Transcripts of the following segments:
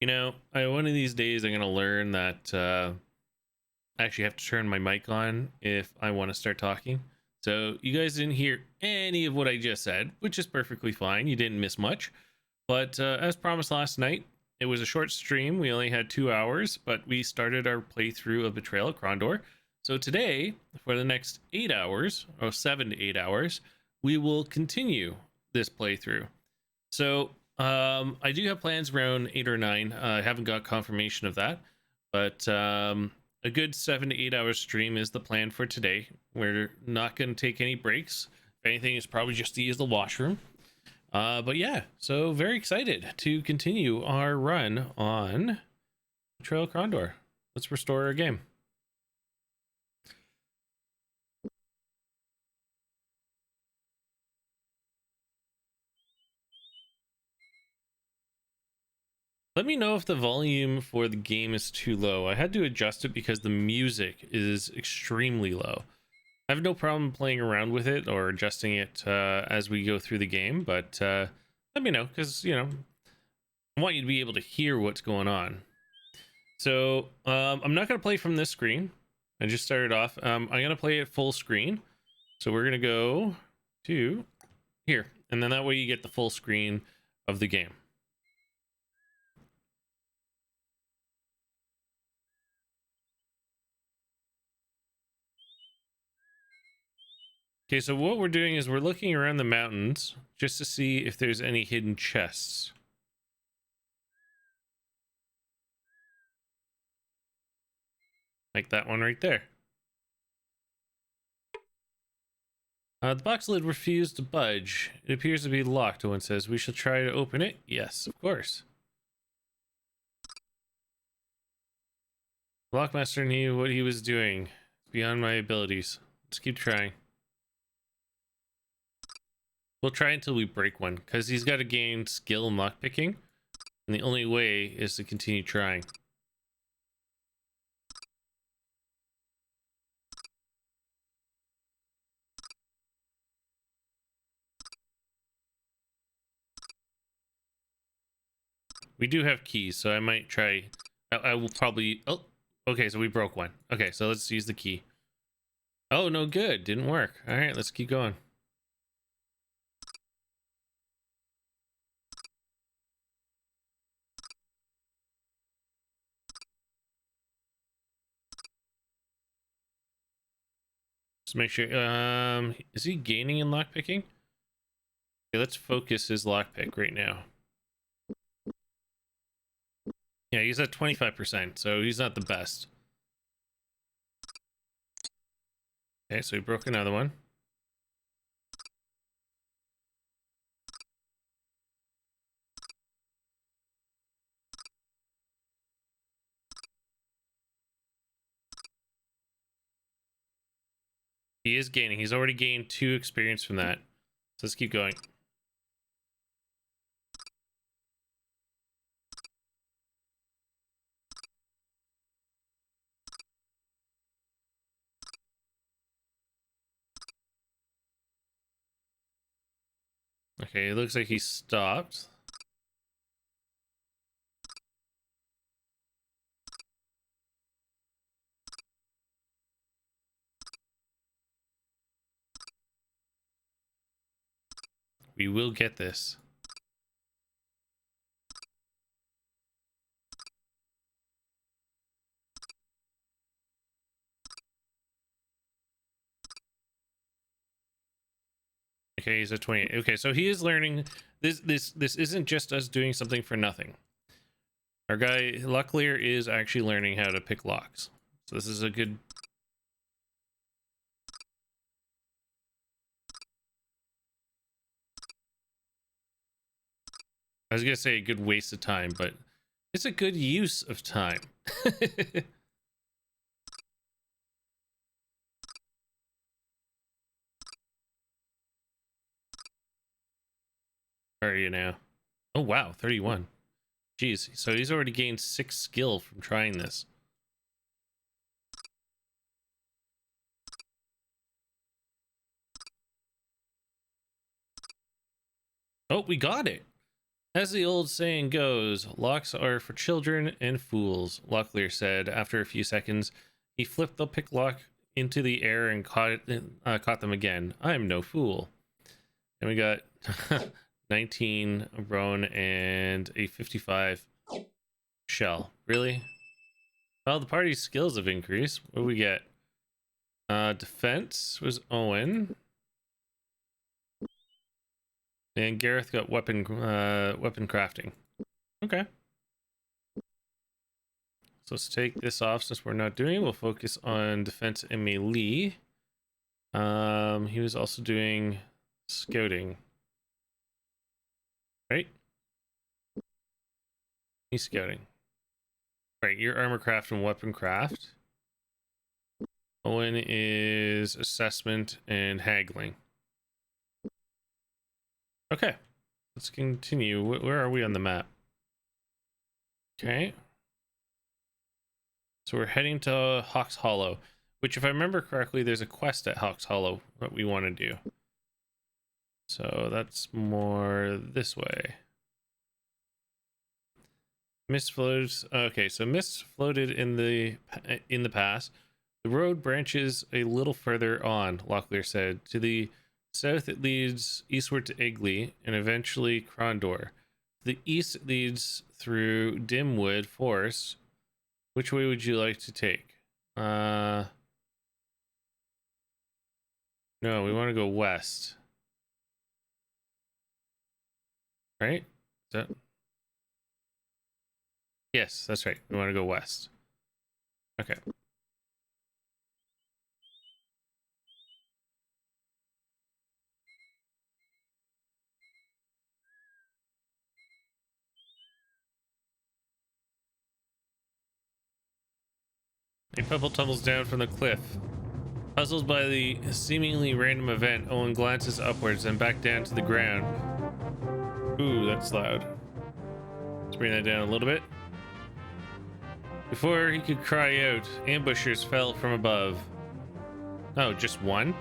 One of these days I'm gonna learn that I actually have to turn my mic on if I want to start talking. So you guys didn't hear any of what I just said, which is perfectly fine. You didn't miss much. But as promised last night, it was a short stream. We only had 2 hours, but we started our playthrough of Betrayal Krondor. So today, for the next 8 hours, or 7 to 8 hours, we will continue this playthrough. So I do have plans around 8 or 9. I haven't got confirmation of that, but a good 7 to 8 hour stream is the plan for today. We're not going to take any breaks. If anything, it's probably just to use the washroom. But yeah, so very excited to continue our run on Betrayal Krondor. Let's restore our game. Let me know if the volume for the game is too low. I had to adjust it because the music is extremely low. I have no problem playing around with it or adjusting it as we go through the game, but let me know, because I want you to be able to hear what's going on. So I'm not going to play from this screen. I just started off. I'm going to play it full screen. So we're going to go to here, and then that way you get the full screen of the game. Okay, so what we're doing is we're looking around the mountains just to see if there's any hidden chests. Like that one right there. The box lid refused to budge. It appears to be locked. One says, we shall try to open it. Yes, of course. The lockmaster knew what he was doing. Beyond my abilities. Let's keep trying. We'll try until we break one, because he's got to gain skill in lockpicking, and the only way is to continue trying. We do have keys, so I might try. I will probably. Oh, okay, so we broke one. Okay, so let's use the key. Oh, no good. Didn't work. All right, let's keep going. Let's make sure. Is he gaining in lockpicking? Okay, let's focus his lockpick right now. Yeah, he's at 25%, so he's not the best. Okay, so he broke another one. He is gaining. He's already gained 2 experience from that. So let's keep going. Okay, it looks like he stopped. We will get this. Okay, he's at 28. Okay, so he is learning. This isn't just us doing something for nothing. Our guy Lucklier is actually learning how to pick locks. So this is a good. I was gonna say a good waste of time, but it's a good use of time. Where are you now? Oh wow, 31. Jeez, so he's already gained 6 skill from trying this. Oh, we got it. As the old saying goes, locks are for children and fools, Locklear said. After a few seconds, he flipped the picklock into the air and caught them again. I'm no fool. And we got 19 Roan and a 55 Shell. Really? Well, the party's skills have increased. What do we get? Defense was Owen. And Gareth got weapon crafting. Okay. So let's take this off since we're not doing it. We'll focus on defense and melee. He was also doing scouting. Right? He's scouting. Right, you're armor craft and weapon craft. Owen is assessment and haggling. Okay, let's continue. Where are we on the map? Okay. So we're heading to Hawk's Hollow, which if I remember correctly, there's a quest at Hawk's Hollow that we want to do. So that's more this way. Mist floats. Okay, so mist floated in the past. The road branches a little further on, Locklear said. To the south, it leads eastward to Igley and eventually Krondor. To the east, it leads through Dimwood Forest. Which way would you like to take? No, we want to go west. Right? Is that... Yes, that's right. We want to go west. Okay. A pebble tumbles down from the cliff. Puzzled by the seemingly random event, Owen glances upwards and back down to the ground. Ooh, that's loud. Let's bring that down a little bit. Before he could cry out, ambushers fell from above. Oh, just one?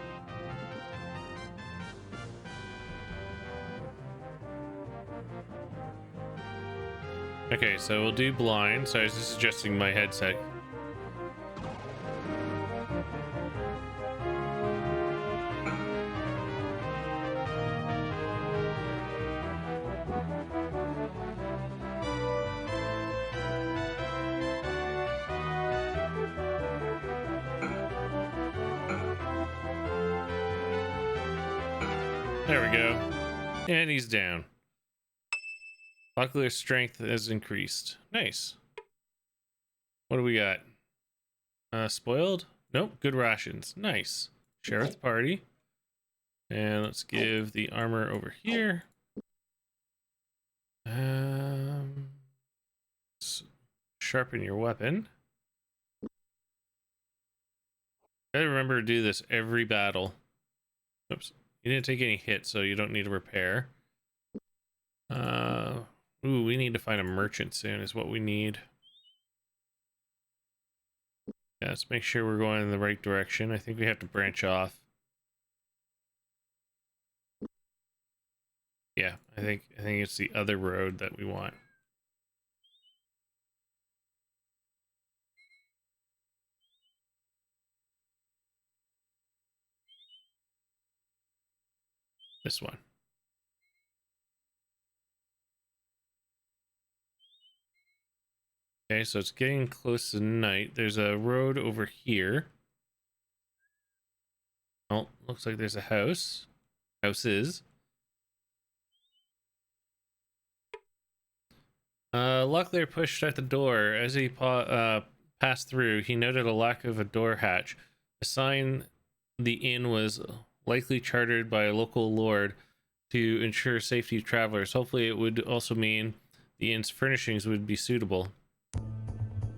Okay, so we'll do blind. So I was just adjusting my headset. There we go. And he's down. Locklear's strength has increased. Nice. What do we got? Spoiled? Nope. Good rations. Nice. Share with the party. And let's give the armor over here. Sharpen your weapon. Gotta remember to do this every battle. Oops. You didn't take any hits, so you don't need to repair. Ooh, we need to find a merchant soon is what we need. Yeah, let's make sure we're going in the right direction. I think we have to branch off. Yeah, I think it's the other road that we want. This one. Okay, so it's getting close to night. There's a road over here. Oh, looks like there's a house. Houses. Locklear pushed at the door. As he passed through, he noted a lack of a door hatch. A sign the inn was likely chartered by a local lord to ensure safety of travelers. Hopefully it would also mean the inn's furnishings would be suitable.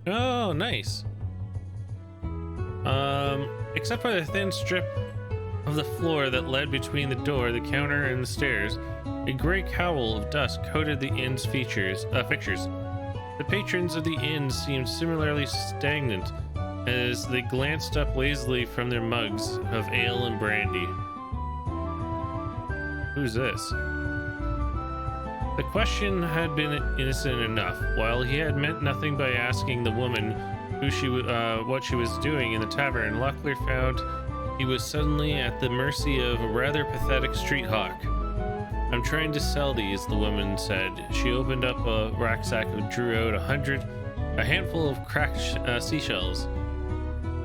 Oh, nice. Except for the thin strip of the floor that led between the door, the counter, and the stairs, a gray cowl of dust coated the inn's fixtures. The patrons of the inn seemed similarly stagnant as they glanced up lazily from their mugs of ale and brandy. Who's this? The question had been innocent enough. While he had meant nothing by asking the woman what she was doing in the tavern, Locklear found he was suddenly at the mercy of a rather pathetic street hawk. "I'm trying to sell these," the woman said. She opened up a rucksack and drew out a handful of cracked seashells,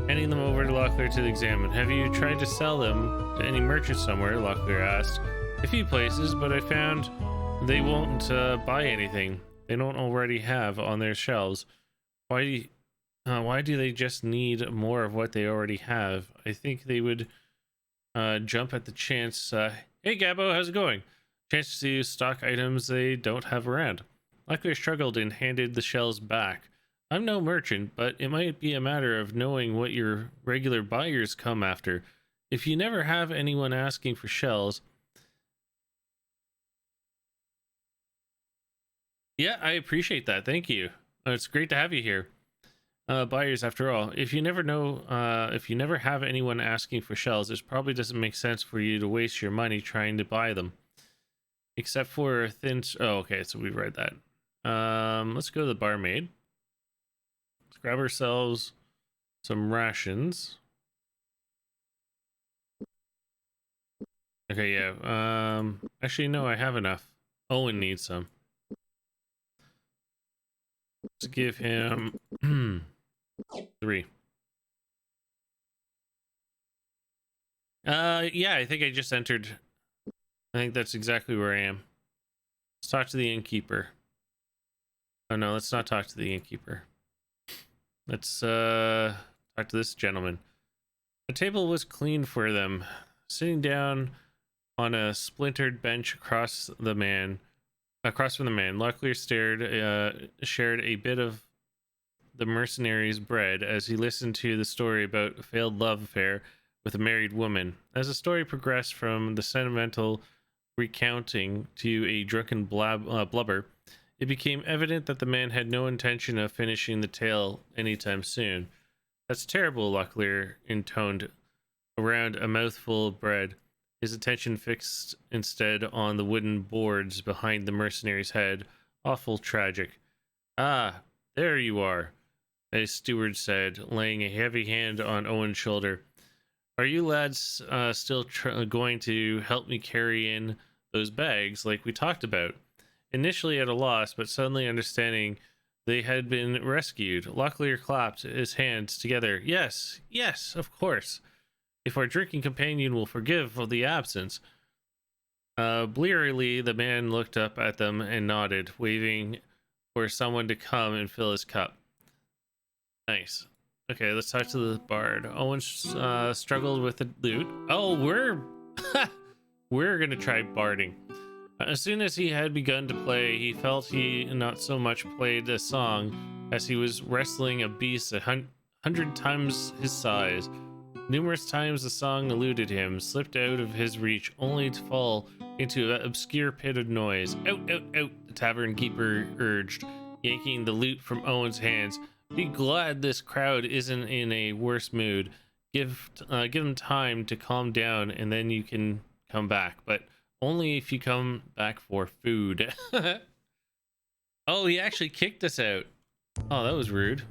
handing them over to Locklear to examine. "Have you tried to sell them to any merchant somewhere?" Locklear asked. "A few places, but I found they won't buy anything they don't already have on their shelves. Why do they just need more of what they already have? I think they would jump at the chance. Hey, Gabbo, how's it going? Chance to stock items they don't have around." Locklear struggled and handed the shells back. "I'm no merchant, but it might be a matter of knowing what your regular buyers come after. If you never have anyone asking for shells..." Yeah, I appreciate that. Thank you. It's great to have you here. Buyers, after all. If you never have anyone asking for shells, it probably doesn't make sense for you to waste your money trying to buy them. Except for oh, okay, so we read that. Let's go to the barmaid. Let's grab ourselves some rations. Okay, yeah. Actually, no, I have enough. Owen needs some. Let's give him 3. Yeah, I think I just entered. I think that's exactly where I am. Let's talk to the innkeeper. Oh no, let's not talk to the innkeeper. Let's talk to this gentleman. The table was cleaned for them. Sitting down on a splintered bench across from the man, Locklear shared a bit of the mercenary's bread as he listened to the story about a failed love affair with a married woman. As the story progressed from the sentimental recounting to a drunken blubber, it became evident that the man had no intention of finishing the tale anytime soon. "That's terrible," Locklear intoned around a mouthful of bread, his attention fixed instead on the wooden boards behind the mercenary's head. "Awful tragic." "Ah, there you are," a steward said, laying a heavy hand on Owen's shoulder. "Are you lads still going to help me carry in those bags like we talked about?" Initially at a loss, but suddenly understanding they had been rescued, Locklear clapped his hands together. Yes, of course. If our drinking companion will forgive for the absence." Blearily, the man looked up at them and nodded, waving for someone to come and fill his cup. Nice. Okay, let's talk to the bard. Owen struggled with the lute. Oh, we're gonna try barding. As soon as he had begun to play, he felt he not so much played a song as he was wrestling a beast 100 times his size. Numerous times the song eluded him, slipped out of his reach, only to fall into an obscure pit of noise. Out, the tavern keeper urged, yanking the lute from Owen's hands. "Be glad this crowd isn't in a worse mood. Give them time to calm down, and then you can come back. But only if you come back for food." Oh, he actually kicked us out. Oh, that was rude.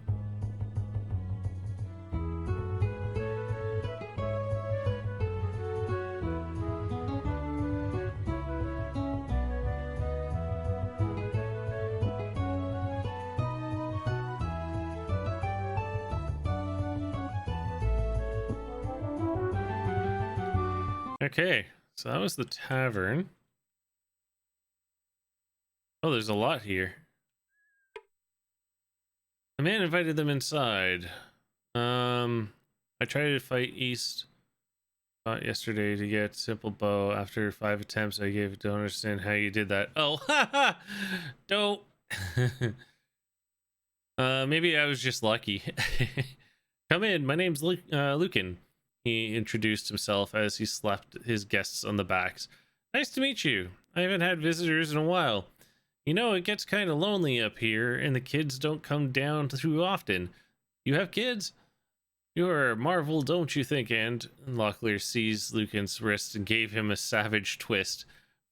Okay, so that was the tavern. Oh, there's a lot here. The man invited them inside. I tried to fight East yesterday to get simple bow. After 5 attempts, I gave. Don't understand how you did that. Oh, haha! Don't. Maybe I was just lucky. "Come in. My name's Lucan." He introduced himself as he slapped his guests on the backs. "Nice to meet you. I haven't had visitors in a while. You know, it gets kind of lonely up here, and the kids don't come down too often. You have kids? You're a marvel, don't you think?" And Locklear seized Lucan's wrist and gave him a savage twist.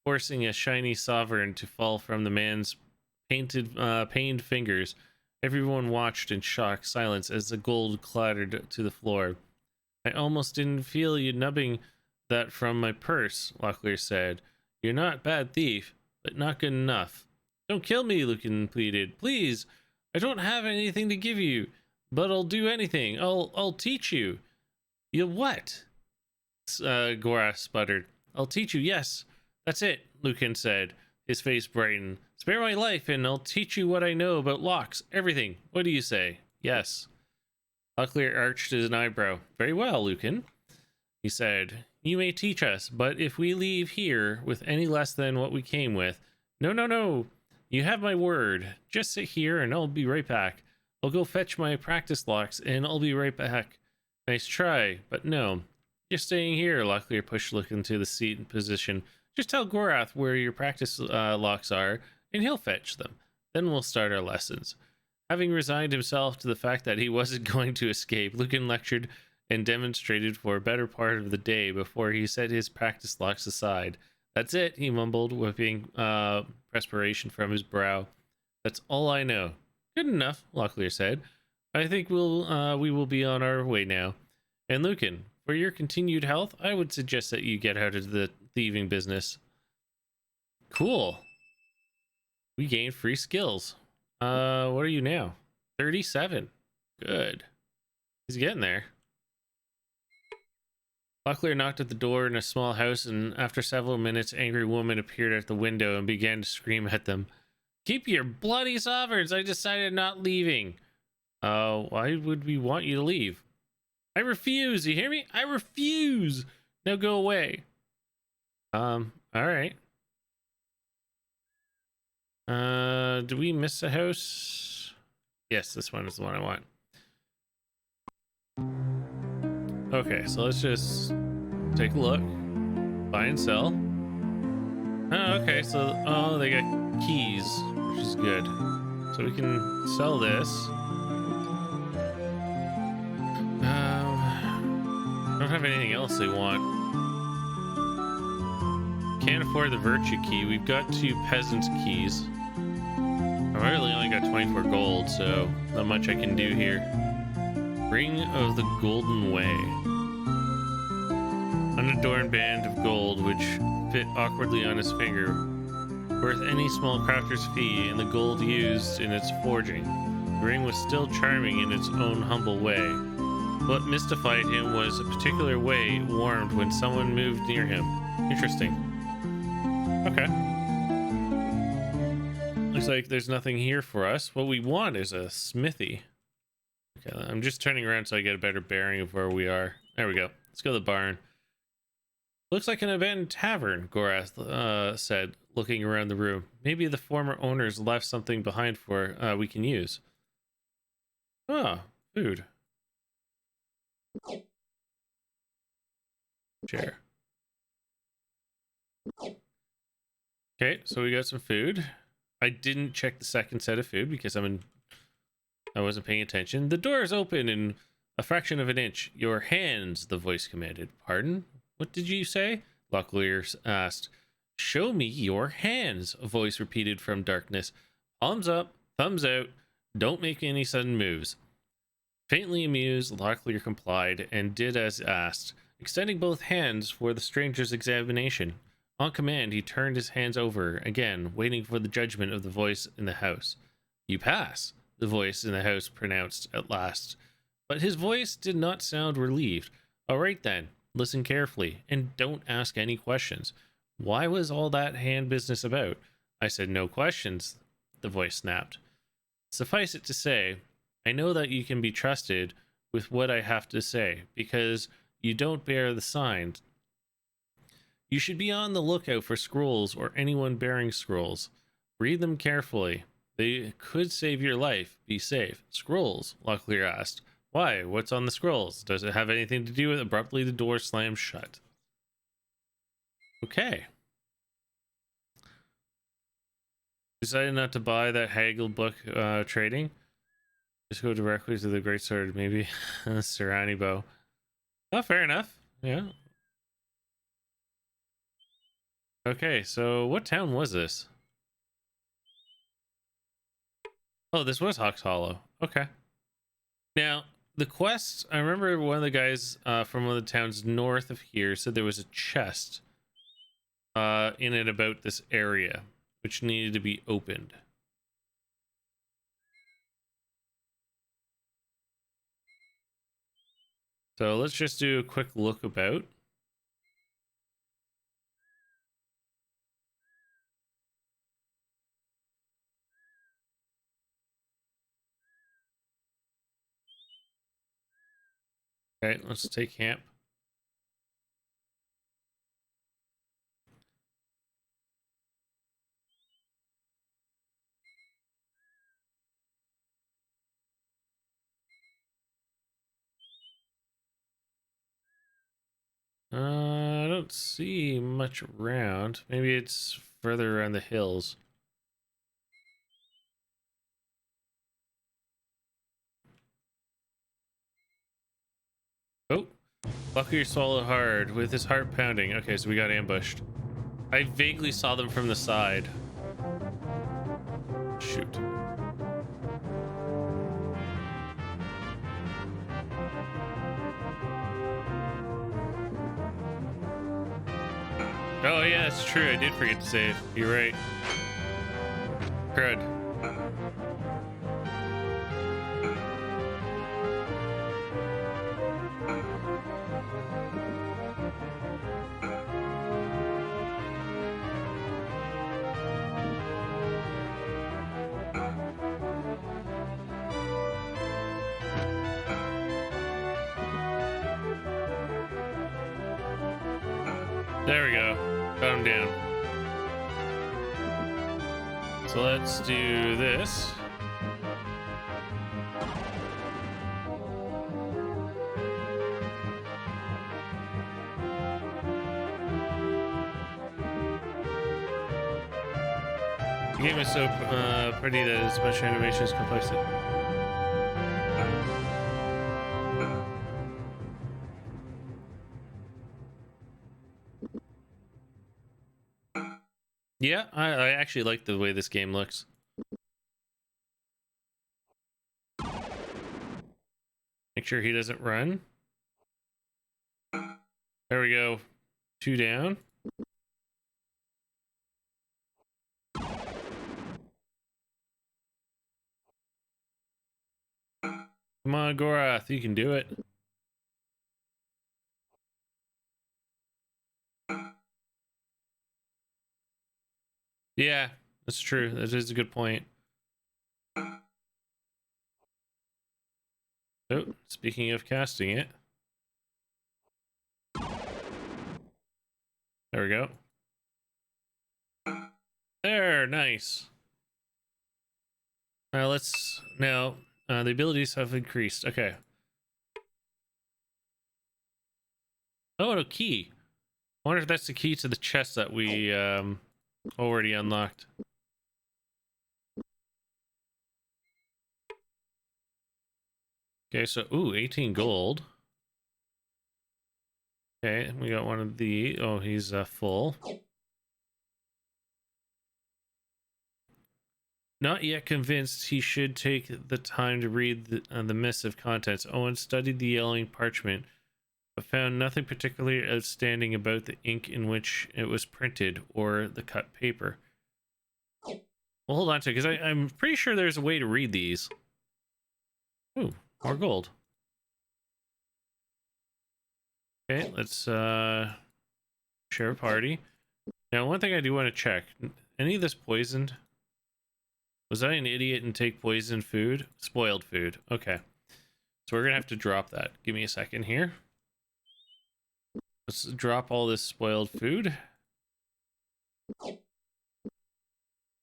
forcing a shiny sovereign to fall from the man's pained fingers. Everyone watched in shocked silence as the gold clattered to the floor. I almost didn't feel you nubbing that from my purse, Locklear said. You're not bad thief, but not good enough. Don't kill me, Lucan pleaded. Please, I don't have anything to give you, but I'll do anything. I'll teach you. You what? Gorath sputtered. I'll teach you, yes. That's it, Lucan said. His face brightened. Spare my life, and I'll teach you what I know about locks. Everything. What do you say? Yes. Locklear arched his eyebrow. Very well, Lucan, he said. You may teach us, but if we leave here with any less than what we came with... No. You have my word. Just sit here, and I'll be right back. I'll go fetch my practice locks, and I'll be right back. Nice try, but no. You're staying here, Locklear pushed Lucan to the seat position. Just tell Gorath where your practice locks are, and he'll fetch them. Then we'll start our lessons. Having resigned himself to the fact that he wasn't going to escape, Lucan lectured and demonstrated for a better part of the day before he set his practice locks aside. That's it, he mumbled, wiping perspiration from his brow. That's all I know. Good enough, Locklear said. I think we will be on our way now. And Lucan, for your continued health, I would suggest that you get out of the thieving business. Cool. We gained free skills. What are you now? 37. Good. He's getting there. Locklear knocked at the door in a small house, and after several minutes, an angry woman appeared at the window and began to scream at them. Keep your bloody sovereigns! I decided not leaving. Why would we want you to leave? I refuse, you hear me? I refuse! Now go away. Alright. Do we miss a house? Yes, this one is the one I want. Okay, so let's just take a look. Buy and sell. Oh, okay, so, they got keys, which is good. So we can sell this. Don't have anything else they want. Can't afford the virtue key. We've got 2 peasants' keys. I really only got 24 gold, so not much I can do here. Ring of the Golden Way. Unadorned band of gold which fit awkwardly on his finger, worth any small crafter's fee, and the gold used in its forging. The ring was still charming in its own humble way. What mystified him was a particular way it warmed when someone moved near him. Interesting. Okay. Looks like there's nothing here for us. What we want is a smithy. Okay, I'm just turning around so I get a better bearing of where we are. There we go. Let's go to the barn. Looks like an abandoned tavern, Gorath said, looking around the room. Maybe the former owners left something behind for we can use. Ah, food. Share. Okay, so we got some food. I didn't check the second set of food because I wasn't paying attention. The door is open in a fraction of an inch. Your hands, the voice commanded. Pardon? What did you say? Locklear asked. Show me your hands, a voice repeated from darkness. Palms up, thumbs out. Don't make any sudden moves. Faintly amused, Locklear complied and did as asked, extending both hands for the stranger's examination. On command, he turned his hands over, again, waiting for the judgment of the voice in the house. You pass, the voice in the house pronounced at last. But his voice did not sound relieved. All right then, listen carefully, and don't ask any questions. Why was all that hand business about? I said no questions, the voice snapped. Suffice it to say, I know that you can be trusted with what I have to say, because you don't bear the signs. You should be on the lookout for scrolls or anyone bearing scrolls. Read them carefully. They could save your life. Be safe. Scrolls? Locklear asked. Why? What's on the scrolls? Does it have anything to do with it? Abruptly, the door slammed shut. Okay. Decided not to buy that haggle book trading. Just go directly to the great sword, maybe. Serrani bow. Oh, fair enough. Yeah. Okay, so what town was this? Oh, this was Hawks Hollow. Okay. Now, the quest, I remember one of the guys from one of the towns north of here said there was a chest in and about this area, which needed to be opened. So let's just do a quick look about. Okay, let's take camp. I don't see much around. Maybe it's further around the hills. Oh, Buckley swallowed hard with his heart pounding. Okay, so we got ambushed. I vaguely saw them from the side. Shoot. Oh yeah, it's true. I did forget to save. You're right. Crud. There we go. Got him down. So let's do this. The game is so pretty that its much animation is complex. Yeah, I actually like the way this game looks. Make sure he doesn't run. There we go. 2 down. Come on, Gorath, you can do it. Yeah, that's true. That is a good point. Oh, speaking of casting it. There we go. There, nice. Now the abilities have increased. Okay. Oh, and a key. I wonder if that's the key to the chest that we already unlocked. Okay, so 18 gold. Okay, we got one of the. Oh, he's full. Not yet convinced he should take the time to read the missive contents. Owen studied the yellowing parchment, but found nothing particularly outstanding about the ink in which it was printed or the cut paper. Well, hold on to it, because I'm pretty sure there's a way to read these. Ooh, more gold. Okay, let's share a party. Now, one thing I do want to check. Any of this poisoned? Was I an idiot and take poisoned food? Spoiled food. Okay. So we're going to have to drop that. Give me a second here. Let's drop all this spoiled food.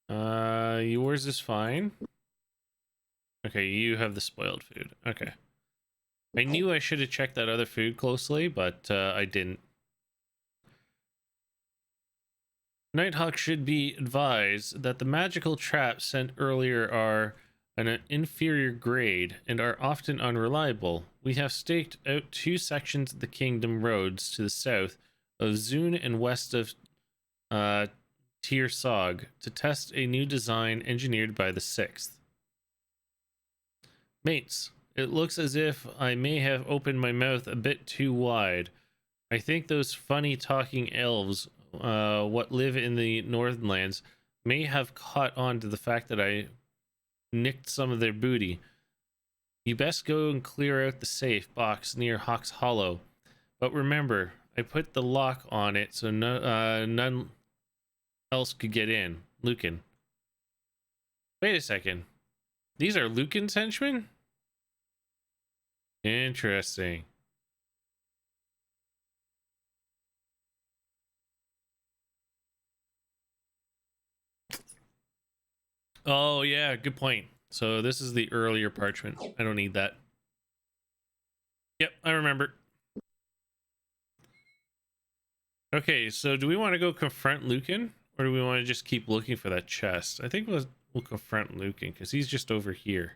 Yours is fine. Okay, you have the spoiled food. Okay. I knew I should have checked that other food closely, but I didn't. Nighthawk should be advised that the magical traps sent earlier are an inferior grade and are often unreliable. We have staked out 2 sections of the kingdom roads to the south of Zune and west of Tier Sog to test a new design engineered by the 6th. Mates, it looks as if I may have opened my mouth a bit too wide. I think those funny talking elves, what live in the Northernlands, may have caught on to the fact that I nicked some of their booty. You best go and clear out the safe box near Hawk's Hollow. But remember, I put the lock on it so none else could get in. Lucan. Wait a second. These are Lucan's henchmen? Interesting. Oh, yeah, good point. So this is the earlier parchment. I don't need that. Yep, I remember. Okay, so do we want to go confront Lucan? Or do we want to just keep looking for that chest? I think we'll confront Lucan because he's just over here.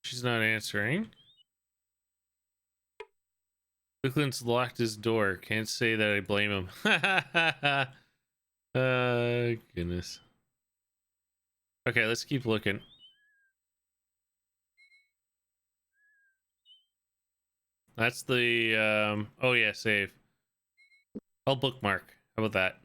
She's not answering. Lucan's locked his door. Can't say that I blame him. Goodness. Okay, let's keep looking. That's the oh yeah, save. I'll bookmark. How about that?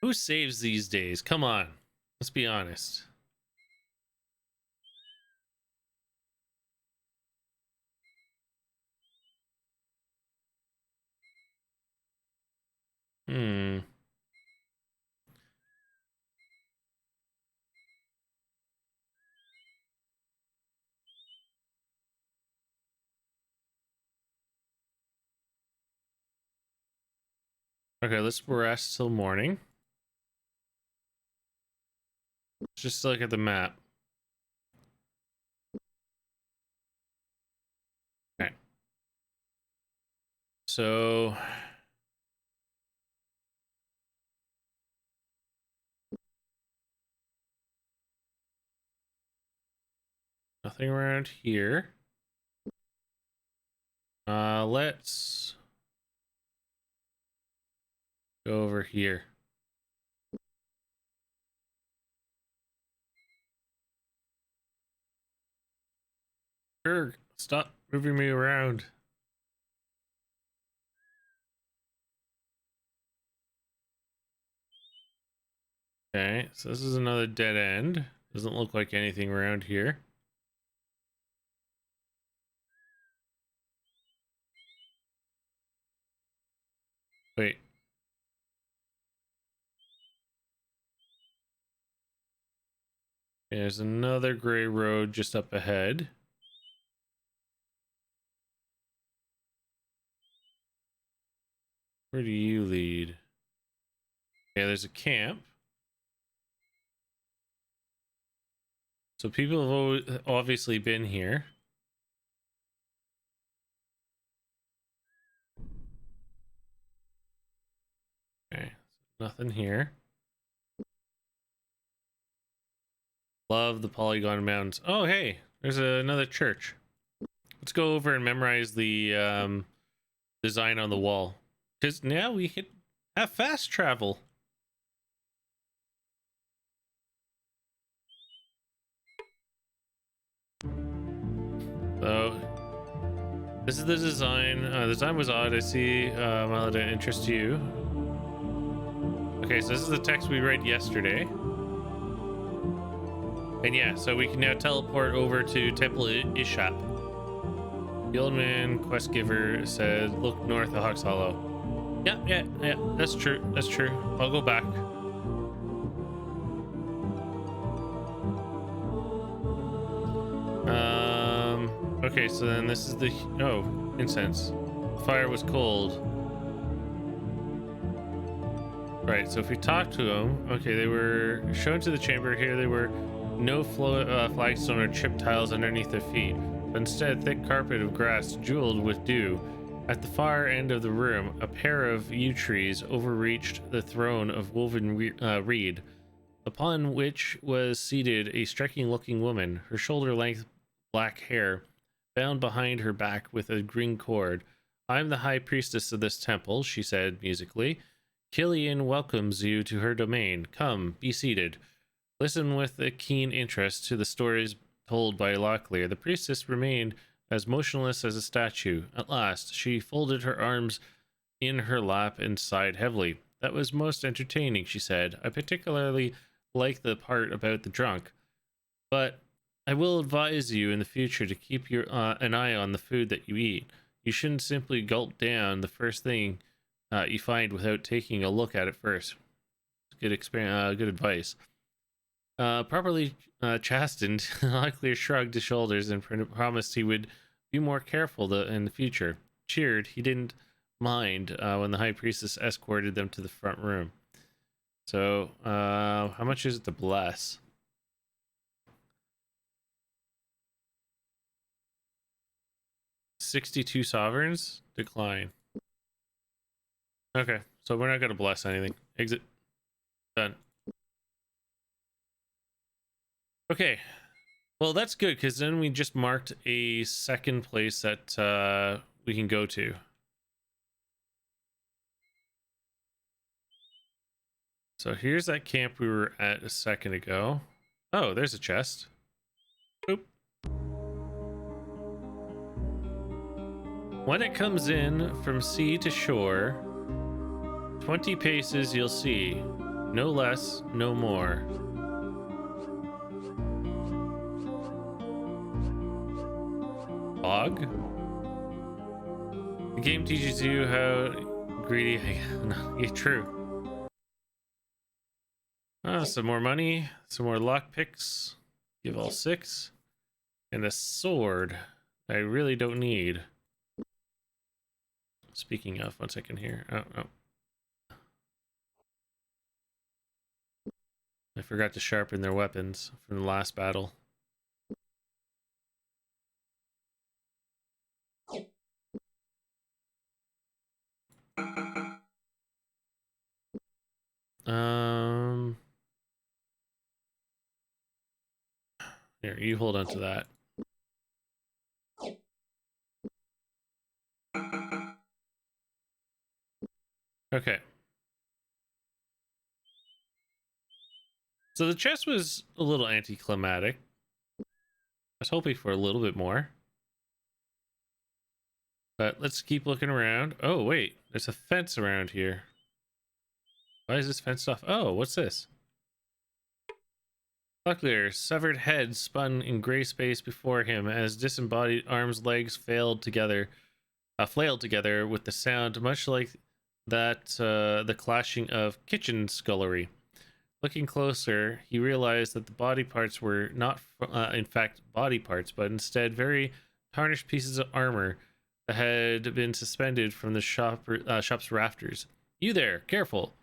Who saves these days? Come on. Let's be honest. Hmm. Okay, let's rest till morning. Just look at the map. Okay. So nothing around here. Let's go over here. Sure, stop moving me around. Okay, so this is another dead end. Doesn't look like anything around here. Wait. There's another gray road just up ahead. Where do you lead? Yeah, there's a camp. So people have obviously been here. Okay, nothing here. Love the Polygon Mountains. Oh, hey, there's another church. Let's go over and memorize the design on the wall. Because now we can have fast travel. So, this is the design. The design was odd. I see might interest you. Okay, so this is the text we read yesterday. And yeah, so we can now teleport over to Temple Ishap. The old man, quest giver, said, look north of Hawk's Hollow. Yeah, that's true. That's true. I'll go back. Okay, so then this is the... Oh, incense. Fire was cold. Right, so if we talk to them... Okay, they were shown to the chamber. Here they were No flagstone or chip tiles underneath their feet, but instead thick carpet of grass jeweled with dew. At the far end of the room, a pair of yew trees overreached the throne of woven reed, upon which was seated a striking-looking woman, her shoulder-length black hair bound behind her back with a green cord. "I am the high priestess of this temple," she said musically. "Killian welcomes you to her domain. Come, be seated. Listen with a keen interest to the stories told by Locklear." The priestess remained as motionless as a statue. At last, she folded her arms in her lap and sighed heavily. "That was most entertaining," she said. "I particularly like the part about the drunk. But I will advise you in the future to keep an eye on the food that you eat. You shouldn't simply gulp down the first thing you find without taking a look at it first." Good experience, good advice. Properly chastened, Locklear shrugged his shoulders and promised he would be more careful in the future. Cheered, he didn't mind when the high priestess escorted them to the front room. So, how much is it to bless? $62 sovereigns? Decline. Okay, so we're not going to bless anything. Exit. Done. Okay. Well, that's good, because then we just marked a second place that we can go to. So here's that camp we were at a second ago. Oh, there's a chest. Oop. When it comes in from sea to shore, 20 paces you'll see. No less, no more. Fog? The game teaches you how greedy... Yeah, true. Some more money, some more lockpicks. Give all 6. And a sword I really don't need. Speaking of, 1 second here. Oh. I forgot to sharpen their weapons from the last battle. Here, you hold on to that. Okay. So the chest was a little anticlimactic. I was hoping for a little bit more. But let's keep looking around. Oh, wait. There's a fence around here. Why is this fenced off? Oh, what's this? Locklear, severed head spun in gray space before him as disembodied arms, legs flailed together with the sound much like that the clashing of kitchen scullery. Looking closer, he realized that the body parts were not, in fact, body parts, but instead very tarnished pieces of armor that had been suspended from the shop's rafters. "You there! Careful!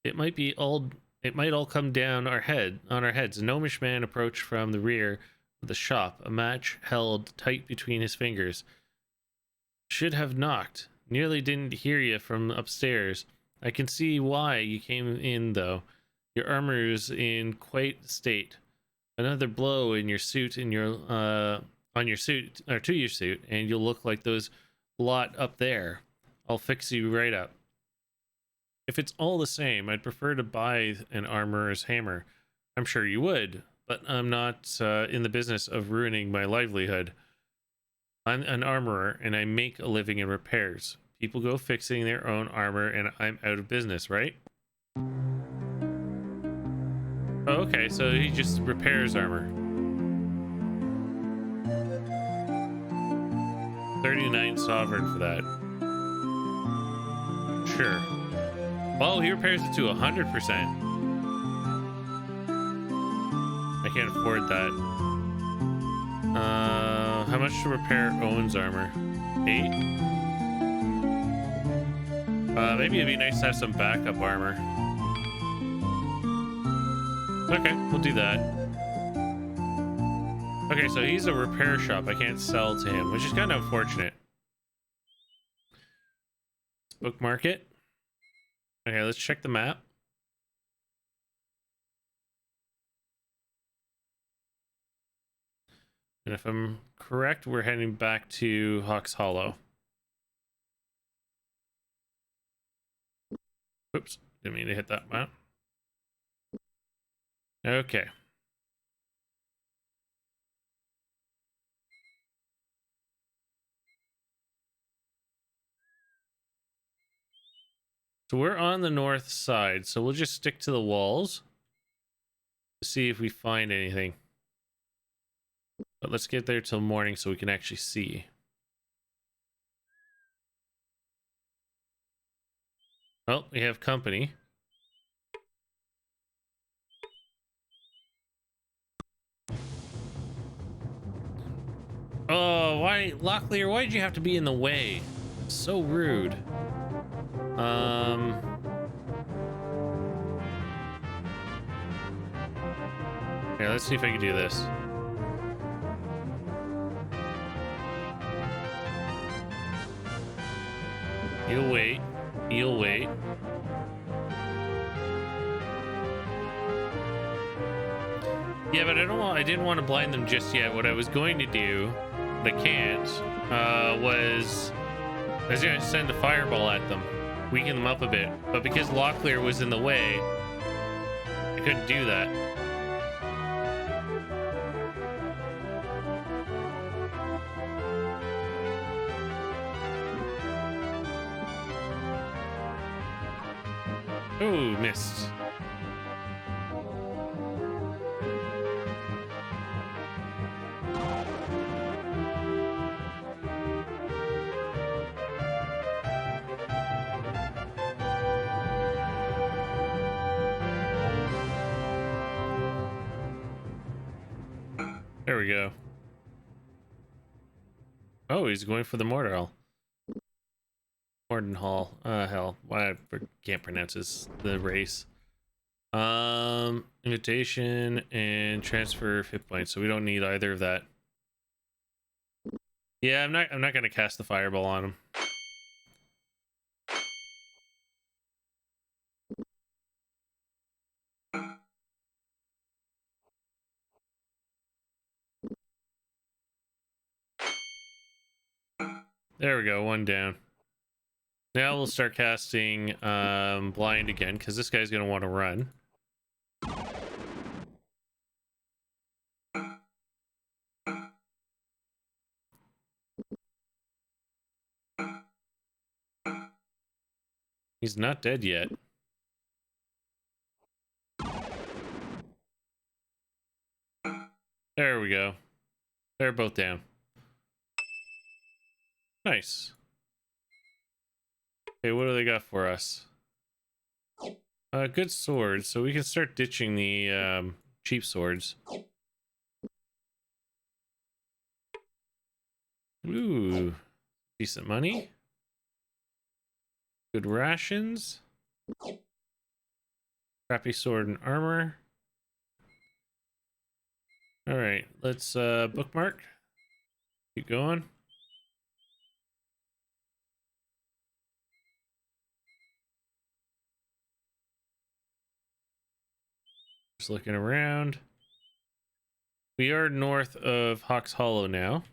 It might all come down on our heads." A gnomish man approached from the rear of the shop, a match held tight between his fingers. "Should have knocked. Nearly didn't hear you from upstairs. I can see why you came in, though. Your armor's in quite state. Another blow in your suit, on your suit, or to your suit, and you'll look like those lot up there. I'll fix you right up. If it's all the same, I'd prefer to buy an armorer's hammer. I'm sure you would, but I'm not in the business of ruining my livelihood. I'm an armorer, and I make a living in repairs. People go fixing their own armor, and I'm out of business, right?" Oh, okay, so he just repairs armor. 39 sovereign for that. Sure. Oh, he repairs it to 100%. I can't afford that. How much to repair Owen's armor? 8? Maybe it'd be nice to have some backup armor. Okay, we'll do that. Okay, so he's a repair shop. I can't sell to him, which is kind of unfortunate. Let's bookmark it. Okay, let's check the map. And if I'm correct, we're heading back to Hawks Hollow. Oops, didn't mean to hit that map. Okay. So we're on the north side, so we'll just stick to the walls to see if we find anything. But let's get there till morning so we can actually see. Oh, we have company. Oh, why, Locklear, why did you have to be in the way? So rude. Here, let's see if I can do this. You'll wait. You'll wait. Yeah, but I didn't want to blind them just yet. What I was going to do, but I can't, was I was going to send a fireball at them, weaken them up a bit. But because Locklear was in the way, I couldn't do that. Oh, missed. There we go. Oh, he's going for the Mortal. Hall. Hell, why I can't pronounce the race. Invitation and transfer hit points, so we don't need either of that. Yeah, I'm not gonna cast the fireball on him. There we go, one down. Now we'll start casting blind again, because this guy's gonna want to run. He's not dead yet. There we go. They're both down. Nice. Okay, what do they got for us? Good swords, so we can start ditching the cheap swords. Ooh, decent money. Good rations. Crappy sword and armor. All right, let's bookmark. Keep going. Just looking around. We are north of Hawks Hollow now.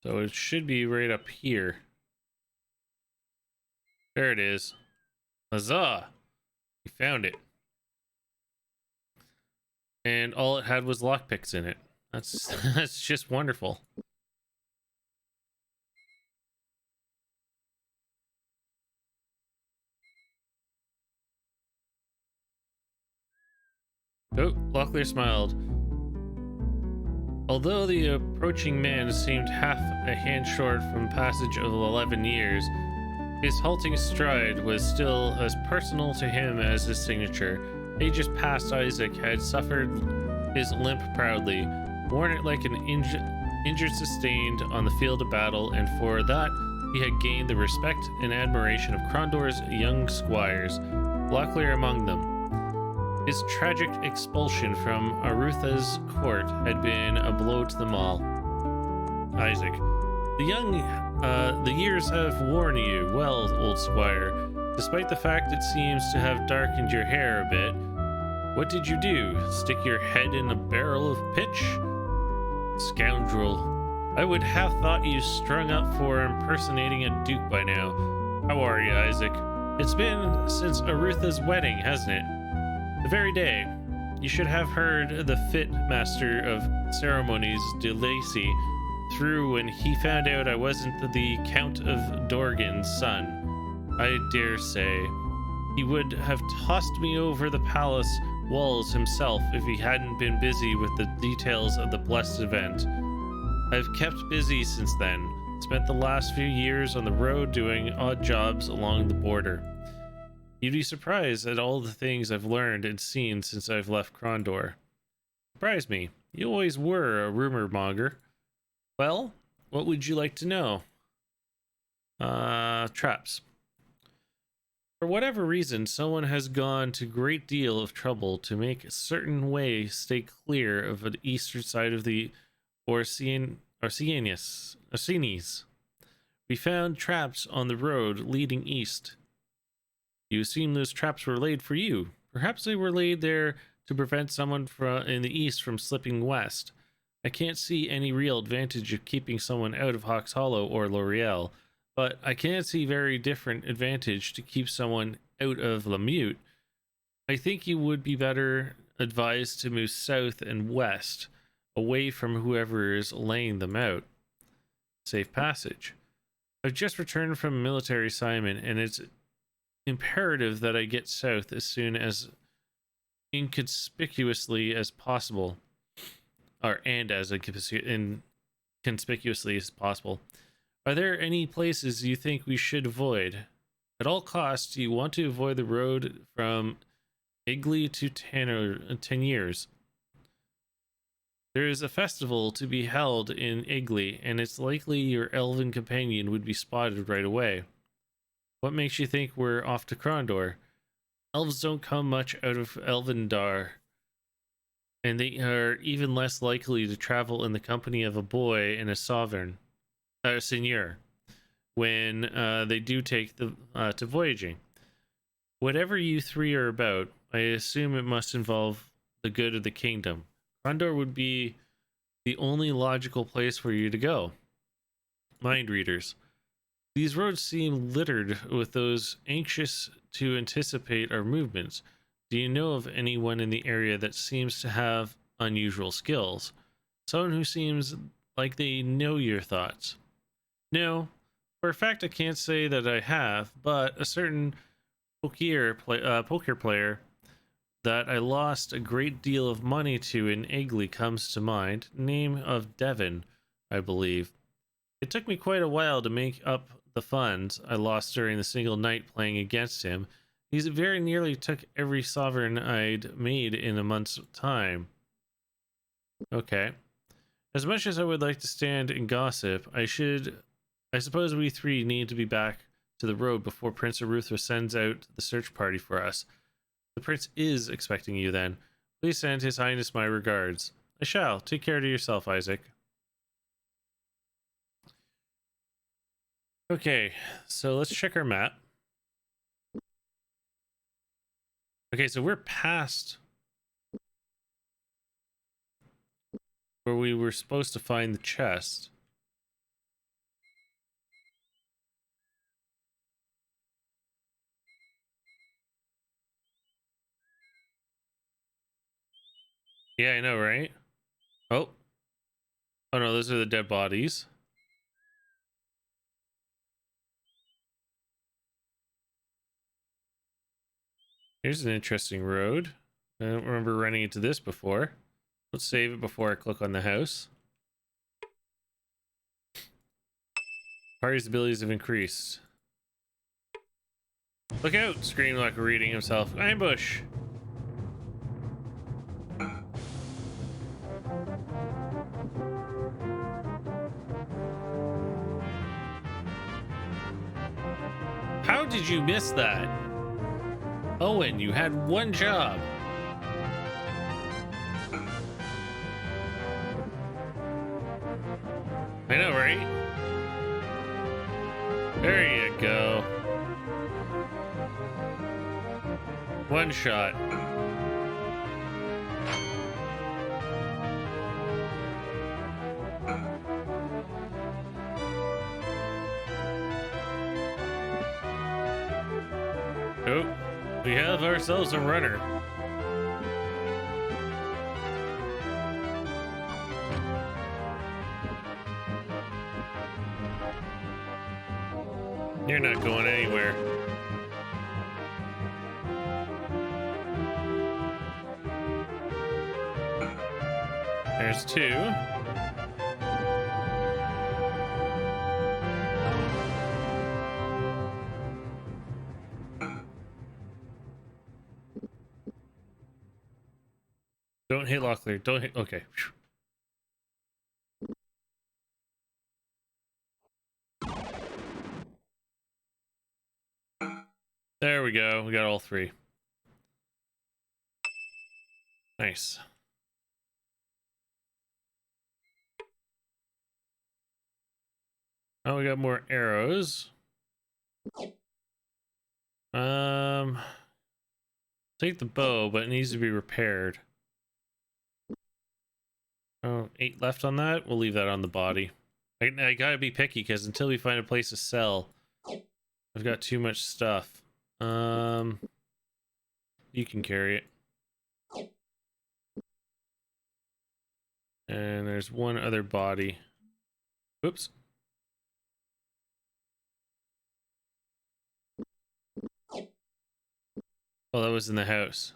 So it should be right up here. There it is. Huzzah! We found it. And all it had was lockpicks in it. That's that's just wonderful. Oh, Locklear smiled. Although the approaching man seemed half a hand short from passage of 11 years, his halting stride was still as personal to him as his signature. Ages past, Isaac had suffered his limp proudly, worn it like an injured sustained on the field of battle, and for that he had gained the respect and admiration of Krondor's young squires, Locklear among them. His tragic expulsion from Arutha's court had been a blow to them all. Isaac, the years have worn you well, old squire. Despite the fact it seems to have darkened your hair a bit, what did you do? Stick your head in a barrel of pitch? Scoundrel. I would have thought you strung up for impersonating a duke by now. How are you, Isaac? It's been since Arutha's wedding, hasn't it? The very day. You should have heard the fit master of ceremonies, de Lacy, through when he found out I wasn't the Count of Dorgan's son. I dare say he would have tossed me over the palace walls himself if he hadn't been busy with the details of the blessed event. I've kept busy since then, spent the last few years on the road doing odd jobs along the border. You'd be surprised at all the things I've learned and seen since I've left Krondor. Surprise me. You always were a rumor monger. Well, what would you like to know? Traps. For whatever reason, someone has gone to a great deal of trouble to make a certain way stay clear of the eastern side of the Orsinies. We found traps on the road leading east. You assume those traps were laid for you. Perhaps they were laid there to prevent someone in the east from slipping west. I can't see any real advantage of keeping someone out of Hawks Hollow or L'Oreal, but I can see very different advantage to keep someone out of Lamute. I think you would be better advised to move south and west, away from whoever is laying them out. Safe passage. I've just returned from a military assignment, and it's imperative that I get south as soon as inconspicuously as possible. As inconspicuously as possible. Are there any places you think we should avoid? At all costs, you want to avoid the road from Igley to Tanniers. There is a festival to be held in Igley, and it's likely your elven companion would be spotted right away. What makes you think we're off to Krondor? Elves don't come much out of Elvendar, and they are even less likely to travel in the company of a boy and a seigneur when they do take to voyaging. Whatever you three are about, I assume it must involve the good of the kingdom. Krondor would be the only logical place for you to go. Mind readers. These roads seem littered with those anxious to anticipate our movements. Do you know of anyone in the area that seems to have unusual skills? Someone who seems like they know your thoughts? No, for a fact I can't say that I have, but a certain poker player that I lost a great deal of money to in Igley comes to mind. Name of Devon, I believe. It took me quite a while to make up the funds I lost during the single night playing against him. He's very nearly took every sovereign I'd made in a month's time. Okay. As much as I would like to stand and gossip, I suppose we three need to be back to the road before Prince Arutha sends out the search party for us. The prince is expecting you then. Please send His Highness my regards. I shall. Take care of yourself, Isaac. Okay, so let's check our map. Okay, so we're past where we were supposed to find the chest. Yeah, I know, right? Oh. Oh no, those are the dead bodies. Here's an interesting road. I don't remember running into this before. Let's save it before I click on the house. Party's abilities have increased. Look out! Screamed like reading himself. Ambush! How did you miss that? Owen, you had one job. I know, right? There you go. One shot. Oh, we have ourselves a runner. You're not going anywhere. There's two. Don't hit Locklear. Don't hit. Okay. There we go. We got all three. Nice. Oh, we got more arrows. Take the bow, but it needs to be repaired. Oh, 8 left on that. We'll leave that on the body. I gotta be picky because until we find a place to sell, I've got too much stuff. You can carry it. And there's one other body. Whoops. Oh, that was in the house.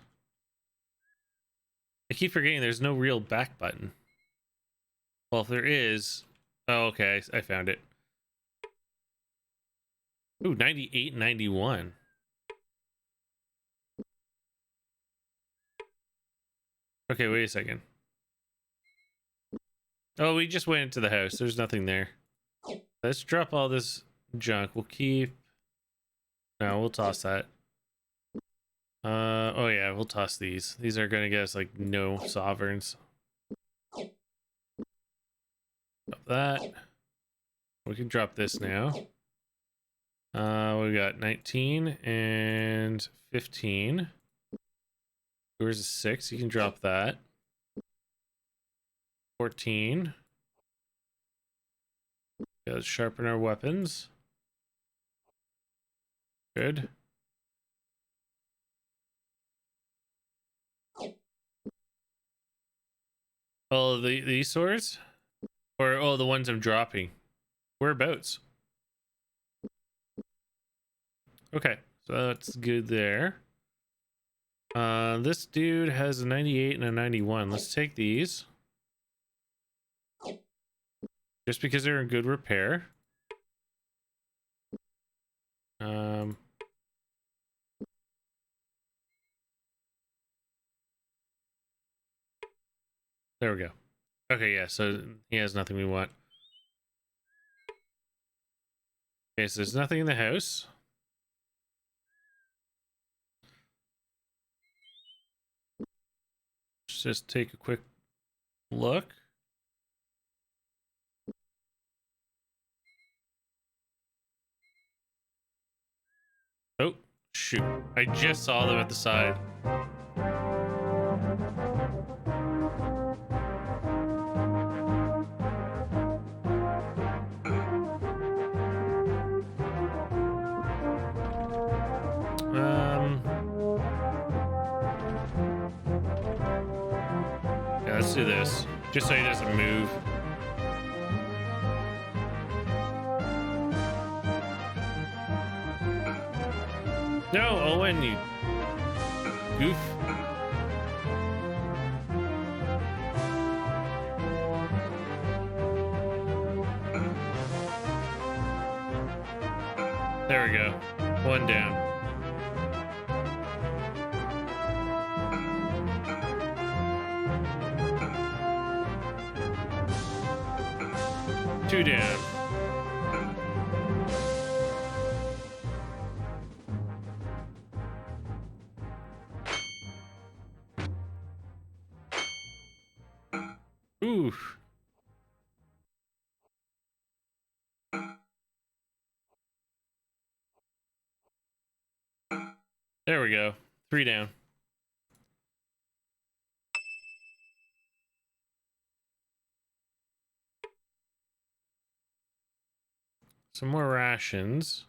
I keep forgetting there's no real back button. Well, if there is... Oh, okay. I found it. Ooh, 98, 91. Okay, wait a second. Oh, we just went into the house. There's nothing there. Let's drop all this junk. We'll keep... No, we'll toss that. Oh yeah, we'll toss these. These are gonna get us like no sovereigns. Drop that. We can drop this now. We got 19 and 15. Yours is 6. You can drop that. 14. Okay, let's sharpen our weapons. Good. Oh, these swords? Or oh, the ones I'm dropping. Whereabouts? Okay, so that's good there. This dude has a 98 and a 91. Let's take these. Just because they're in good repair. There we go. Okay, yeah, so he has nothing we want. Okay, so there's nothing in the house. Let's just take a quick look. Oh, shoot. I just saw them at the side. Yeah, let's do this. Just so he doesn't move. No, Owen, you goof. There we go. One down. Two down. Ooh. we go. 3 down. Some more rations.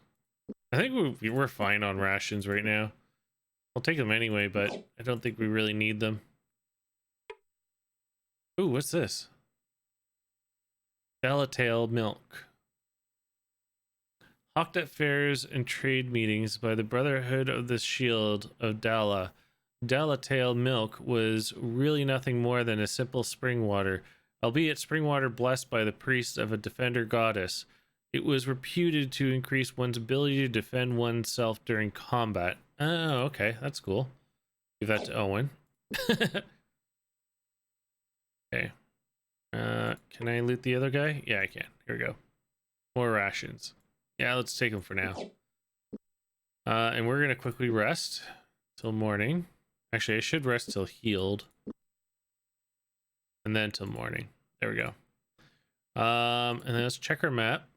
I think we're fine on rations right now. I'll take them anyway, but I don't think we really need them. Ooh, what's this? Delatail milk. Hawked at fairs and trade meetings by the Brotherhood of the Shield of Dala. Delatail milk was really nothing more than a simple spring water, albeit spring water blessed by the priest of a defender goddess. It was reputed to increase one's ability to defend oneself during combat. Oh, okay, that's cool. Give that to Owen. Okay. Can I loot the other guy? Yeah, I can. Here we go. More rations. Yeah, let's take them for now. And we're gonna quickly rest till morning. Actually, I should rest till healed. And then till morning. There we go. And then let's check our map.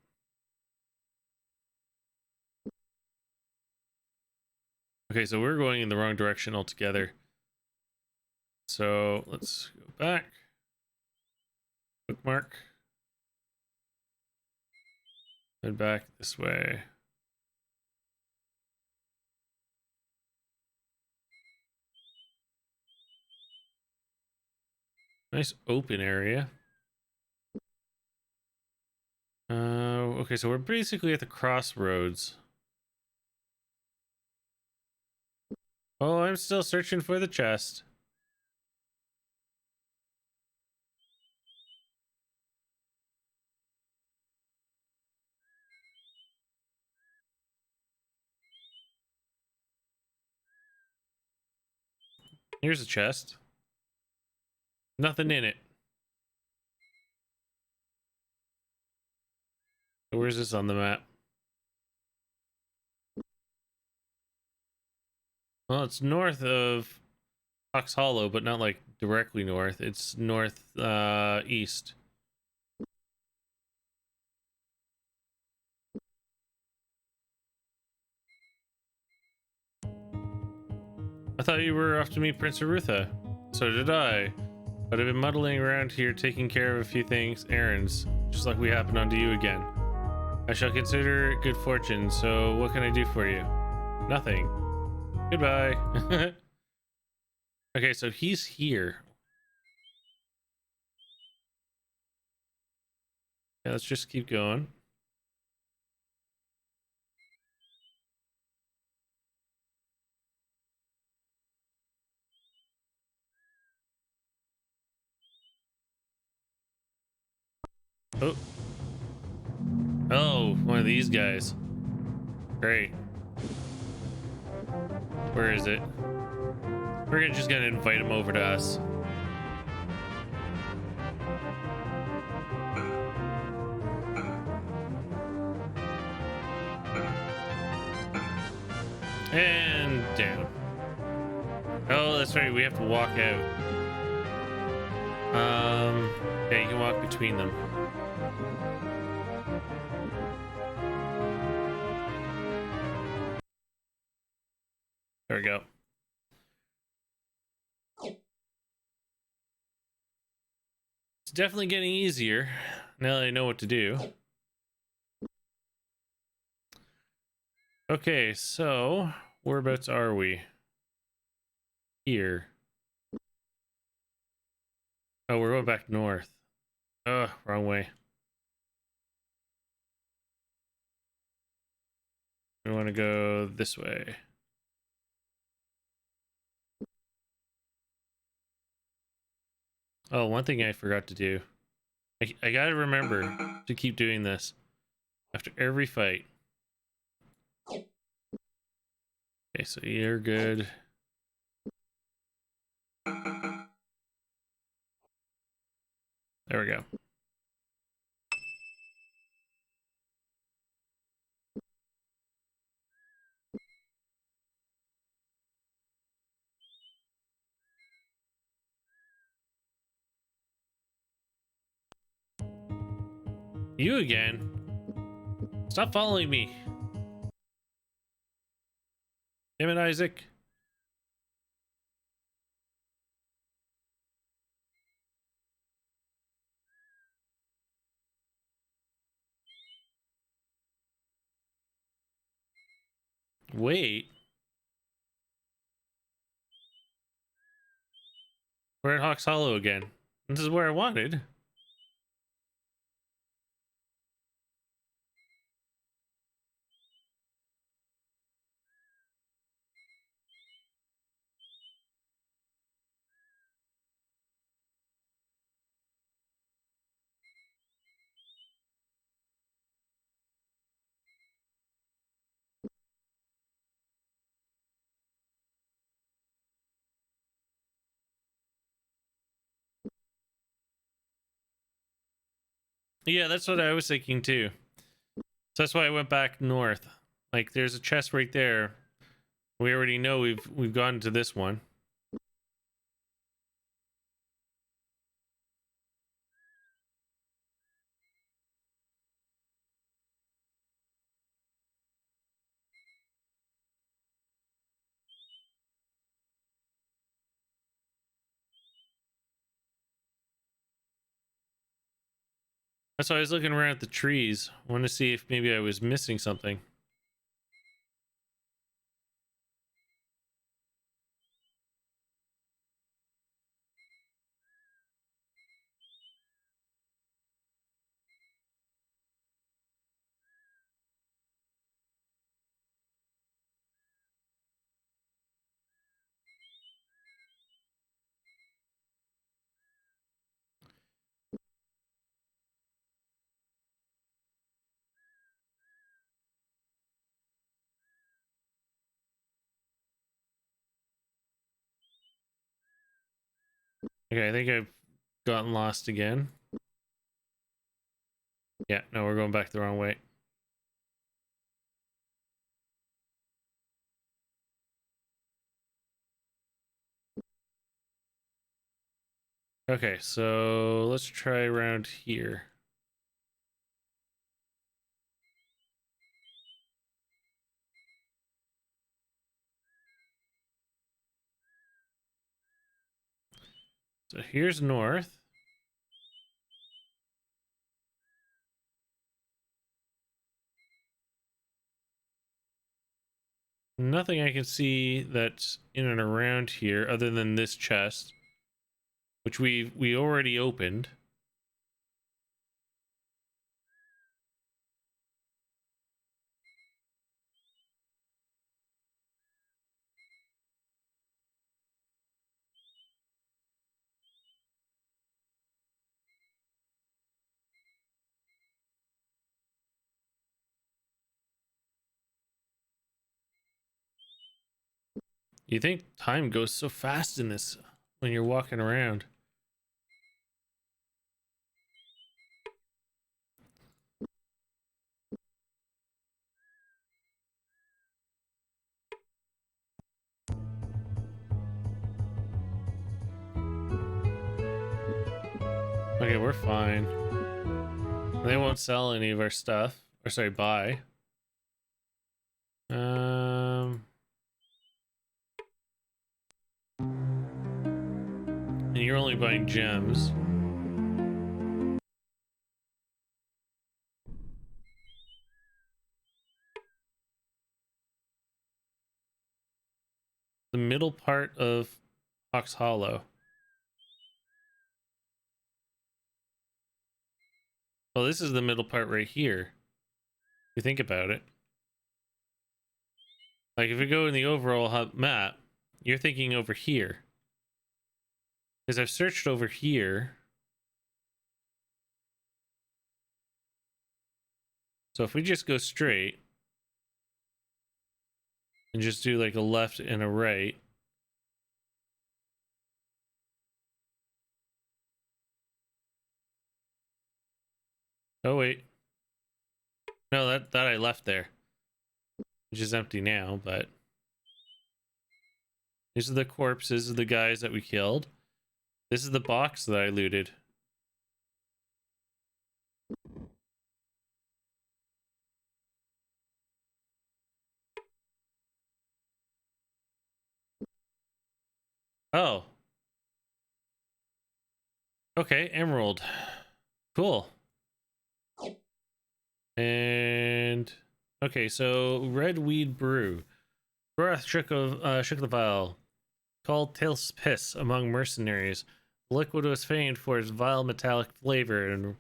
Okay, so we're going in the wrong direction altogether. So let's go back. Bookmark. Head back this way. Nice open area. Okay, so we're basically at the crossroads. Oh, I'm still searching for the chest. Here's a chest. Nothing in it. Where's this on the map? Well, it's north of Fox Hollow, but not like directly north. It's north east. I thought you were off to meet Prince Arutha. So did I. But I've been muddling around here taking care of a few things, errands, just like we happened onto you again. I shall consider it good fortune, so what can I do for you? Nothing. Goodbye. Okay, so he's here. Yeah, let's just keep going. Oh. Oh, one of these guys. Great. Where is it? We're just gonna invite him over to us. And down. Oh, that's right. We have to walk out. Yeah, you can walk between them. There we go. It's definitely getting easier now that I know what to do. Okay, so whereabouts are we? Here. Oh, we're going back north. Oh, wrong way. We want to go this way. Oh, one thing I forgot to do. I gotta remember to keep doing this after every fight. Okay, so you're good. There we go. You again? Stop following me. Damn it, Isaac. wait. We're at Hawks Hollow again. This is where I wanted. Yeah, that's what I was thinking too. So that's why I went back north. Like, there's a chest right there. We already know we've gone to this one. That's why I was looking around at the trees. I wanted to see if maybe I was missing something. Okay, I think I've gotten lost again. Yeah, no, we're going back the wrong way. Okay, so let's try around here. So here's north. Nothing I can see that's in and around here other than this chest, which we already opened. You think time goes so fast in this when you're walking around. Okay, we're fine. They won't sell any of our stuff. Or sorry, buy. And you're only buying gems. The middle part of Hawks Hollow. Well, this is the middle part right here. If you think about it. Like, if you go in the overall map, you're thinking over here. Because I've searched over here. So if we just go straight and just do like a left and a right. Oh wait. No, that I left there. Which is empty now, but these are the corpses of the guys that we killed. This is the box that I looted. Oh. Okay, emerald. Cool. And okay, so red weed brew. Breath shook the vial. Called Tail's Piss among mercenaries. The liquid was famed for its vile metallic flavor and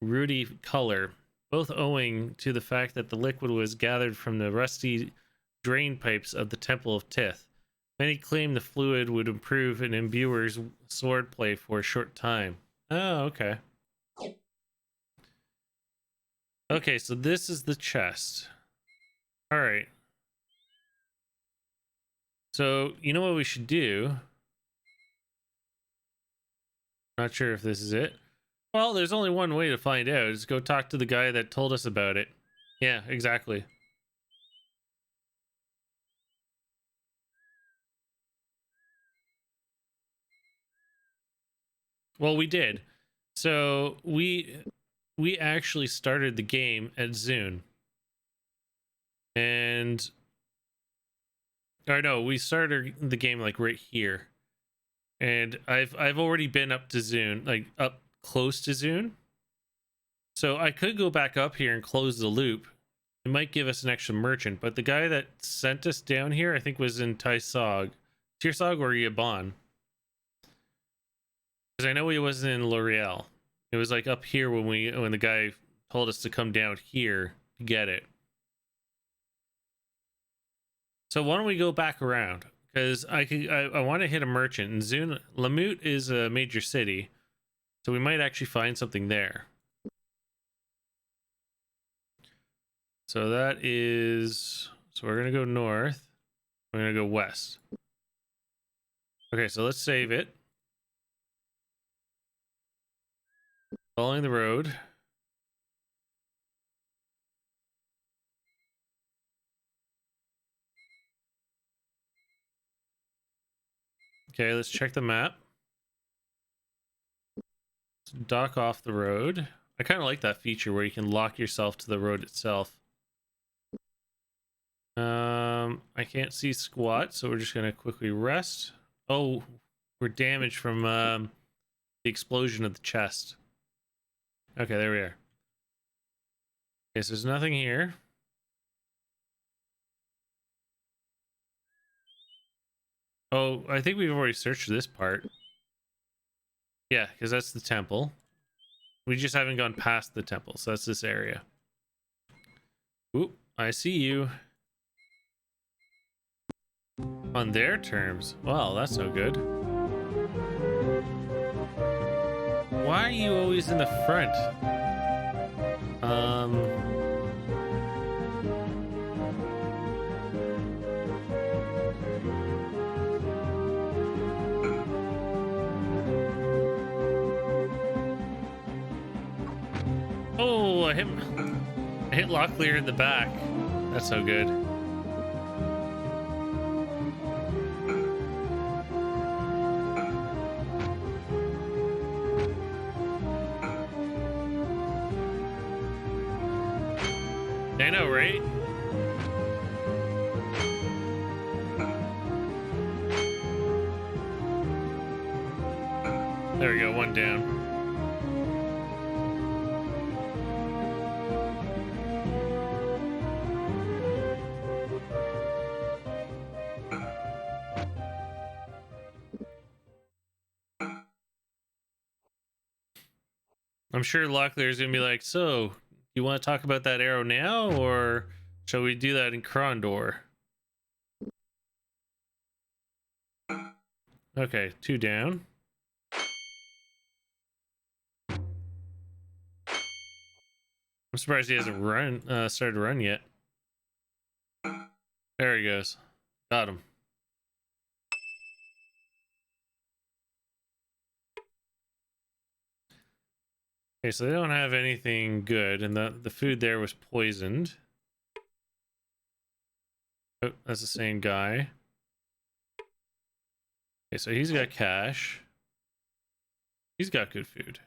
ruddy color, both owing to the fact that the liquid was gathered from the rusty drain pipes of the Temple of Tith. Many claim the fluid would improve an imbuer's swordplay for a short time. Oh, okay. Okay, so this is the chest. All right. So, you know what we should do? Not sure if this is it. Well, there's only one way to find out. Is go talk to the guy that told us about it. Yeah, exactly. Well, we did. So we actually started the game at Zune. And or no, we started the game like right here. And I've already been up to Zune, like up close to Zune. So I could go back up here and close the loop. It might give us an extra merchant, but the guy that sent us down here, I think, was in Taisog. Tirsog or Yabon. Because I know he wasn't in L'Oreal. It was like up here when the guy told us to come down here to get it. So why don't we go back around? Because I want to hit a merchant, and Zune Lamut is a major city, so we might actually find something there. So that is, so we're gonna go north. We're gonna go west. Okay, so let's save it. Following the road. Okay, let's check the map. Let's dock off the road. I kind of like that feature where you can lock yourself to the road itself. I can't see squat, so we're just gonna quickly rest. Oh, we're damaged from the explosion of the chest. Okay, there we are. Okay, so there's nothing here. Oh, I think we've already searched this part. Yeah, because that's the temple. We just haven't gone past the temple, so that's this area. Oop, I see you. On their terms. Well, that's no good. Why are you always in the front? Oh, I hit Locklear in the back. That's so good. I know, right? There we go, one down. I'm sure Locklear is gonna be like, so you want to talk about that arrow now, or shall we do that in Krondor? Okay, two down. I'm surprised he hasn't started to run yet. There he goes. Got him. Okay, so they don't have anything good, and the food there was poisoned. Oh, that's the same guy. Okay, so he's got cash. He's got good food.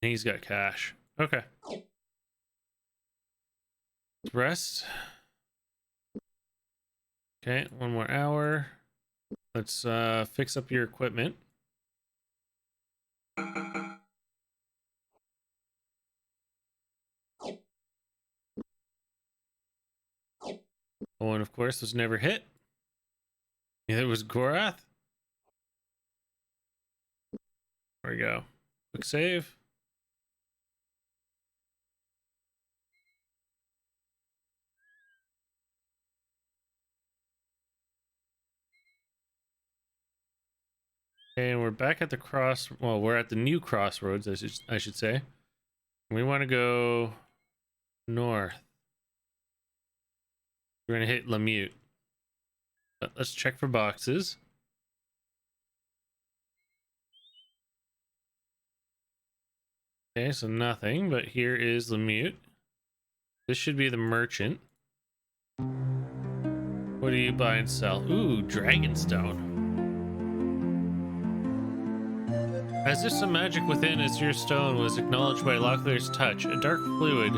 He's got cash. Okay. Rest. Okay, one more hour. Let's fix up your equipment. stone, of course, was never hit. Neither was Gorath. There we go. Quick save. And we're back at the well, we're at the new crossroads, I should say. We want to go north. We're going to hit Lemute. Let's check for boxes. Okay, so nothing, but here is Lemute. This should be the merchant. What do you buy and sell? Ooh, Dragonstone. As if some magic within Azure Stone was acknowledged by Locklear's touch, a dark fluid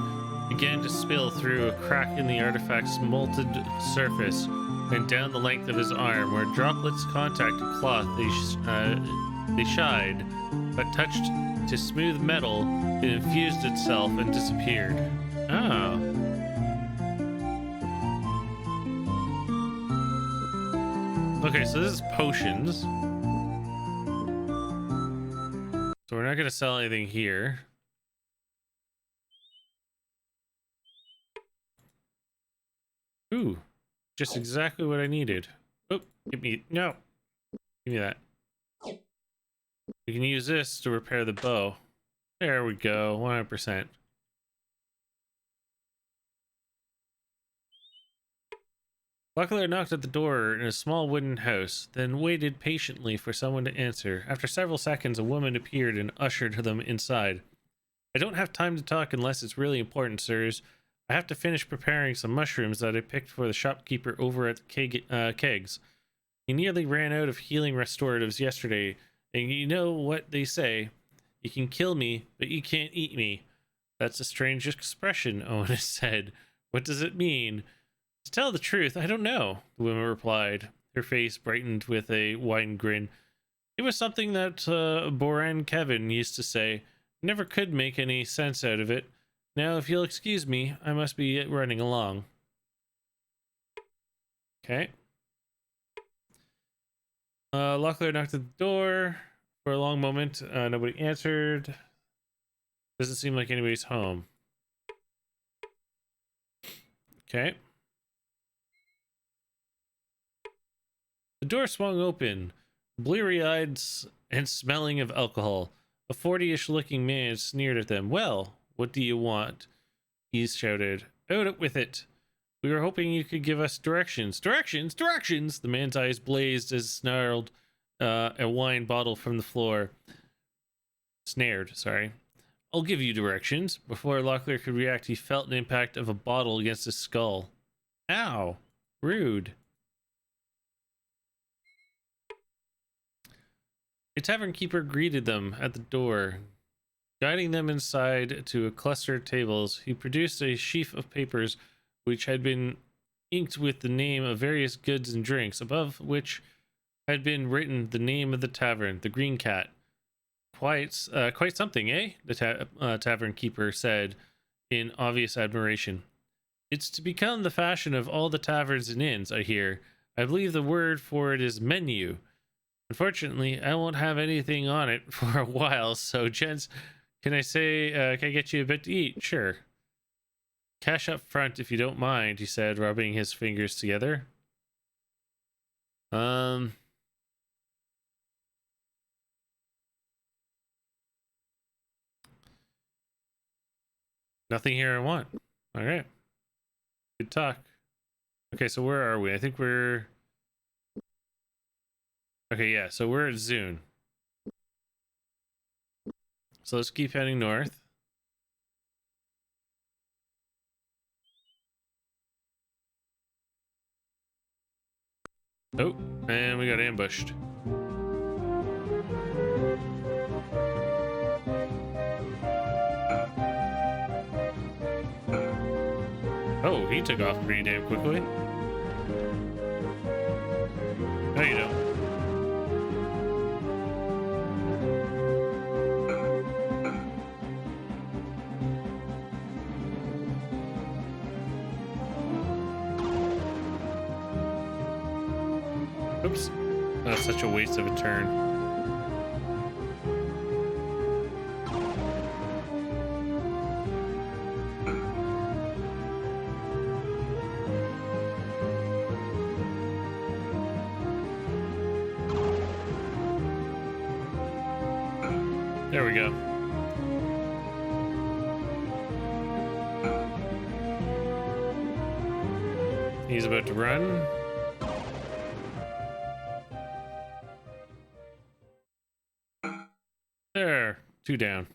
began to spill through a crack in the artifact's molted surface and down the length of his arm. Where droplets contacted cloth, they shied, but touched to smooth metal, it infused itself and disappeared. Oh. Okay, so this is potions. So we're not going to sell anything here. Ooh, just exactly what I needed. Oh, give me, no. Give me that. We can use this to repair the bow. There we go, 100%. Locklear knocked at the door in a small wooden house, then waited patiently for someone to answer. After several seconds, a woman appeared and ushered them inside. I don't have time to talk unless it's really important, sirs. I have to finish preparing some mushrooms that I picked for the shopkeeper over at the kegs. He nearly ran out of healing restoratives yesterday, and you know what they say. You can kill me, but you can't eat me. That's a strange expression, Owen said. What does it mean? To tell the truth, I don't know, the woman replied. Her face brightened with a wide grin. It was something that Boran Kevin used to say. Never could make any sense out of it. Now, if you'll excuse me, I must be running along. Okay. Locklear knocked at the door. For a long moment, nobody answered. Doesn't seem like anybody's home. Okay. The door swung open, bleary-eyed and smelling of alcohol. A 40-ish looking man sneered at them. Well, what do you want? He shouted. Out with it. We were hoping you could give us directions. Directions? Directions! The man's eyes blazed as snarled a wine bottle from the floor. Snared, sorry. I'll give you directions. Before Locklear could react, he felt an impact of a bottle against his skull. Ow. Rude. A tavern keeper greeted them at the door. Guiding them inside to a cluster of tables, he produced a sheaf of papers which had been inked with the name of various goods and drinks, above which had been written the name of the tavern, the Green Cat. Quite something, eh? The tavern keeper said in obvious admiration. It's to become the fashion of all the taverns and inns, I hear. I believe the word for it is menu. Unfortunately, I won't have anything on it for a while, so gents, can I get you a bit to eat? Sure. Cash up front if you don't mind, he said, rubbing his fingers together. Nothing here I want. All right. Good talk. Okay, so where are we? I think we're... Okay, yeah, so we're at Zune. So let's keep heading north. Oh, and we got ambushed. Oh, he took off pretty damn quickly. No, you don't. Oops. That's such a waste of a turn. There we go. He's about to run. There, 2 down.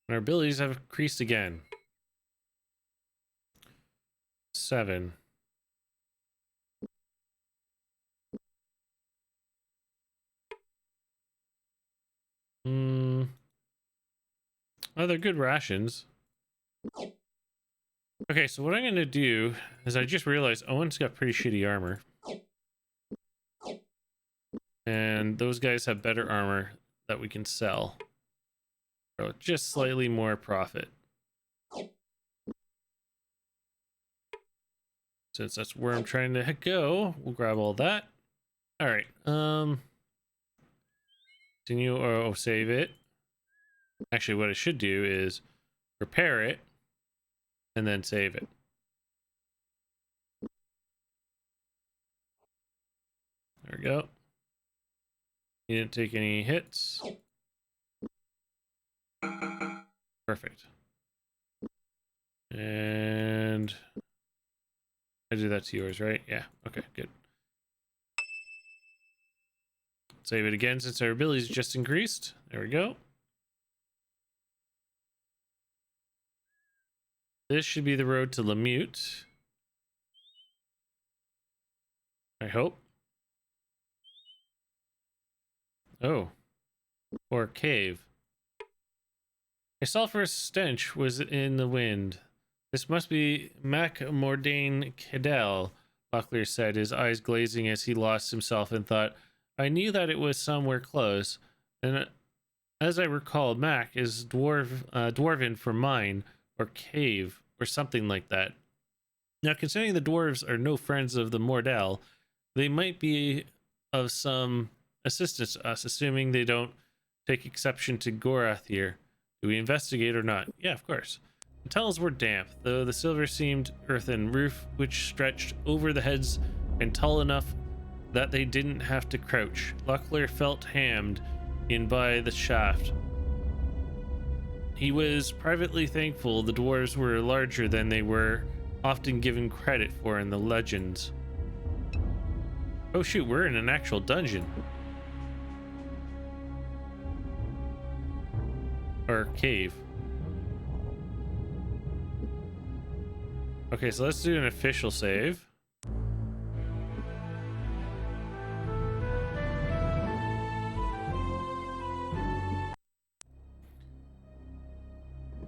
And our abilities have increased again. 7. Oh, they're good rations. Okay, so what I'm gonna do is I just realized Owen's got pretty shitty armor. And those guys have better armor that we can sell. For just slightly more profit. Since that's where I'm trying to go, we'll grab all that. Alright, continue, or save it. Actually, what I should do is repair it and then save it. There we go. He didn't take any hits. Perfect. And I did that to yours, right? Yeah. Okay, good. Save it again since our abilities just increased. There we go. This should be the road to Lemute. I hope. Oh. Or cave. A sulphurous stench was in the wind. This must be Mac Mordain Cadell, Locklear said, his eyes glazing as he lost himself in thought. I knew that it was somewhere close, and as I recalled, Mac is dwarven for mine, or cave, or something like that. Now, considering the dwarves are no friends of the Mordell, they might be of some assistance to us, assuming they don't take exception to Gorath here. Do we investigate or not? Yeah, of course. The tunnels were damp, though the silver-seamed earthen roof, which stretched over the heads and tall enough that they didn't have to crouch. Locklear felt hammed in by the shaft. He was privately thankful the dwarves were larger than they were often given credit for in the legends. Oh shoot, we're in an actual dungeon. Or cave. Okay, so let's do an official save.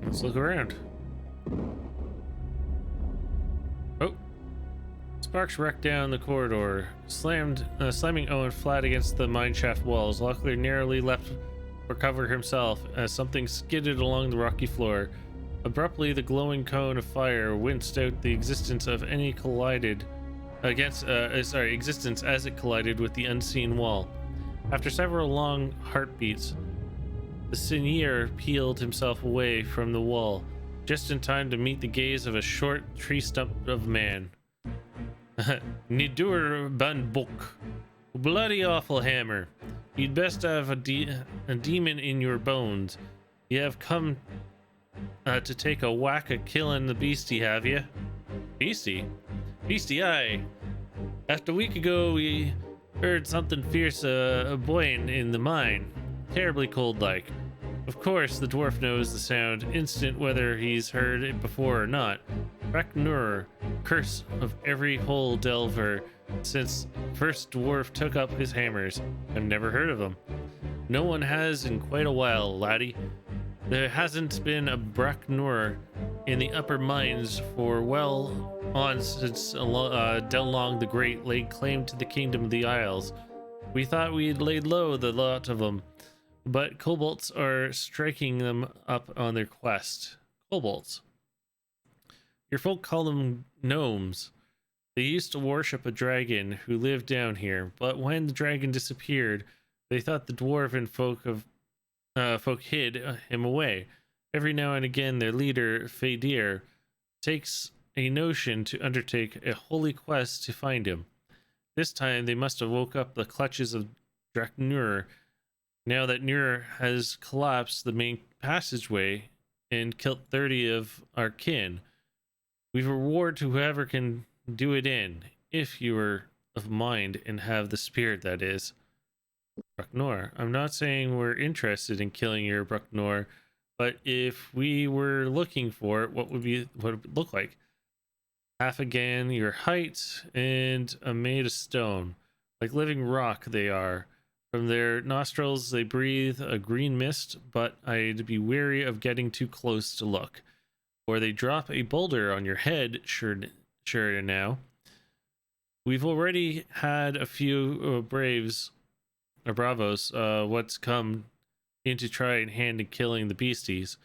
Let's look around. Oh. Sparks wrecked down the corridor, slamming Owen flat against the mineshaft walls. Locklear narrowly left for cover himself as something skidded along the rocky floor. Abruptly, the glowing cone of fire winced out the existence of any existence as it collided with the unseen wall. After several long heartbeats, the seigneur peeled himself away from the wall, just in time to meet the gaze of a short tree stump of man. Nidur ban book. Bloody awful hammer. You'd best have a demon in your bones. You have come to take a whack at killing the beastie, have you? Beastie? Beastie, aye. After a week ago, we heard something fierce buoying in the mine. Terribly cold-like. Of course, the dwarf knows the sound instant whether he's heard it before or not. Raknur, curse of every hole delver since first dwarf took up his hammers. I've never heard of them. No one has in quite a while, laddie. There hasn't been a Braknur in the upper mines for well on since Delong the Great laid claim to the kingdom of the Isles. We thought we'd laid low the lot of them, but kobolds are striking them up on their quest. Kobolds. Your folk call them gnomes. They used to worship a dragon who lived down here, but when the dragon disappeared, they thought the dwarven folk hid him away. Every now and again, their leader, Fadir, takes a notion to undertake a holy quest to find him. This time, they must have woke up the clutches of Draknur. Now that Nur has collapsed the main passageway and killed 30 of our kin, we reward to whoever can do it in, if you are of mind and have the spirit, that is. Brucknor, I'm not saying we're interested in killing your Brucknor, but if we were looking for it, what would it look like? Half again your height and made of stone, like living rock they are. From their nostrils they breathe a green mist, but I'd be wary of getting too close to look, or they drop a boulder on your head. Sure now. We've already had a few bravos what's come in to try and hand in killing the beasties,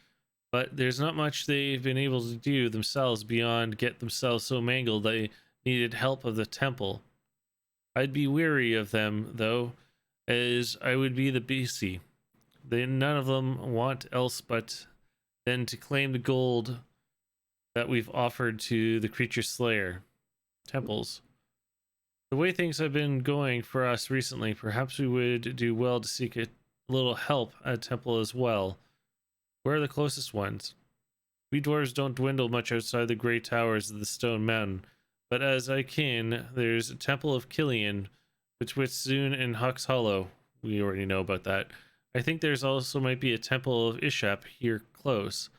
but there's not much they've been able to do themselves beyond get themselves so mangled they needed help of the temple. I'd be weary of them, though, as I would be the beastie. None of them want else but then to claim the gold that we've offered to the creature slayer temples. The way things have been going for us recently, perhaps we would do well to seek a little help at a temple as well. Where are the closest ones? We dwarves don't dwindle much outside the great towers of the stone mountain, but as I ken, there's a temple of Killian, betwixt Zune and Huck's Hollow. We already know about that. I think there's also might be a temple of Ishap here close,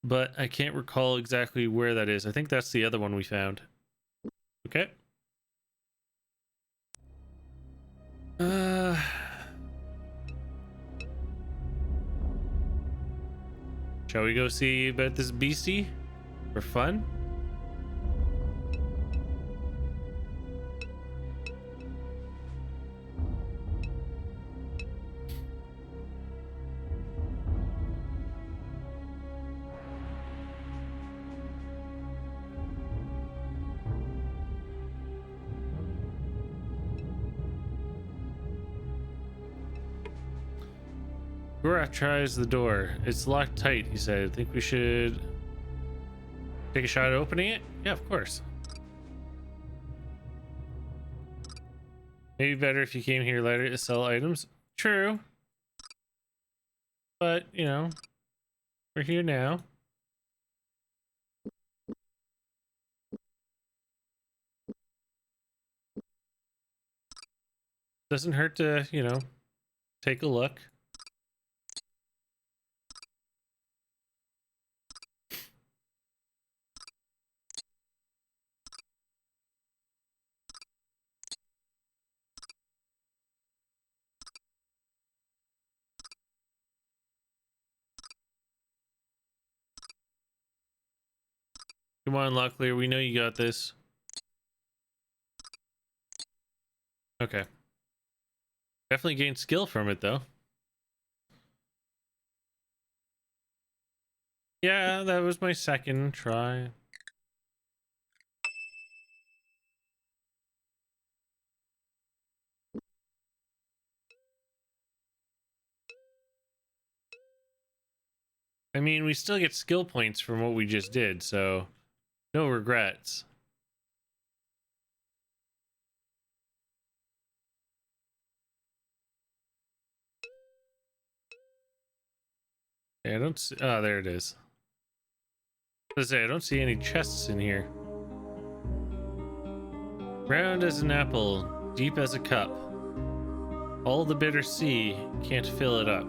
but I can't recall exactly where that is. I think that's the other one we found. Okay. Shall we go see about this beastie for fun? Gorak tries the door. It's locked tight, he said. I think we should take a shot at opening it? Yeah, of course. Maybe better if you came here later to sell items. True. But, you know, we're here now. Doesn't hurt to, you know, take a look. Come on, Locklear, we know you got this. Okay. Definitely gained skill from it, though. Yeah, that was my second try. I mean, we still get skill points from what we just did, so no regrets. Yeah, I don't see... Oh, there it is. I don't see any chests in here. Round as an apple, deep as a cup. All the bitter sea can't fill it up.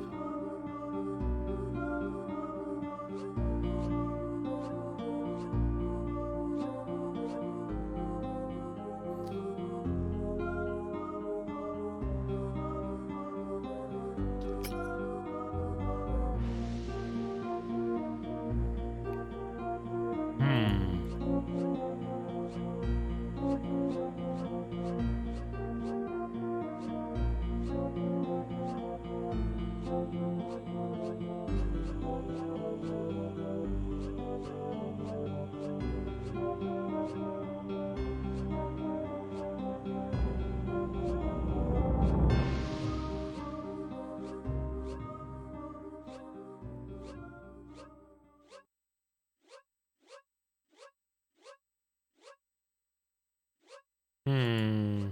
Hmm.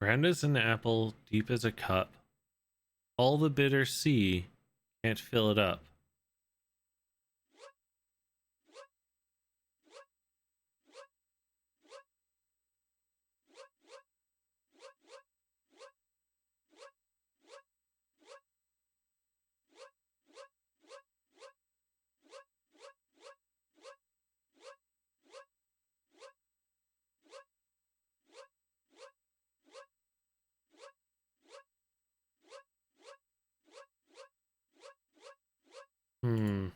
Round as an apple, deep as a cup. All the bitter sea can't fill it up. Hmm.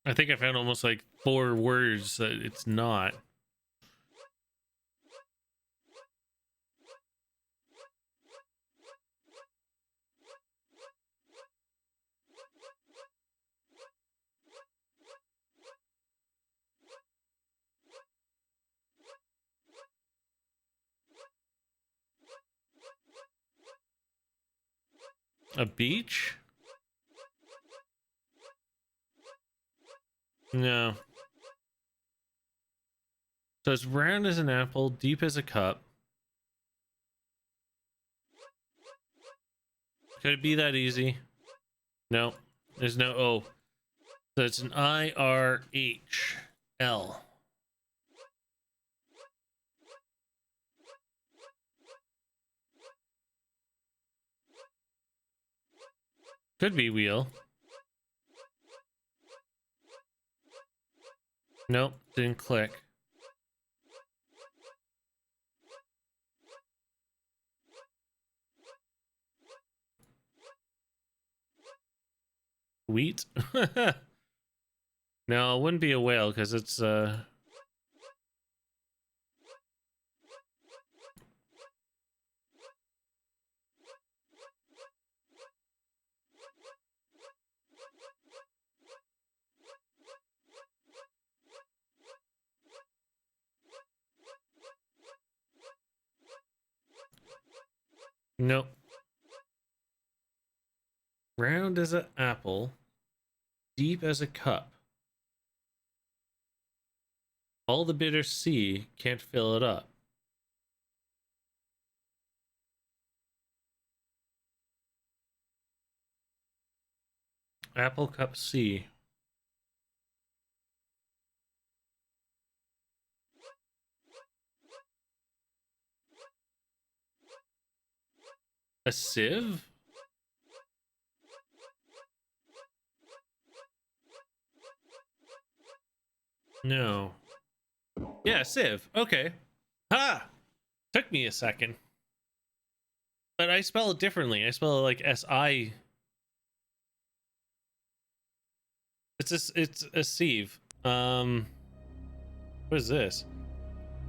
I think I found almost like 4 words that it's not. A beach? No. So it's round as an apple, deep as a cup. Could it be that easy? No. There's no O. So it's an IRHL. Could be wheel. Nope, didn't click. Wheat? No, it wouldn't be a whale because it's nope. Round as an apple, deep as a cup. All the bitter sea can't fill it up. Apple cup C. A sieve? No. Yeah, sieve. Okay. Ha! Took me a second. But I spell it differently. I spell it like S-I. It's a sieve. What is this?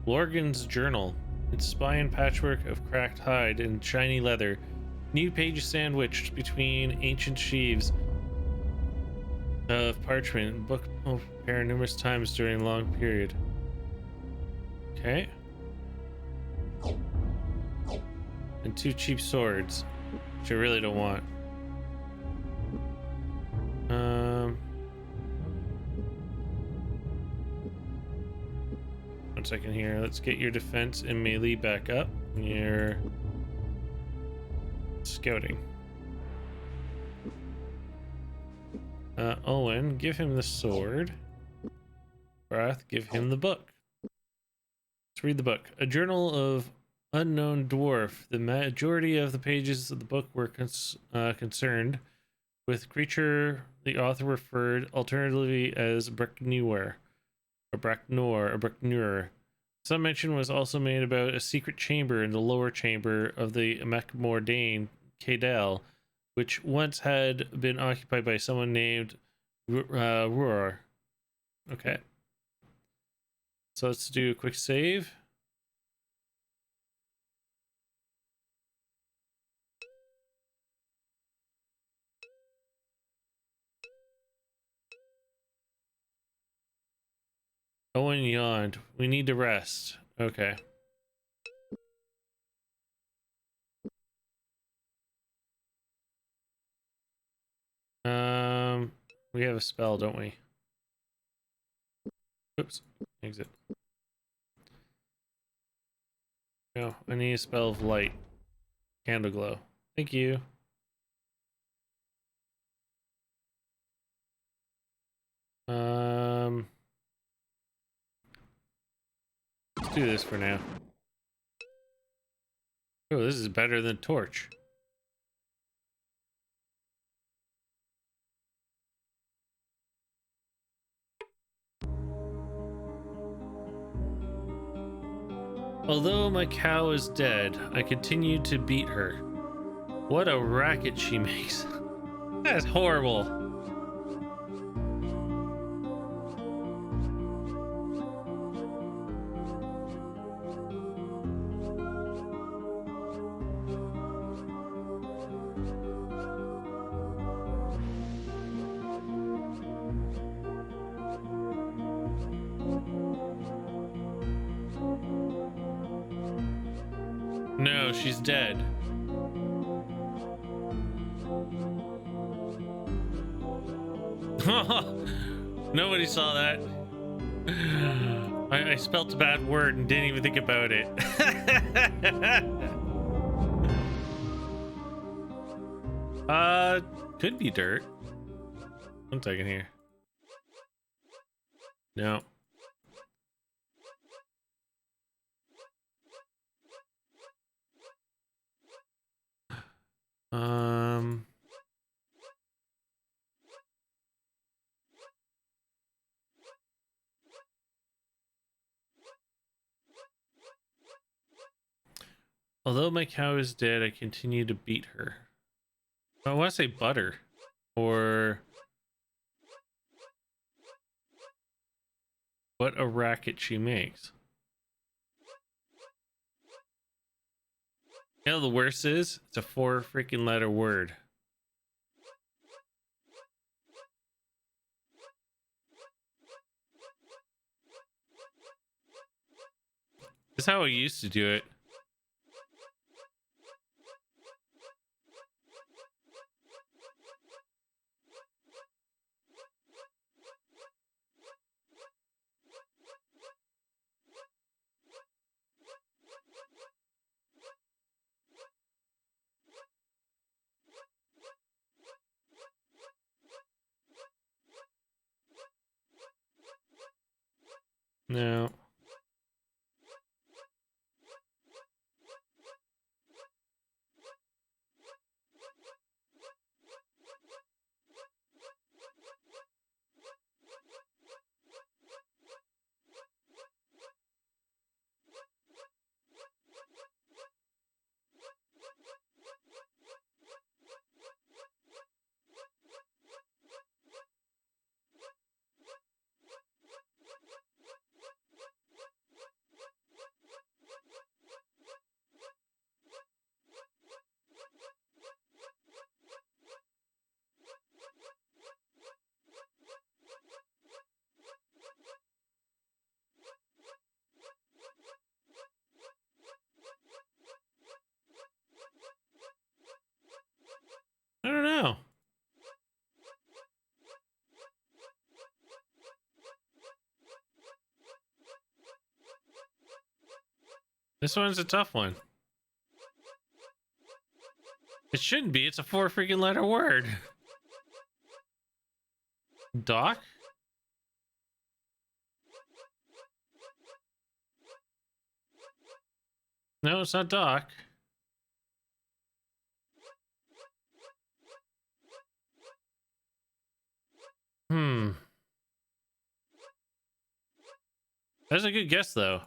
Lorgan's journal. It's spine patchwork of cracked hide and shiny leather. New page sandwiched between ancient sheaves of parchment. Book will prepare numerous times during a long period. Okay. And 2 cheap swords, which I really don't want. One second here. Let's get your defense and melee back up. Your scouting. Owen, give him the sword. Brath, give him the book. Let's read the book. A journal of unknown dwarf. The majority of the pages of the book were concerned with creature the author referred alternatively as Brecnur, or Brecnor, or Brecnur. Some mention was also made about a secret chamber in the lower chamber of the Macmordain Cadell, which once had been occupied by someone named Roar. Okay. So let's do a quick save. Owen yawned. We need to rest. Okay. We have a spell, don't we? Oops. Exit. No, I need a spell of light. Candle glow. Thank you. Let's do this for now. Oh, this is better than torch. Although my cow is dead, I continue to beat her. What a racket she makes. That's horrible. No, she's dead. Nobody saw that. I spelt a bad word and didn't even think about it. Could be dirt. 1 second here. No. Although my cow is dead, I continue to beat her. I want to say butter. Or... what a racket she makes. You know the worst is? It's a 4 freaking letter word. That's how I used to do it. No. I don't know. This one's a tough one. It shouldn't be. It's a 4 freaking letter word. Doc? No, it's not Doc. That's a good guess, though.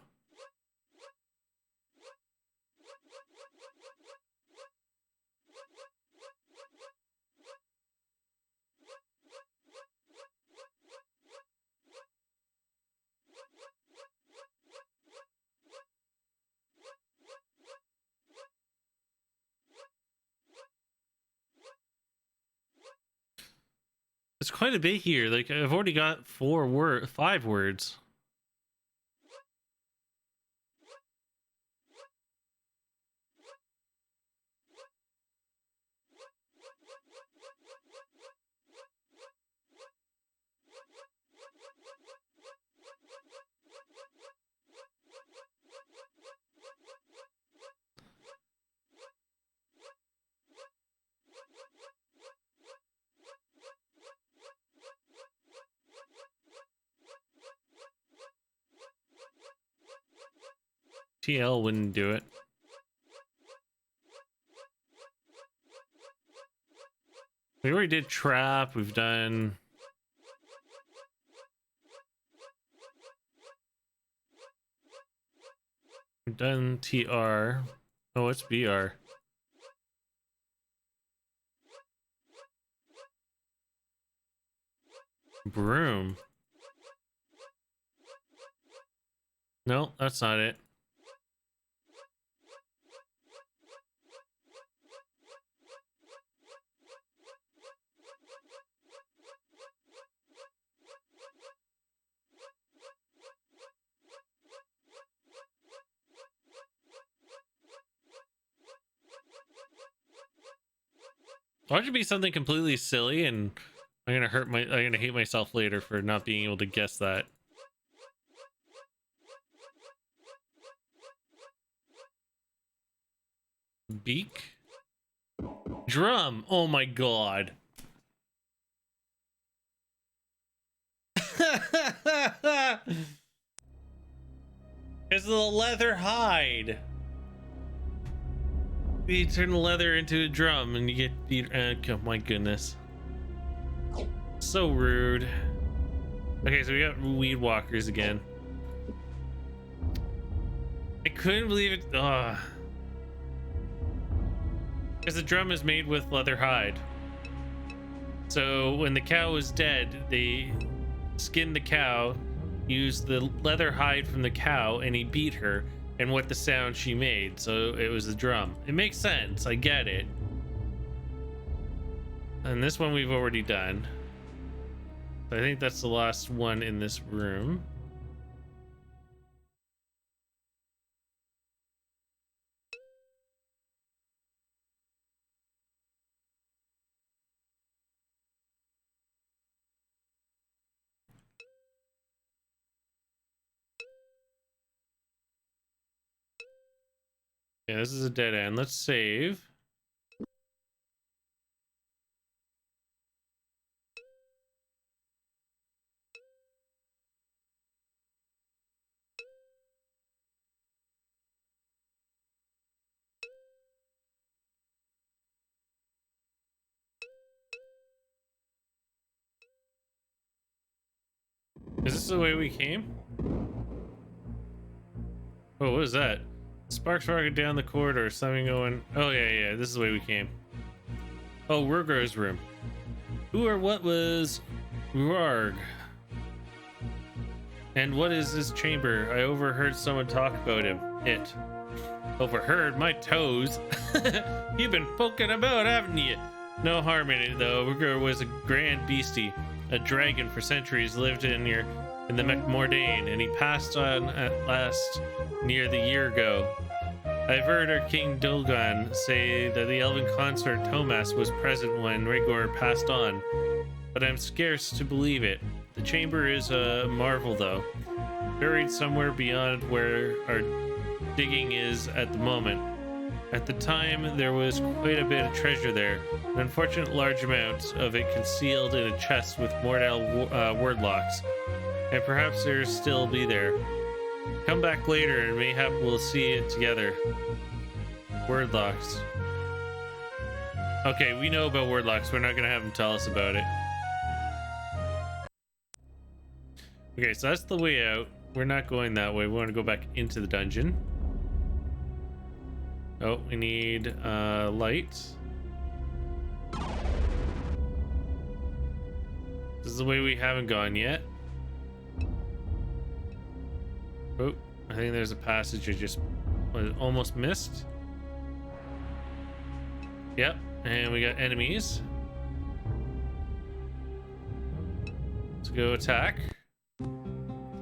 It's quite a bit here. Like, I've already got 5 words. TL wouldn't do it. We already did trap. We've done TR. Oh, it's BR. Broom. No, that's not it. Why should be something completely silly, and I'm gonna hate myself later for not being able to guess that. Beak? Drum. Oh my god. It's the leather hide. You turn the leather into a drum and you get beat. Oh my goodness. So rude. Okay, so we got weed walkers again. I couldn't believe it. Because the drum is made with leather hide. So when the cow was dead, they skinned the cow, used the leather hide from the cow, and he beat her. And what the sound she made, so it was the drum. It makes sense, I get it. And this one we've already done. I think that's the last one in this room. Yeah, this is a dead end. Let's save. Is this the way we came? Oh, what is that? Sparks rocket down the corridor, something going. Oh yeah, this is the way we came. Oh, Rurgro's room. Who or what was Rurg? And what is this chamber? I overheard someone talk about him. It. Overheard? My toes. You've been poking about, haven't you? No harm in it though. Rurg was a grand beastie. A dragon for centuries lived in the McMordain, and he passed on at last near the year ago. I've heard our King Dulgan say that the elven consort Tomas was present when Rigor passed on, but I'm scarce to believe it. The chamber is a marvel though, buried somewhere beyond where our digging is at the moment. At the time, there was quite a bit of treasure there, an unfortunate large amount of it concealed in a chest with Mordal word locks, and perhaps there'll still be there. Come back later and mayhap we'll see it together. Word locks. Okay, we know about word locks. We're not gonna have him tell us about it. Okay, so that's the way out. We're not going that way. We want to go back into the dungeon. Oh, we need light. This is the way we haven't gone yet. Oh, I think there's a passage I just almost missed. Yep, and we got enemies. go attack.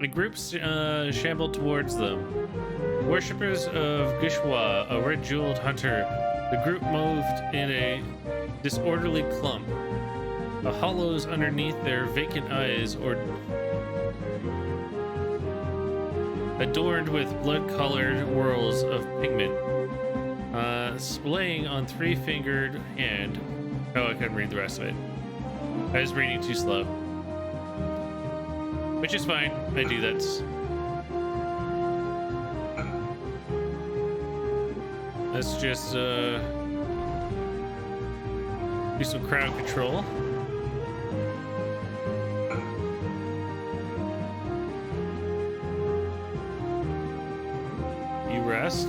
The group shambled towards them. Worshippers of Gishwa, a red jeweled hunter, the group moved in a disorderly clump. The hollows underneath their vacant eyes or adorned with blood-colored whorls of pigment, splaying on three-fingered hand. Oh, I couldn't read the rest of it. I was reading too slow. Which is fine. I do that. Let's just do some crowd control. You rest.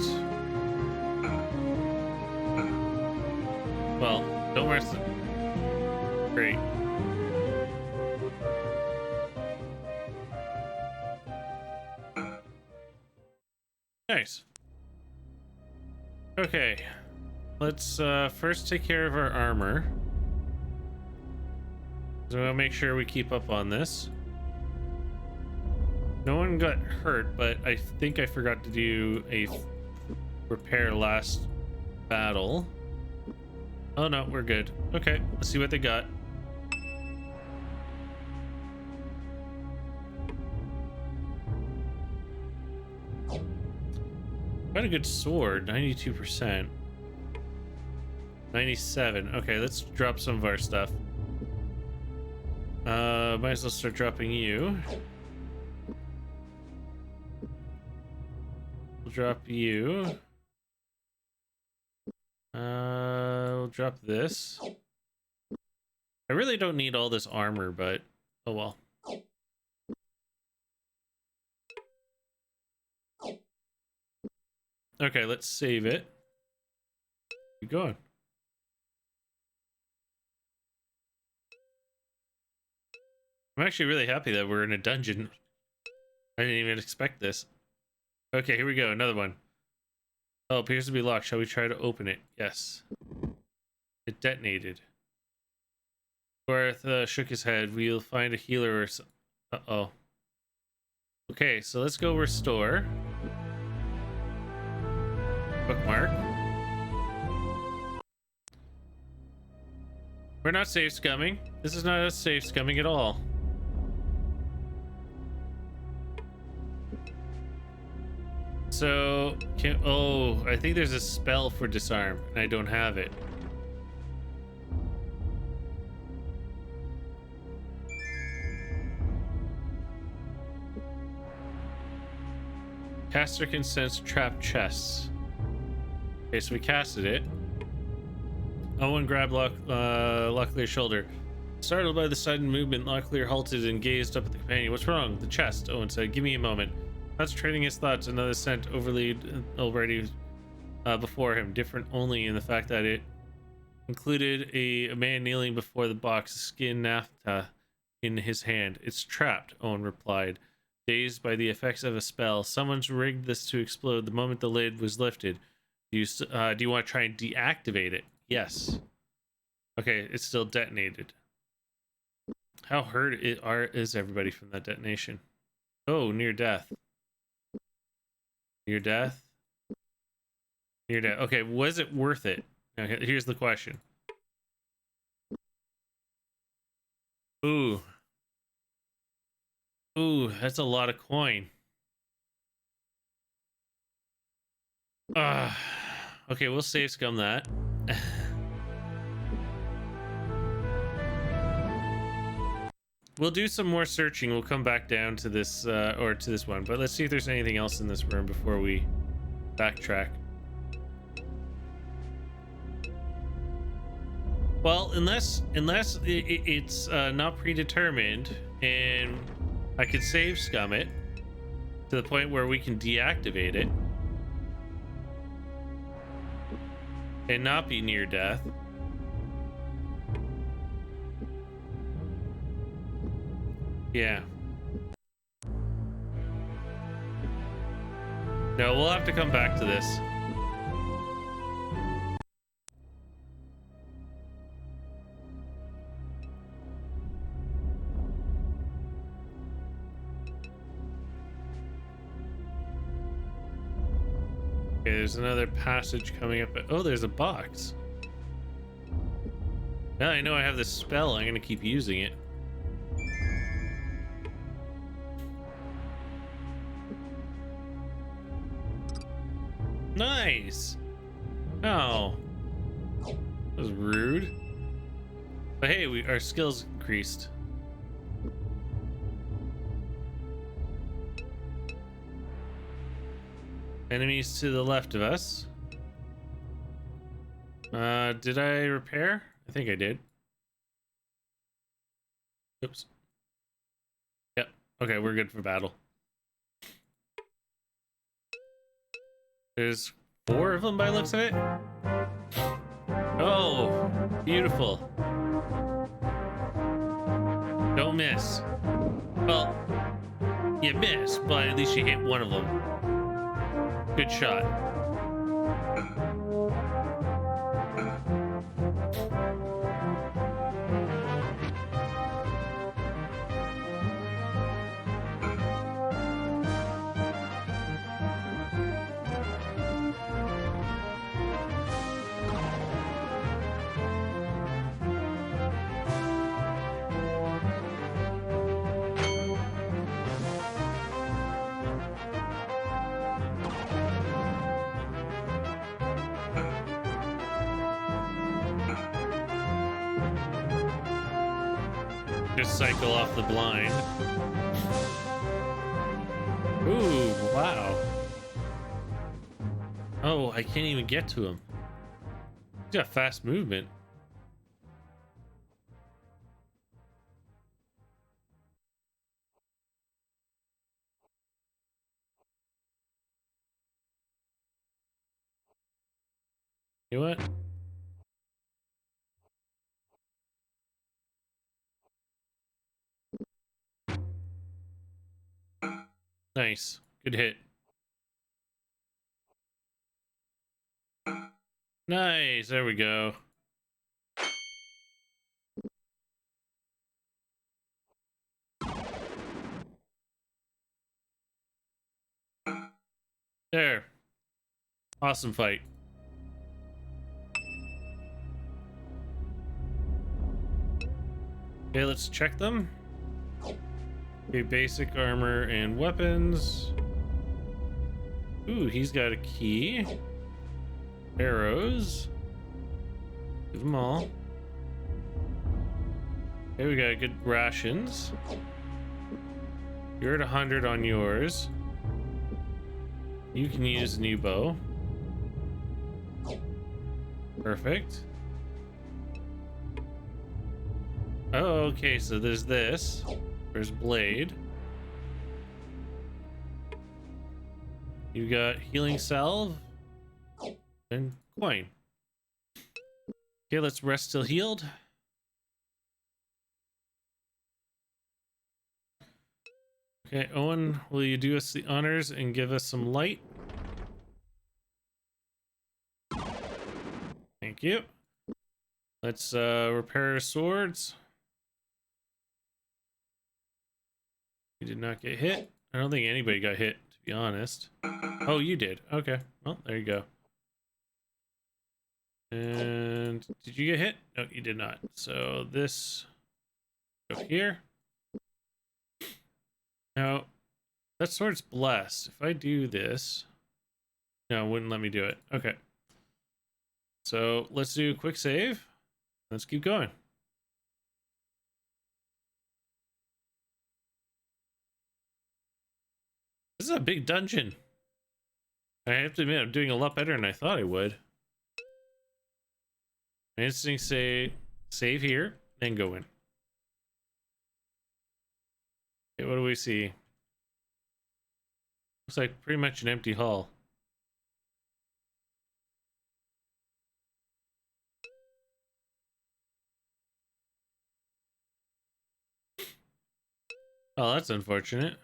Well, don't rest. Great. Nice. Okay, let's first take care of our armor. So I'll make sure we keep up on this. No one got hurt, but I think I forgot to do a repair last battle. Oh no, we're good. Okay, let's see what they got. Quite a good sword, 92%. 97. Okay, let's drop some of our stuff. Might as well start dropping you. We'll drop you. We'll drop this. I really don't need all this armor, but oh well. Okay, let's save it. Keep going. I'm actually really happy that we're in a dungeon. I didn't even expect this. Okay, here we go. Another one. Oh, appears to be locked. Shall we try to open it? Yes. It detonated. Garth shook his head. We'll find a healer or something. Uh-oh. Okay, so let's go restore. Bookmark. We're not safe scumming. This is not a safe scumming at all. So, oh, I think there's a spell for disarm, and I don't have it. Caster can sense trapped chests. Okay, so we casted it. Owen grabbed Locklear's shoulder. Startled by the sudden movement, Locklear halted and gazed up at the companion. What's wrong? The chest, Owen said. Give me a moment. Concentrating his thoughts, another scent already before him, different only in the fact that it included a man kneeling before the box, skin naphtha in his hand. It's trapped, Owen replied, dazed by the effects of a spell. Someone's rigged this to explode the moment the lid was lifted. Do you want to try and deactivate it? Yes. Okay, it's still detonated. How hurt is everybody from that detonation? Oh, near death. Near death? Near death. Okay, was it worth it? Okay, here's the question. Ooh. Ooh, that's a lot of coin. Okay, we'll save scum that. We'll do some more searching. We'll come back down to this or to this one, but let's see if there's anything else in this room before we backtrack. Well, unless it's not predetermined and I could save scum it to the point where we can deactivate it and not be near death. Yeah. No, we'll have to come back to this. Okay, there's another passage coming up. Oh, there's a box. Now I know I have this spell. I'm gonna keep using it. Nice. Oh, that was rude. But hey, our skills increased. Enemies to the left of us. Did I repair? I think I did. Oops. Yep. Okay, we're good for battle. There's 4 of them by the looks of it. Oh, beautiful. Don't miss. Well, you missed, but at least you hit one of them. Good shot. Just cycle off the blind. Ooh, wow. Oh, I can't even get to him. He's got fast movement. You know what? Nice. Good hit. Nice. There we go. There. Awesome fight. Okay, let's check them. Okay, basic armor and weapons. Ooh, he's got a key. Arrows. Give them all. Okay, we got good rations. You're at 100 on yours. You can use a new bow. Perfect. Oh, okay, so there's this. There's blade. You got healing salve and coin. Okay, let's rest till healed. Okay, Owen, will you do us the honors and give us some light? Thank you. Let's repair swords. You did not get hit. I don't think anybody got hit, to be honest. Oh, you did. Okay. Well, there you go. And did you get hit? No, you did not. So this go here. Now, that sword's blessed. If I do this, no, it wouldn't let me do it. Okay. So let's do a quick save. Let's keep going. This is a big dungeon. I have to admit, I'm doing a lot better than I thought I would. My instincts say save here, then go in. Okay, what do we see? Looks like pretty much an empty hall. Oh, that's unfortunate.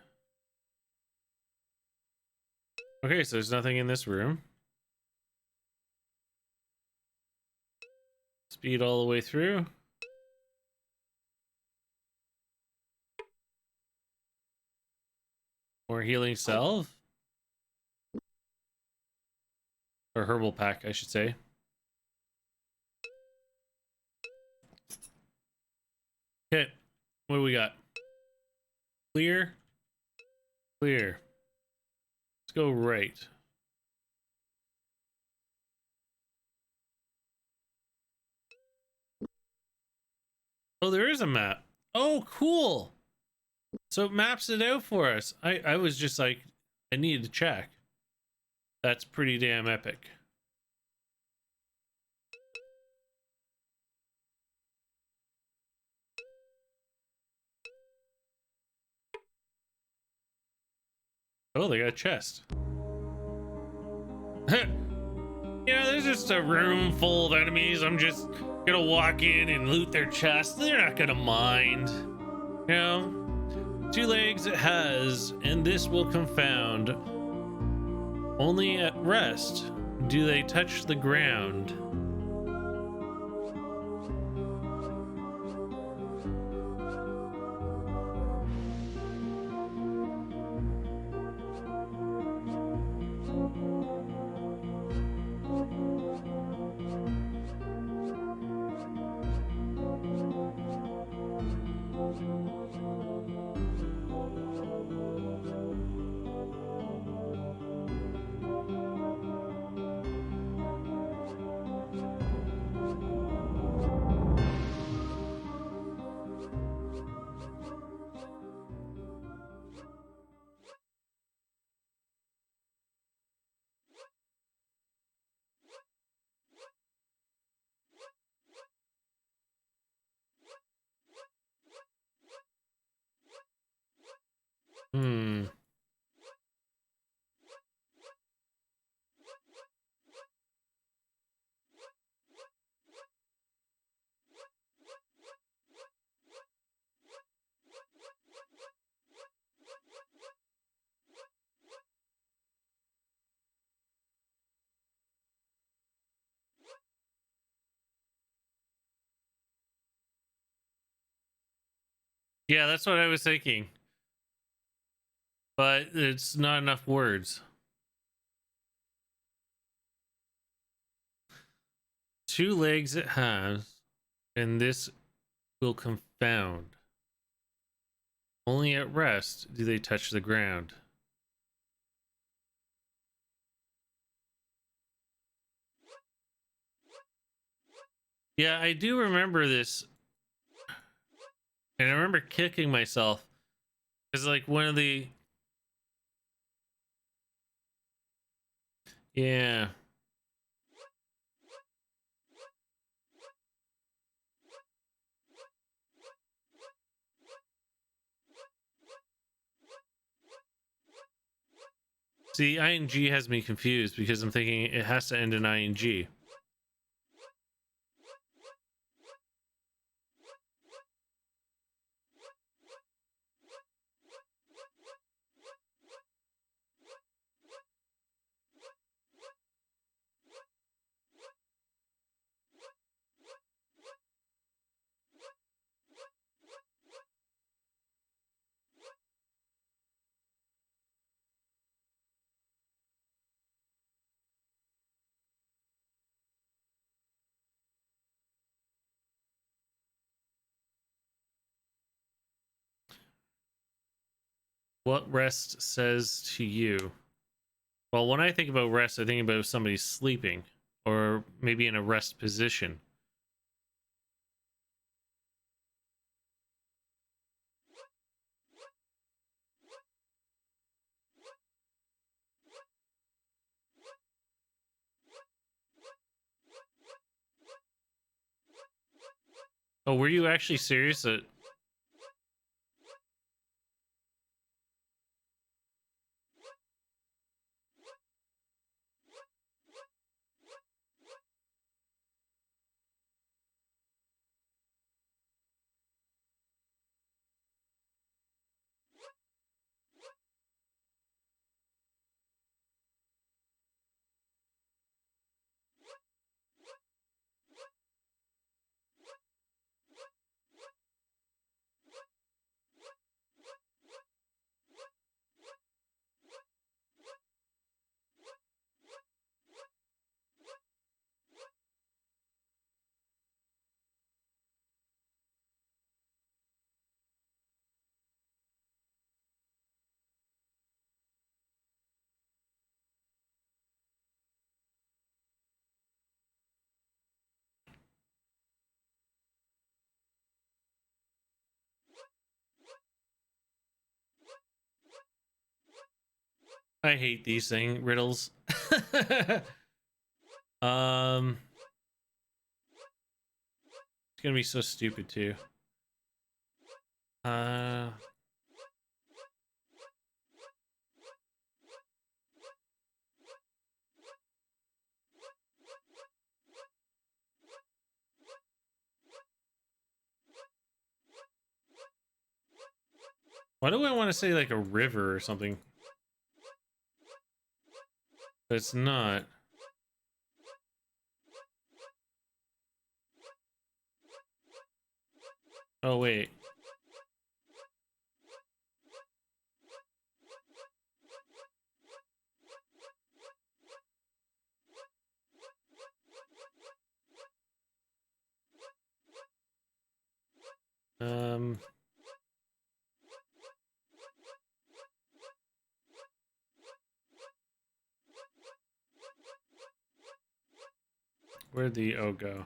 Okay, so there's nothing in this room. Speed all the way through. More healing salve. or herbal pack, I should say. Okay, what do we got? Clear, clear. Let's go right. Oh, there is a map. Oh, cool. So it maps it out for us. I was just like, I needed to check. That's pretty damn epic. Oh, they got a chest. Yeah, there's just a room full of enemies. I'm just gonna walk in and loot their chests. They're not gonna mind. You know? 2 legs it has, and this will confound. Only at rest do they touch the ground. Hmm. Yeah, that's what I was thinking. But it's not enough words. 2 legs it has, and this will confound. Only at rest do they touch the ground. Yeah, I do remember this, and I remember kicking myself because, like, one of the yeah. See, ing has me confused because I'm thinking it has to end in ing. What rest says to you? Well, when I think about rest, I think about somebody sleeping or maybe in a rest position. Oh, were you actually serious? I hate these riddles. It's gonna be so stupid too. Why do I want to say like a river or something? But it's not. Oh wait. Where'd the O go?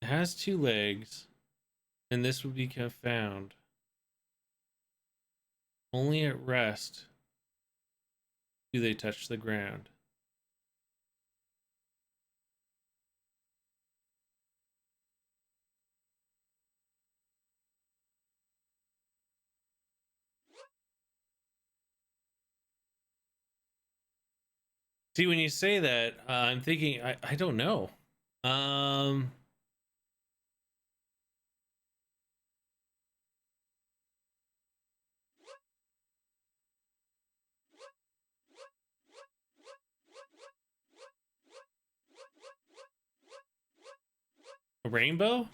It has 2 legs, and this would be found only at rest do they touch the ground. See, when you say that, I'm thinking, I don't know. A rainbow?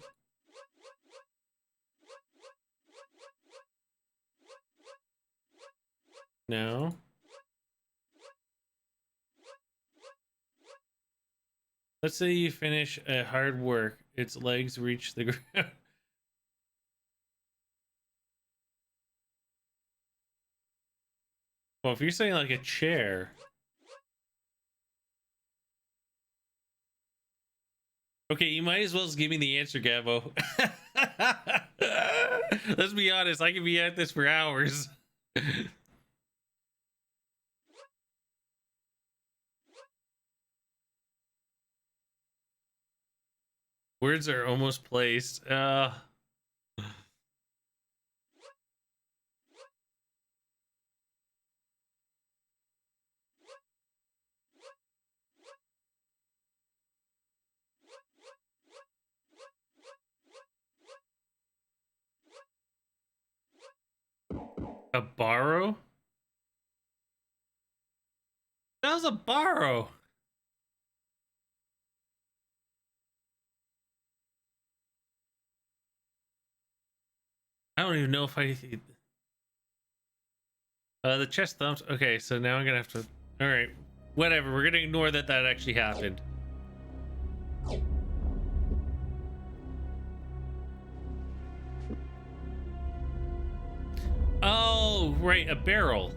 No. Let's say you finish a hard work, its legs reach the ground. Well, if you're saying like a chair. Okay, you might as well just give me the answer, Gabo. Let's be honest, I could be at this for hours. Words are almost placed. A borrow? That was a borrow. I don't even know if I. The chest thumps. Okay, so now I'm gonna have to. All right, whatever. We're gonna ignore that actually happened. Oh, right, a barrel.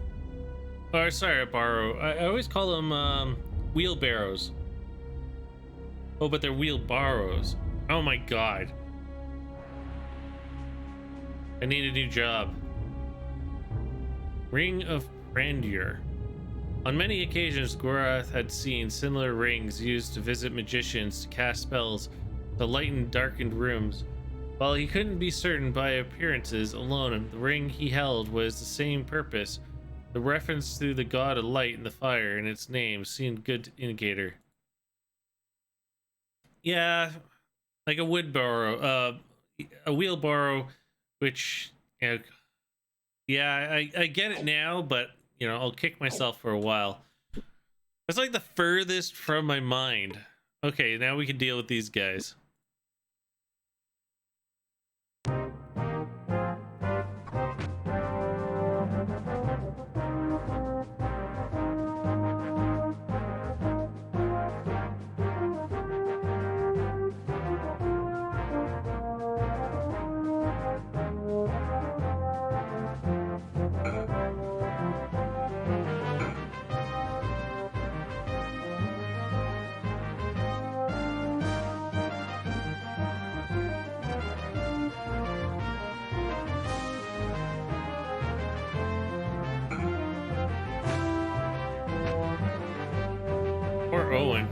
Or sorry, a borrow. I always call them wheelbarrows. Oh, but they're wheelbarrows. Oh my god. I need a new job. Ring of Krondor. On many occasions, Gorath had seen similar rings used to visit magicians, to cast spells, to lighten darkened rooms. While he couldn't be certain by appearances alone, the ring he held was the same purpose. The reference to the god of light and the fire in its name seemed good indicator. Yeah, like a wheelbarrow, which, you know, yeah, I get it now, but you know, I'll kick myself for a while. That's like the furthest from my mind. Okay, now we can deal with these guys. Owen.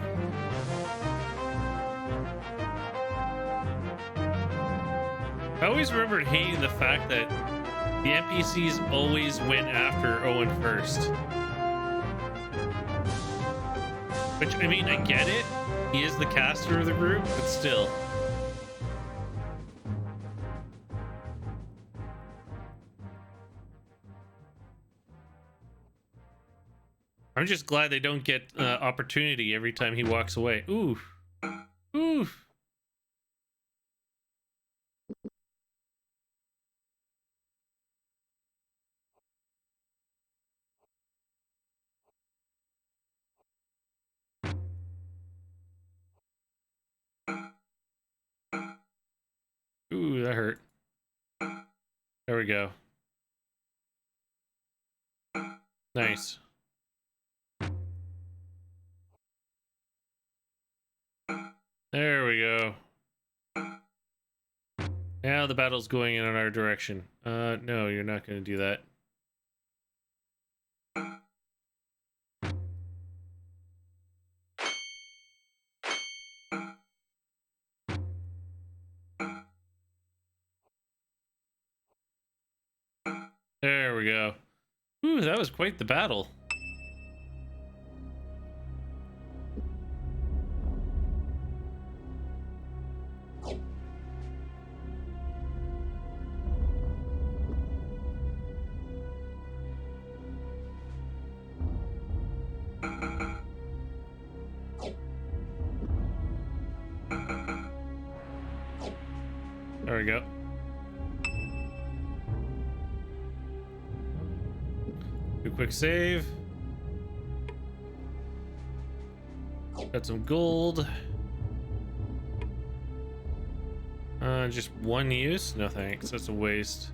I always remembered hating the fact that the NPCs always went after Owen first. Which, I mean, I get it. He is the caster of the group, but still. I'm just glad they don't get opportunity every time he walks away. Ooh. Ooh. Ooh, that hurt. There we go. Nice. There we go. Now the battle's going in our direction. No, you're not going to do that. There we go. Ooh, that was quite the battle. There we go. Do a quick save. Got some gold. Just one use? No thanks, that's a waste.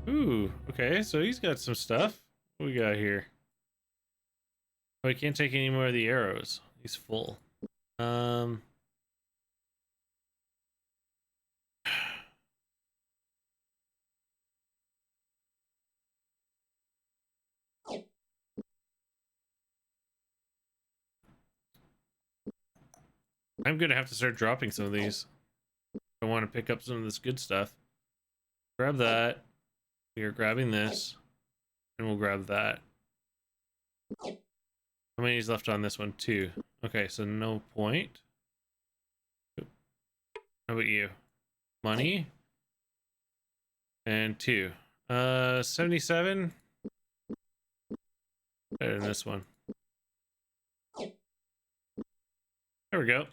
Ooh, okay, so he's got some stuff. What we got here? Oh, he can't take any more of the arrows. He's full. I'm gonna have to start dropping some of these. I want to pick up some of this good stuff. Grab that. We are grabbing this. And we'll grab that. How many is left on this one? 2. Okay, so no point. How about you? Money. And 2. 77. Better than this one. There we go.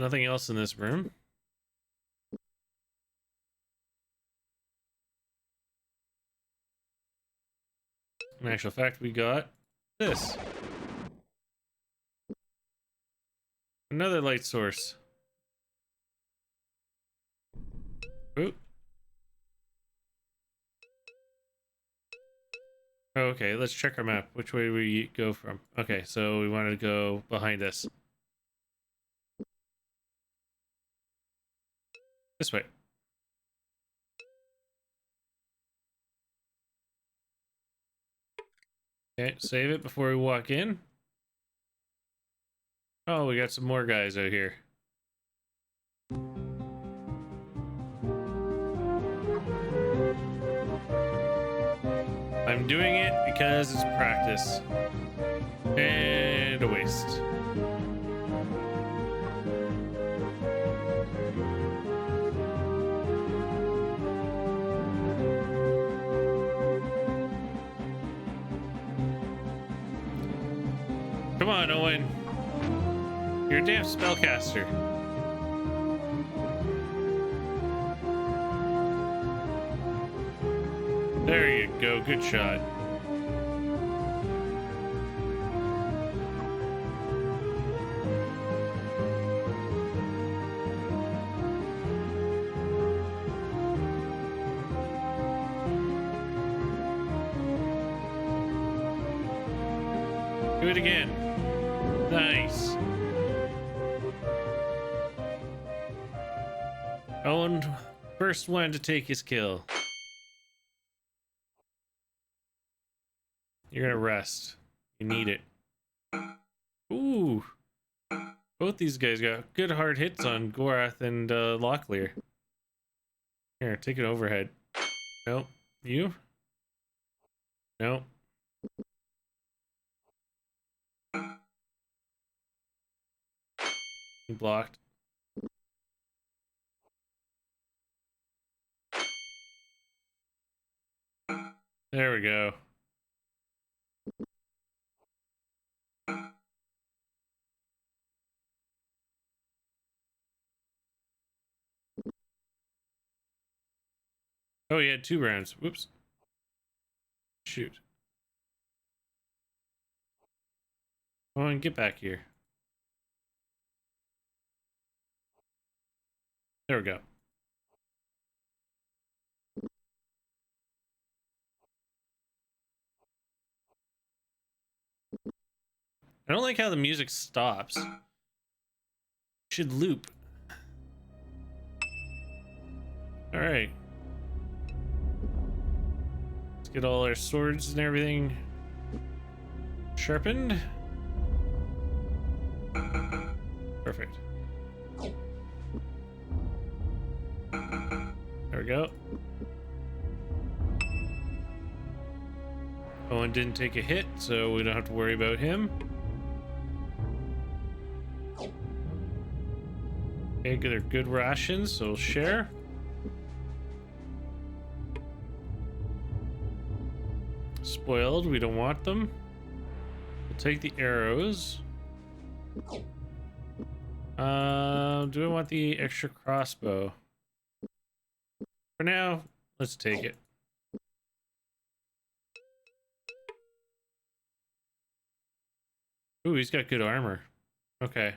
Nothing else in this room. In actual fact, we got this. Another light source. Ooh. Okay, let's check our map. Which way we go from? Okay, so we wanted to go behind us. This way. Okay, save it before we walk in. Oh, we got some more guys out here. I'm doing it because it's practice. And a waste. Come on, Owen. You're a damn spellcaster. There you go. Good shot. Do it again. Nice. Owen, first one to take his kill. You're gonna rest. You need it. Ooh. Both these guys got good hard hits on Gorath and Locklear. Here, take an overhead. Nope. You? Nope. You blocked. There we go. Oh, he had 2 rounds. Whoops. Shoot. Come on, get back here. There we go. I don't like how the music stops. Should loop. All right. Let's get all our swords and everything sharpened. Perfect. There we go. Owen didn't take a hit, so we don't have to worry about him. Okay, they're good rations, so we'll share. Spoiled, we don't want them. We'll take the arrows. Do I want the extra crossbow? For now, let's take it. Ooh, he's got good armor. Okay.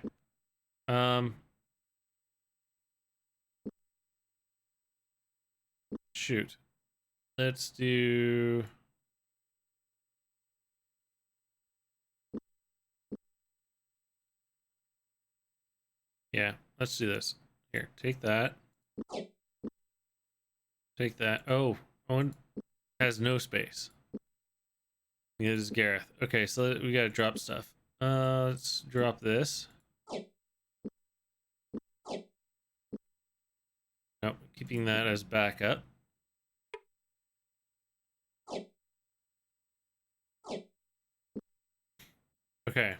Shoot. Let's do... Yeah, let's do this. Here, take that. Take that. Oh, Owen has no space. Neither does Gareth. Okay, so we gotta drop stuff. Let's drop this. Nope, keeping that as backup. Okay.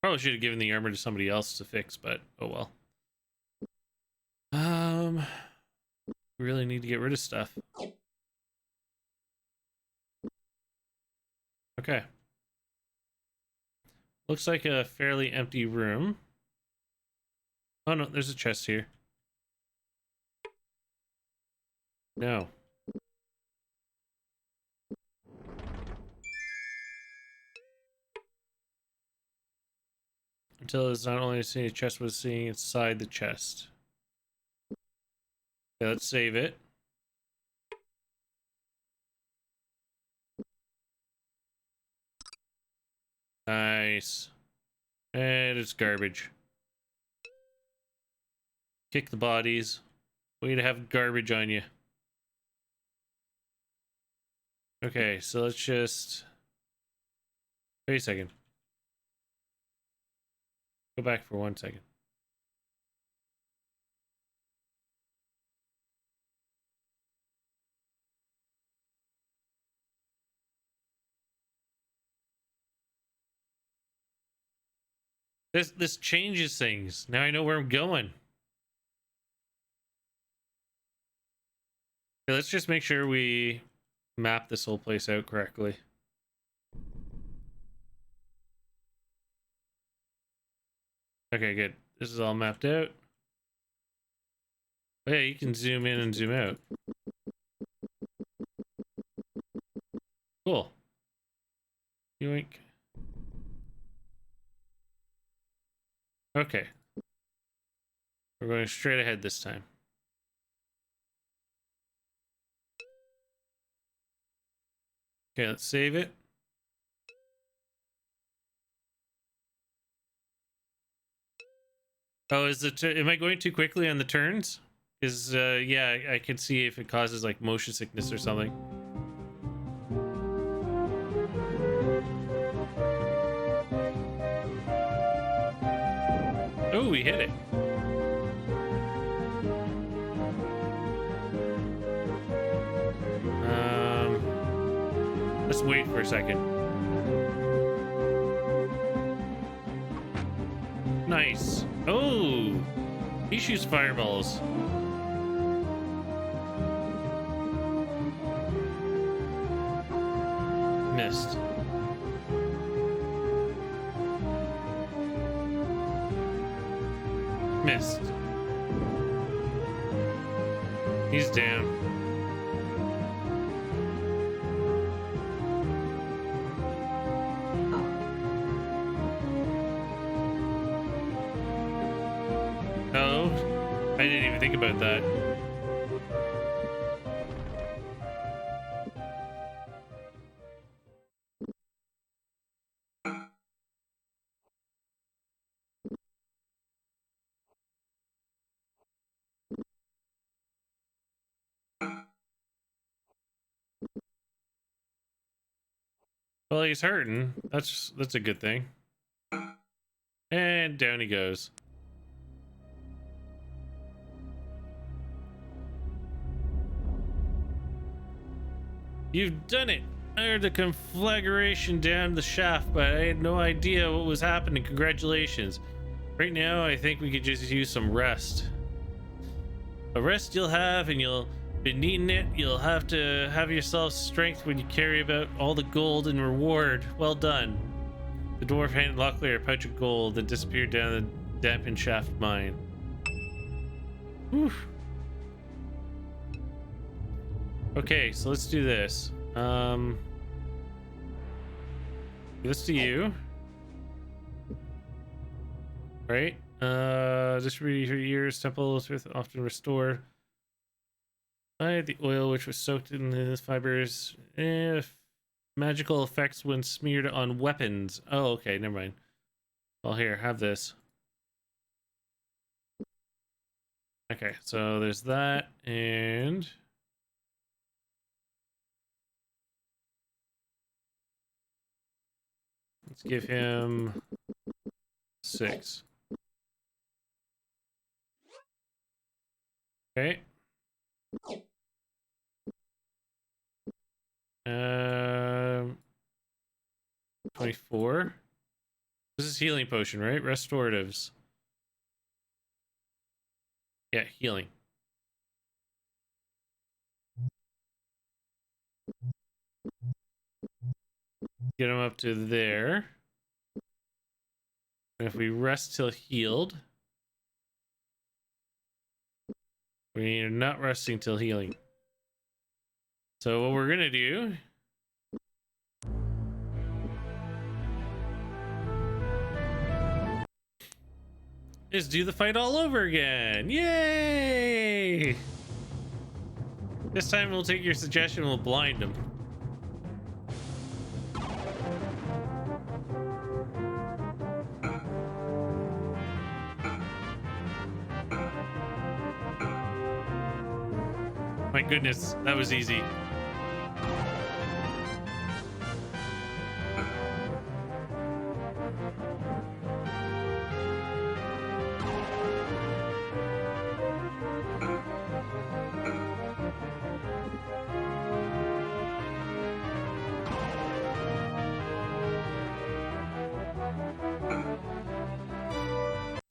Probably should have given the armor to somebody else to fix, but oh well. We really need to get rid of stuff. Okay. Looks like a fairly empty room. Oh no, there's a chest here. No. Until it's not only seeing a chest, but seeing inside the chest. Okay, let's save it. Nice. And it's garbage. Kick the bodies. Way to have garbage on you. Okay, so let's just... Wait a second. Go back for 1 second. This changes things. Now I know where I'm going. Okay, let's just make sure we map this whole place out correctly. Okay, good. This is all mapped out. Oh, yeah, you can zoom in and zoom out. Cool. Yoink. Okay. We're going straight ahead this time. Okay, let's save it. Oh, is it? Am I going too quickly on the turns? Is yeah, I can see if it causes like motion sickness or something. Oh, we hit it. Let's wait for a second. Nice. Oh, he shoots fireballs. Missed. Missed. He's down. Oh, I didn't even think about that. Well, he's hurting. That's a good thing. And down he goes. You've done it! I heard the conflagration down the shaft, but I had no idea what was happening. Congratulations. Right now, I think we could just use some rest. A rest you'll have, and you'll be needing it. You'll have to have yourself strength when you carry about all the gold and reward. Well done. The dwarf handed Locklear a pouch of gold, then disappeared down the dampened shaft mine. Whew. Okay, so let's do this. This to you. Right? Distribute your years, temples often restore. The oil which was soaked in the fibers. Magical effects when smeared on weapons. Oh, okay, never mind. Well, here, have this. Okay, so there's that, and let's give him 6. Okay. 24. This is healing potion, right? Restoratives. Yeah, healing. Get him up to there. And if we rest till healed, we're not resting till healing. So what we're gonna do is do the fight all over again. Yay! This time we'll take your suggestion, we'll blind him. My goodness, that was easy.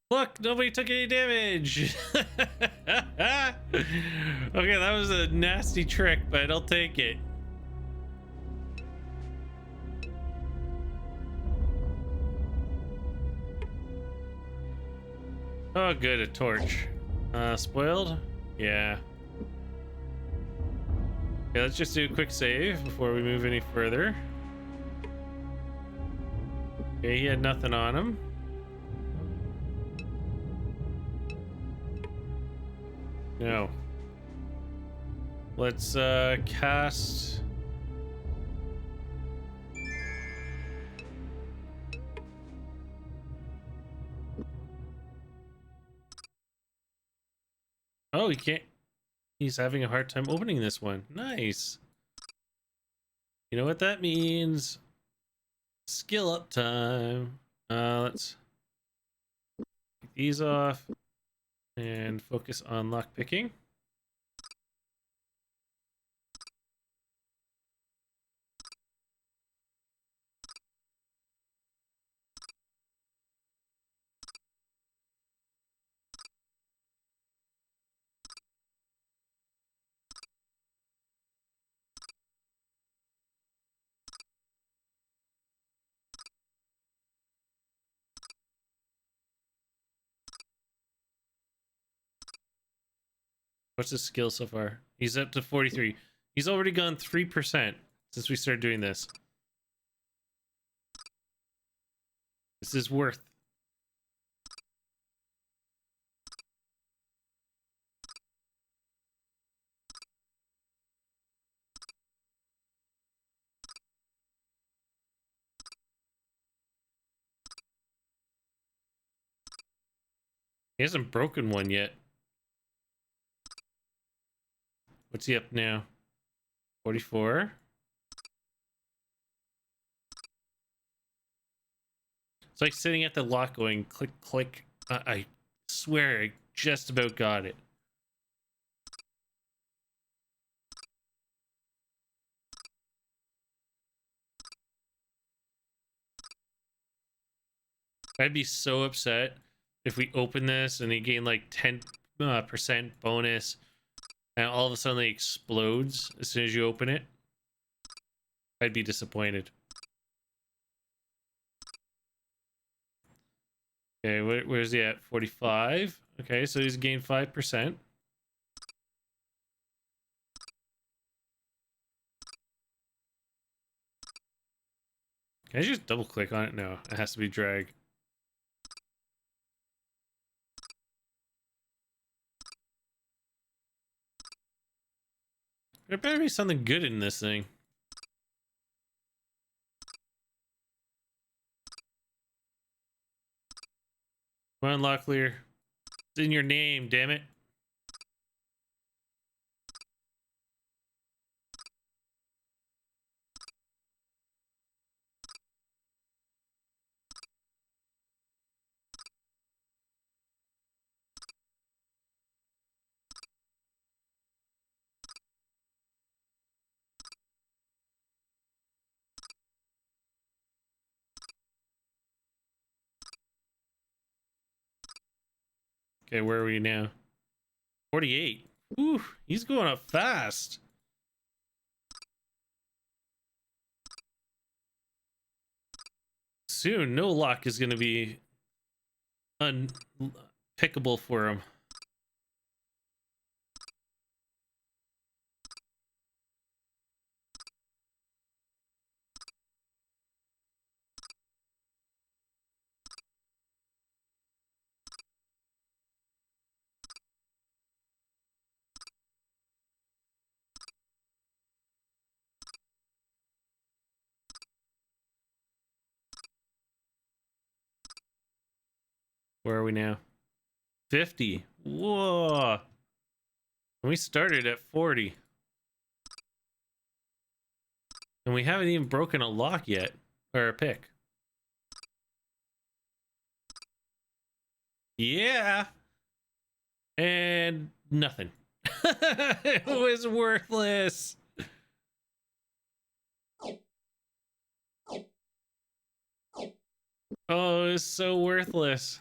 Look, nobody took any damage. Okay, that was a nasty trick, but I'll take it. Oh, good, a torch. Spoiled? Yeah. Okay, let's just do a quick save before we move any further. Okay, he had nothing on him. No. Let's cast. Oh, he can't. He's having a hard time opening this one. Nice. You know what that means? Skill up time. Let's take these off and focus on lock picking. What's his skill so far? He's up to 43. He's already gone 3% since we started doing this. This is worth. He hasn't broken one yet. What's he up now? 44. It's like sitting at the lock going click, click. I swear I just about got it. I'd be so upset if we open this and he gained like 10% bonus and all of a sudden it explodes as soon as you open it. I'd be disappointed. Okay, where's he at? 45. Okay, so he's gained 5%. Can I just double click on it? No, it has to be drag. There better be something good in this thing. Come on, Locklear. It's in your name, damn it. Okay, where are we now? 48. Ooh, he's going up fast. Soon, no lock is going to be unpickable for him. Where are we now? 50. Whoa. And we started at 40. And we haven't even broken a lock yet. Or a pick. Yeah. And nothing. It was worthless. Oh, it was so worthless.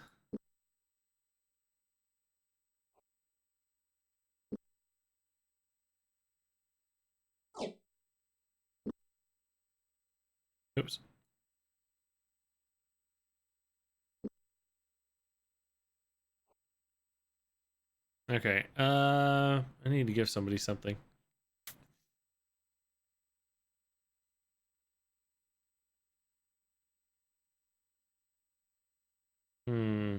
Oops. Okay. I need to give somebody something. Hmm.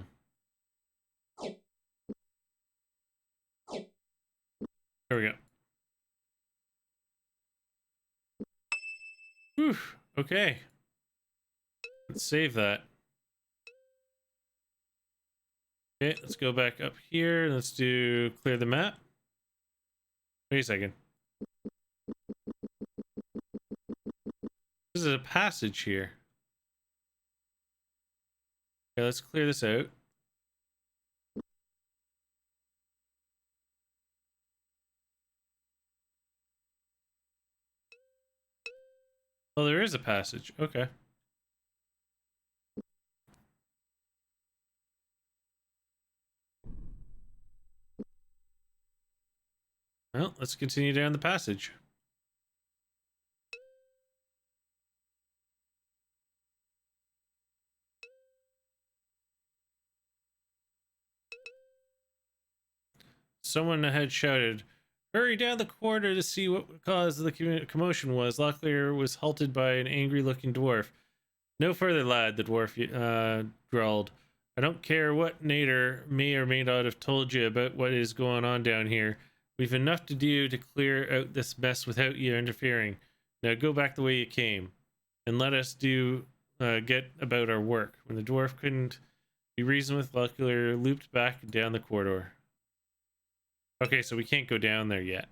There we go. Whew. Okay. Let's save that. Okay, let's go back up here. Let's do clear the map. Wait a second. This is a passage here. Okay, let's clear this out. Oh, there is a passage. Okay. Well, let's continue down the passage. Someone had shouted, "Hurry down the corridor to see what caused the commotion was." Locklear was halted by an angry-looking dwarf. "No further, lad," the dwarf drawled. "I don't care what Nader may or may not have told you about what is going on down here. We've enough to do to clear out this mess without you interfering. Now go back the way you came, and let us get about our work." When the dwarf couldn't be reasoned with, Locklear looped back down the corridor. Okay, so we can't go down there yet.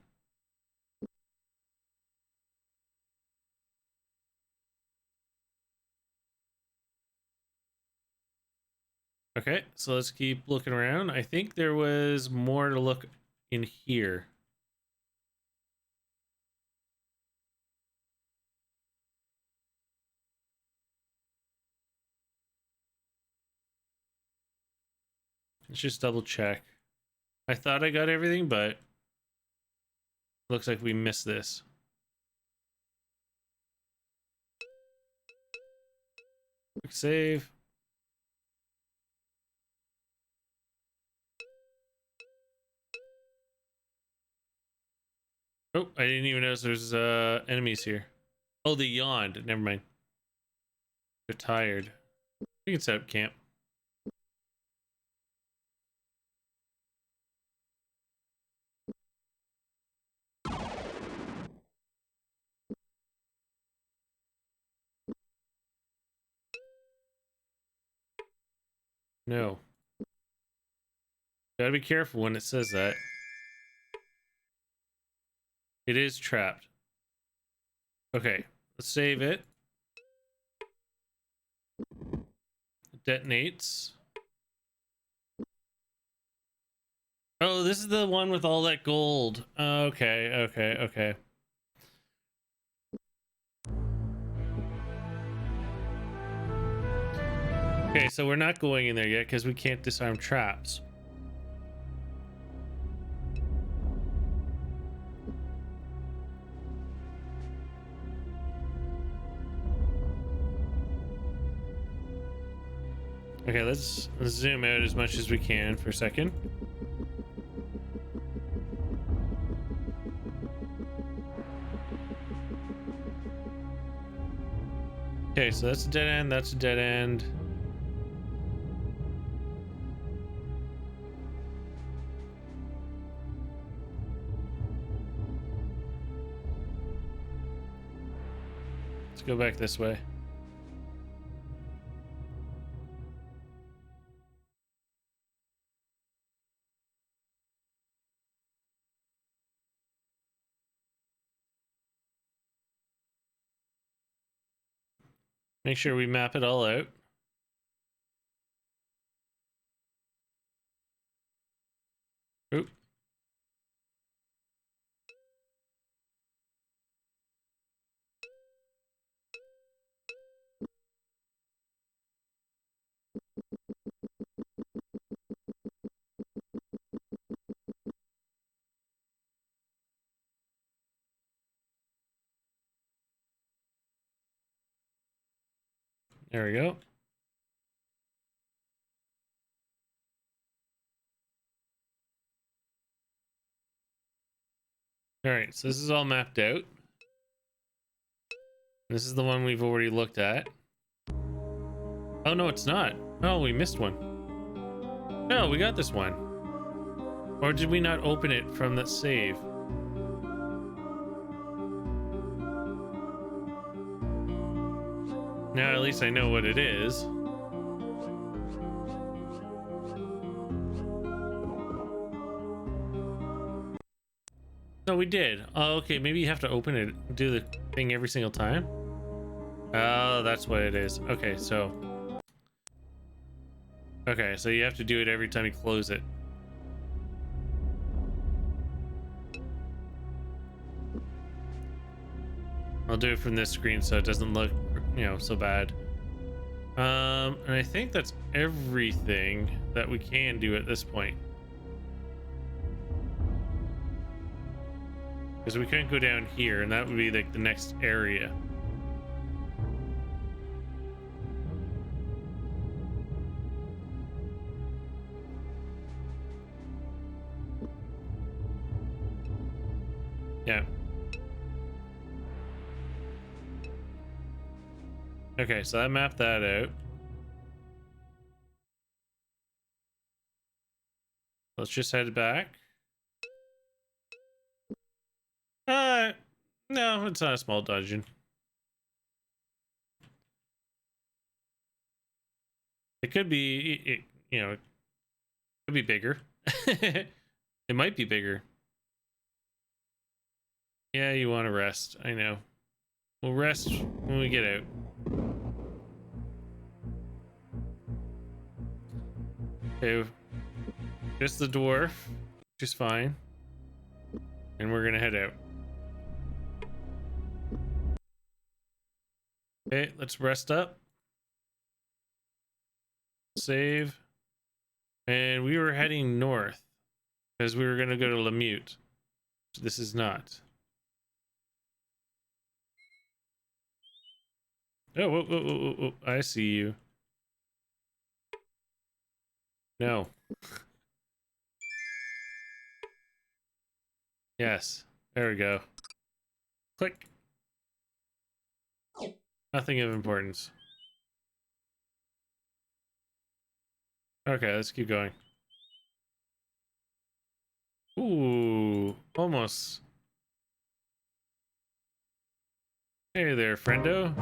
Okay, so let's keep looking around. I think there was more to look in here. Let's just double check. I thought I got everything, but looks like we missed this. Quick save. Oh, I didn't even notice there's enemies here. Oh, they yawned. Never mind. They're tired. We can set up camp. No. Gotta be careful when it says that. It is trapped. Okay, let's save it. It detonates. Oh, this is the one with all that gold. Okay. Okay, so we're not going in there yet because we can't disarm traps. Okay, let's zoom out as much as we can for a second. Okay, so that's a dead end, that's a dead end. Let's go back this way. Make sure we map it all out. Oop. There we go. All right, so this is all mapped out. This is the one we've already looked at. Oh, no, it's not. Oh, we missed one. No, we got this one. Or did we not open it from the save? Now at least I know what it is. no, we did. Oh, okay, maybe you have to open it, do the thing every single time. Oh, that's what it is. Okay, so you have to do it every time you close it. I'll do it from this screen so it doesn't look, so bad. And I think that's everything that we can do at this point. Because we couldn't go down here, and that would be like the next area. Yeah. Okay, so I mapped that out. Let's just head back. No, it's not a small dungeon. It could be, it could be bigger. It might be bigger. Yeah, you want to rest. I know. We'll rest when we get out. Okay, just the dwarf, which is fine. And we're gonna head out. Okay, let's rest up. Save. And we were heading north because we were gonna go to Lemute. So this is not. Oh, whoa, whoa, whoa, whoa, whoa. I see you. No. Yes. There we go. Click. Nothing of importance. Okay, let's keep going. Ooh, almost. Hey there, friendo.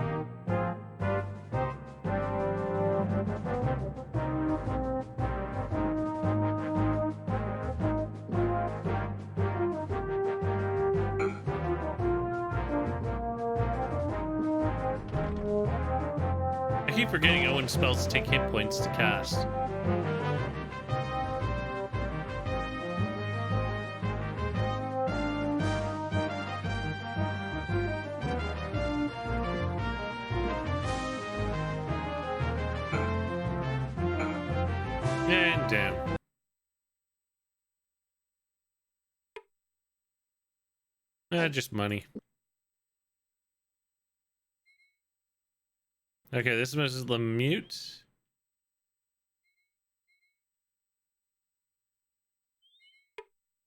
I keep forgetting Owen spells take hit points to cast. And damn. Just money. Okay, this is Lemute.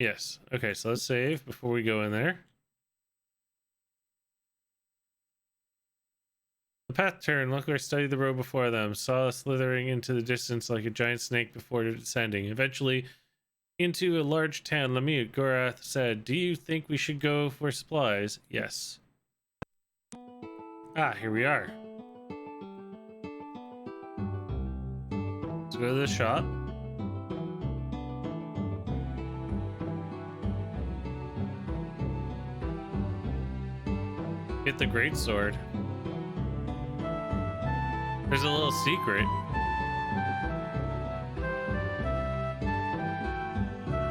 Yes. Okay, so let's save before we go in there. The path turned. Luckily, I studied the road before them. Saw slithering into the distance like a giant snake before descending. Eventually, into a large town, Lemute. Gorath said, "Do you think we should go for supplies?" Yes. Ah, here we are. Let's go to the shop. Get the great sword. There's a little secret.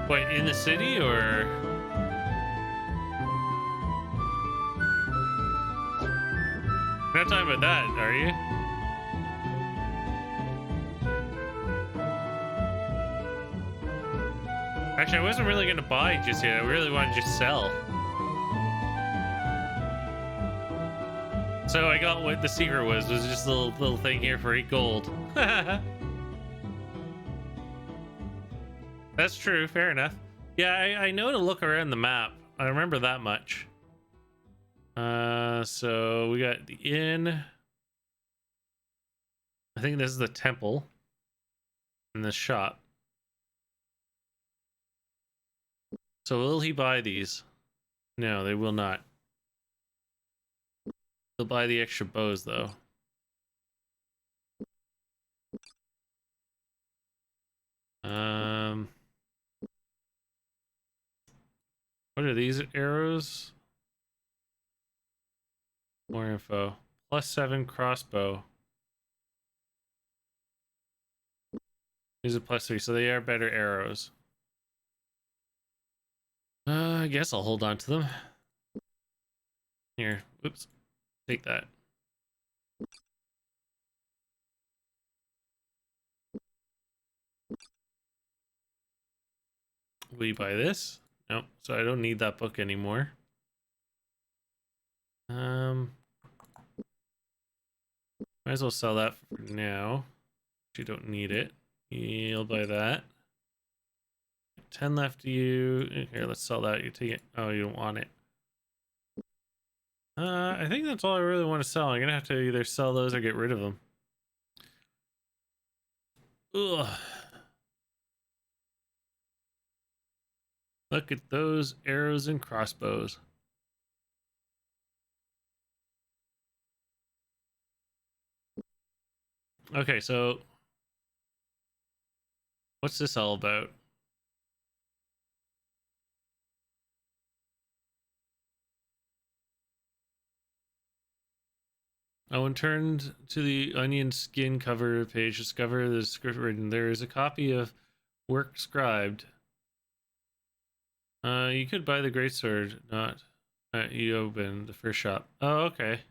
Wait, in the city or? You're not talking about that, are you? Actually, I wasn't really gonna buy just yet. I really wanted to just sell. So I got what the secret was just a little thing here for 8 gold. That's true, fair enough. Yeah, I know to look around the map. I remember that much. So we got the inn. I think this is the temple. And the shop. So will he buy these? No, they will not. They'll buy the extra bows though. What are these arrows? More info. +7 crossbow. These are +3, so they are better arrows. I guess I'll hold on to them. Here, oops, take that. Will you buy this? Nope, so I don't need that book anymore. Might as well sell that for now. You don't need it. You'll buy that. 10 left to you. Here, let's sell that. You take it. Oh, you don't want it. I think that's all I really want to sell. I'm gonna have to either sell those or get rid of them. Ugh. Look at those arrows and crossbows. Okay, so what's this all about? Oh, when turned to the onion skin cover page, discover the script written. There is a copy of Work Scribed. You could buy the greatsword, not you open the first shop. Oh, okay.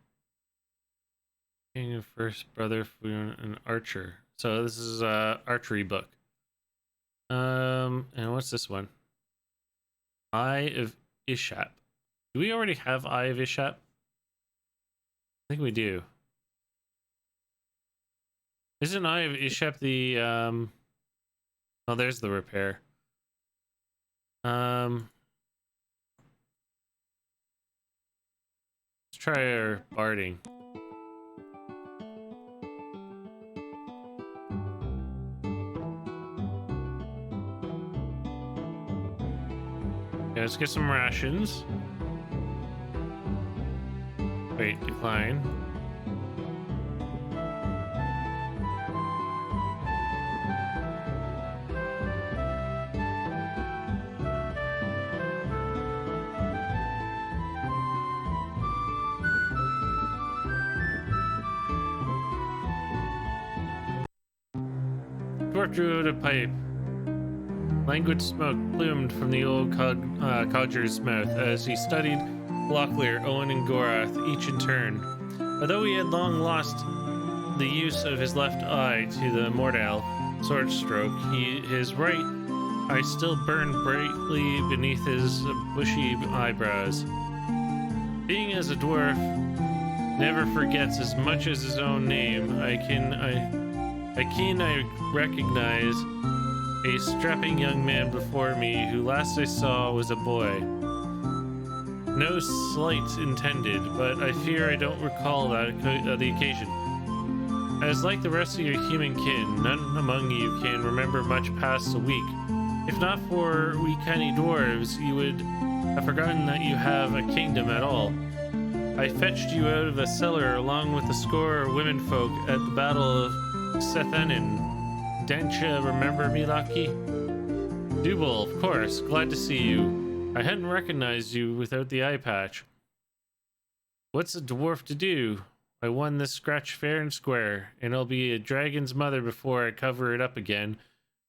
King of First Brother, an archer. So this is a archery book. And what's this one? Eye of Ishap. Do we already have Eye of Ishap? I think we do. Isn't Eye of Ishap the oh, there's the repair. Let's try our barding. Yeah, let's get some rations. Wait, decline. Dwarf drew out a pipe. Languid smoke plumed from the old codger's mouth as he studied Locklear, Owen, and Gorath, each in turn. Although he had long lost the use of his left eye to the Mordal sword stroke, his right eye still burned brightly beneath his bushy eyebrows. Being as a dwarf never forgets as much as his own name, I recognize a strapping young man before me who last I saw was a boy. No slight intended, but I fear I don't recall the occasion. As like the rest of your human kin, none among you can remember much past a week. If not for we canny dwarves, you would have forgotten that you have a kingdom at all. I fetched you out of a cellar along with a score of womenfolk at the Battle of Sethanen. Dencha, remember me, Lucky? Dubal, of course. Glad to see you. I hadn't recognized you without the eye patch. What's a dwarf to do? I won this scratch fair and square, and I'll be a dragon's mother before I cover it up again.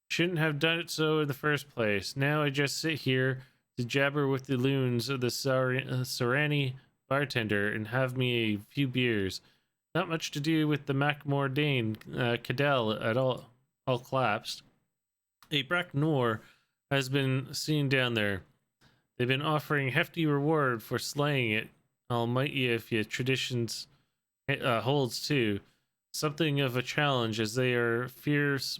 Shouldn't have done it so in the first place. Now I just sit here to jabber with the loons of the Sarani bartender and have me a few beers. Not much to do with the Macmore Dane, Cadell at all collapsed. A Brack Nor has been seen down there. They've been offering hefty reward for slaying it. Almighty if your traditions holds too. Something of a challenge as they are fierce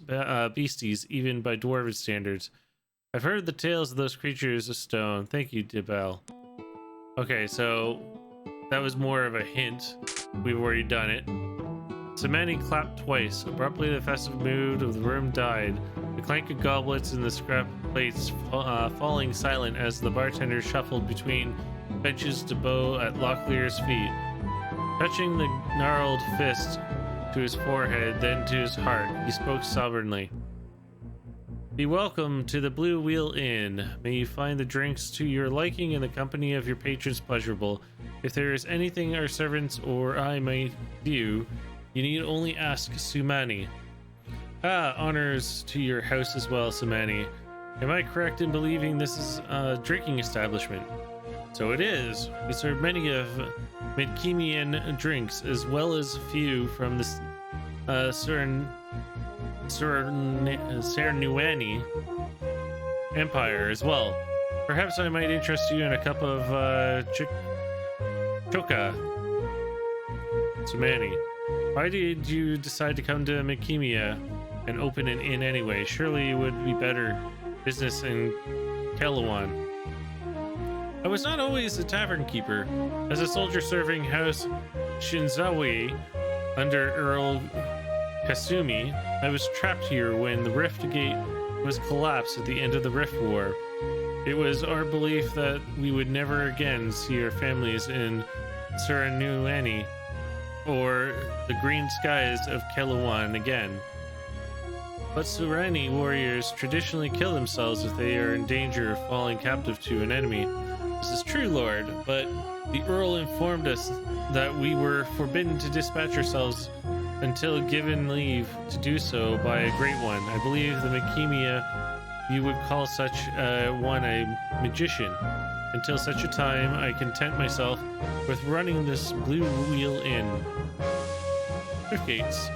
beasties even by dwarven standards. I've heard the tales of those creatures of stone. Thank you, Dibel. Okay, so that was more of a hint. We've already done it. Samani clapped twice. Abruptly, the festive mood of the room died. The clank of goblets and the scrap plates falling silent as the bartender shuffled between benches to bow at Locklear's feet. Touching the gnarled fist to his forehead, then to his heart, he spoke sovereignly. Be welcome to the Blue Wheel Inn. May you find the drinks to your liking and the company of your patrons pleasurable. If there is anything our servants or I might do, you need only ask Sumani. Honors to your house as well, Sumani. Am I correct in believing this is a drinking establishment? So it is. We serve many of Midkemian drinks, as well as a few from the Cernuani Empire as well. Perhaps I might interest you in a cup of Choka. Sumani, why did you decide to come to Mikemia and open an inn anyway? Surely it would be better business in Kelawan. I was not always a tavern keeper. As a soldier serving House Shinzawi under Earl Kasumi, I was trapped here when the Rift Gate was collapsed at the end of the Rift War. It was our belief that we would never again see our families in Suranuani or the green skies of Kelawan again. But Surani warriors traditionally kill themselves if they are in danger of falling captive to an enemy. This is true, Lord, but the Earl informed us that we were forbidden to dispatch ourselves until given leave to do so by a great one. I believe the Mikemia, you would call such one a magician. Until such a time, I content myself with running this Blue Wheel Inn. Rift Gates.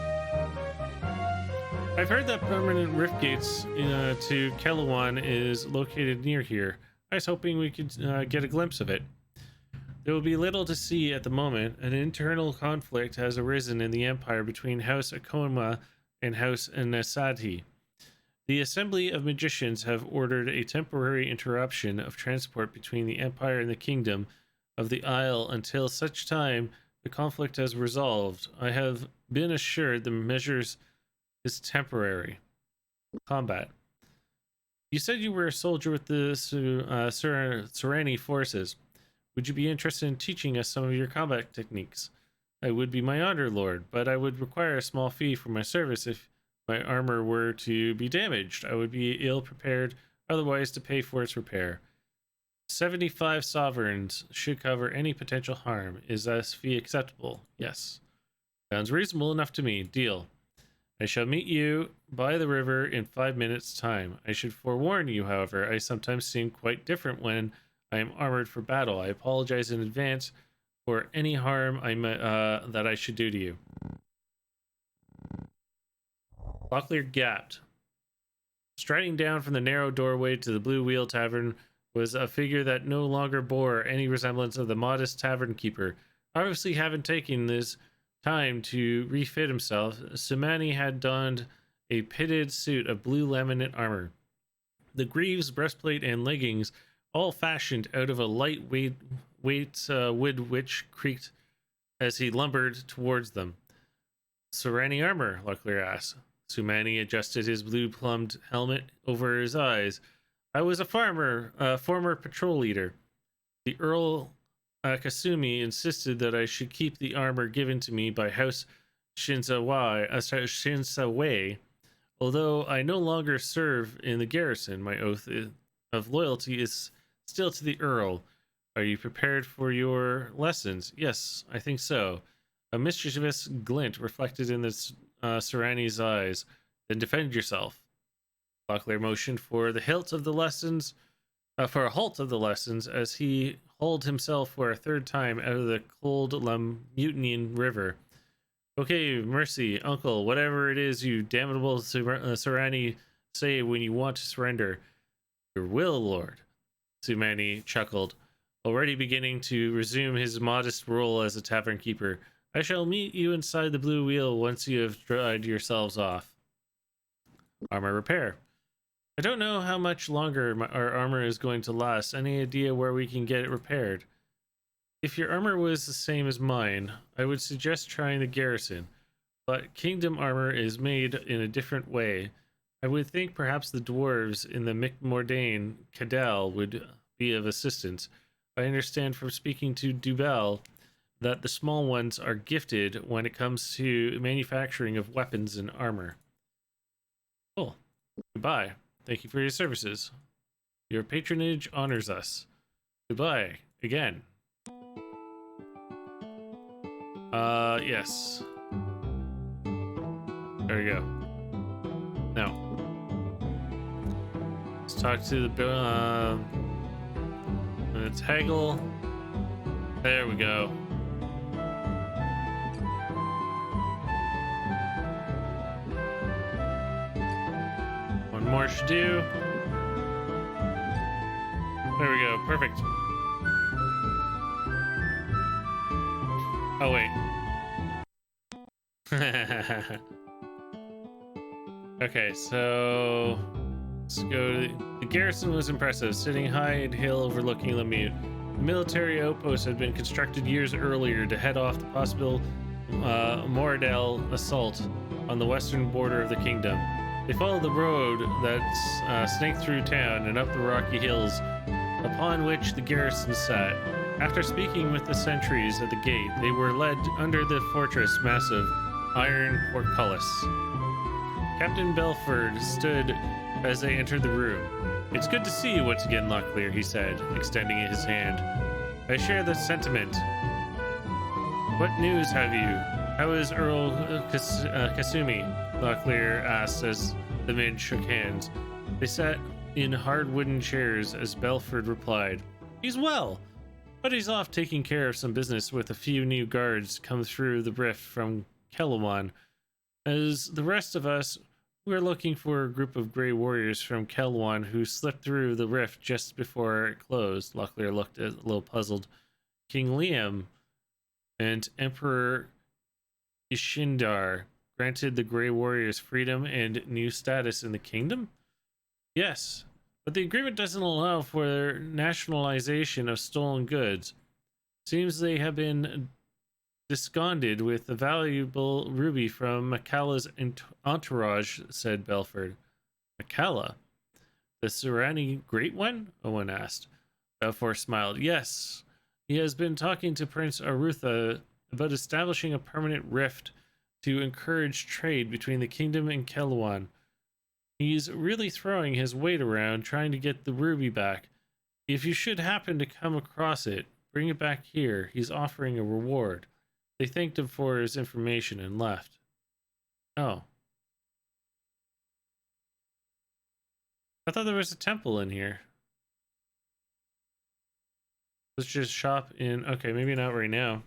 I've heard that permanent rift gates to Kelawan is located near here. I was hoping we could get a glimpse of it. There will be little to see at the moment. An internal conflict has arisen in the Empire between House Akoma and House Nasati. The Assembly of Magicians have ordered a temporary interruption of transport between the Empire and the Kingdom of the Isle until such time the conflict has resolved. I have been assured the measures is temporary. Combat. You said you were a soldier with the Sereni forces. Would you be interested in teaching us some of your combat techniques? I would be my honor, Lord, but I would require a small fee for my service if my armor were to be damaged. I would be ill prepared otherwise to pay for its repair. 75 sovereigns should cover any potential harm. Is this fee acceptable? Yes. Sounds reasonable enough to me. Deal. I shall meet you by the river in 5 minutes' time. I should forewarn you, however, I sometimes seem quite different when I am armored for battle. I apologize in advance for any harm that I should do to you. Locklear gasped. Striding down from the narrow doorway to the Blue Wheel Tavern was a figure that no longer bore any resemblance of the modest tavern keeper. Obviously, having taken this time to refit himself, Sumani had donned a pitted suit of blue laminate armor. The greaves, breastplate, and leggings, all fashioned out of a lightweight wood which creaked as he lumbered towards them. Serani armor, Locklear asked. Sumani adjusted his blue-plumed helmet over his eyes. I was a former patrol leader. The Earl Kasumi insisted that I should keep the armor given to me by House Shinsawe. Although I no longer serve in the garrison, my oath of loyalty is still to the Earl. Are you prepared for your lessons? Yes, I think so. A mischievous glint reflected in the Serani's eyes. Then defend yourself. Locklear motioned for the hilt of the lessons, for a halt of the lessons as he hauled himself for a third time out of the cold Lamutinian river. Okay, mercy, uncle, whatever it is you damnable Serani say when you want to surrender. Your will, Lord. Sumani chuckled, already beginning to resume his modest role as a tavern keeper. I shall meet you inside the Blue Wheel once you have dried yourselves off. Armor repair. I don't know how much longer our armor is going to last. Any idea where we can get it repaired? If your armor was the same as mine, I would suggest trying the garrison, but kingdom armor is made in a different way. I would think perhaps the dwarves in the Micmordain Cadal would be of assistance. I understand from speaking to Dubel that the small ones are gifted when it comes to manufacturing of weapons and armor. Cool. Goodbye. Thank you for your services. Your patronage honors us. Goodbye, again. Yes. There we go. Now, let's talk to the, let's haggle. There we go. One more should do. There we go, perfect. Oh, wait. Okay, so let's go to the garrison was impressive, sitting high and hill overlooking Lemieux. The military outpost had been constructed years earlier to head off the possible Moradel assault on the western border of the kingdom. They followed the road that snaked through town and up the rocky hills upon which the garrison sat. After speaking with the sentries at the gate, they were led under the fortress' massive iron portcullis. Captain Belford stood as they entered the room. It's good to see you once again, Locklear, he said, extending his hand. I share the sentiment. What news have you? How is Earl Kasumi? Locklear asked as the men shook hands. They sat in hard wooden chairs as Belford replied, He's well, but he's off taking care of some business with a few new guards come through the rift from Kelwan. As the rest of us, we're looking for a group of Grey Warriors from Kelwan who slipped through the rift just before it closed. Locklear looked a little puzzled. King Liam and Emperor Ishindar granted the Grey Warriors freedom and new status in the kingdom? Yes, but the agreement doesn't allow for nationalization of stolen goods. Seems they have been discarded with the valuable ruby from Macalla's entourage, said Belford. Macalla? The Serani Great One? Owen asked. Belfort smiled. Yes, he has been talking to Prince Arutha about establishing a permanent rift to encourage trade between the kingdom and Kelwan. He's really throwing his weight around trying to get the ruby back. If you should happen to come across it, bring it back here. He's offering a reward. They thanked him for his information and left. Oh. I thought there was a temple in here. Let's just shop in... Okay, maybe not right now.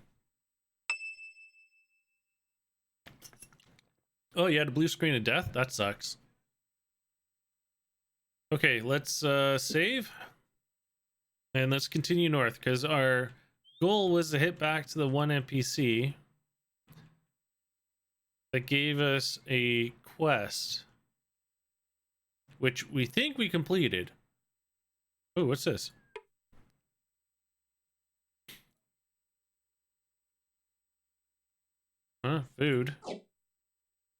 Oh, you had a blue screen of death? That sucks. Okay, let's save. And let's continue north, because our goal was to hit back to the one NPC that gave us a quest, which we think we completed. Oh, what's this? Food.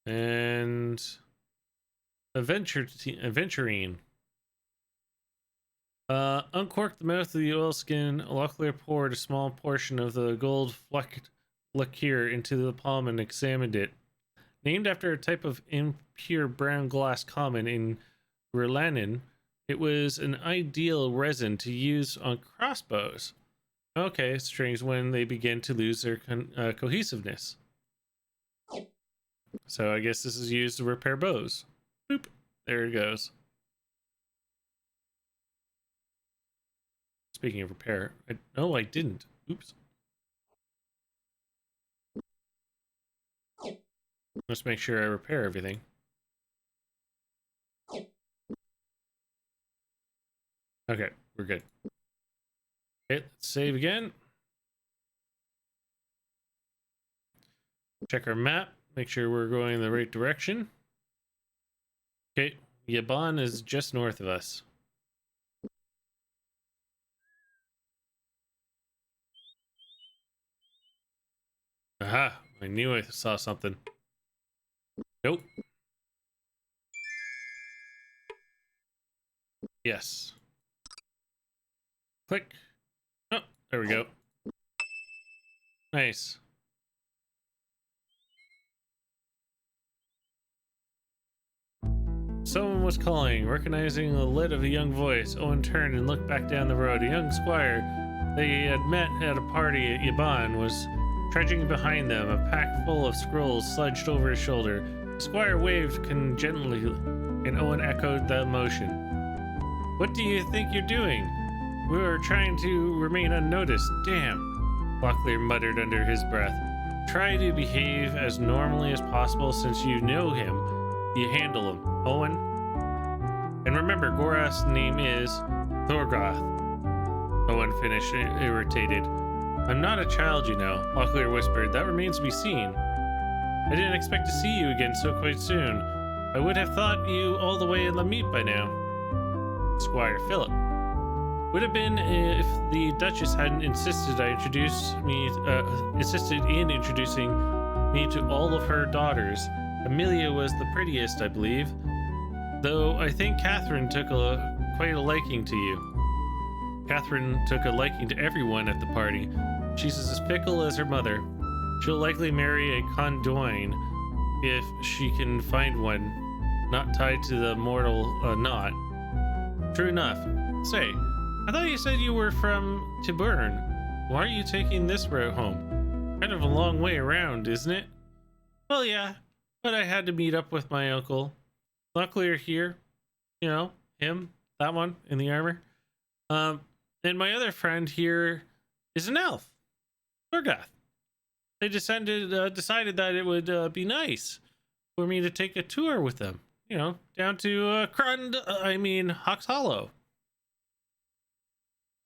And adventurine. Uncorked the mouth of the oilskin. Locklear poured a small portion of the gold flecked liqueur into the palm and examined it. Named after a type of impure brown glass common in Gurlanin, it was an ideal resin to use on crossbows. Okay, strange when they begin to lose their cohesiveness. So I guess this is used to repair bows. Boop. There it goes. Speaking of repair, no, I didn't. Oops. Let's make sure I repair everything. Okay, we're good. Okay, let's save again. Check our map. Make sure we're going in the right direction. Okay, Yaban is just north of us. Aha, I knew I saw something. Nope. Yes. Click. Oh, there we go. Nice. Someone was calling. Recognizing the lit of a young voice, Owen turned and looked back down the road. A young squire they had met at a party at Yaban was trudging behind them, a pack full of scrolls sledged over his shoulder. The squire waved gently, and Owen echoed the motion. What do you think you're doing? We were trying to remain unnoticed. Damn, Locklear muttered under his breath. Try to behave as normally as possible since you know him. You handle him, Owen. And remember, Gorath's name is Thorgoth. Owen finished, irritated. I'm not a child, you know, Locklear whispered. That remains to be seen. I didn't expect to see you again so quite soon. I would have thought you all the way in Lamute by now. Squire Philip. Would have been if the Duchess hadn't insisted in introducing me to all of her daughters. Amelia was the prettiest, I believe, though I think Catherine took quite a liking to you. Catherine took a liking to everyone at the party. She's as fickle as her mother. She'll likely marry a condoin if she can find one, not tied to the mortal knot. True enough. Say, I thought you said you were from Tiburn. Why are you taking this route home? Kind of a long way around, isn't it? Well, yeah, but I had to meet up with my uncle. Locklear here, you know, him, that one in the armor. And my other friend here is an elf, Thorgoth. They decided that it would be nice for me to take a tour with them, you know, down to Hawks Hollow.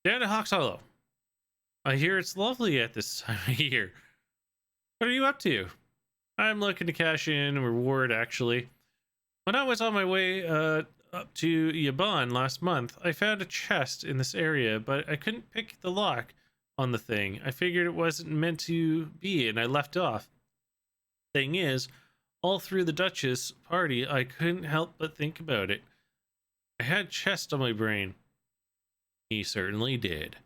Down to Hawks Hollow. I hear it's lovely at this time of year. What are you up to? I'm looking to cash in a reward, actually. When I was on my way up to Yaban last month, I found a chest in this area, but I couldn't pick the lock on the thing. I figured it wasn't meant to be, and I left off. Thing is, all through the Duchess party, I couldn't help but think about it. I had chest on my brain. He certainly did.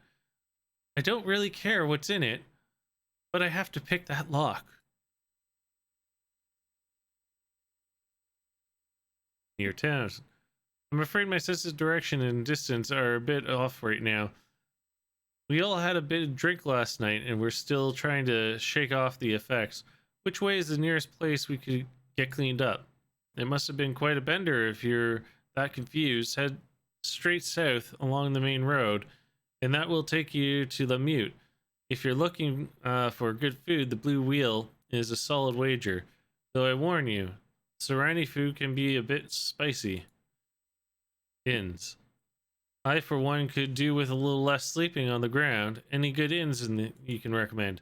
I don't really care what's in it, but I have to pick that lock. Near town. I'm afraid my sense of direction and distance are a bit off right now. We all had a bit of drink last night, and we're still trying to shake off the effects. Which way is the nearest place we could get cleaned up? It must have been quite a bender if you're that confused. Head straight south along the main road, and that will take you to Lamute. If you're looking for good food, the Blue Wheel is a solid wager. Though I warn you, Serani food can be a bit spicy. Inns. I, for one, could do with a little less sleeping on the ground. Any good inns you can recommend?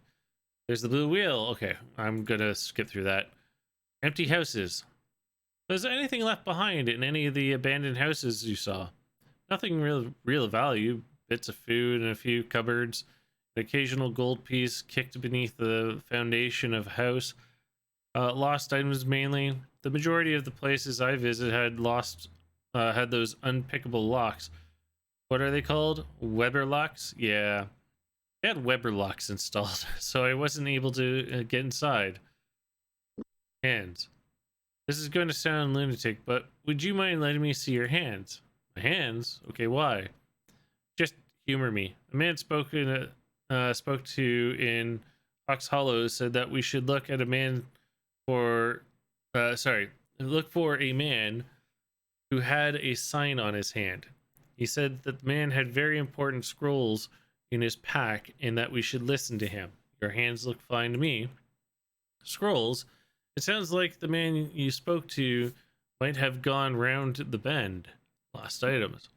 There's the Blue Wheel. Okay, I'm gonna skip through that. Empty houses. Was there anything left behind in any of the abandoned houses you saw? Nothing real value. Bits of food and a few cupboards. An occasional gold piece kicked beneath the foundation of a house. Lost items mainly. The majority of the places I visited had those unpickable locks. What are they called? Weber locks? Yeah. They had Weber locks installed, so I wasn't able to get inside. Hands. This is going to sound lunatic, but would you mind letting me see your hands? My hands? Okay, why? Just humor me. A man spoke to in Fox Hollow said that we should look at a man look for a man who had a sign on his hand. He said that the man had very important scrolls in his pack and that we should listen to him. Your hands look fine to me. Scrolls? It sounds like the man you spoke to might have gone round the bend. Lost items.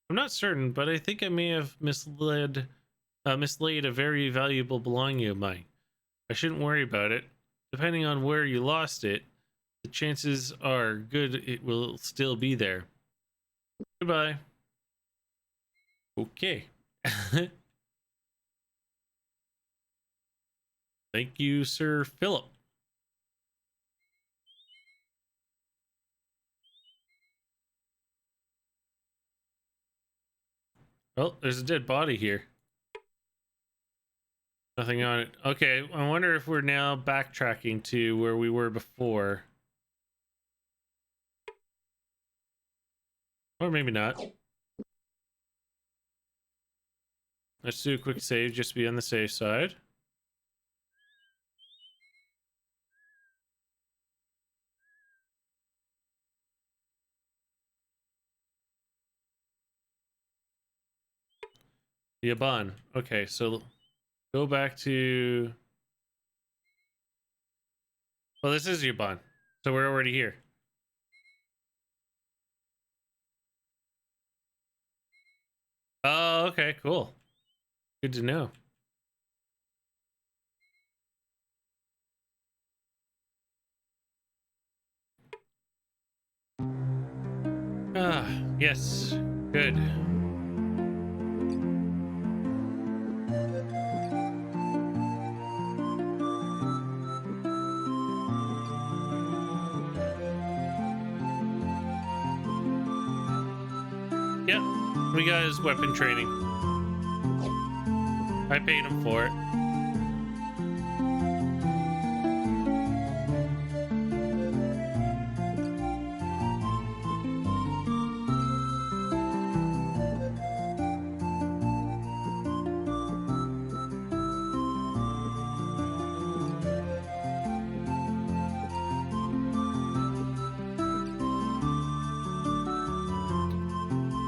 I'm not certain, but I think I may have mislaid a very valuable belonging of mine. I shouldn't worry about it. Depending on where you lost it, the chances are good it will still be there. Goodbye. Okay. Thank you, Sir Philip. Well, there's a dead body here. Nothing on it. Okay, I wonder if we're now backtracking to where we were before. Or maybe not. Let's do a quick save just to be on the safe side. Yaban. Okay, so go back to... Well, this is Yaban. So we're already here. Oh, okay, cool. Good to know. Ah, yes. Good. Yep, we got his weapon training. I paid him for it.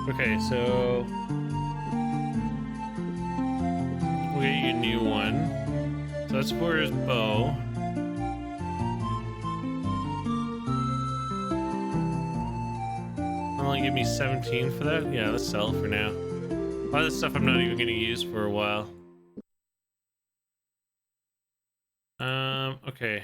Okay, so we'll get you a new one. So that's for his bow. Only give me 17 for that? Yeah, let's sell it for now. A lot of this stuff I'm not even going to use for a while. Okay.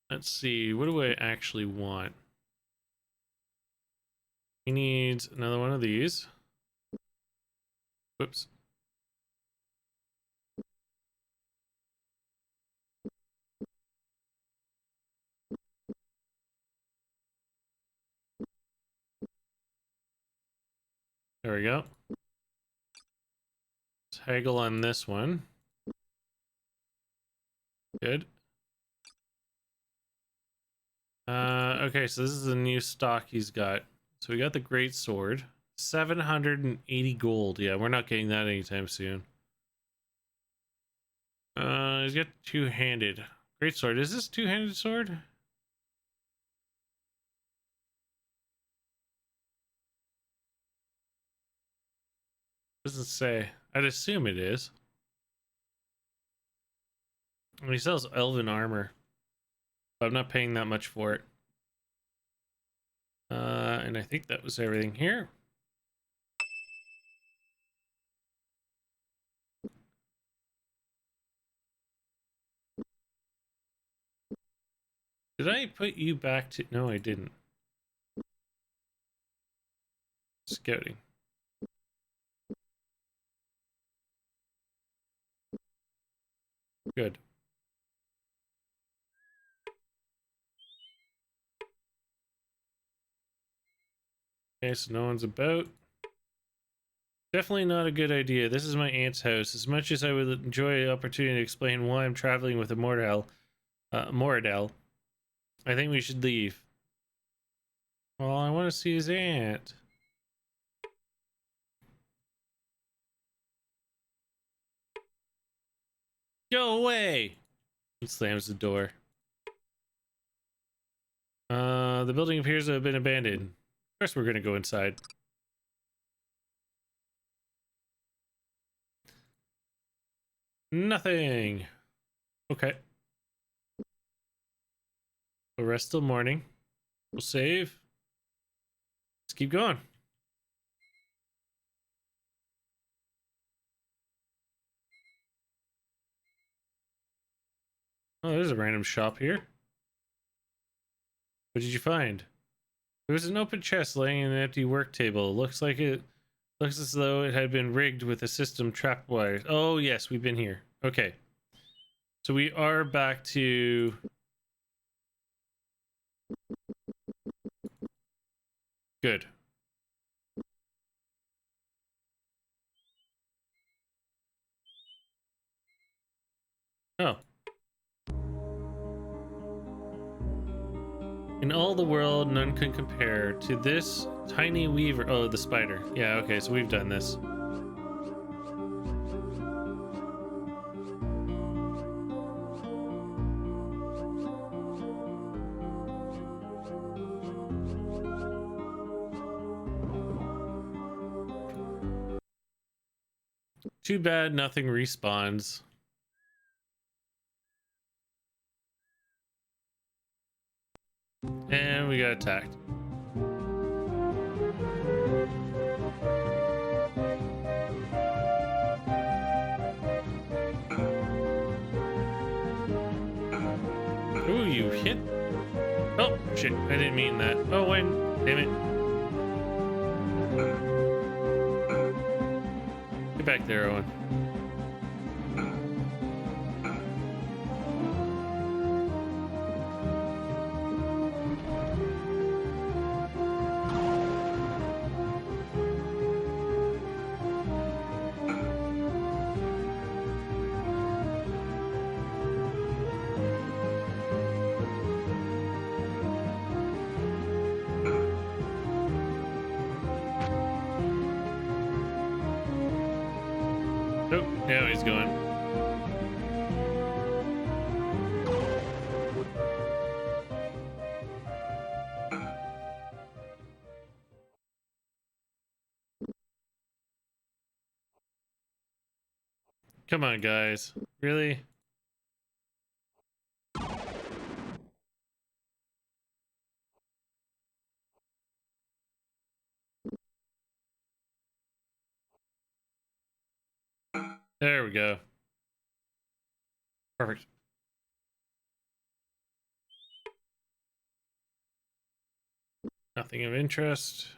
Let's see. What do I actually want? He needs another one of these. Whoops. There we go. Let's haggle on this one. Good. Okay, so this is the new stock he's got. So we got the great sword. 780 gold. Yeah, we're not getting that anytime soon. He's got two-handed. Great sword. Is this two-handed sword? Doesn't say. I'd assume it is. And he sells elven armor. But I'm not paying that much for it. And I think that was everything here. Did I put you back to... No, I didn't. Scouting. Good. Okay, so no one's about. Definitely not a good idea. This is my aunt's house. As much as I would enjoy the opportunity to explain why I'm traveling with a Moradel, I think we should leave. Well, I want to see his aunt. Go away! He slams the door. The building appears to have been abandoned. Of course we're gonna go inside. Nothing. Okay. The rest till morning. We'll save. Let's keep going. Oh, there's a random shop here. What did you find? There was an open chest laying in an empty work table. Looks as though it had been rigged with a system trap wires. Oh yes, we've been here. Okay. So we are back to Good. Oh. In all the world, none can compare to this tiny weaver. Oh, the spider. Yeah, okay, so we've done this. Too bad nothing respawns. And we got attacked. Ooh, you hit. Oh, shit. I didn't mean that. Oh, wait. Damn it. Get back there, Owen. Oh, now he's going. Come on, guys. Really? There we go. Perfect. Nothing of interest.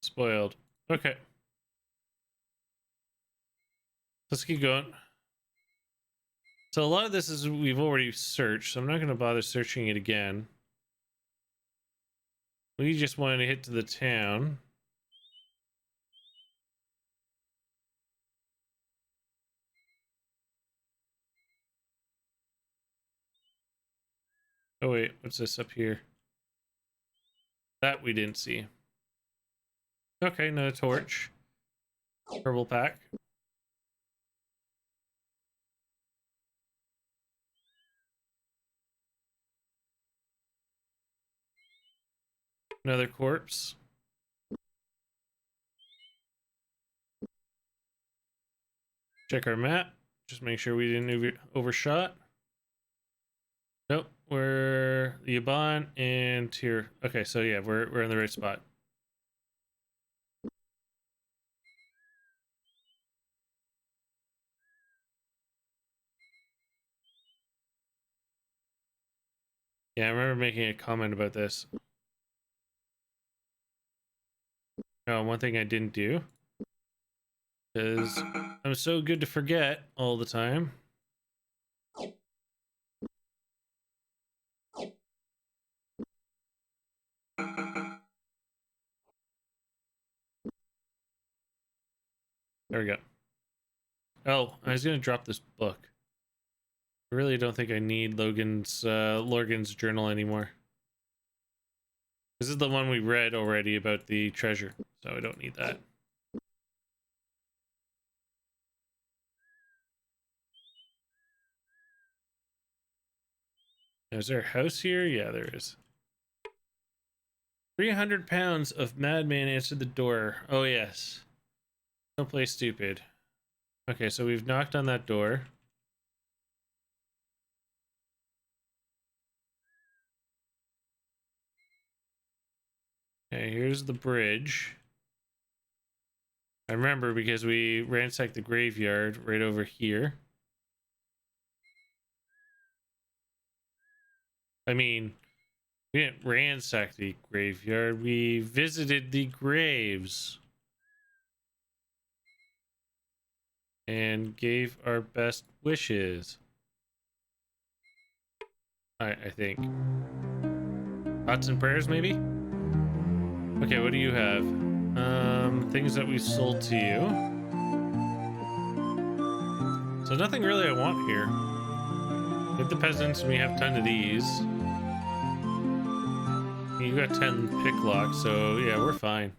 Spoiled. Okay. Let's keep going. So a lot of this is we've already searched, so I'm not going to bother searching it again. We just wanted to hit to the town. Oh wait, what's this up here? That we didn't see. Okay, another torch. Purple pack. Another corpse. Check our map. Just make sure we didn't overshot. Nope, we're Yaban and here. Okay, so yeah, we're in the right spot. Yeah, I remember making a comment about this. Oh, one thing I didn't do is I'm so good to forget all the time. There we go. Oh, I was gonna drop this book. I really don't think I need Lorgan's journal anymore. This is the one we read already about the treasure, so I don't need that. Is there a house here? Yeah, there is. 300 pounds of madman answered the door. Oh, yes. Don't play stupid. Okay, so we've knocked on that door. Okay, here's the bridge. I remember because we ransacked the graveyard right over here. I mean, we didn't ransack the graveyard. We visited the graves. And gave our best wishes. I think. Thoughts and prayers, maybe? Okay, what do you have? Things that we sold to you. So nothing really I want here. We have the peasants and we have a ton of these. You got 10 pick locks, so yeah, we're fine.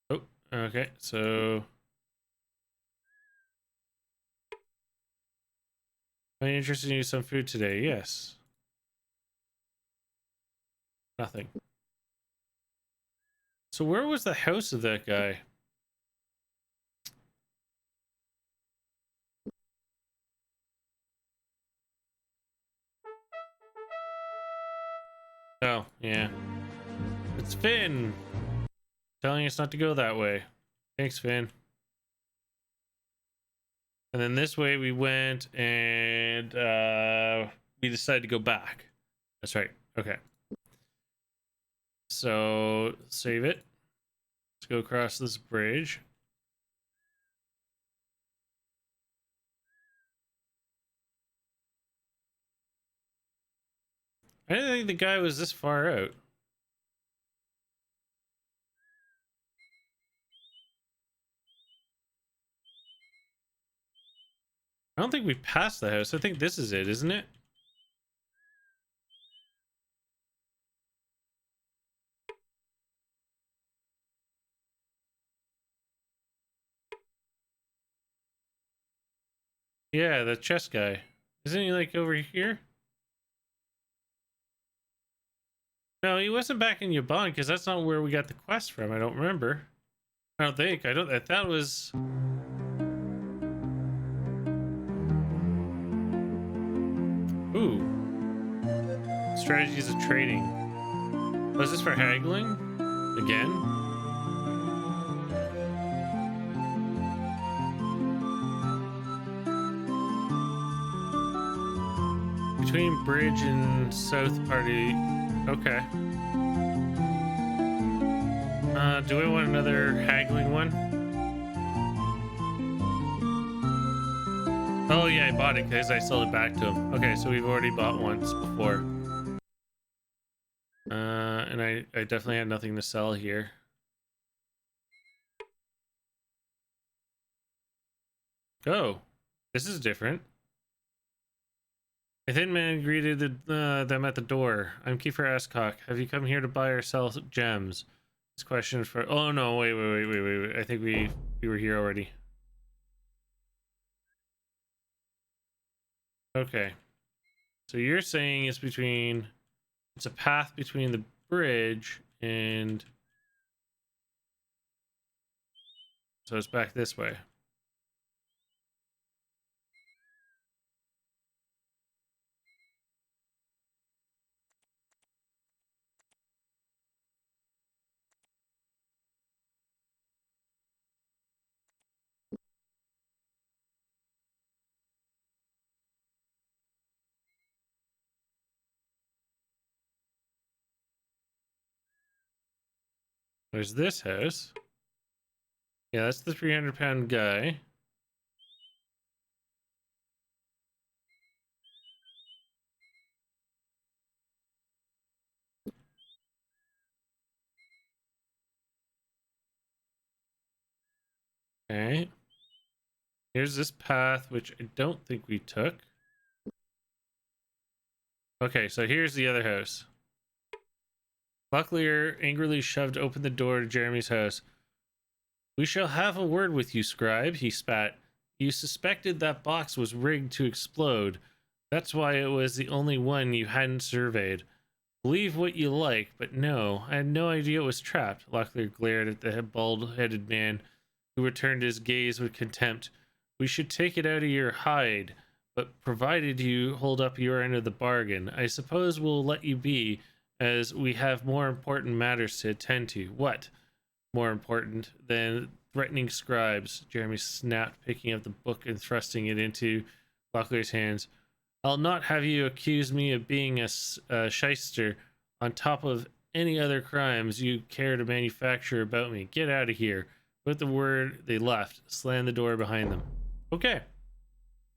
Oh, okay, so... Am I interested in some food today? Yes. Nothing. So where was the house of that guy? Oh, yeah. It's Finn! Telling us not to go that way. Thanks, Finn. And then this way we went and we decided to go back. That's right. Okay. So save it. Let's go across this bridge. I didn't think the guy was this far out. I don't think we passed the house. I think this is it, isn't it? Yeah, the chess guy. Isn't he like over here? No, he wasn't back in Yabon because that's not where we got the quest from. I don't remember. I don't think. I thought it was... Ooh. Strategies of trading. Was this for haggling? Again? Between bridge and south party. Okay. Do we want another haggling one? Oh yeah, I bought it because I sold it back to him. Okay, so we've already bought once before. And I definitely had nothing to sell here. Oh, this is different. A thin man greeted them at the door. I'm Kiefer Ascock. Have you come here to buy or sell gems? This question is for... Oh no, wait. I think we were here already. Okay. So you're saying it's between... It's a path between the bridge and... So it's back this way. There's this house. Yeah, that's the 300-pound guy. Okay. Here's this path, which I don't think we took. Okay, so here's the other house. Locklear angrily shoved open the door to Jeremy's house. We shall have a word with you, scribe, he spat. You suspected that box was rigged to explode. That's why it was the only one you hadn't surveyed. Believe what you like, but no, I had no idea it was trapped. Locklear glared at the bald-headed man, who returned his gaze with contempt. We should take it out of your hide, but provided you hold up your end of the bargain, I suppose we'll let you be, as we have more important matters to attend to. What? More important than threatening scribes? Jeremy snapped, picking up the book and thrusting it into Locklear's hands. I'll not have you accuse me of being a shyster on top of any other crimes you care to manufacture about me. Get out of here. With the word, they left, slammed the door behind them. Okay.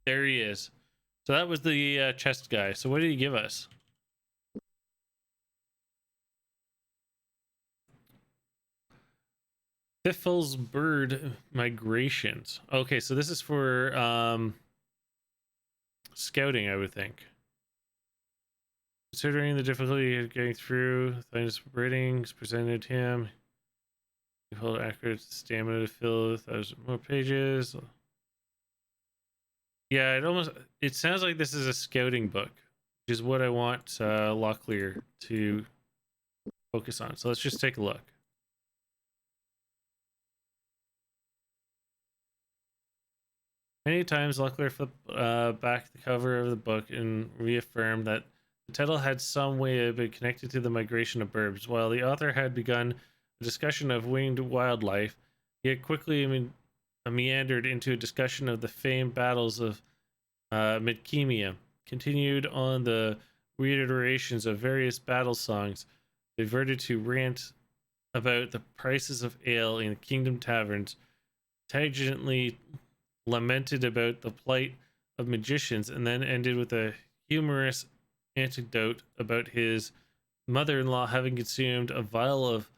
There he is. So that was the chest guy. So what did he give us? Thiffle's bird migrations. Okay, so this is for scouting, I would think. Considering the difficulty of getting through, things ratings presented him. You hold accurate stamina to fill 1,000 more pages. Yeah, it sounds like this is a scouting book, which is what I want Locklear to focus on. So let's just take a look. Many times, Locklear flipped back the cover of the book and reaffirmed that the title had some way of being connected to the migration of birds. While the author had begun a discussion of winged wildlife, he had quickly meandered into a discussion of the famed battles of Midkemia, continued on the reiterations of various battle songs, diverted to rant about the prices of ale in kingdom taverns, tangentially lamented about the plight of magicians, and then ended with a humorous anecdote about his mother-in-law having consumed a vial of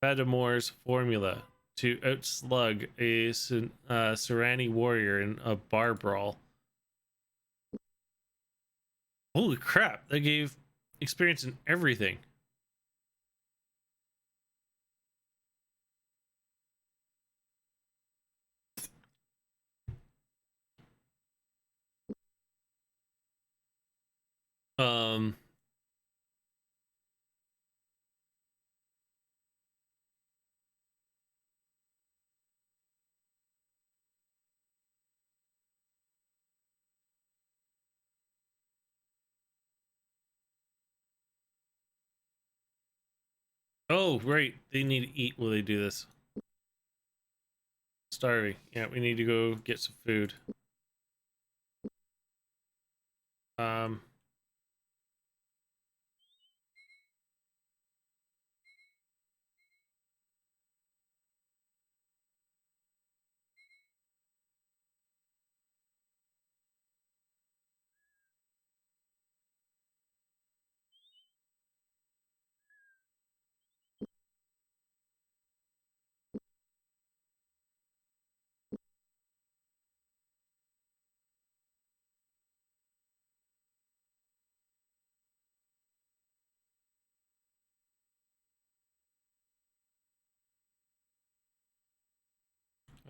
Fadamore's formula to outslug a Serani warrior in a bar brawl. Holy crap, that gave experience in everything. Um oh right, they need to eat while they do this. Starving. Yeah, we need to go get some food. Um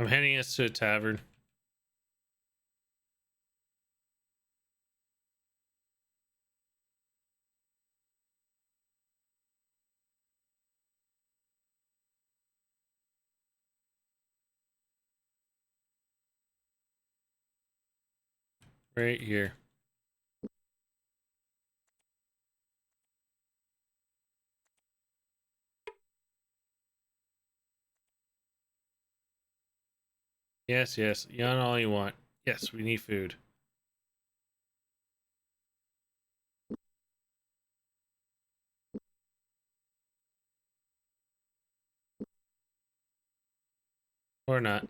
I'm heading us to a tavern. Right here. Yes, yes. Yawn all you want. Yes, we need food. Or not.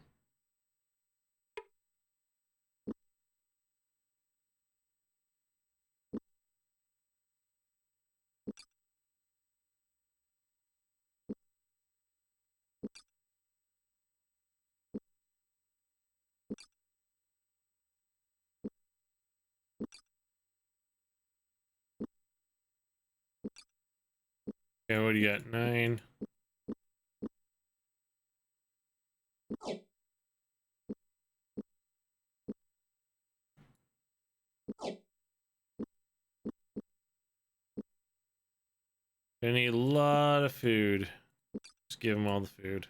Okay, what do you got? 9. I need a lot of food. Just give them all the food.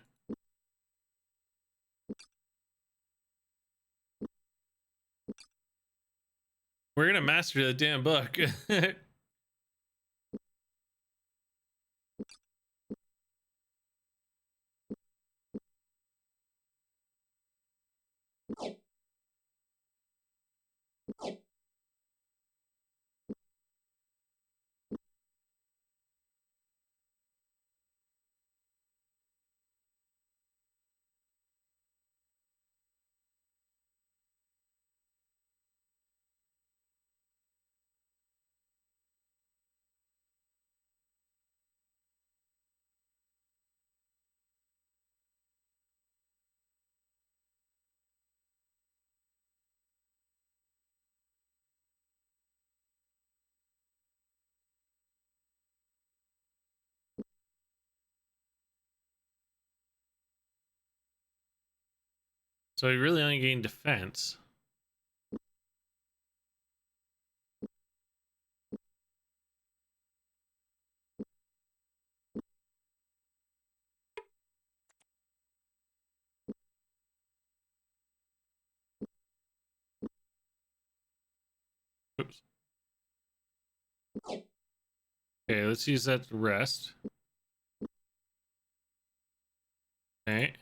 We're gonna master the damn book. So we really only gain defense. Oops. Okay, let's use that to rest. Okay.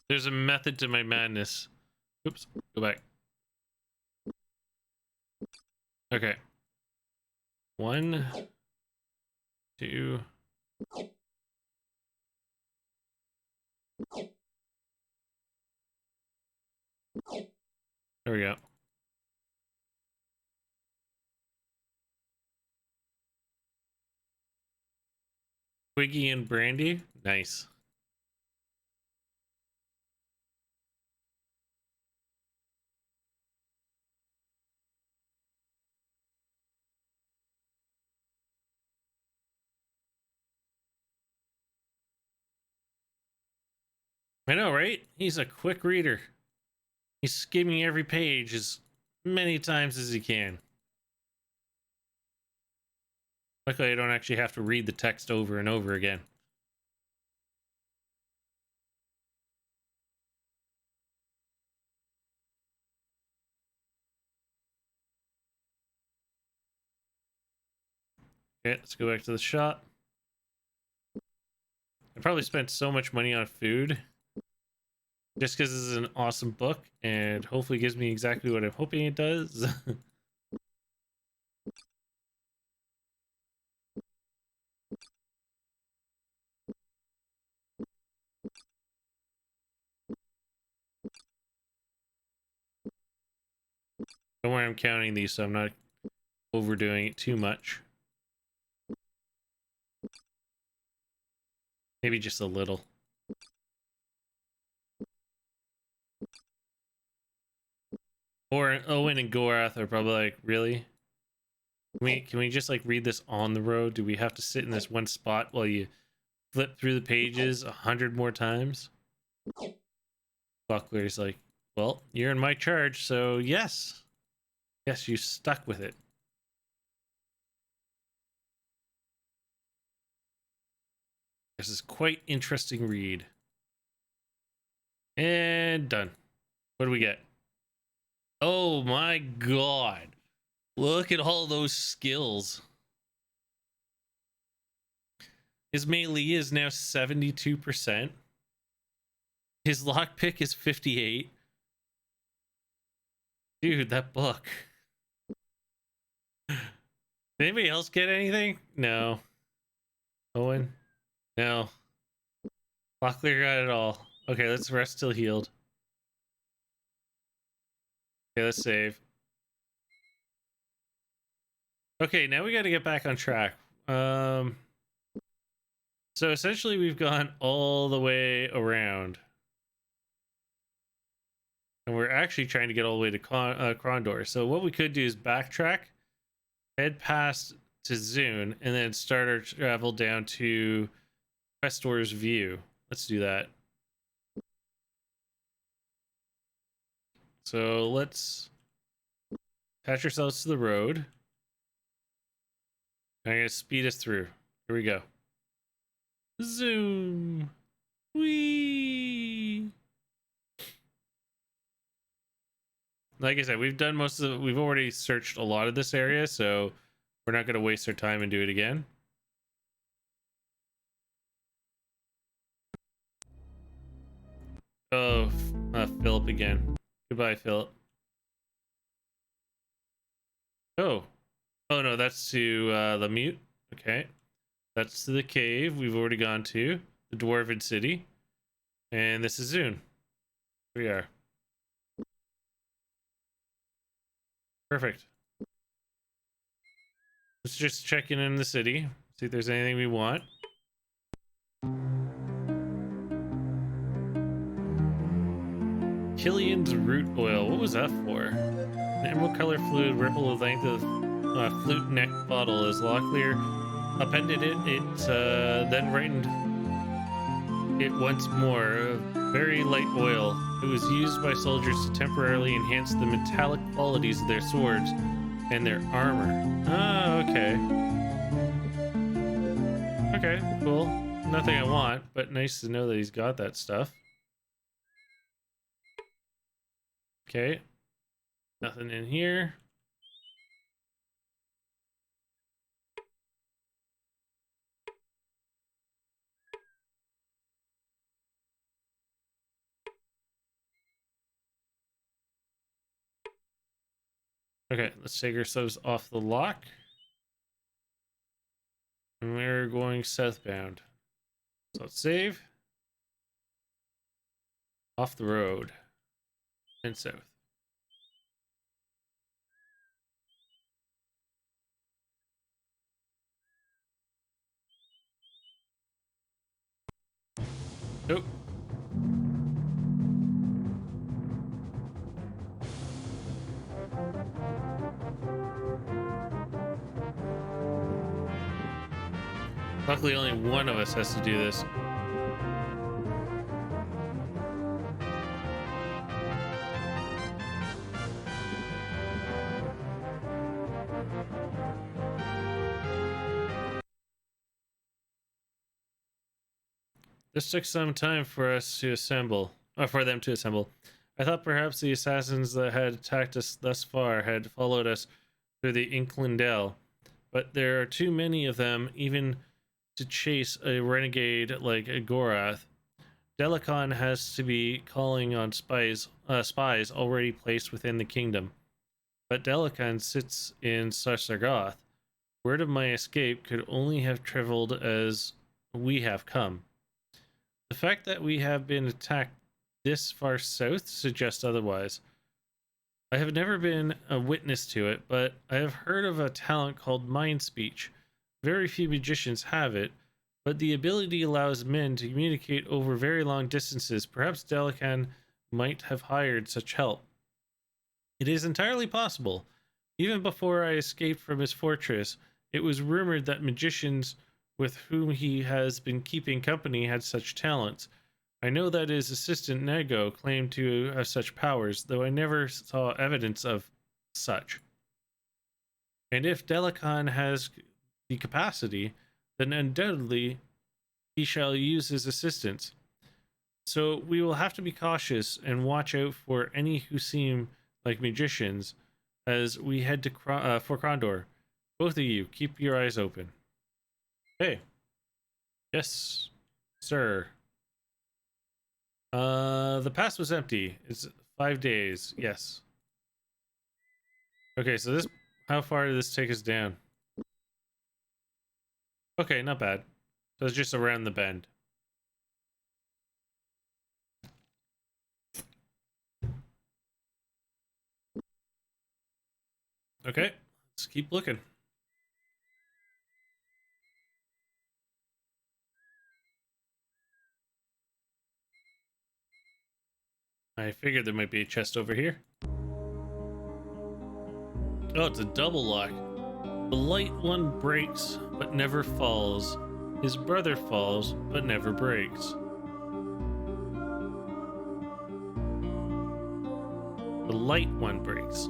There's a method to my madness. Oops. Go back. Okay. 1, 2. There we go. Twiggy and Brandy. Nice. I know, right? He's a quick reader. He's skimming every page as many times as he can. Luckily, I don't actually have to read the text over and over again. Okay, let's go back to the shop. I probably spent so much money on food just because this is an awesome book and hopefully gives me exactly what I'm hoping it does. Don't worry, I'm counting these so I'm not overdoing it too much. Maybe just a little. Or Owen and Gorath are probably like, really? Can we just like read this on the road? Do we have to sit in this one spot while you flip through the pages 100 more times? Buckler's like, well, you're in my charge, so yes. Yes, you stuck with it. This is quite interesting read. And done. What do we get? Oh my god. Look at all those skills. His melee is now 72%. His lockpick is 58. Dude, that book. Did anybody else get anything? No. Owen? No. Locklear got it all. Okay, let's rest till healed. Okay, let's save. Okay, now we got to get back on track. So essentially we've gone all the way around. And we're actually trying to get all the way to Krondor. So what we could do is backtrack, head past to Zune, and then start our travel down to Questor's View. Let's do that. So let's attach ourselves to the road. I'm going to speed us through. Here we go. Zoom. Whee. Like I said, we've done most of we've already searched a lot of this area, so we're not going to waste our time and do it again. Oh, Philip again. Goodbye, Philip. Oh. Oh no, that's to the mute. Okay. That's the cave we've already gone to. The Dwarven City. And this is Zune. Here we are. Perfect. Let's just check in the city. See if there's anything we want. Killian's root oil. What was that for? An emerald color fluid ripple the length of flute neck bottle. As Locklear appended it, then brightened it once more. Very light oil. It was used by soldiers to temporarily enhance the metallic qualities of their swords and their armor. Oh, okay. Okay, cool. Nothing I want, but nice to know that he's got that stuff. Okay. Nothing in here. Okay, let's take ourselves off the lock. And we're going southbound. So let's save. Off the road. And south. Nope. Luckily, only one of us has to do this. This took some time for us to assemble, or for them to assemble. I thought perhaps the assassins that had attacked us thus far had followed us through the Inklindale, but there are too many of them even to chase a renegade like Gorath. Delicon has to be calling on spies already placed within the kingdom. But Delicon sits in Sarsargoth. Word of my escape could only have traveled as we have come. The fact that we have been attacked this far south suggests otherwise. I have never been a witness to it, but I have heard of a talent called mind speech. Very few magicians have it, but the ability allows men to communicate over very long distances. Perhaps Delican might have hired such help. It is entirely possible. Even before I escaped from his fortress, it was rumored that magicians with whom he has been keeping company had such talents. I know that his assistant Nego claimed to have such powers, though I never saw evidence of such. And if Delicon has the capacity, then undoubtedly he shall use his assistance. So we will have to be cautious and watch out for any who seem like magicians as we head to for Krondor. Both of you, keep your eyes open. Hey. Yes, sir. The pass was empty. It's 5 days. Yes. Okay, so this, how far did this take us down? Okay, not bad. So it's just around the bend. Okay, let's keep looking. I figured there might be a chest over here. Oh, it's a double lock. The light one breaks, but never falls. His brother falls, but never breaks. The light one breaks.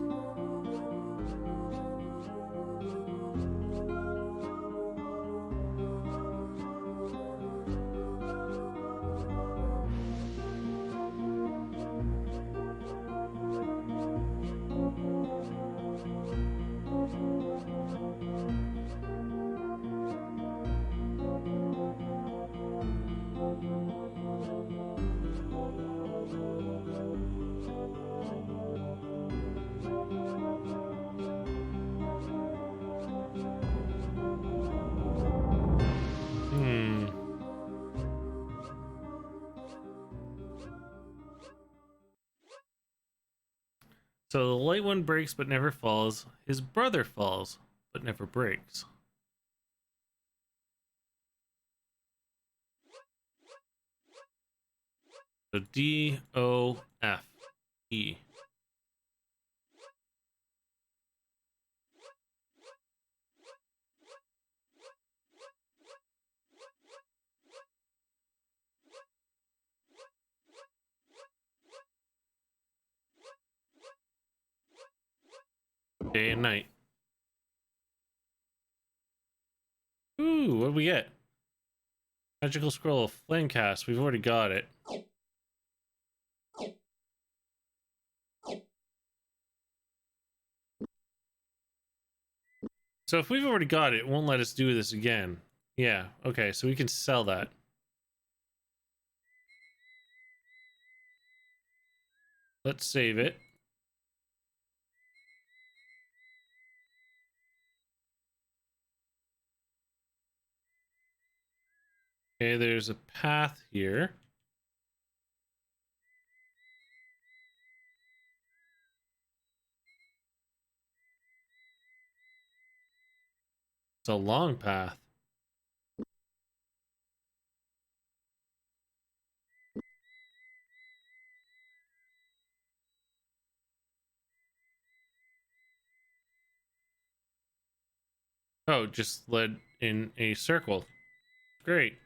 So the light one breaks but never falls. His brother falls but never breaks. So DOFE. Day and night. Ooh, what do we get? Magical scroll of flamecast. We've already got it. So if we've already got it, it won't let us do this again. Yeah, okay, so we can sell that. Let's save it. Okay, there's a path here. It's a long path. Oh, just led in a circle. Great.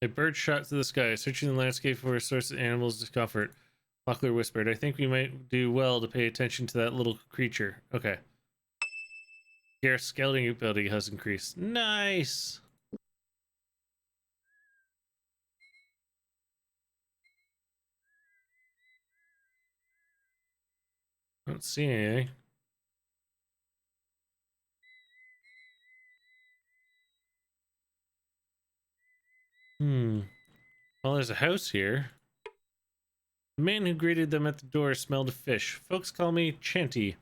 A bird shot through the sky, searching the landscape for a source of animals' discomfort. Locklear whispered, I think we might do well to pay attention to that little creature. Okay. Gareth's scouting ability has increased. Nice! I don't see anything. Well, there's a house here. The man who greeted them at the door smelled of fish. Folks call me Chanty,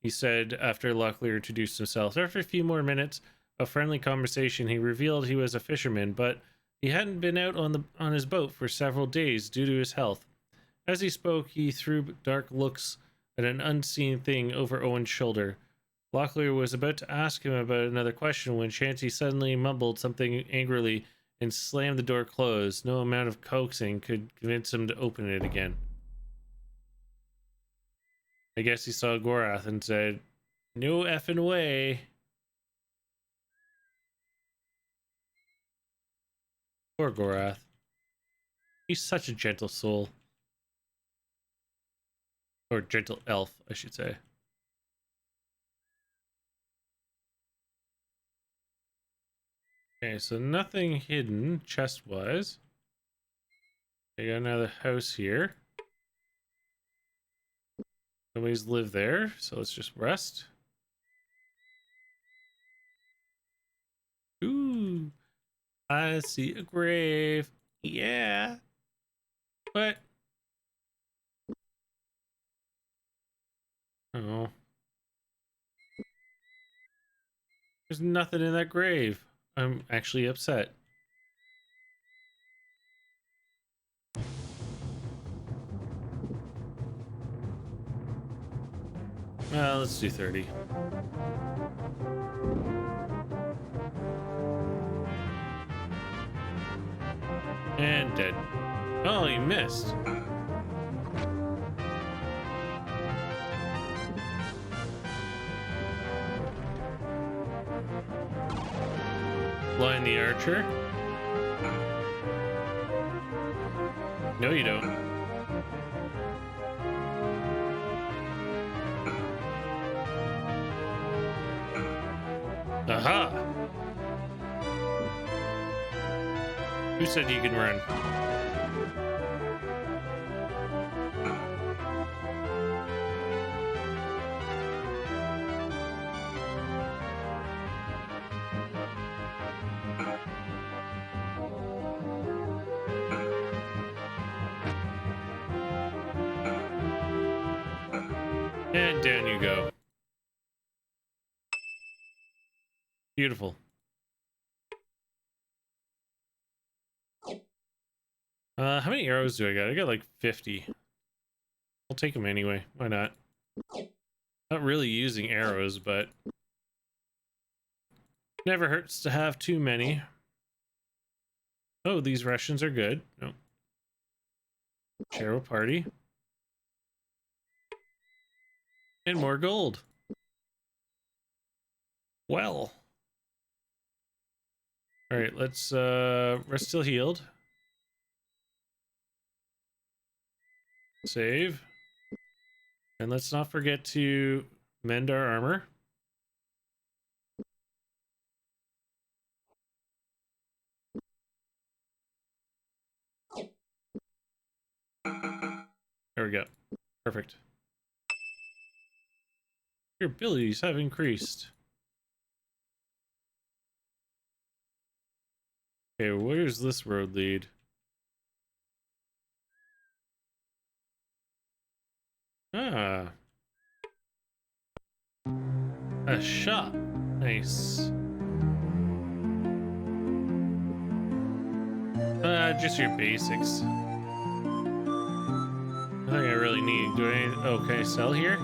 he said after Locklear introduced himself. After a few more minutes of friendly conversation, he revealed he was a fisherman, but he hadn't been out on his boat for several days due to his health. As he spoke, he threw dark looks at an unseen thing over Owen's shoulder. Locklear was about to ask him about another question when Chanty suddenly mumbled something angrily and slammed the door closed. No amount of coaxing could convince him to open it again. I guess he saw Gorath and said, no effing way. Poor Gorath. He's such a gentle soul. Or gentle elf, I should say. Okay, so nothing hidden chest-wise. I got another house here. Nobody's lived there, so let's just rest. Ooh, I see a grave. Yeah. But oh, there's nothing in that grave. I'm actually upset. Well, let's do 30. And dead. Oh, you missed. Blind the archer. No, you don't. Aha! Who said you can run? And down you go. Beautiful. How many arrows do I got? I got like 50. I'll take them anyway. Why not? Not really using arrows, but never hurts to have too many. Oh, these Russians are good. No. Share a party. And more gold. Well. Alright, let's rest till healed. Save. And let's not forget to mend our armor. There we go. Perfect. Your abilities have increased. Okay, where's this road lead? Ah. A shop. Nice. Just your basics. Nothing I really need. Do I? Okay, sell here.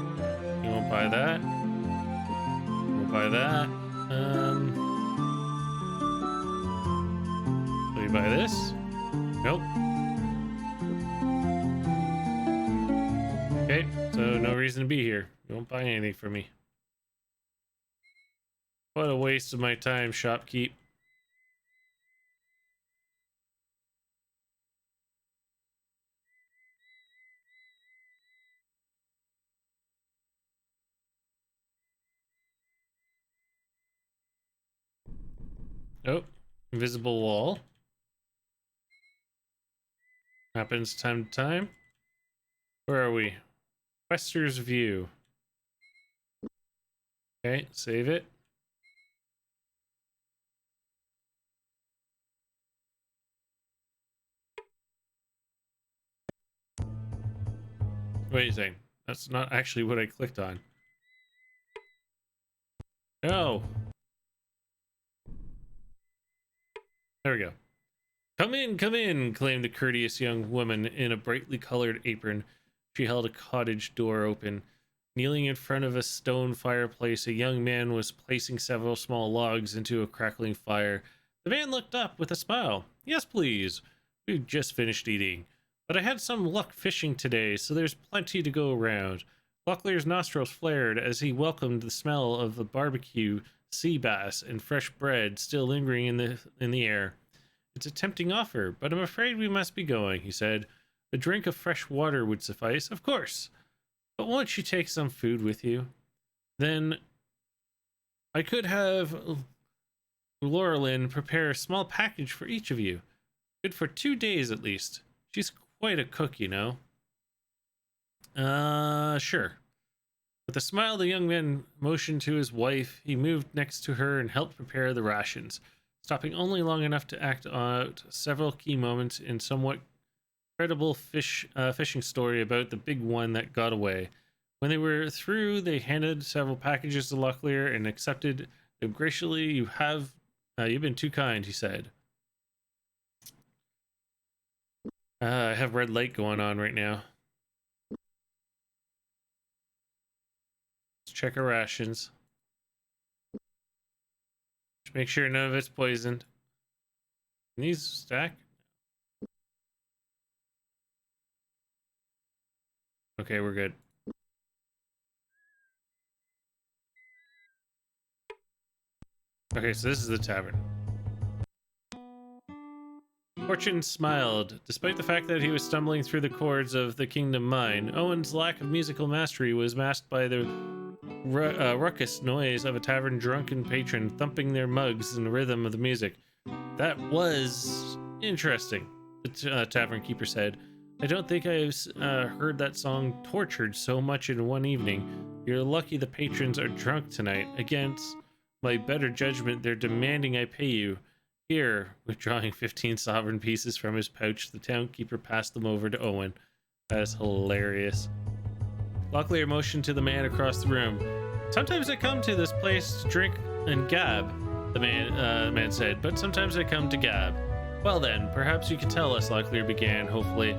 You won't buy that. Won't buy that. Will you buy this? Nope. Okay, so no reason to be here. You won't buy anything from me. What a waste of my time, shopkeep. Oh, invisible wall. Happens time to time. Where are we? Wester's View. Okay, save it. Wait a second. That's not actually what I clicked on. No. There we go. Come in, claimed the courteous young woman in a brightly colored apron. She held a cottage door open. Kneeling in front of a stone fireplace, a young man was placing several small logs into a crackling fire. The man looked up with a smile. Yes, please. We've just finished eating. But I had some luck fishing today, so there's plenty to go around. Locklear's nostrils flared as he welcomed the smell of the barbecue, sea bass, and fresh bread still lingering in the air. It's a tempting offer, but I'm afraid we must be going, he said. A drink of fresh water would suffice, of course. But won't you take some food with you? Then I could have Laurelyn prepare a small package for each of you. Good for 2 days at least. She's quite a cook, you know. Sure. With a smile, the young man motioned to his wife. He moved next to her and helped prepare the rations, stopping only long enough to act out several key moments in somewhat credible fishing story about the big one that got away. When they were through, they handed several packages to Locklear and accepted them graciously. You've been too kind, he said. I have red light going on right now. Let's check our rations. Just make sure none of it's poisoned. Can these stack? Okay, we're good. Okay, so this is the tavern. Fortune smiled. Despite the fact that he was stumbling through the chords of the Kingdom Mine, Owen's lack of musical mastery was masked by the ruckus noise of a tavern drunken patron thumping their mugs in the rhythm of the music. That was interesting, the tavern keeper said. I don't think I've heard that song tortured so much in one evening. You're lucky the patrons are drunk tonight. Against my better judgment, they're demanding I pay you. Here, withdrawing 15 sovereign pieces from his pouch, the townkeeper passed them over to Owen. That is hilarious. Locklear motioned to the man across the room. Sometimes I come to this place to drink and gab, the man said, but sometimes I come to gab. Well then, perhaps you could tell us, Locklear began, hopefully.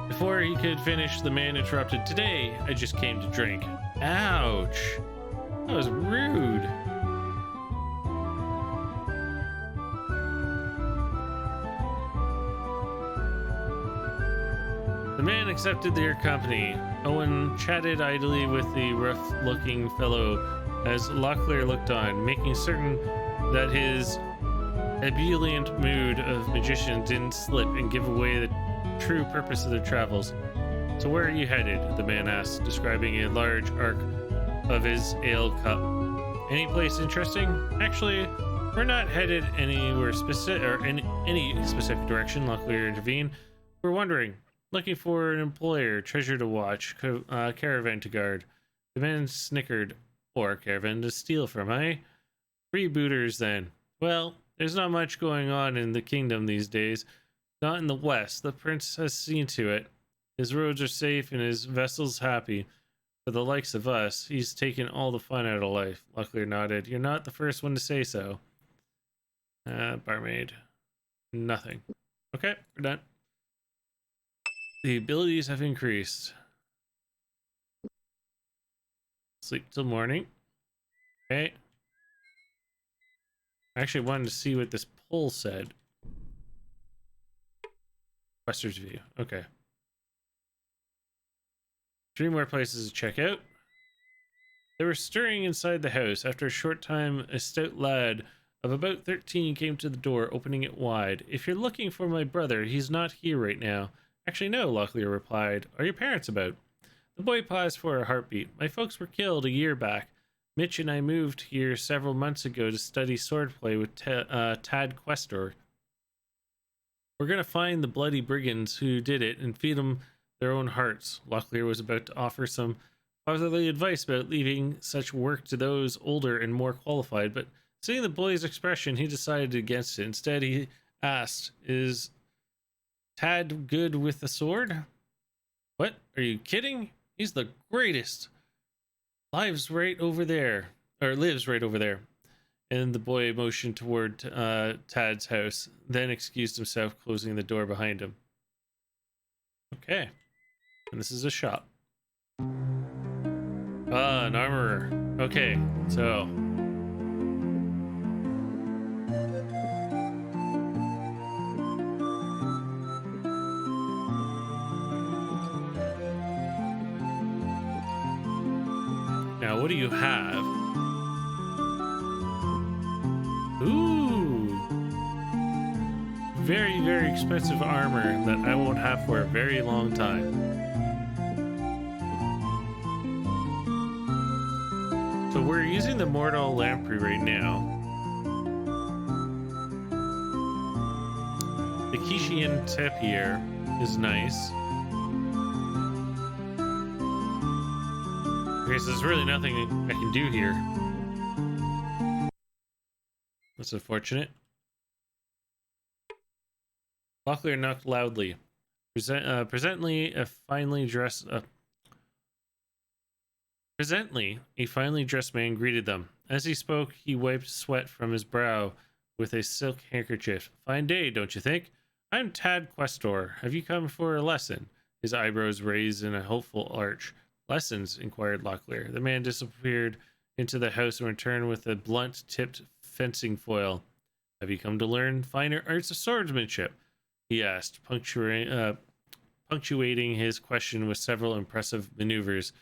Before he could finish, the man interrupted. Today, I just came to drink. Ouch. That was rude. The man accepted their company. Owen chatted idly with the rough-looking fellow as Locklear looked on, making certain that his ebullient mood of magician didn't slip and give away the true purpose of their travels. So where are you headed? The man asked, describing a large arc of his ale cup. Any place interesting? Actually, we're not headed anywhere specific or in any specific direction, Locklear intervened. We're wondering, looking for an employer, treasure to watch, caravan to guard. The man snickered. Or caravan to steal from, eh? Freebooters, then. Well, there's not much going on in the kingdom these days. Not in the west. The prince has seen to it. His roads are safe and his vessels happy. For the likes of us, he's taken all the fun out of life. Locklear nodded. You're not the first one to say so. Barmaid. Nothing. Okay, we're done. The abilities have increased. Sleep till morning. Okay. I actually wanted to see what this poll said. Wester's view. Okay. 3 more places to check out. They were stirring inside the house. After a short time, a stout lad of about 13 came to the door, opening it wide. If you're looking for my brother, he's not here right now. Actually, no, Locklear replied. Are your parents about? The boy paused for a heartbeat. My folks were killed a year back. Mitch and I moved here several months ago to study swordplay with Tad Questor. We're going to find the bloody brigands who did it and feed them their own hearts. Locklear was about to offer some fatherly advice about leaving such work to those older and more qualified, but seeing the boy's expression, he decided against it. Instead, he asked, is Tad good with the sword? What? Are you kidding? He's the greatest. Lives right over there. And the boy motioned toward Tad's house, then excused himself, closing the door behind him. Okay. And this is a shop. Ah, an armorer. Okay, so... now, what do you have? Ooh! Very, very expensive armor that I won't have for a very long time. So we're using the Mortal Lamprey right now. The Kishian tip here is nice. Okay, so there's really nothing I can do here. That's unfortunate. Locklear knocked loudly. Presently, a finely dressed man greeted them. As he spoke, he wiped sweat from his brow with a silk handkerchief. Fine day, don't you think? I'm Tad Questor. Have you come for a lesson? His eyebrows raised in a hopeful arch. Lessons? Inquired Locklear. The man disappeared into the house and returned with a blunt-tipped fencing foil. Have you come to learn finer arts of swordsmanship? He asked, punctuating his question with several impressive maneuvers.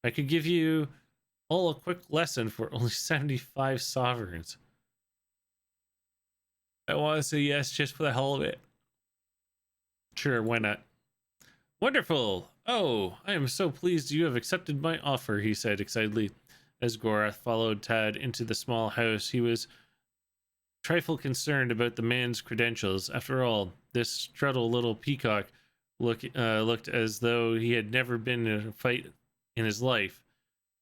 I could give you all a quick lesson for only 75 sovereigns. I want to say yes just for the hell of it. Sure, why not? Wonderful! Oh, I am so pleased you have accepted my offer, he said excitedly. As Gorath followed Tad into the small house, he was a trifle concerned about the man's credentials. After all, this struttle little peacock looked as though he had never been in a fight in his life.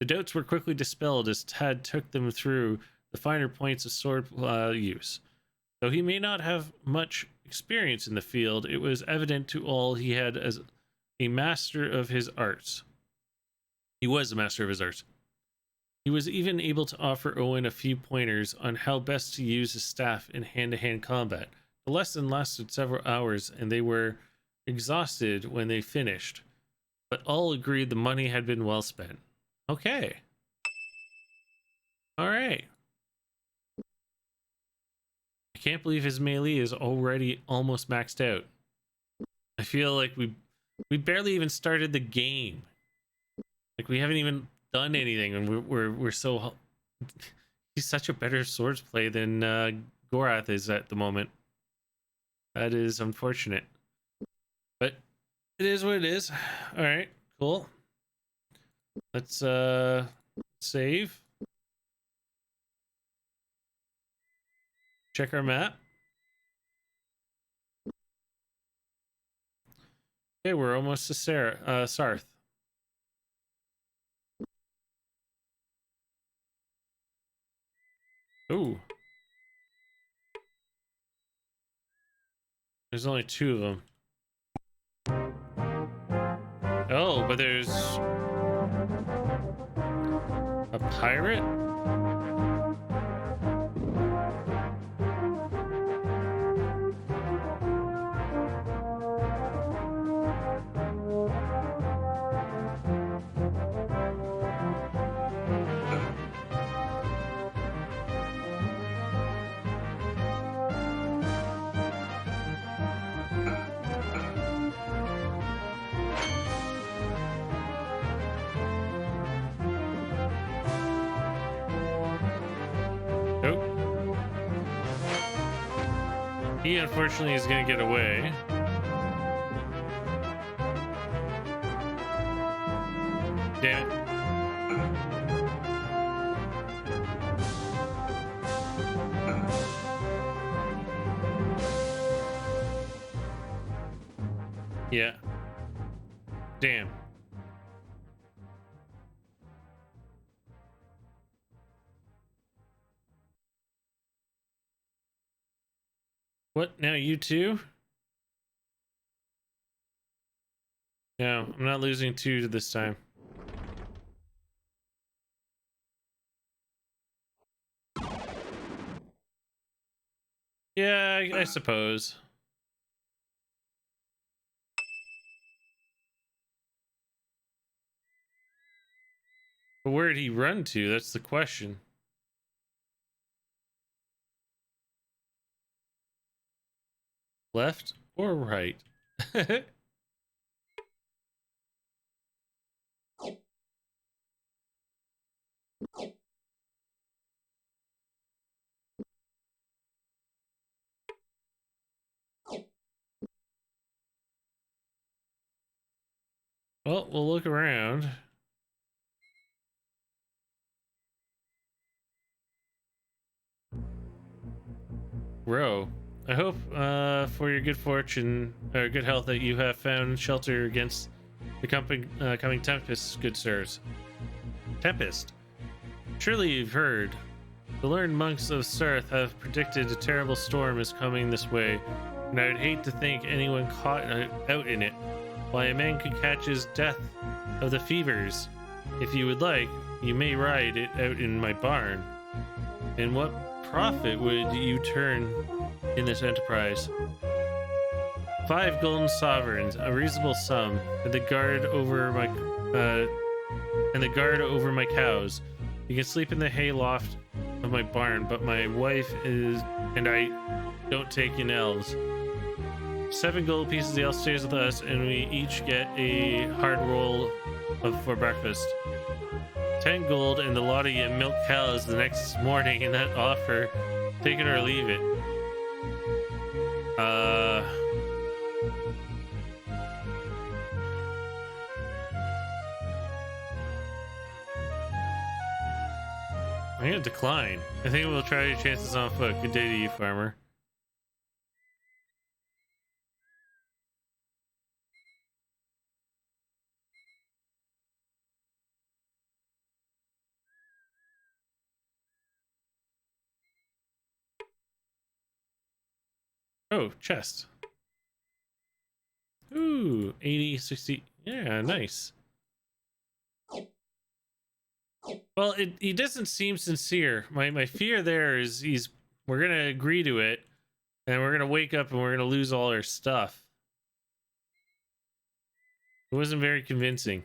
The doubts were quickly dispelled as Tad took them through the finer points of sword use. Though he may not have much experience in the field, it was evident to all he had as a master of his arts. He was a master of his art. He was even able to offer Owen a few pointers on how best to use his staff in hand-to-hand combat. The lesson lasted several hours, and they were exhausted when they finished, but all agreed the money had been well spent. Okay. All right. I can't believe his melee is already almost maxed out. I feel like we barely even started the game. Like we haven't even done anything, and we're so. He's such a better swords play than Gorath is at the moment. That is unfortunate, but it is what it is. All right, cool. Let's save. Check our map. Okay, we're almost to Sarth. Ooh. There's only 2 of them. Oh, but there's a pirate? Nope. He unfortunately is gonna get away. Damn it. Yeah. Damn. What? Now you too? No, I'm not losing 2 this time. Yeah, I suppose. But where did he run to? That's the question. Left or right? Well, we'll look around. Row. I hope for your good fortune or good health that you have found shelter against the coming tempest, good sirs. Tempest. Surely you've heard. The learned monks of Sarth have predicted a terrible storm is coming this way, and I would hate to think anyone caught out in it. Why, a man could catch his death of the fevers. If you would like, you may ride it out in my barn. And what profit would you turn in this enterprise? 5 golden sovereigns, a reasonable sum, and the guard over my cows. You can sleep in the hay loft of my barn, but my wife is and I don't take in elves. 7 gold pieces, the elf stays with us, and we each get a hard roll for breakfast. 10 gold, and the lot of you milk cows the next morning in that offer. Take it or leave it. I'm gonna decline. I think we'll try your chances on foot. Good day to you, farmer. Oh, chest. Ooh, 80, 60. Yeah, nice. Well, he doesn't seem sincere. My fear there is we're gonna agree to it, and we're gonna wake up and we're gonna lose all our stuff. It wasn't very convincing.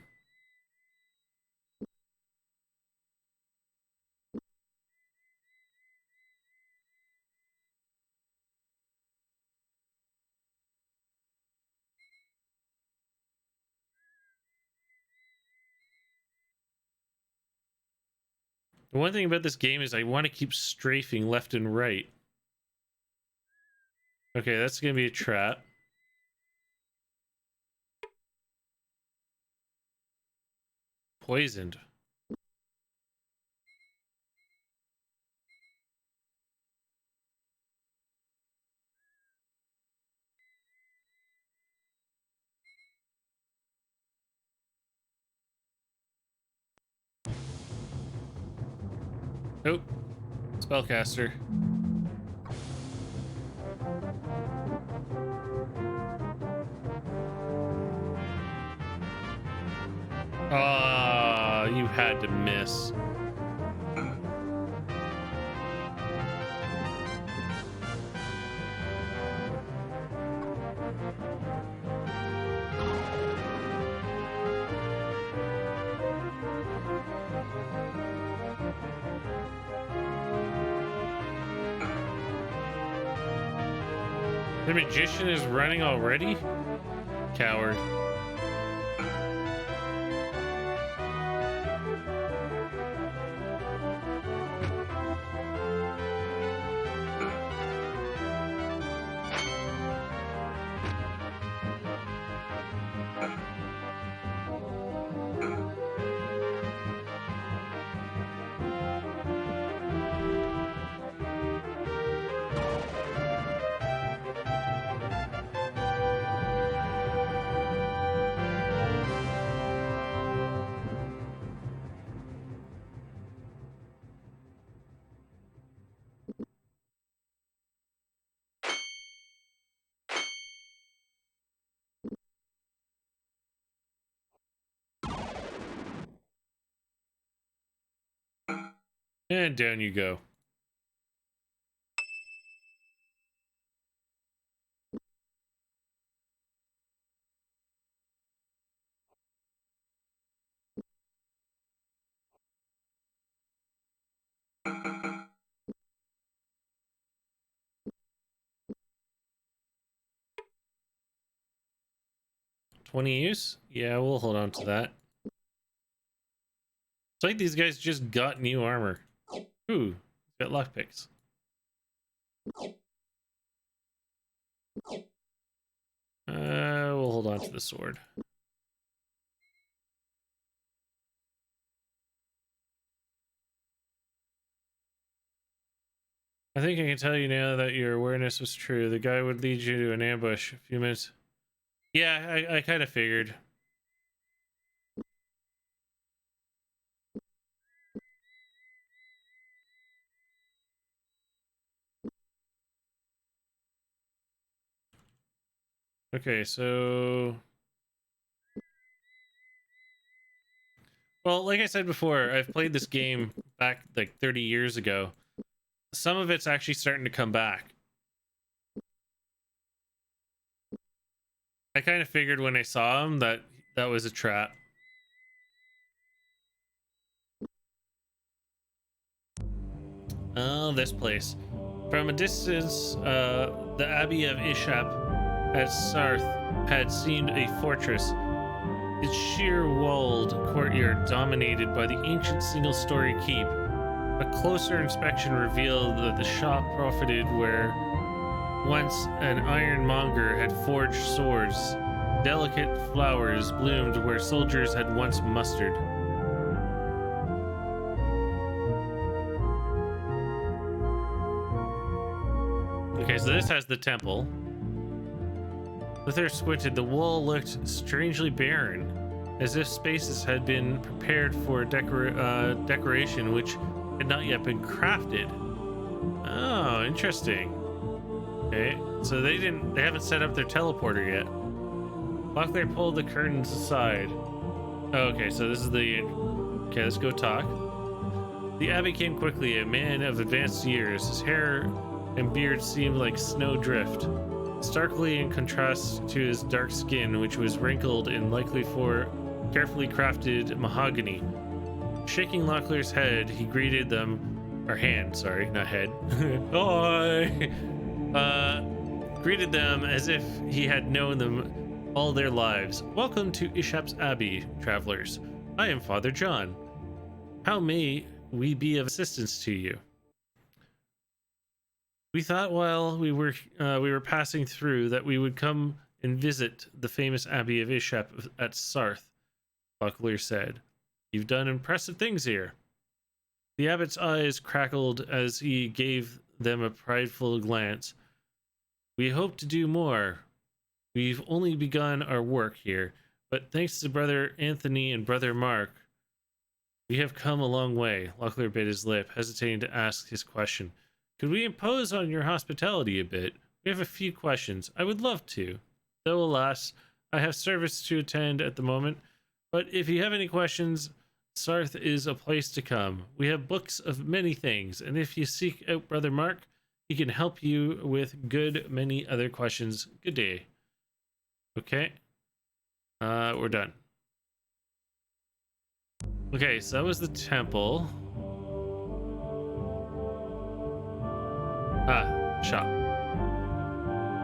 The one thing about this game is I want to keep strafing left and right. Okay, that's gonna be a trap. Poisoned. Nope. Spellcaster. Ah, you had to miss. The magician is running already? Coward. And down you go. $20 use? Yeah, we'll hold on to that. It's like these guys just got new armor. Ooh, got lockpicks. We'll hold on to the sword. I think I can tell you now that your awareness was true. The guy would lead you to an ambush a few minutes. Yeah, I kind of figured. Okay, so... Well, like I said before, I've played this game back like 30 years ago. Some of it's actually starting to come back. I kind of figured when I saw him that that was a trap. Oh, this place. From a distance, the Abbey of Ishap at Sarth had seemed a fortress. Its sheer-walled courtyard dominated by the ancient single-story keep. A closer inspection revealed that the shop profited where once an ironmonger had forged swords. Delicate flowers bloomed where soldiers had once mustered. Okay, so this has the temple. Luther squinted. The wall looked strangely barren, as if spaces had been prepared for decoration which had not yet been crafted. Oh, interesting. Okay, so they haven't set up their teleporter yet. Locklear pulled the curtains aside. Oh, okay, so this is the... Okay, let's go talk. The abbot came quickly, a man of advanced years. His hair and beard seemed like snowdrift, starkly in contrast to his dark skin, which was wrinkled and likely for carefully crafted mahogany. Shaking Locklear's head, he greeted them, or hand, sorry, not head. Hi! Greeted them as if he had known them all their lives. Welcome to Ishap's Abbey, travelers. I am Father John. How may we be of assistance to you? We thought while we were passing through that we would come and visit the famous Abbey of Ishap at Sarth, Locklear said. You've done impressive things here. The abbot's eyes crackled as he gave them a prideful glance. We hope to do more. We've only begun our work here, but thanks to Brother Anthony and Brother Mark, we have come a long way. Locklear bit his lip, hesitating to ask his question. Could we impose on your hospitality a bit? We have a few questions. I would love to. Though, alas, I have service to attend at the moment. But if you have any questions, Sarth is a place to come. We have books of many things, and if you seek out Brother Mark, he can help you with many other questions. Good day. Okay. We're done. Okay, so that was the temple. Ah, shop.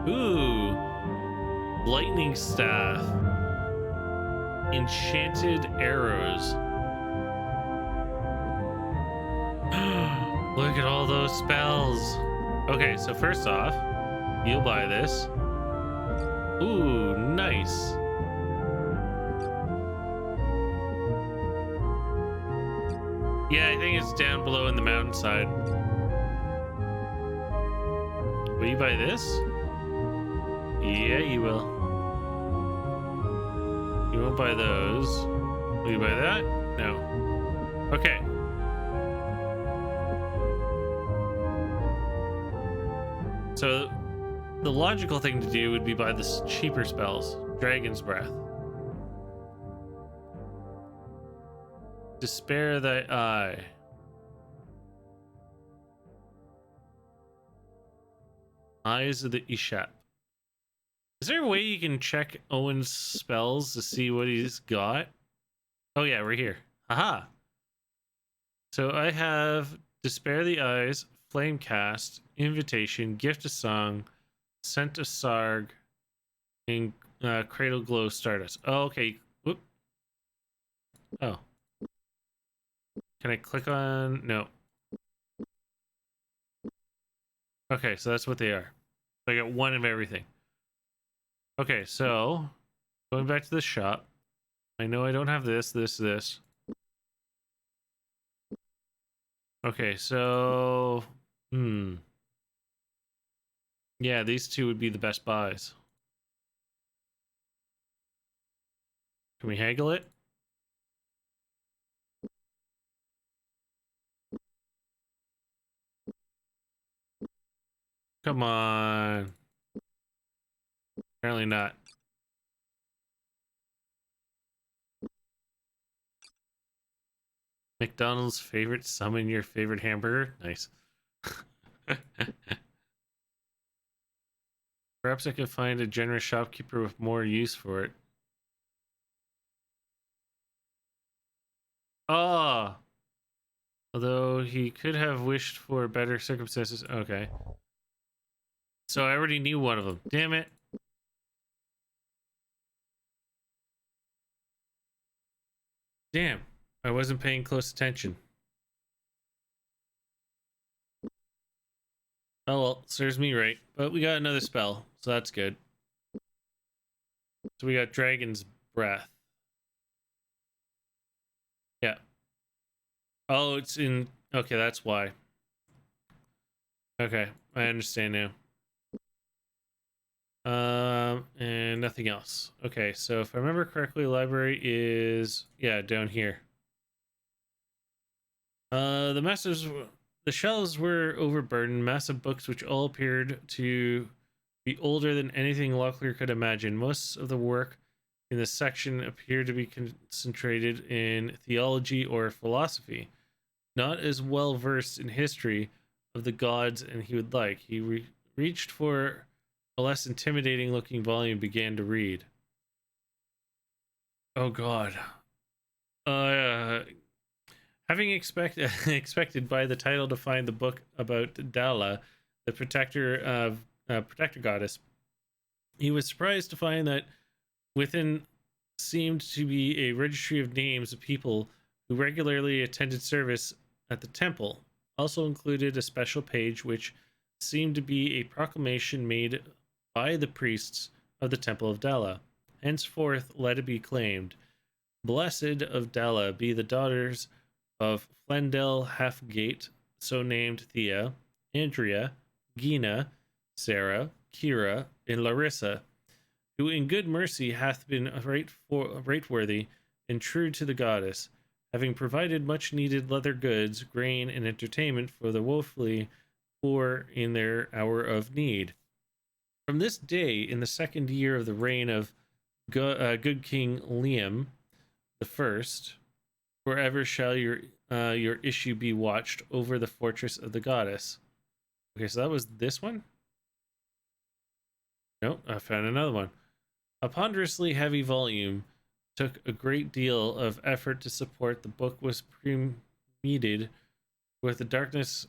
Ooh. Lightning staff. Enchanted arrows. Look at all those spells. Okay, so first off, you'll buy this. Ooh, nice. Yeah, I think it's down below in the mountainside. Will you buy this? Yeah, you will. You won't buy those. Will you buy that? No. Okay. So the logical thing to do would be buy the cheaper spells. Dragon's Breath. Despair thy eye. Eyes of the Ishap. Is there a way you can check Owen's spells to see what he's got? Oh yeah, we're here. Aha! So I have Despair the Eyes, Flame Cast, Invitation, Gift of Song, Scent of Sarg, and Cradle Glow Stardust. Oh, okay. Whoop. Oh. Can I click on? No. Okay, so that's what they are. So I got one of everything. Okay, so going back to the shop. I know I don't have this. Okay, so yeah, these two would be the best buys. Can we haggle it? Come on. Apparently not. McDonald's favorite, summon your favorite hamburger. Nice. Perhaps I could find a generous shopkeeper with more use for it. Oh. Although he could have wished for better circumstances. Okay. So I already knew one of them. Damn it. Damn. I wasn't paying close attention. Oh well, serves me right. But we got another spell, so that's good. So we got Dragon's Breath. Yeah. Oh, it's in... Okay, that's why. Okay, I understand now. And nothing else. Okay, so if I remember correctly, library is... Yeah, down here. The shelves were overburdened, massive books which all appeared to be older than anything Locklear could imagine. Most of the work in this section appeared to be concentrated in theology or philosophy. not as well versed in history of the gods and he would like. He reached for a less intimidating looking volume, began to read. Oh god. Uh Having expected by the title to find the book about Dala, the protector goddess, he was surprised to find that within seemed to be a registry of names of people who regularly attended service at the temple. Also included a special page which seemed to be a proclamation made by the priests of the Temple of Dala. Henceforth, let it be claimed, blessed of Dala be the daughters of Flendel Halfgate, so named Thea, Andrea, Gina, Sarah, Kira, and Larissa, who in good mercy hath been right worthy and true to the goddess, having provided much needed leather goods, grain, and entertainment for the woefully poor in their hour of need. From this day, in the second year of the reign of good King Liam the First, forever shall your issue be watched over the fortress of the goddess. Okay, so that was this one? Nope, I found another one. A ponderously heavy volume took a great deal of effort to support. The book was permeated with the darkness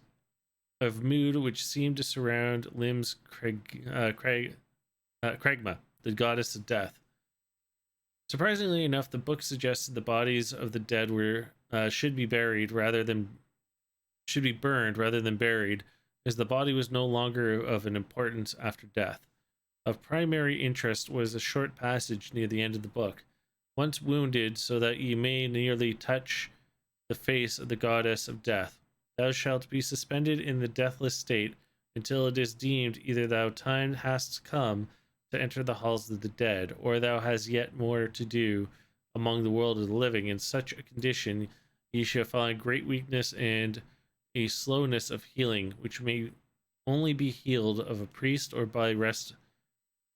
of mood which seemed to surround Lim's Cragma, the goddess of death. Surprisingly enough, the book suggested the bodies of the dead were should be burned rather than buried, as the body was no longer of an importance after death. Of primary interest was a short passage near the end of the book. Once wounded, so that ye may nearly touch the face of the goddess of death, thou shalt be suspended in the deathless state until it is deemed either thou time hast come to enter the halls of the dead, or thou hast yet more to do among the world of the living. In such a condition ye shall find great weakness and a slowness of healing, which may only be healed of a priest or by rest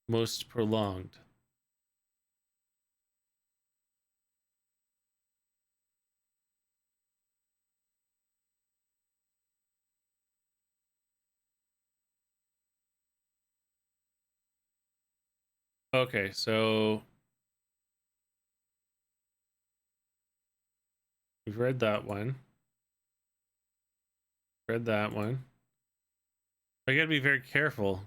most prolonged. Okay, so we've read that one. Read that one. I gotta be very careful.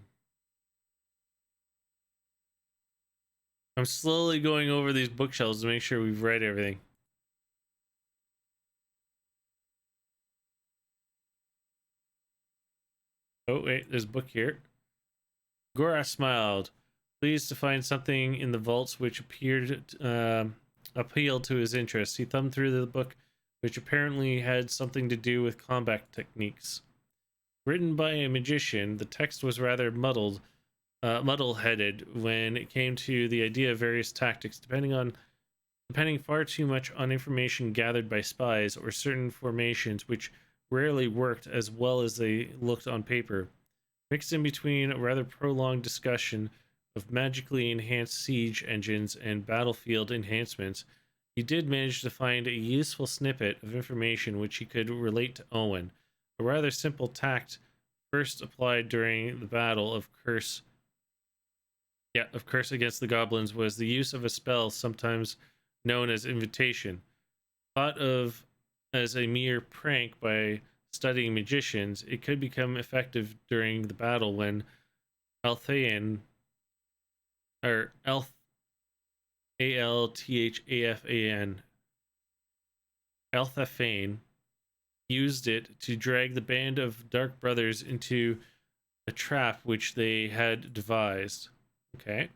I'm slowly going over these bookshelves to make sure we've read everything. Oh, wait, there's a book here. Gorath smiled, pleased to find something in the vaults which appealed to his interest. He thumbed through the book, which apparently had something to do with combat techniques. Written by a magician, the text was rather muddle-headed when it came to the idea of various tactics, depending far too much on information gathered by spies or certain formations which rarely worked as well as they looked on paper. Mixed in between a rather prolonged discussion of magically enhanced siege engines and battlefield enhancements, he did manage to find a useful snippet of information which he could relate to Owen. A rather simple tact first applied during the battle of Curse against the goblins was the use of a spell sometimes known as invitation. Thought of as a mere prank by studying magicians, it could become effective during the battle when Althafan, or Althafan used it to drag the band of dark brothers into a trap which they had devised. Okay.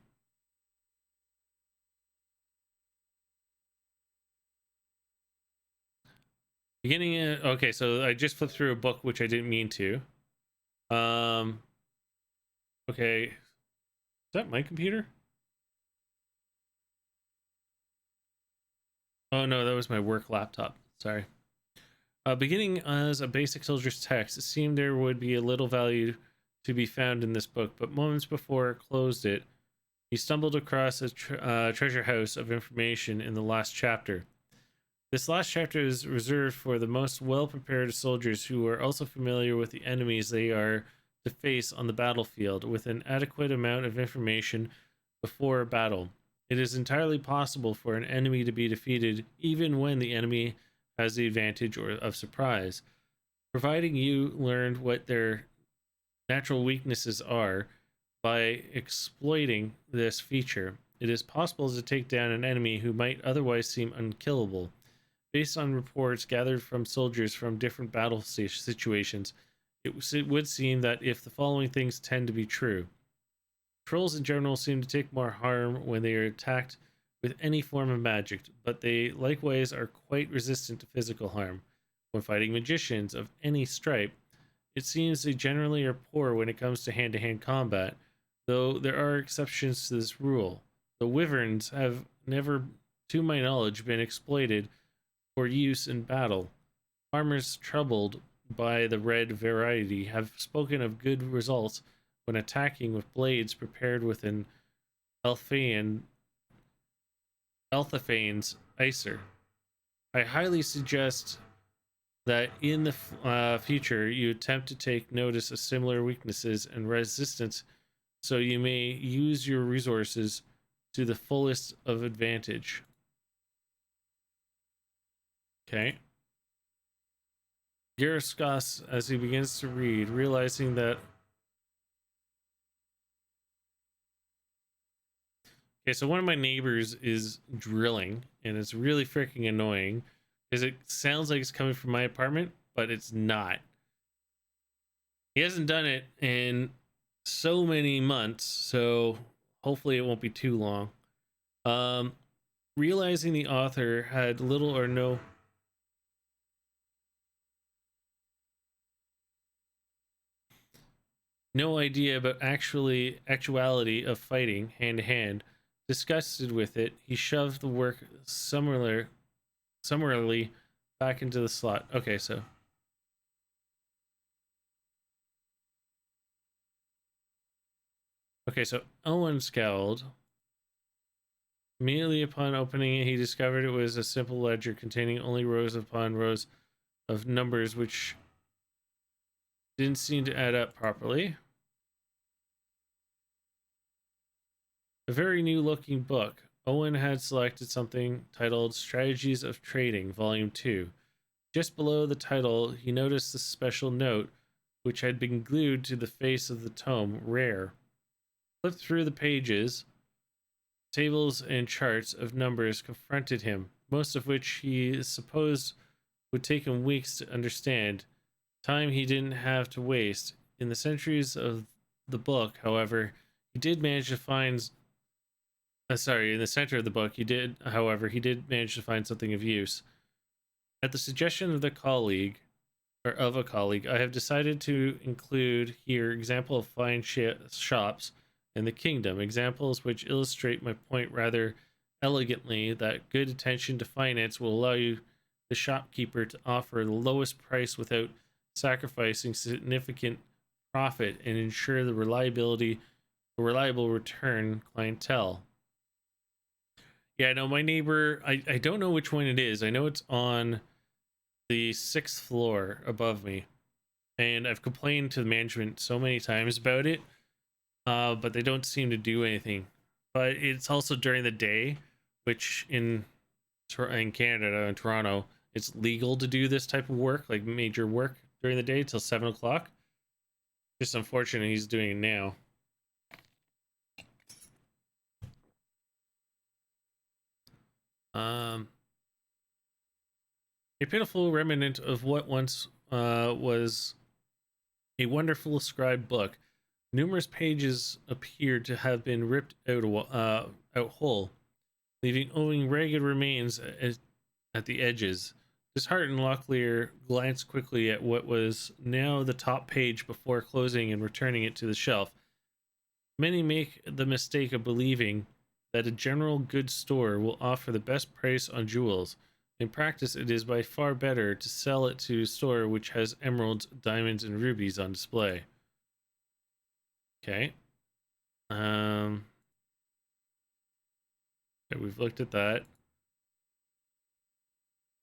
Okay, so I just flipped through a book which I didn't mean to. Okay. Is that my computer? Oh no, that was my work laptop. Sorry. Beginning as a basic soldier's text, it seemed there would be a little value to be found in this book, but moments before it closed it, he stumbled across a treasure house of information in the last chapter. This last chapter is reserved for the most well-prepared soldiers who are also familiar with the enemies they are to face on the battlefield with an adequate amount of information before a battle. It is entirely possible for an enemy to be defeated even when the enemy has the advantage or of surprise, providing you learned what their natural weaknesses are. By exploiting this feature, it is possible to take down an enemy who might otherwise seem unkillable. Based on reports gathered from soldiers from different battle situations, it would seem that if the following things tend to be true. Trolls in general seem to take more harm when they are attacked with any form of magic, but they likewise are quite resistant to physical harm. When fighting magicians of any stripe, it seems they generally are poor when it comes to hand combat, though there are exceptions to this rule. The wyverns have never, to my knowledge, been exploited for use in battle. Farmers troubled by the red variety have spoken of good results when attacking with blades prepared with an Althaphane's icer. I highly suggest that in the future you attempt to take notice of similar weaknesses and resistance so you may use your resources to the fullest of advantage. Okay. Giraskos, as he begins to read, realizing that. Okay, so one of my neighbors is drilling, and it's really freaking annoying because it sounds like it's coming from my apartment, but it's not. He hasn't done it in so many months, so hopefully it won't be too long. Um, Realizing the author had little or no idea about actuality of fighting hand to hand, disgusted with it, he shoved the work summarily back into the slot. Okay, so Owen scowled. Immediately upon opening it, he discovered it was a simple ledger containing only rows upon rows of numbers which didn't seem to add up properly. A very new looking book. Owen had selected something titled Strategies of Trading, Volume 2. Just below the title, he noticed the special note, which had been glued to the face of the tome, rare. Flipped through the pages, tables and charts of numbers confronted him, most of which he supposed would take him weeks to understand, time he didn't have to waste. In the centuries of the book, however, he did manage to find in the center of the book, he did manage to find something of use. At the suggestion of a colleague, I have decided to include here example of fine shops in the kingdom, examples which illustrate my point rather elegantly that good attention to finance will allow you, the shopkeeper, to offer the lowest price without sacrificing significant profit and ensure the reliable return clientele. Yeah, no, my neighbor, I don't know which one it is. I know it's on the 6th floor above me. And I've complained to the management so many times about it, but they don't seem to do anything. But it's also during the day, which in Canada, in Toronto, it's legal to do this type of work, like major work during the day till 7 o'clock. Just unfortunate he's doing it now. A pitiful remnant of what once was a wonderful scribed book. Numerous pages appeared to have been ripped out whole, leaving only ragged remains at the edges. Disheartened, Locklear glanced quickly at what was now the top page before closing and returning it to the shelf. Many make the mistake of believing that a general goods store will offer the best price on jewels. In practice, it is by far better to sell it to a store which has emeralds, diamonds, and rubies on display. Okay. Okay, we've looked at that.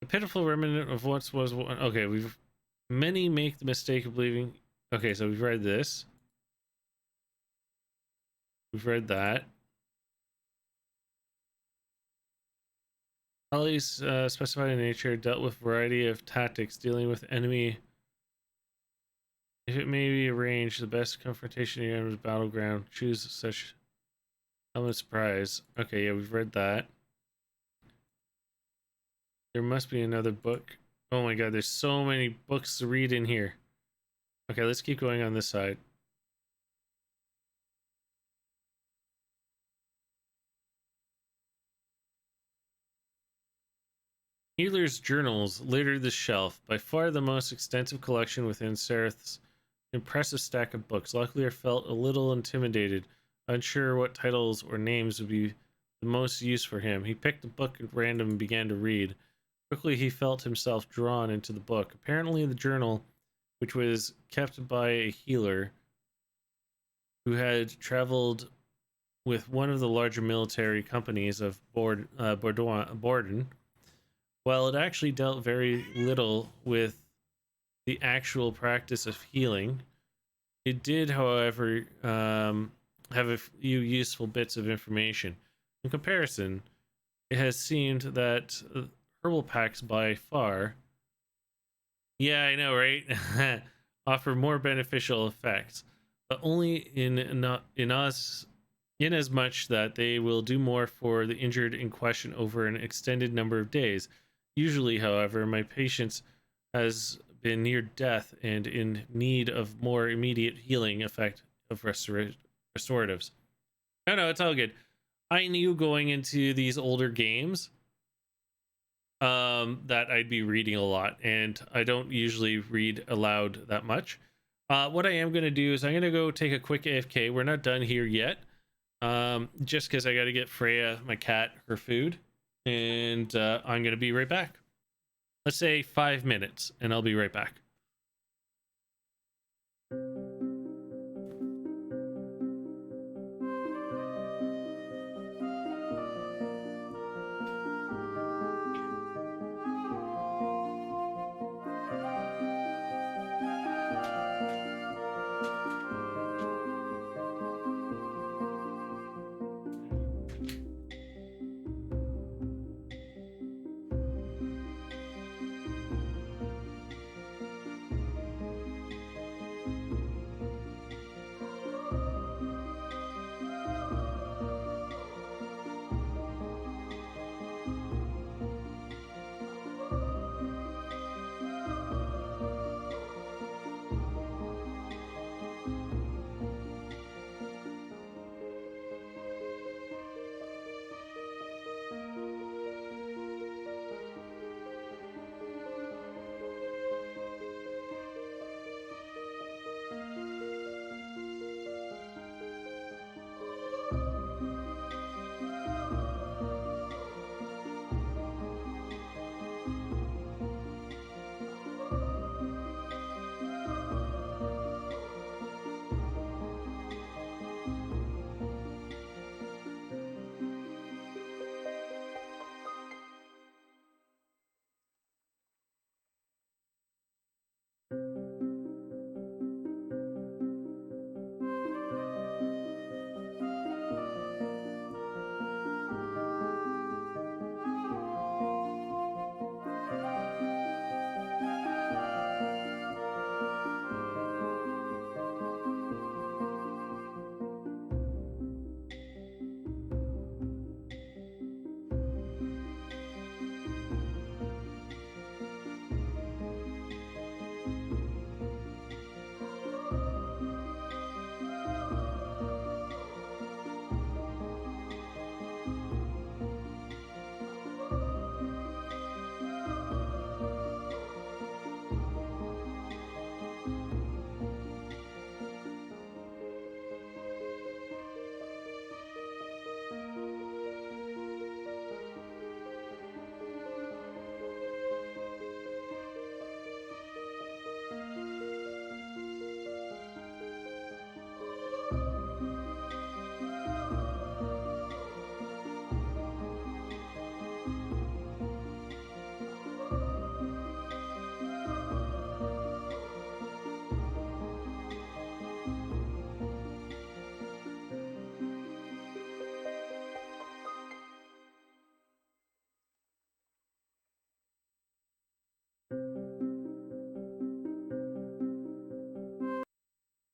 A pitiful remnant of what was one. Okay, many make the mistake of believing. Okay, so we've read this. We've read that. Holly's specified in nature dealt with variety of tactics dealing with enemy. If it may be arranged, the best confrontation in the battleground. Choose such element of surprise. Okay, yeah, we've read that. There must be another book. Oh my god, there's so many books to read in here. Okay, let's keep going on this side. Healer's Journals littered the shelf, by far the most extensive collection within Sereth's impressive stack of books. Luckily, I felt a little intimidated, unsure what titles or names would be the most use for him. He picked a book at random and began to read. Quickly, he felt himself drawn into the book. Apparently, the journal, which was kept by a healer who had traveled with one of the larger military companies of Borden, while it actually dealt very little with the actual practice of healing, it did, however, have a few useful bits of information. In comparison, it has seemed that herbal packs by far, yeah, I know, right, offer more beneficial effects, but only in as much that they will do more for the injured in question over an extended number of days. Usually, however, my patients has been near death and in need of more immediate healing effect of restoratives. No, it's all good. I knew going into these older games that I'd be reading a lot, and I don't usually read aloud that much. What I am going to do is I'm going to go take a quick AFK. We're not done here yet, just because I got to get Freya, my cat, her food, and I'm going to be right back. Let's say 5 minutes, and I'll be right back.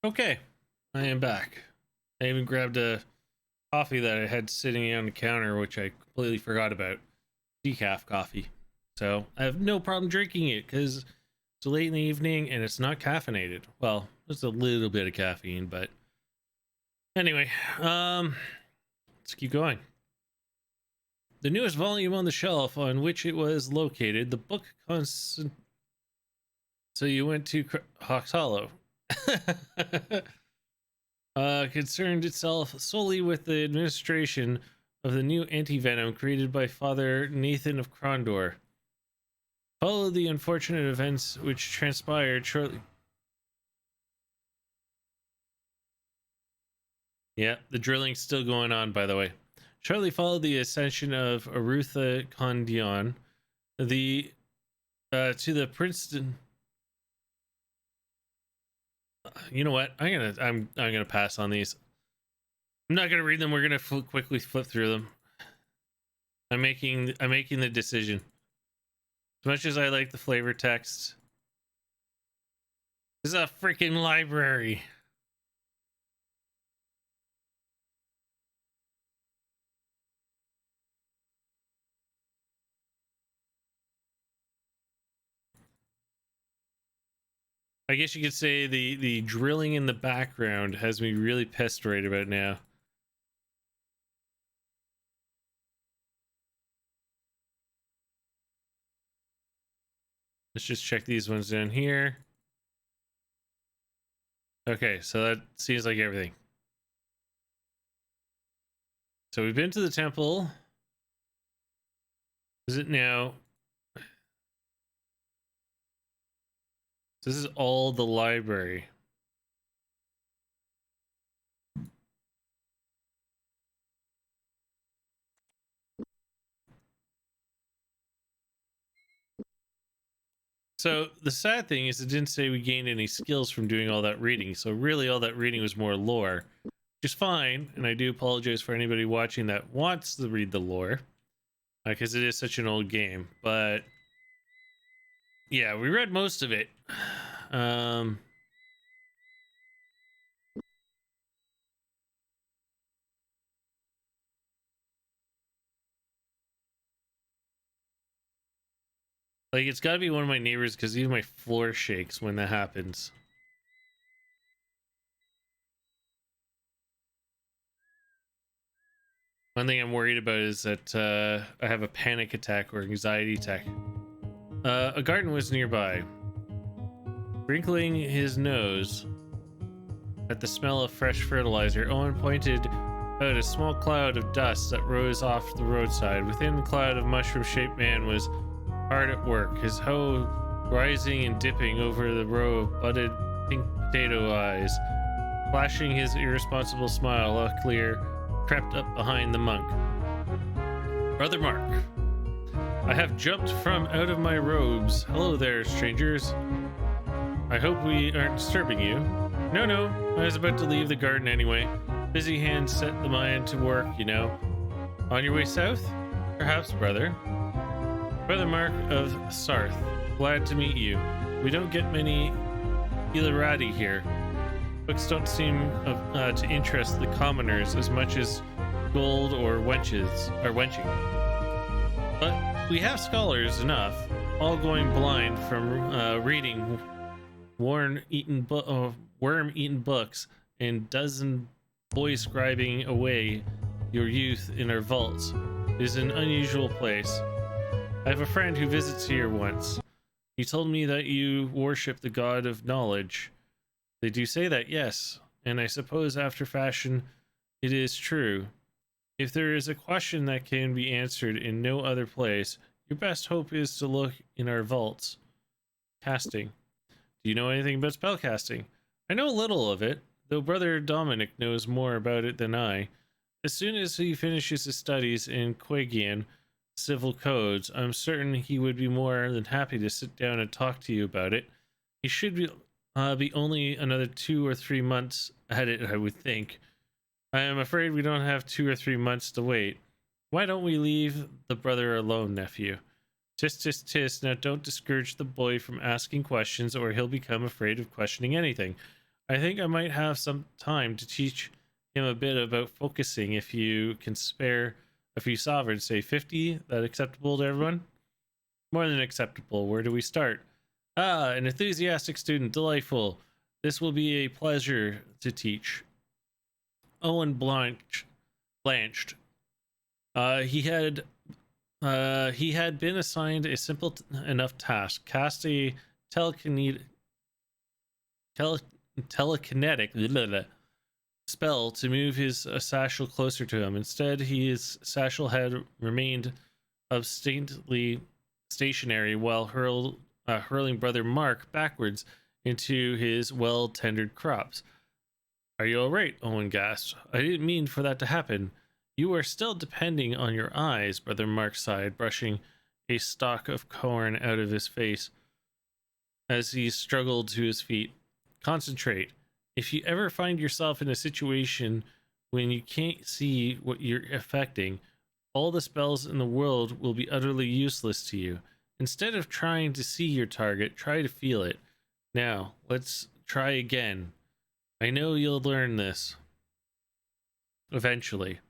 Okay, I am back. I even grabbed a coffee that I had sitting on the counter, which I completely forgot about. Decaf coffee. So I have no problem drinking it because it's late in the evening and it's not caffeinated. Well, there's a little bit of caffeine, but anyway, let's keep going. The newest volume on the shelf on which it was located, the book So you went to Hawks Hollow. Concerned itself solely with the administration of the new anti-venom created by Father Nathan of Krondor. Follow the unfortunate events which transpired shortly. Yeah, the drilling's still going on, by the way. Shortly followed the ascension of Arutha Kondion, the to the Princeton. You know what? I'm gonna pass on these. I'm not gonna read them. We're gonna quickly flip through them. I'm making the decision. As much as I like the flavor text, this is a freaking library. I guess you could say the drilling in the background has me really pissed right about now. Let's just check these ones down here. Okay, so that seems like everything. So we've been to the temple. Is it now? This is all the library. So the sad thing is it didn't say we gained any skills from doing all that reading. So really all that reading was more lore, which is fine. And I do apologize for anybody watching that wants to read the lore because it is such an old game. But yeah, we read most of it. Like, it's got to be one of my neighbors because even my floor shakes when that happens. One thing I'm worried about is that I have a panic attack or anxiety attack. A garden was nearby. Wrinkling his nose at the smell of fresh fertilizer, Owen pointed out a small cloud of dust that rose off the roadside. Within the cloud, a mushroom-shaped man was hard at work, his hoe rising and dipping over the row of budded pink potato eyes. Flashing his irresponsible smile, Locklear crept up behind the monk. Brother Mark, I have jumped from out of my robes. Hello there, strangers. I hope we aren't disturbing you. No, I was about to leave the garden anyway. Busy hands set the mind to work, you know. On your way south? Perhaps, brother. Brother Mark of Sarth, glad to meet you. We don't get many Ilirati here. Books don't seem to interest the commoners as much as gold or wenching. But we have scholars enough, all going blind from reading worm-eaten books and dozen boys scribing away your youth in our vaults. It is an unusual place. I have a friend who visits here once. He told me that you worship the god of knowledge. They do say that, yes, and I suppose after fashion it is true. If there is a question that can be answered in no other place, your best hope is to look in our vaults. Casting. Do you know anything about spellcasting? I know a little of it, though Brother Dominic knows more about it than I. As soon as he finishes his studies in Quagian civil codes, I'm certain he would be more than happy to sit down and talk to you about it. He should be only another 2 or 3 months at it, I would think. I am afraid we don't have 2 or 3 months to wait. Why don't we leave the brother alone, nephew? Tis. Now don't discourage the boy from asking questions, or he'll become afraid of questioning anything. I think I might have some time to teach him a bit about focusing if you can spare a few sovereigns, say 50. That acceptable to everyone? More than acceptable. Where do we start? Ah, an enthusiastic student. Delightful. This will be a pleasure to teach. Owen blanched. He had been assigned a simple enough task: cast a telekinetic telekinetic spell to move his satchel closer to him. Instead, his satchel had remained obstinately stationary while hurling Brother Mark backwards into his well-tended crops. Are you all right? Owen gasped. I didn't mean for that to happen. You are still depending on your eyes, Brother Mark sighed, brushing a stalk of corn out of his face as he struggled to his feet. Concentrate. If you ever find yourself in a situation when you can't see what you're affecting, all the spells in the world will be utterly useless to you. Instead of trying to see your target, try to feel it. Now, let's try again. I know you'll learn this eventually.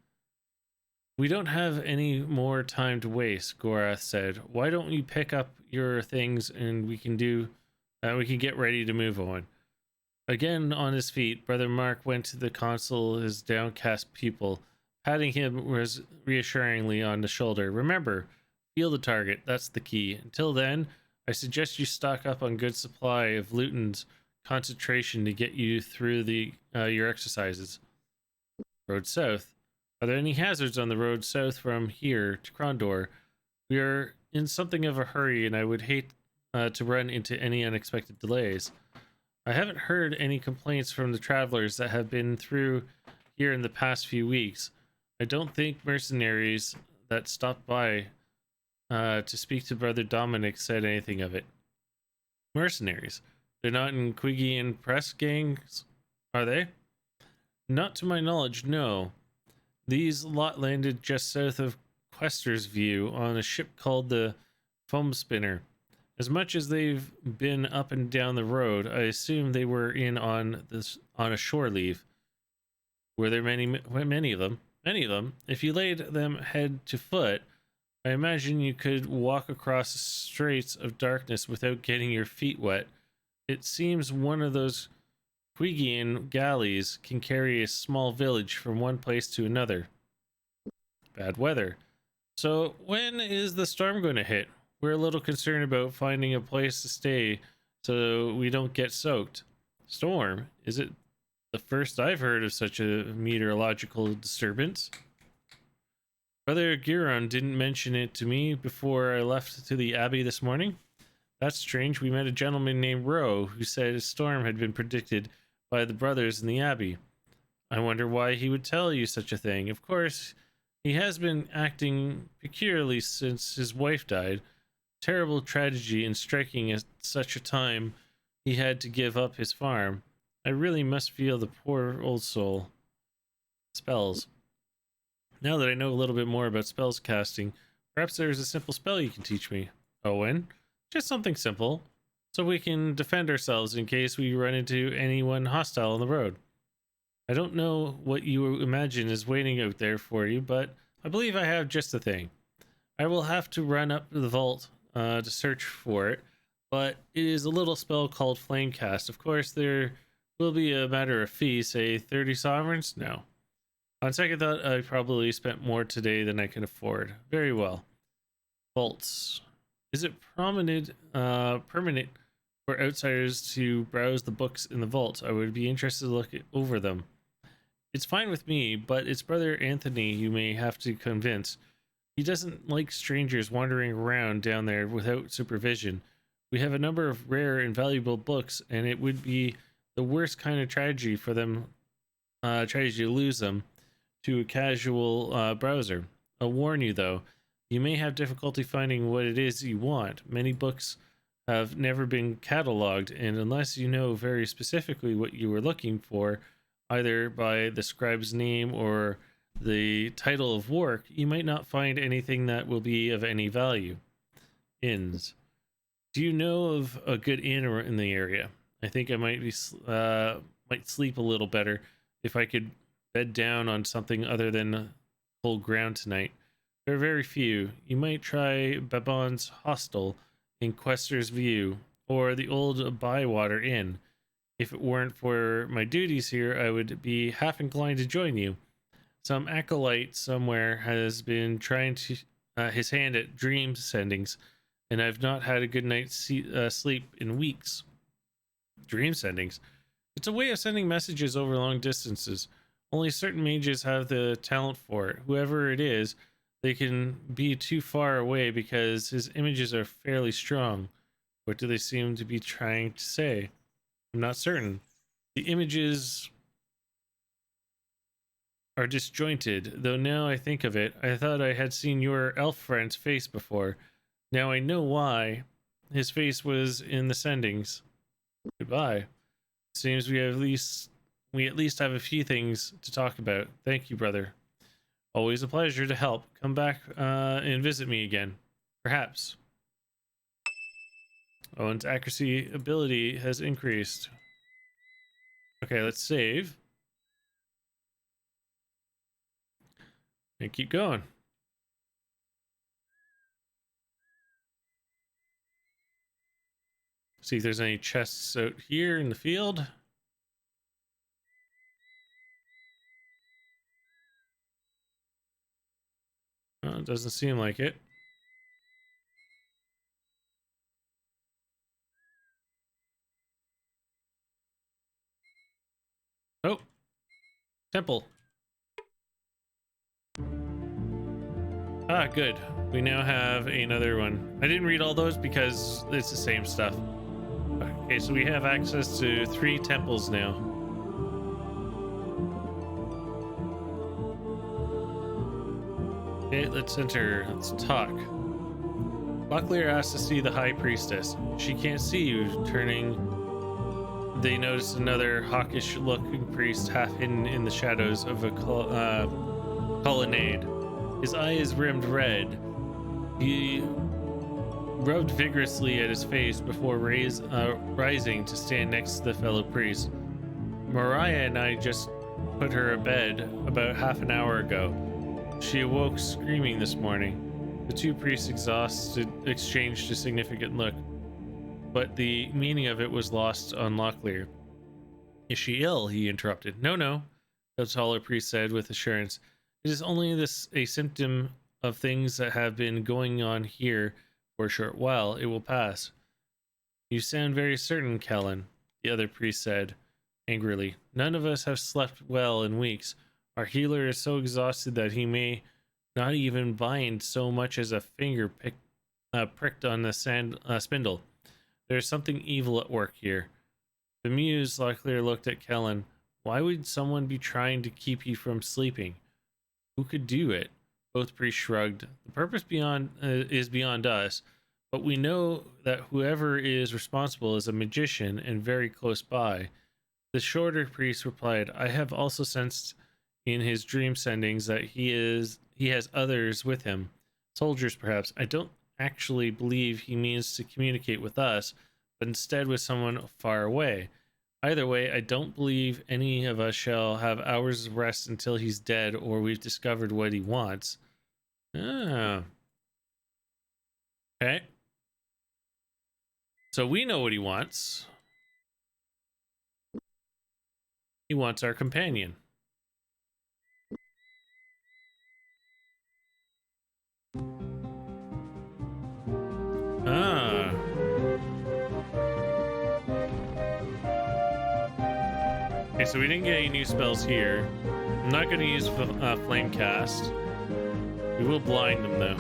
We don't have any more time to waste, Gorath said. Why don't you pick up your things and we can get ready to move on. Again on his feet, Brother Mark went to the console, his downcast pupil, patting him reassuringly on the shoulder. Remember, feel the target. That's the key. Until then, I suggest you stock up on good supply of Luton's concentration to get you through your exercises. Road south. Are there any hazards on the road south from here to Krondor? We are in something of a hurry, and I would hate to run into any unexpected delays. I haven't heard any complaints from the travelers that have been through here in the past few weeks. I don't think mercenaries that stopped by to speak to Brother Dominic said anything of it. Mercenaries? They're not in Quigian press gangs, are they? Not to my knowledge, no. These lot landed just south of Quester's View on a ship called the Foam Spinner. As much as they've been up and down the road, I assume they were in on a shore leave. Were there many of them? Many of them. If you laid them head to foot, I imagine you could walk across the straits of darkness without getting your feet wet. It seems one of those Quigian galleys can carry a small village from one place to another. Bad weather. So when is the storm going to hit? We're a little concerned about finding a place to stay so we don't get soaked. Storm? Is it the first I've heard of such a meteorological disturbance? Brother Giron didn't mention it to me before I left to the Abbey this morning. That's strange. We met a gentleman named Rowe who said a storm had been predicted by the brothers in the Abbey. I wonder why he would tell you such a thing. Of course, he has been acting peculiarly since his wife died. Terrible tragedy, and striking at such a time he had to give up his farm. I really must feel the poor old soul. Spells. Now that I know a little bit more about spells casting, perhaps there is a simple spell you can teach me. Owen? Just something simple, so we can defend ourselves in case we run into anyone hostile on the road. I don't know what you imagine is waiting out there for you, but I believe I have just the thing. I will have to run up to the vault to search for it, but it is a little spell called Flamecast. Of course, there will be a matter of fee, say 30 sovereigns? No. On second thought, I probably spent more today than I can afford. Very well. Vaults. Is it permanent for outsiders to browse the books in the vault? I would be interested to look over them. It's fine with me, but it's Brother Anthony you may have to convince. He doesn't like strangers wandering around down there without supervision. We have a number of rare and valuable books, and it would be the worst kind of tragedy for them, tragedy to lose them to a casual browser. I'll warn you, though, you may have difficulty finding what it is you want. Many books have never been cataloged, and unless you know very specifically what you were looking for, either by the scribe's name or the title of work, you might not find anything that will be of any value. Inns. Do you know of a good inn in the area? I think I might might sleep a little better if I could bed down on something other than cold ground tonight. There are very few. You might try Babon's Hostel in Quester's View, or the old Bywater Inn. If it weren't for my duties here, I would be half inclined to join you. Some acolyte somewhere has been trying to his hand at dream sendings, and I've not had a good night's sleep in weeks. Dream sendings? It's a way of sending messages over long distances. Only certain mages have the talent for it. Whoever it is, they can be too far away because his images are fairly strong. What do they seem to be trying to say? I'm not certain. The images are disjointed, though now I think of it, I thought I had seen your elf friend's face before. Now I know why. His face was in the sendings. Goodbye. Seems we at least have a few things to talk about. Thank you, brother. Always a pleasure to help. Come back and visit me again. Perhaps. Owen's accuracy ability has increased. Okay, let's save. And keep going. See if there's any chests out here in the field. It doesn't seem like it. Oh, temple. Ah, good. We now have another one. I didn't read all those because it's the same stuff. Okay, so we have access to 3 temples now. Okay, let's enter. Let's talk. Locklear asks to see the High Priestess. She can't see you. Turning, they notice another hawkish-looking priest half hidden in the shadows of a colonnade. His eye is rimmed red. He rubbed vigorously at his face before rising to stand next to the fellow priest. Mariah and I just put her to bed about half an hour ago. She awoke screaming this morning. The 2 priests, exhausted, exchanged a significant look, but the meaning of it was lost on Locklear. Is she ill? He interrupted. No, the taller priest said with assurance. It is only a symptom of things that have been going on here for a short while. It will pass. You sound very certain, Kellen, the other priest said angrily. None of us have slept well in weeks. Our healer is so exhausted that he may not even bind so much as a finger pricked on the spindle. There is something evil at work here. Bemused, Locklear looked at Kellen. Why would someone be trying to keep you from sleeping? Who could do it? Both priests shrugged. The purpose is beyond us, but we know that whoever is responsible is a magician and very close by. The shorter priest replied, I have also sensed in his dream sendings that he has others with him. Soldiers, perhaps. I don't actually believe he means to communicate with us, but instead with someone far away. Either way, I don't believe any of us shall have hours of rest until he's dead or we've discovered what he wants. Ah. Okay. So we know what he wants. He wants our companion. Ah. Okay, so we didn't get any new spells here. I'm not going to use Flame Cast. We will blind them, though.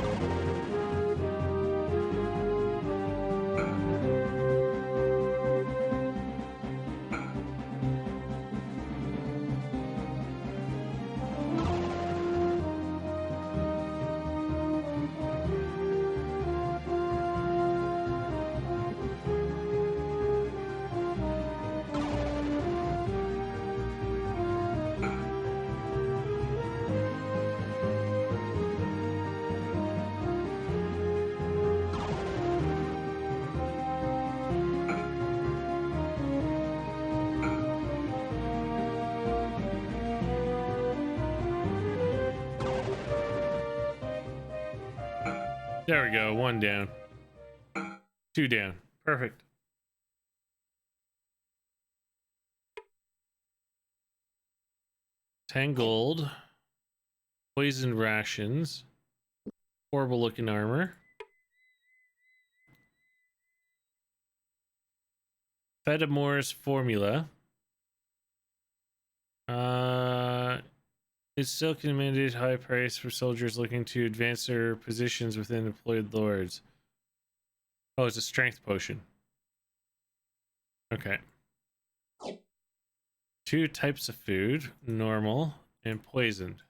There we go. 1 down. 2 down. Perfect. $10 gold. Poisoned rations. Horrible looking armor. Fedamor's formula. It's still commanded high price for soldiers looking to advance their positions within deployed lords. Oh, it's a strength potion. Okay. 2 types of food, normal and poisoned.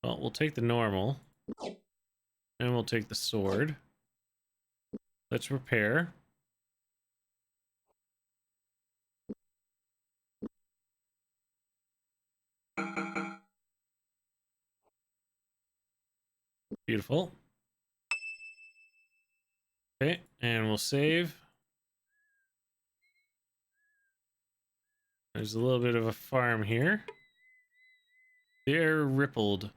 Well, we'll take the normal. And we'll take the sword. Let's repair. Beautiful. Okay, and we'll save. There's a little bit of a farm here. The air rippled,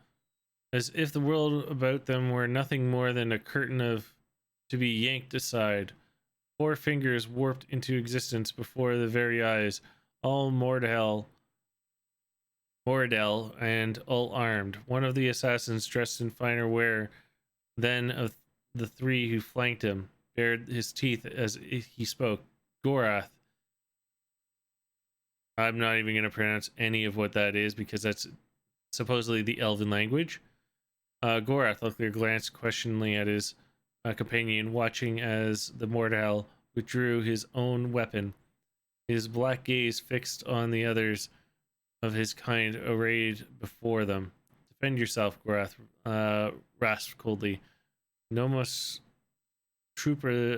as if the world about them were nothing more than a curtain to be yanked aside. 4 fingers warped into existence before the very eyes, all Mordell, and all armed. One of the assassins, dressed in finer wear than of the 3 who flanked him, bared his teeth as he spoke. Gorath. I'm not even going to pronounce any of what that is because that's supposedly the Elven language. Gorath luckily glanced questioningly at his companion, watching as the Mordell withdrew his own weapon, his black gaze fixed on the others of his kind arrayed before them. Defend yourself, Gorath rasped coldly. No moss trooper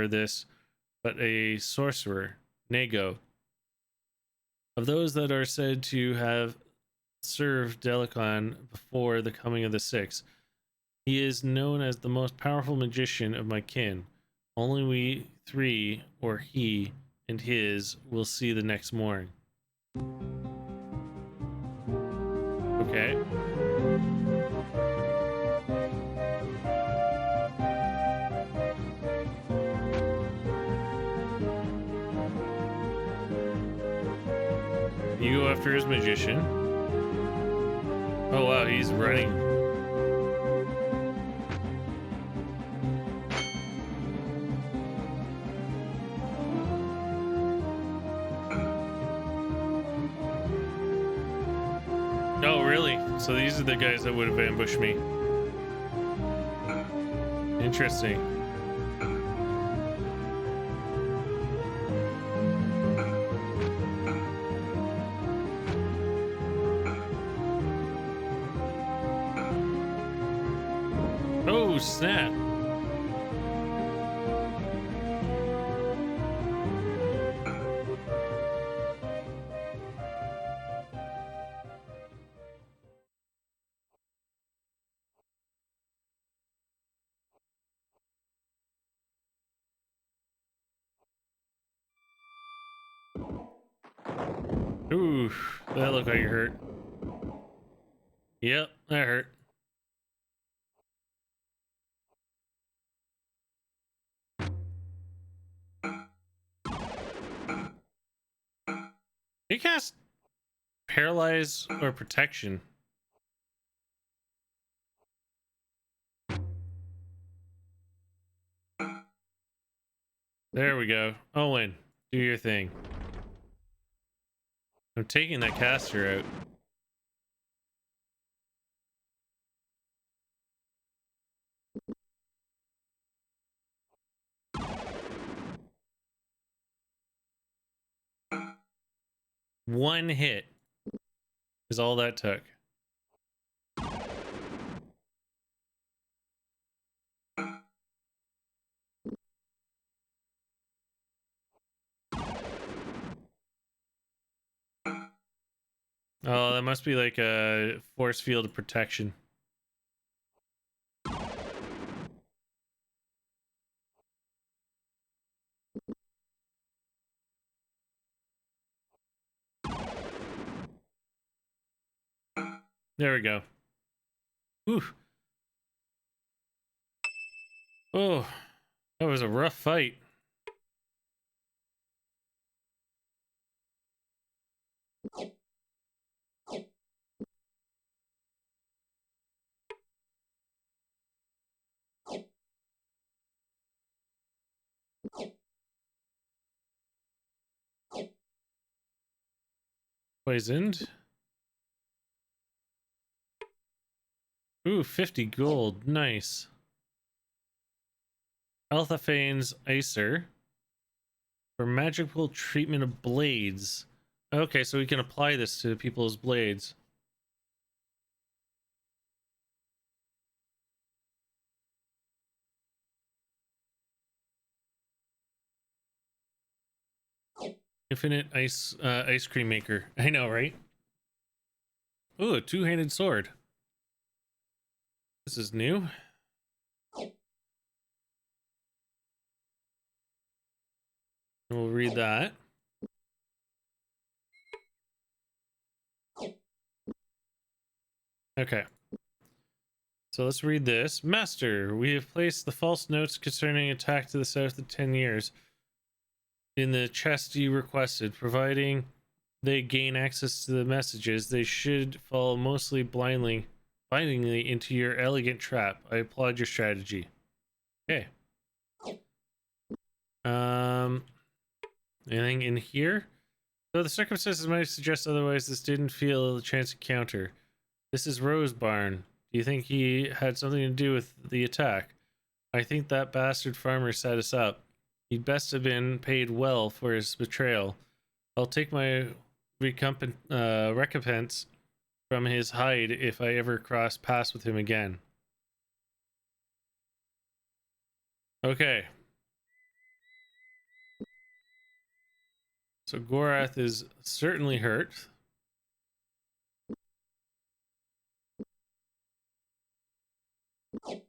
this, but a sorcerer, Nago. Of those that are said to have served Delicon before the coming of the 6, he is known as the most powerful magician of my kin. Only we 3, or he and his, will see the next morning. Okay. You go after his magician. Oh wow, he's running. Oh really? So these are the guys that would have ambushed me. Interesting. Oh snap. Ooh, that looked like it hurt. Yep, that hurt. You cast paralyze or protection. There we go. Owen, do your thing. I'm taking that caster out. One hit is all that took. Oh, that must be like a force field of protection. There we go. Whew. Oh, that was a rough fight. Poisoned. Ooh, 50 gold. Nice. Althaphane's Icer for magical treatment of blades. Okay, so we can apply this to people's blades. Infinite ice cream maker. I know, right? Ooh, a two-handed sword. This is new. We'll read that. Okay. So let's read this. Master, we have placed the false notes concerning attack to the south of 10 years in the chest you requested. Providing they gain access to the messages, they should fall mostly blindingly into your elegant trap. I applaud your strategy. Okay. Anything in here? Though the circumstances might suggest otherwise, this didn't feel a chance encounter. This is Rose Barn. Do you think he had something to do with the attack? I think that bastard farmer set us up. He'd best have been paid well for his betrayal. I'll take my recompense from his hide if I ever cross paths with him again. Okay. So Gorath is certainly hurt. So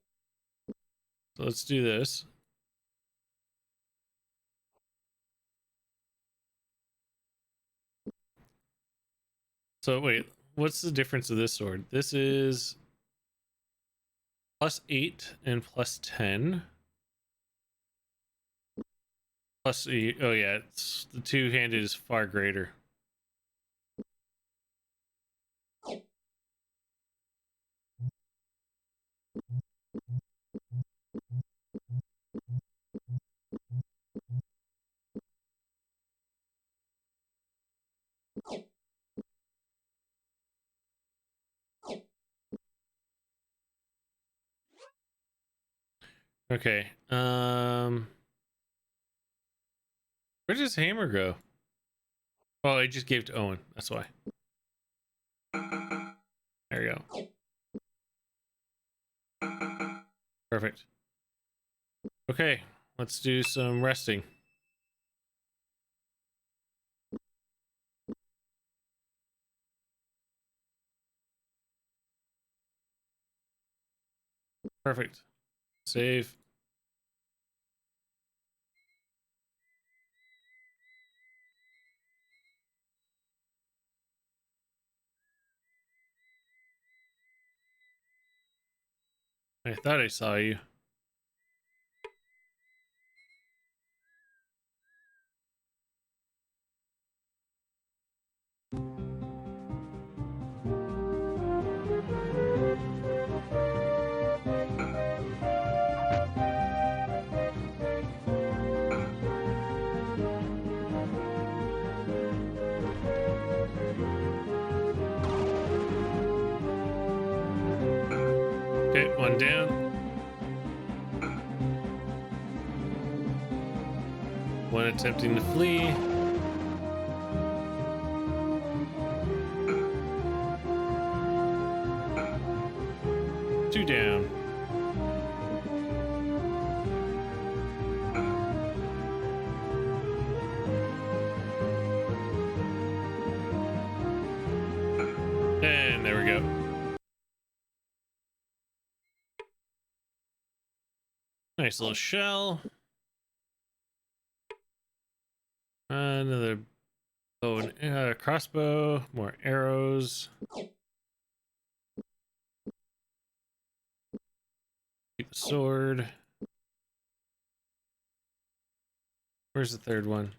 let's do this. So wait, what's the difference of this sword? This is +8 and +10. +8. Oh yeah, it's the two-handed is far greater. Okay. Where does hammer go? Oh, I just gave it to Owen. That's why. There we go. Perfect. Okay, let's do some resting. Perfect. Save. I thought I saw you. Okay, one down. One attempting to flee. Two down. And there we go. Nice little shell. Another bow and crossbow. More arrows. Keep the sword. Where's the third one?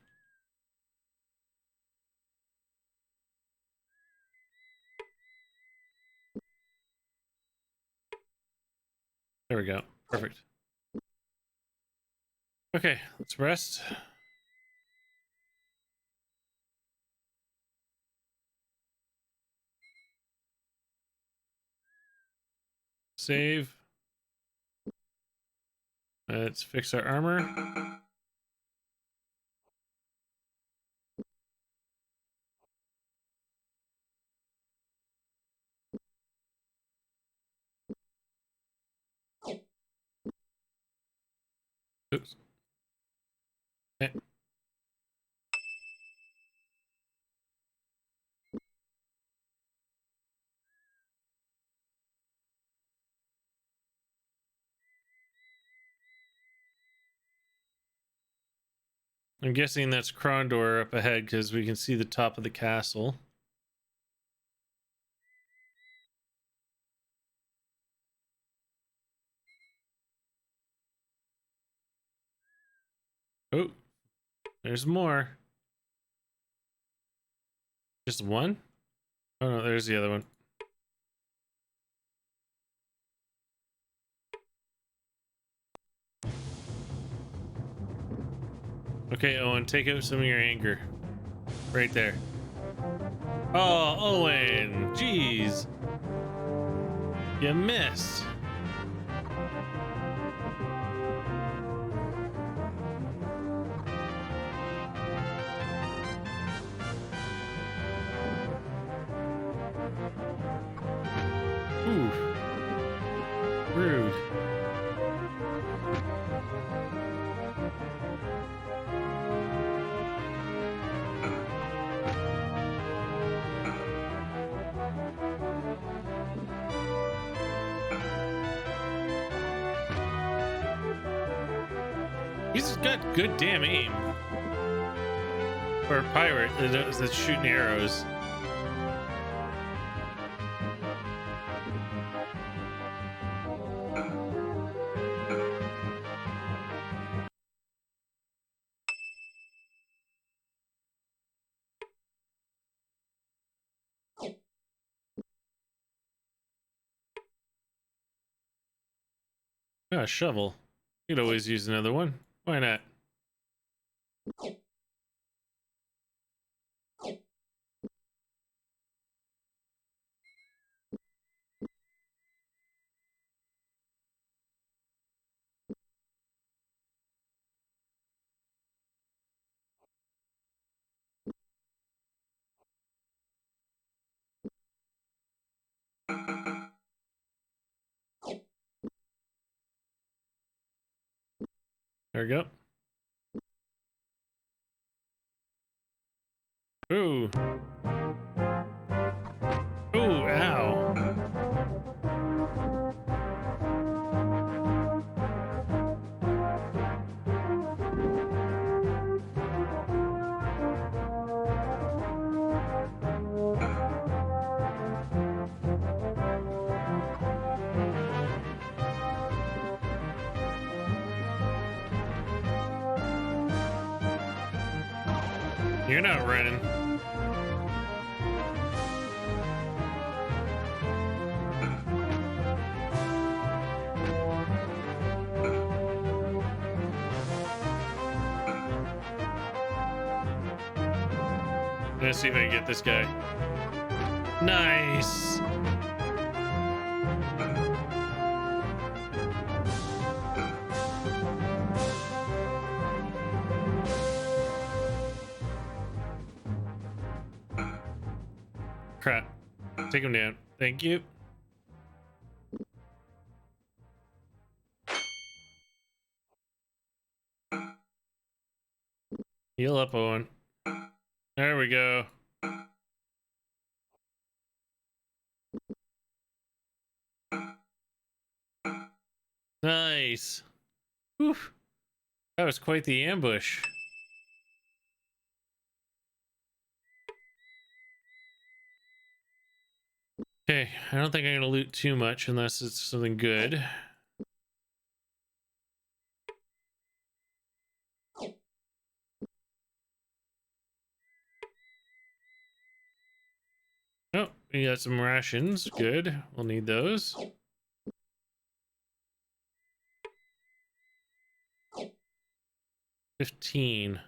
There we go. Perfect. Okay, let's rest. Save. Let's fix our armor. Oops. Okay. I'm guessing that's Krondor up ahead because we can see the top of the castle. Oh, there's more. Just one? Oh no, there's the other one. Okay, Owen, take out some of your anger. Right there. Oh, Owen! Jeez! You missed! Ooh. Rude. He's got good damn aim. For a pirate that's shooting arrows. Oh, a shovel. You could always use another one. Why not? There we go. Ooh. Ooh, ow. You're not running. Let's see if I can get this guy. Nice. Crap. Take him down. Thank you. Heal up, Owen. There we go. Nice. Whew. That was quite the ambush. Okay, I don't think I'm gonna loot too much unless it's something good. we got some rations. Good. We'll need those. $15.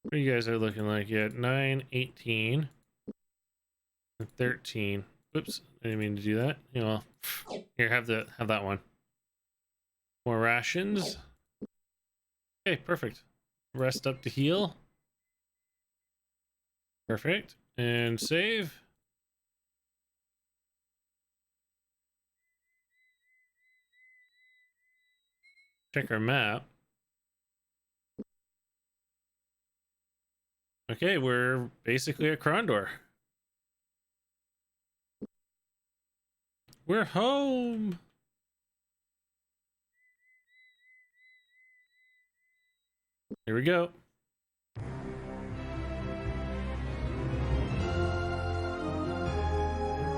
What you guys are looking like? Yeah, 9, 18, and 13. Whoops, I didn't mean to do that. You know, here, have that one. More rations. Okay, perfect. Rest up to heal. Perfect. And save. Check our map. Okay, we're basically at Krondor. We're home. Here we go.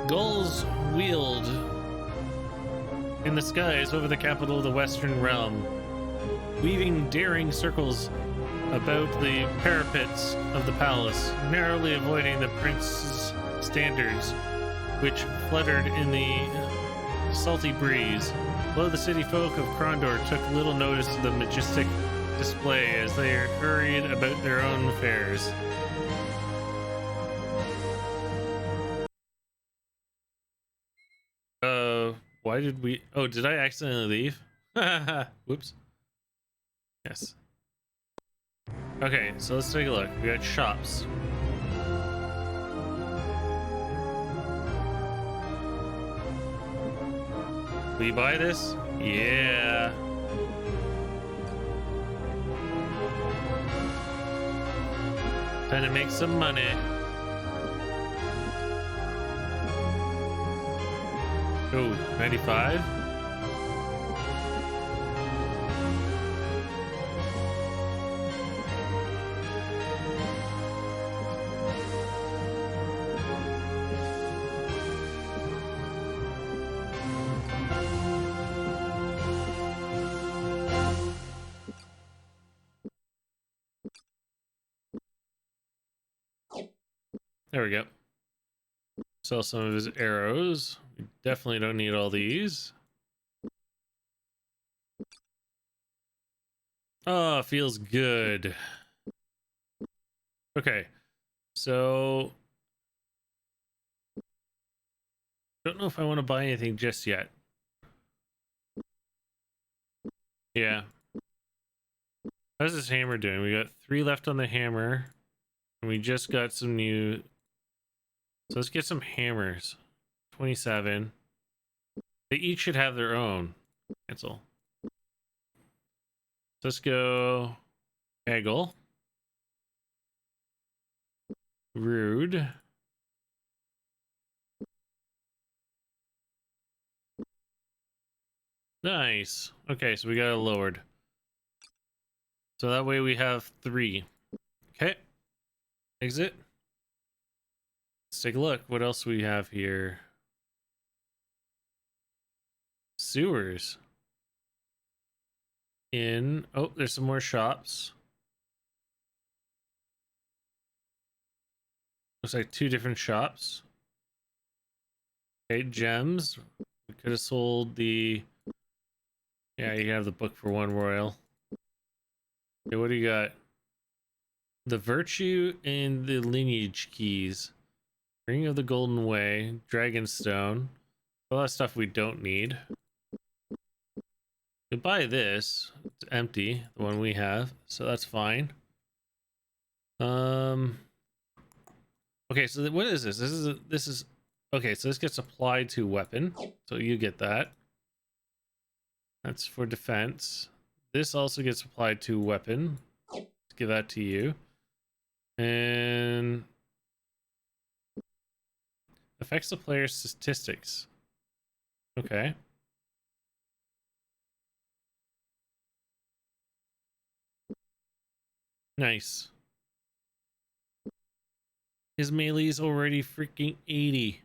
Gulls wheeled in the skies over the capital of the Western Realm, weaving daring circles about the parapets of the palace, narrowly avoiding the prince's standards, which fluttered in the salty breeze. Below, the city folk of Krondor took little notice of the majestic display as they hurried about their own affairs. Why did we... Oh, did I accidentally leave? Whoops. Yes. Okay, so let's take a look. We got shops. Will you buy this? Yeah. Time to make some money. Oh, 95? There we go. Sell some of his arrows. We definitely don't need all these. Oh, feels good. Okay, so don't know if I want to buy anything just yet. Yeah. How's this hammer doing? We got 3 left on the hammer, and we just got some new. So let's get some hammers. 27. They each should have their own. Cancel. Let's go Eggle. Rude. Nice. Okay, so we got it lowered. So that way we have 3. Okay. Exit. Let's take a look. What else we have here? Sewers. Oh, there's some more shops. Looks like 2 different shops. Okay, gems. We could have sold the... Yeah, you have the book for 1 royal. Okay, what do you got? The virtue and the lineage keys. Ring of the Golden Way, Dragonstone. A lot of stuff we don't need. We buy this. It's empty, the one we have, so that's fine. Okay, so what is this? This is okay, so this gets applied to weapon. So you get that. That's for defense. This also gets applied to weapon. Let's give that to you. And affects the player's statistics. Okay. Nice. His melee's already freaking 80.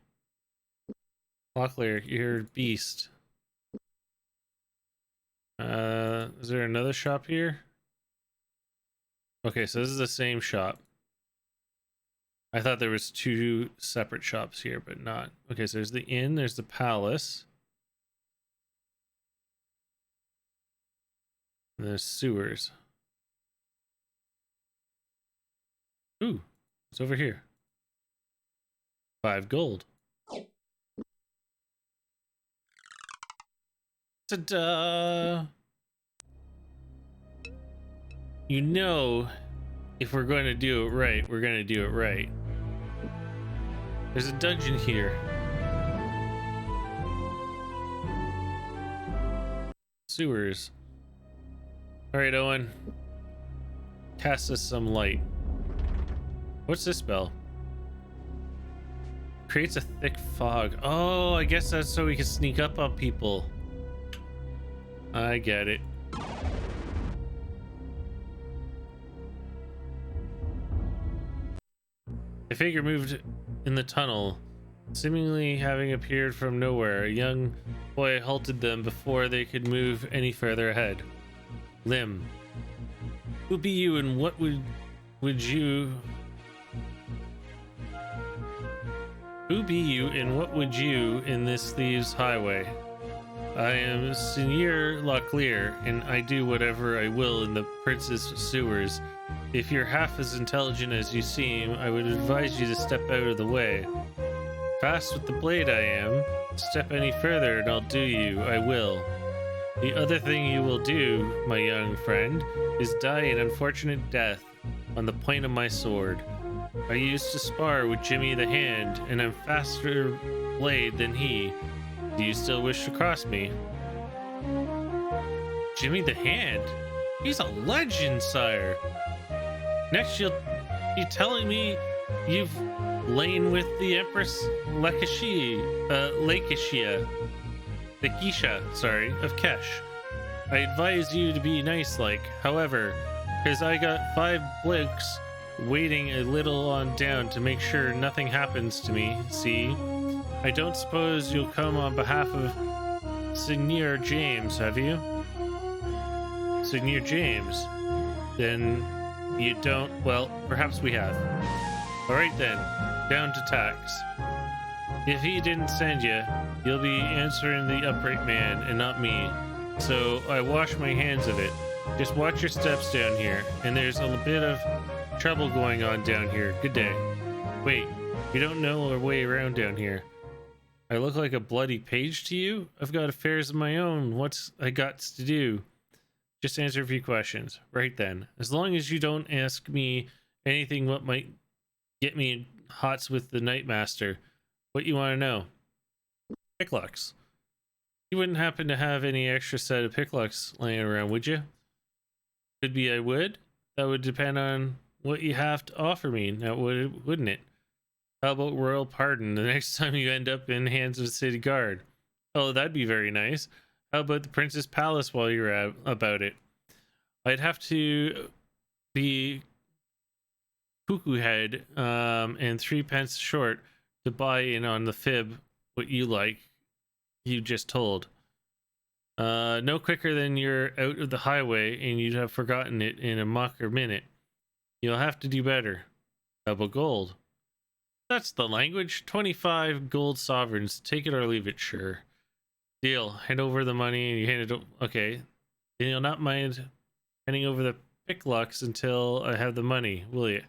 Locklear, you're a beast. Is there another shop here? Okay, so this is the same shop. I thought there was two separate shops here, but not. Okay, so there's the inn, there's the palace. And there's sewers. Ooh, it's over here. 5 gold. Ta-da! You know, if we're going to do it right, we're going to do it right. There's a dungeon here. Sewers. Alright, Owen. Cast us some light. What's this spell? Creates a thick fog. Oh, I guess that's so we can sneak up on people. I get it. A figure moved in the tunnel, seemingly having appeared from nowhere. A young boy halted them before they could move any further ahead. Lim. Who be you and what would you... Who be you and what would you in this thieves' highway? I am Seigneur Locklear, and I do whatever I will in the prince's sewers. If you're half as intelligent as you seem, I would advise you to step out of the way. Fast with the blade I am. Step any further and I'll do you. I will. The other thing you will do, my young friend, is die an unfortunate death on the point of my sword. I used to spar with Jimmy the Hand, and I'm faster blade than he. Do you still wish to cross me? Jimmy the Hand? He's a legend, sire. Next you'll be telling me you've lain with the Empress Lakeisha, of Kesh. I advise you to be nice like. However, because I got 5 blokes waiting a little on down to make sure nothing happens to me, see? I don't suppose you'll come on behalf of Seigneur James, have you? Seigneur James? Then you don't... Well, perhaps we have. Alright then, down to tax. If he didn't send you, you'll be answering the upright man and not me. So I wash my hands of it. Just watch your steps down here, and there's a bit of trouble going on down here. Good day. Wait, you don't know our way around down here. I look like a bloody page to you? I've got affairs of my own. What's I got to do? Just answer a few questions. Right then. As long as you don't ask me anything what might get me in hots with the Nightmaster. What you want to know? Picklocks. You wouldn't happen to have any extra set of picklocks laying around, would you? Could be I would. That would depend on what you have to offer me, now wouldn't it? How about royal pardon the next time you end up in hands of the city guard? Oh, that'd be very nice. How about the prince's palace while you're about it? I'd have to be cuckoo head and 3 pence short to buy in on the fib what you just told. No quicker than you're out of the highway and you'd have forgotten it in a mocker minute. You'll have to do better. Double gold. That's the language. 25 gold sovereigns. Take it or leave it, sure. Deal. Hand over the money and you hand it. Okay. Then you'll not mind handing over the picklocks until I have the money, will you?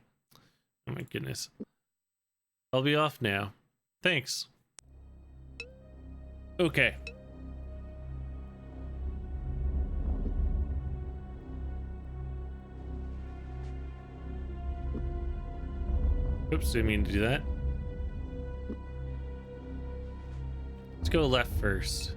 Oh my goodness. I'll be off now. Thanks. Okay. Oops, didn't mean to do that. Let's go left first.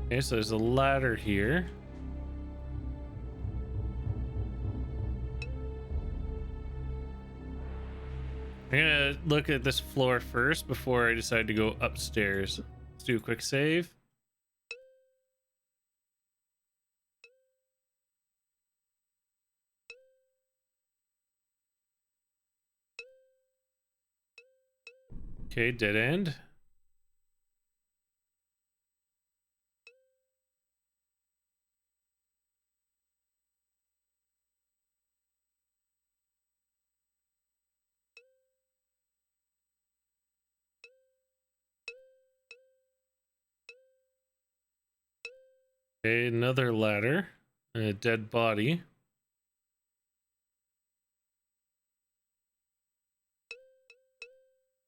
Okay, so there's a ladder here. I'm gonna look at this floor first before I decide to go upstairs. Let's do a quick save. Okay, dead end. Okay, another ladder. A dead body.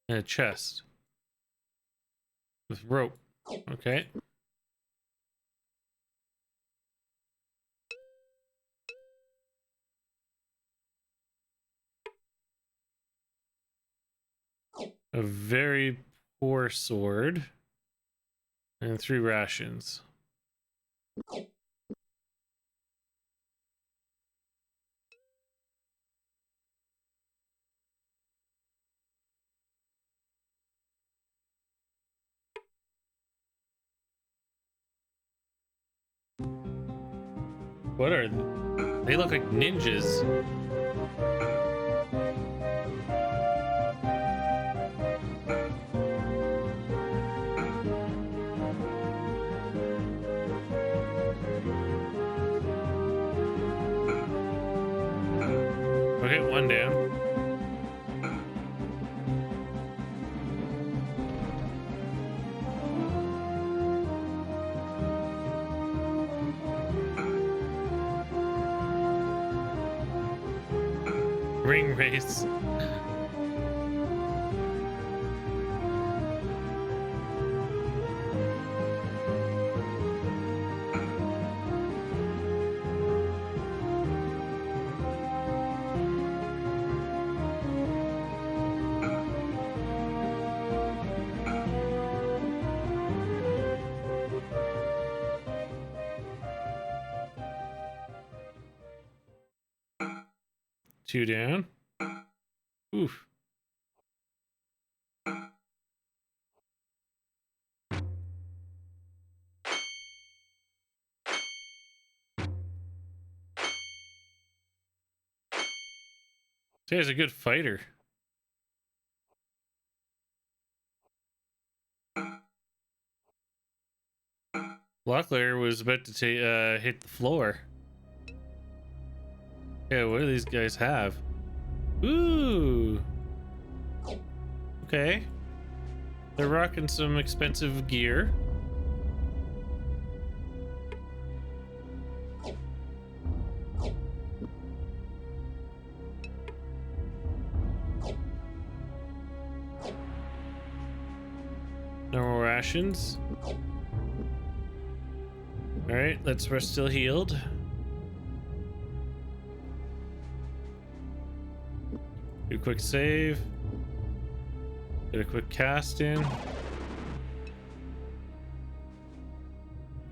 And a chest. With rope. Okay. A very poor sword. And 3 rations. What are they? Look like ninjas. Okay, one down. Ring race. Two down. Oof. This guy's a good fighter. Locklear was about to hit the floor. Yeah, what do these guys have? Ooh. Okay. They're rocking some expensive gear. No more rations. Alright, we're still healed. Do a quick save. Get a quick cast in.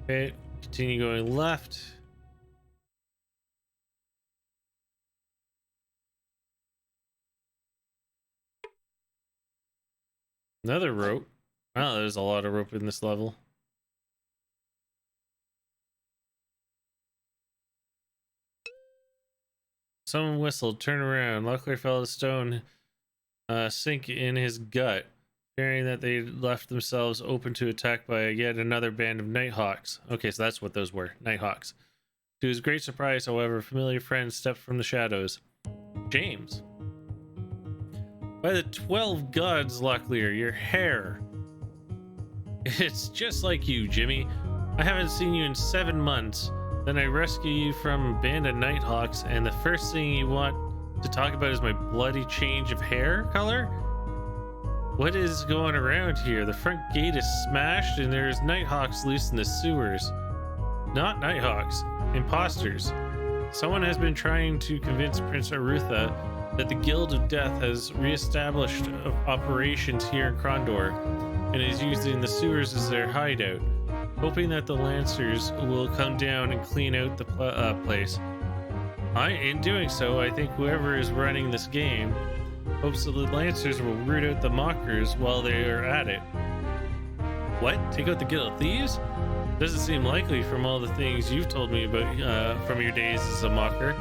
Okay, continue going left. Another rope. Wow, there's a lot of rope in this level. Someone whistled. Turn around. Luckily felt a stone sink in his gut, fearing that they left themselves open to attack by yet another band of Nighthawks. Okay, so that's what those were. Nighthawks. To his great surprise, however, a familiar friend stepped from the shadows. James. By the 12 gods, Locklear, your hair. It's just like you, Jimmy. I haven't seen you in 7 months. Then I rescue you from a band of Nighthawks, and the first thing you want to talk about is my bloody change of hair color? What is going around here? The front gate is smashed, and there's Nighthawks loose in the sewers. Not Nighthawks. Imposters. Someone has been trying to convince Prince Arutha that the Guild of Death has re-established operations here in Krondor and is using the sewers as their hideout, hoping that the Lancers will come down and clean out the place. In doing so, I think whoever is running this game hopes that the Lancers will root out the mockers while they are at it. What? Take out the Guild of Thieves? Doesn't seem likely from all the things you've told me about from your days as a mocker.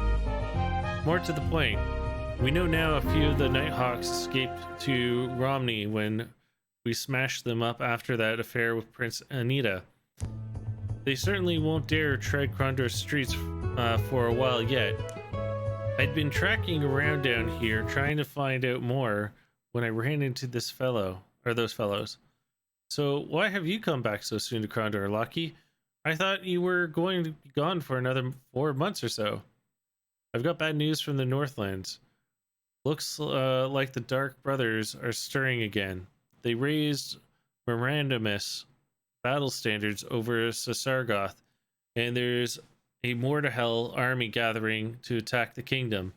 More to the point, we know now a few of the Nighthawks escaped to Romney when we smashed them up after that affair with Prince Anita. They certainly won't dare tread Krondor's streets for a while yet. I'd been tracking around down here trying to find out more when I ran into this fellow, or those fellows. So why have you come back so soon to Krondor, Lucky? I thought you were going to be gone for another 4 months or so. I've got bad news from the Northlands. Looks like the Dark Brothers are stirring again. They raised Mirandamus battle standards over Sasargoth, and there's a Mordahel army gathering to attack the kingdom.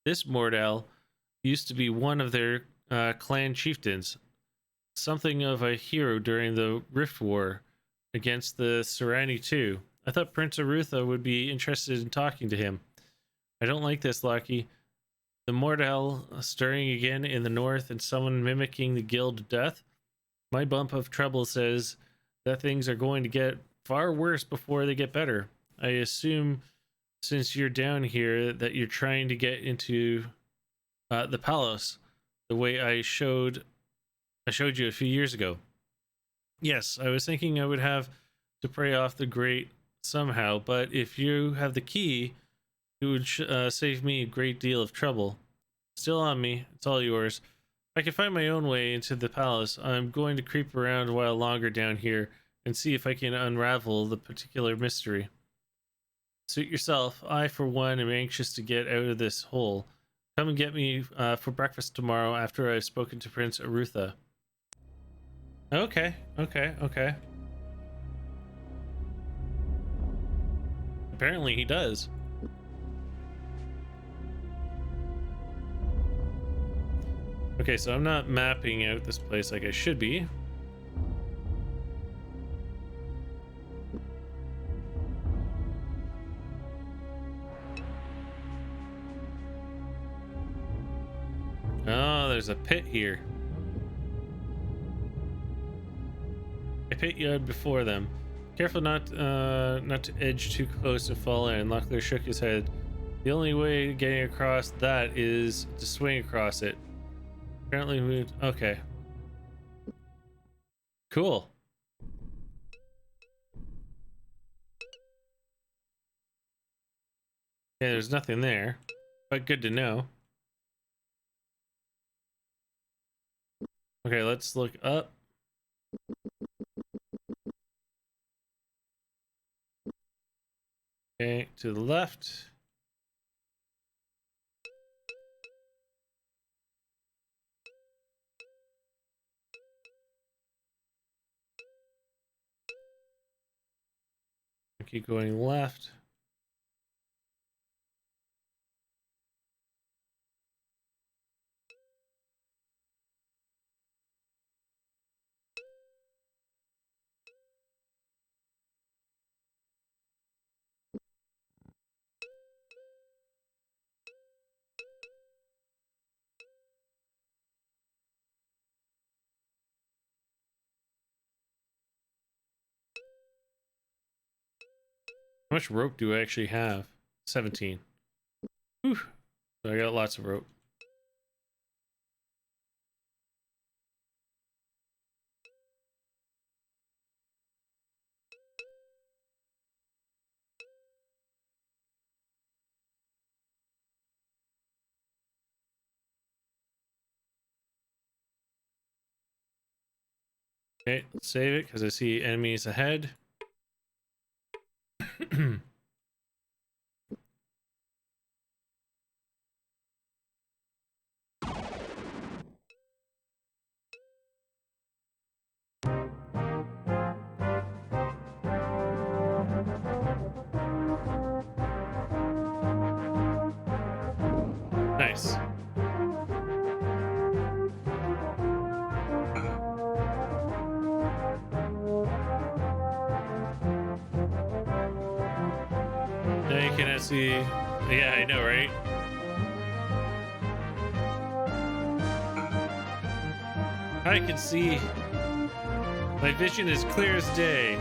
This Mordahel used to be one of their clan chieftains, something of a hero during the Rift War against the Serani too. I thought Prince Arutha would be interested in talking to him. I don't like this, Lucky. The Mordahel stirring again in the north and someone mimicking the Guild of Death. My bump of trouble says that things are going to get far worse before they get better. I assume since you're down here that you're trying to get into the palace the way I showed you a few years ago. Yes, I was thinking I would have to pray off the great somehow, but if you have the key, it would save me a great deal of trouble. Still on me, it's all yours. If I can find my own way into the palace, I'm going to creep around a while longer down here and see if I can unravel the particular mystery. Suit yourself. I, for one, am anxious to get out of this hole. Come and get me for breakfast tomorrow after I've spoken to Prince Arutha. Okay. Apparently he does. Okay, so I'm not mapping out this place like I should be. Oh, there's a pit here. I pit you before them. Careful not to edge too close and fall in. Locklear shook his head. The only way getting across that is to swing across it. Apparently we... Okay. Cool. Yeah, there's nothing there. But good to know. Okay, let's look up. Okay, to the left. Keep going left. How much rope do I actually have? 17. Whew. So I got lots of rope. Okay, let's save it because I see enemies ahead. Nice. Now you can see. Yeah, I know, right? I can see. My vision is clear as day.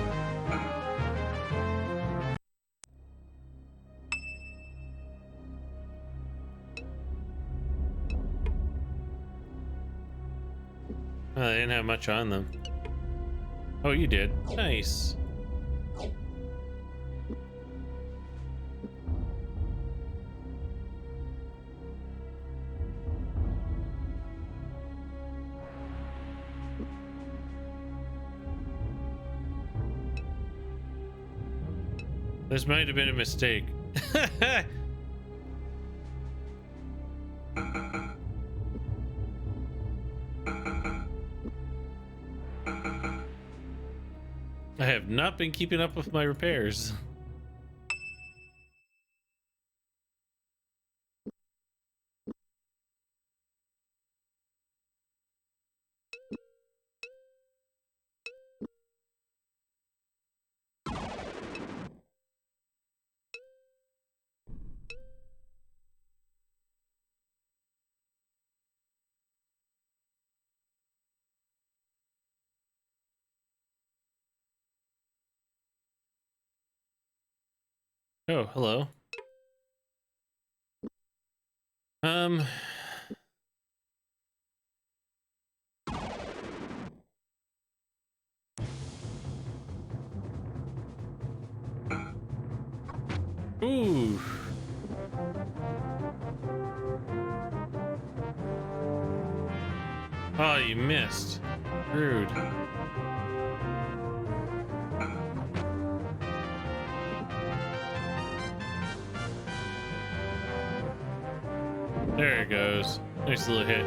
Oh, they didn't have much on them. Oh, you did. Nice. This might have been a mistake. I have not been keeping up with my repairs. Oh, hello. Um, ooh. Oh, you missed. Rude. There it goes. Nice little hit.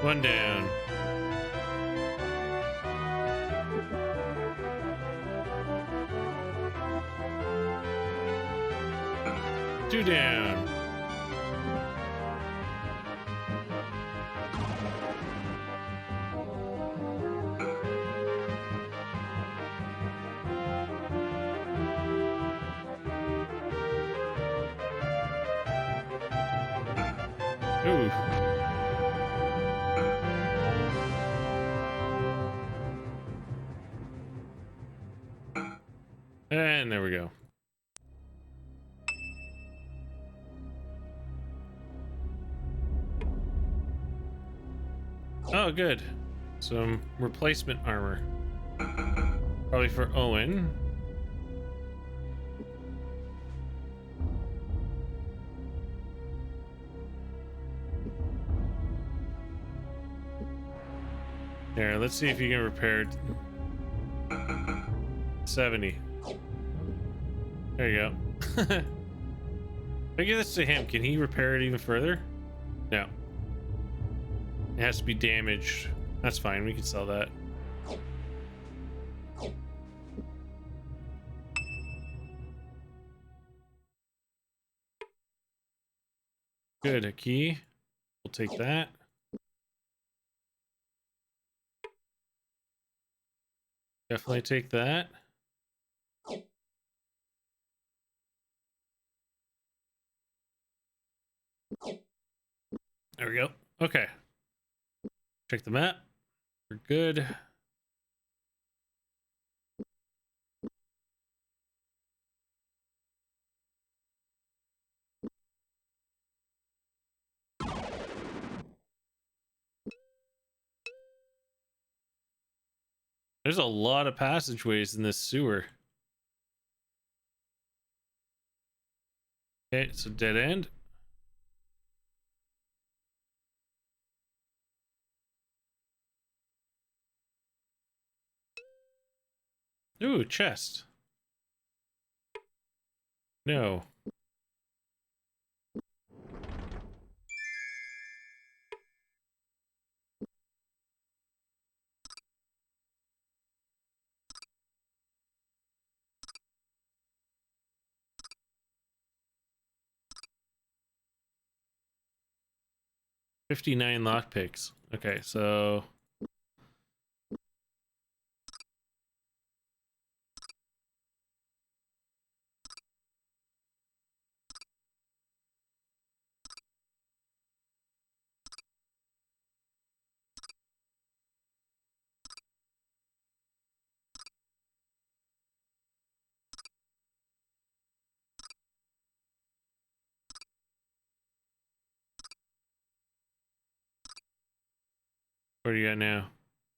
One down. Two down. Ooh. And there we go. Oh, good. Some replacement armor. Probably for Owen. Here, let's see if you can repair it. 70. There you go. If I give this to him, can he repair it even further? No. It has to be damaged. That's fine, we can sell that. Good, a key. We'll take that. Definitely take that. There we go. Okay. Check the map. We're good. There's a lot of passageways in this sewer. Okay, so dead end. Ooh, chest. No. $59 lockpicks. Okay, so What do you got now?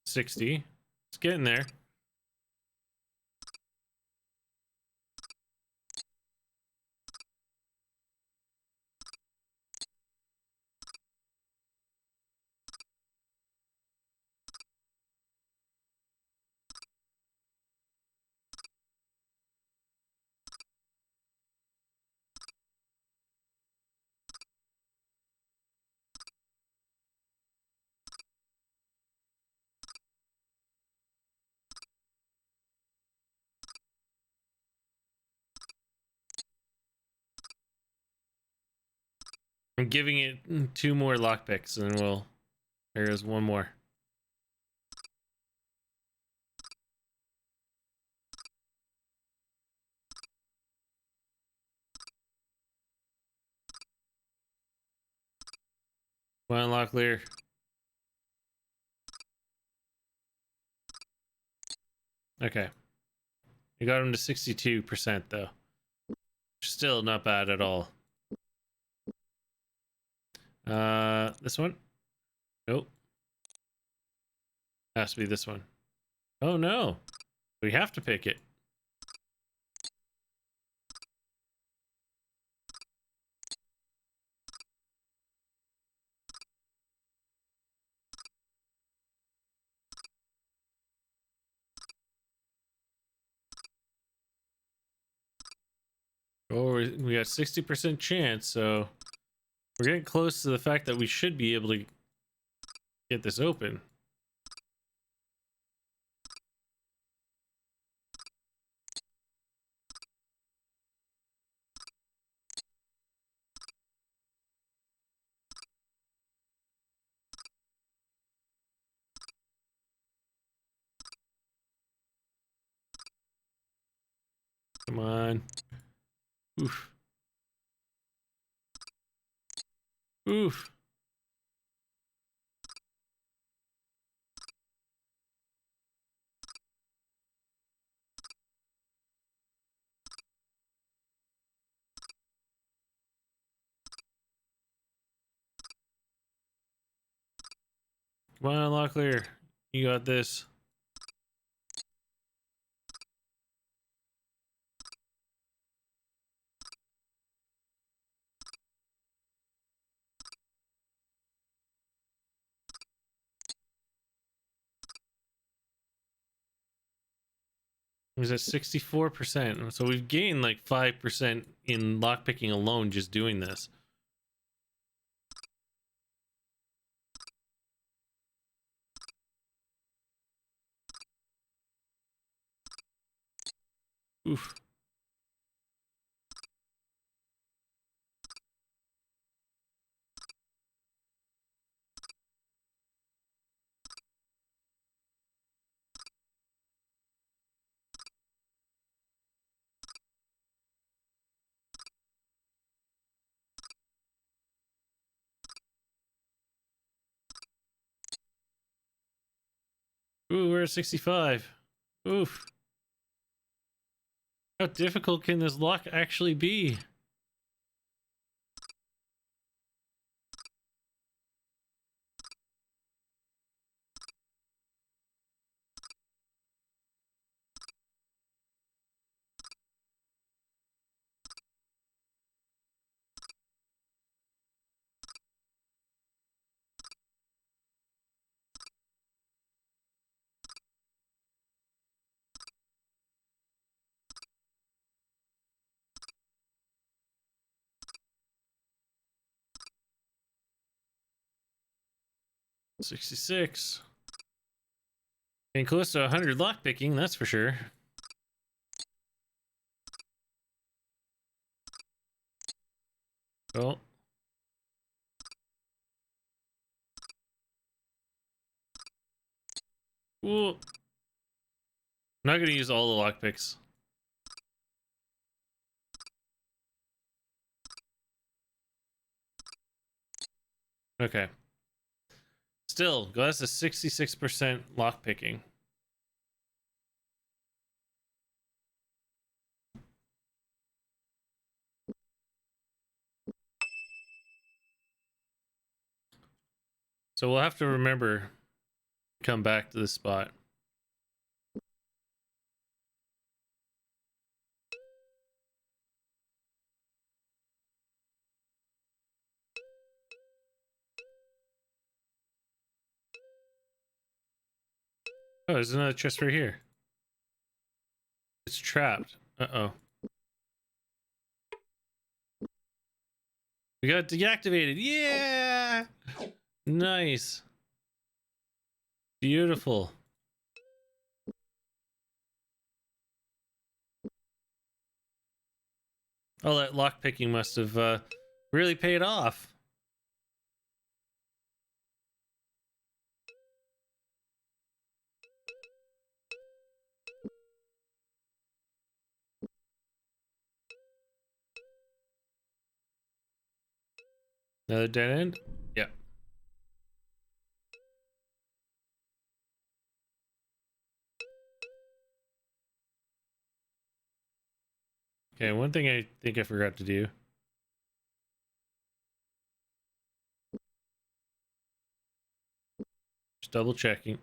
60. It's getting there. I'm giving it 2 more lockpicks and we'll... There's one more. One lock clear. Okay. You got him to 62% though. Still not bad at all. This one? Nope. Has to be this one. Oh no. We have to pick it. Oh, we got 60% chance, so we're getting close to the fact that we should be able to get this open. Come on. Oof. Oof. Come on, Locklear. You got this. It was at 64%. So we've gained like 5% in lockpicking alone just doing this. Oof. Ooh, we're at 65. Oof. How difficult can this lock actually be? $66. Getting close to 100 lockpicking, that's for sure. Well. Ooh. I'm not going to use all the lockpicks. Okay. Still, that's a 66% lockpicking. So we'll have to remember come back to this spot. Oh, there's another chest right here. It's trapped. Uh-oh. We got deactivated. Yeah! Nice. Beautiful. Oh, that lockpicking must have really paid off. Another dead end? Yeah. Okay, one thing I think I forgot to do. Just double checking.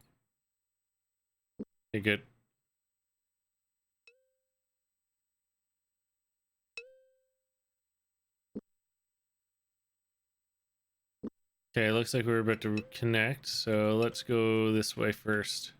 Okay, good. Okay, looks like we're about to connect, so let's go this way first.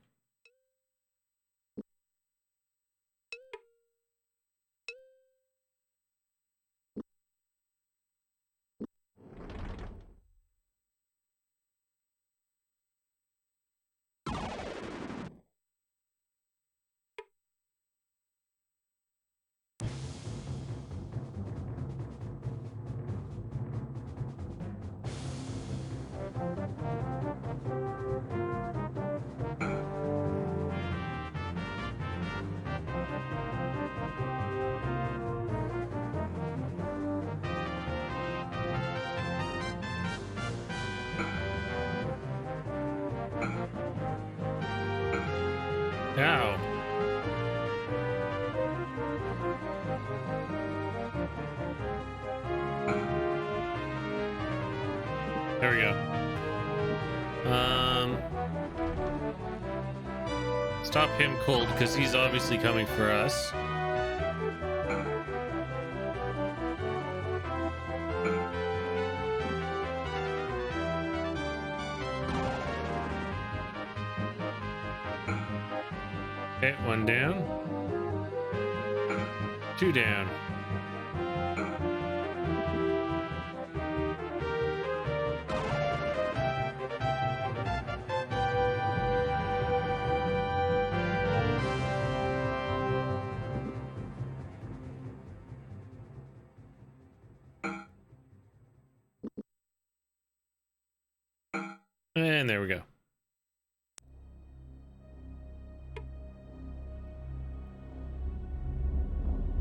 Ow. There we go. Stop him cold, because he's obviously coming for us. Okay, one down. Two down. And there we go.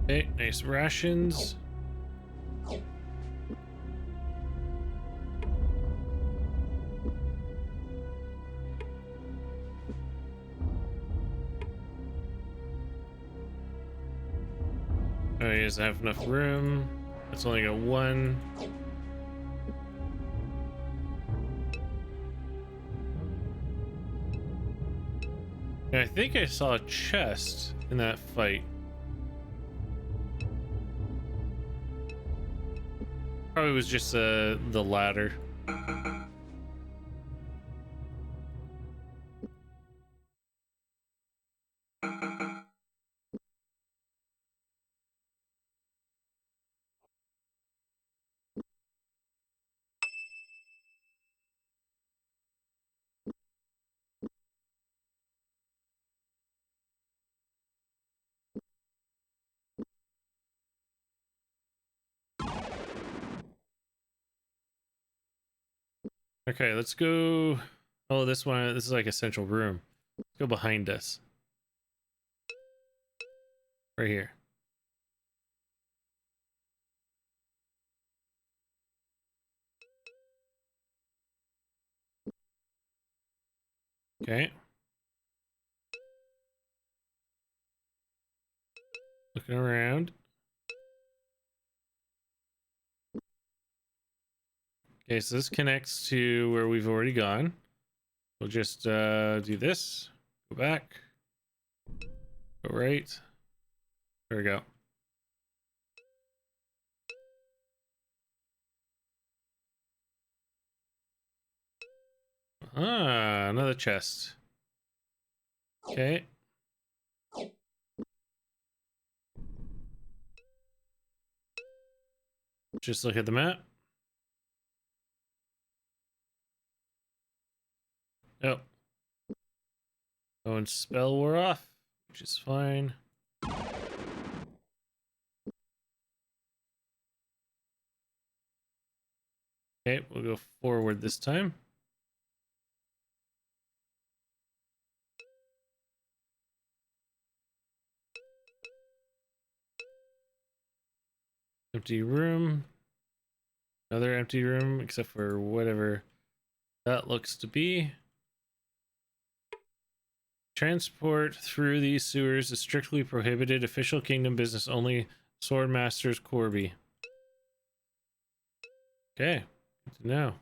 Okay, nice rations. Oh, he doesn't have enough room. It's only got one. I think I saw a chest in that fight. Probably was just the ladder. Okay, let's go. Oh, this one. This is like a central room. Let's go behind us. Right here. Okay. Looking around. Okay, so this connects to where we've already gone. We'll just do this. Go back. Go right. There we go. Ah, another chest. Okay. Just look at the map. Oh. Oh, and spell wore off, which is fine. Okay, we'll go forward this time. Empty room. Another empty room, except for whatever that looks to be. Transport through these sewers is strictly prohibited. Official kingdom business only. Swordmasters Corby. Okay, good to know.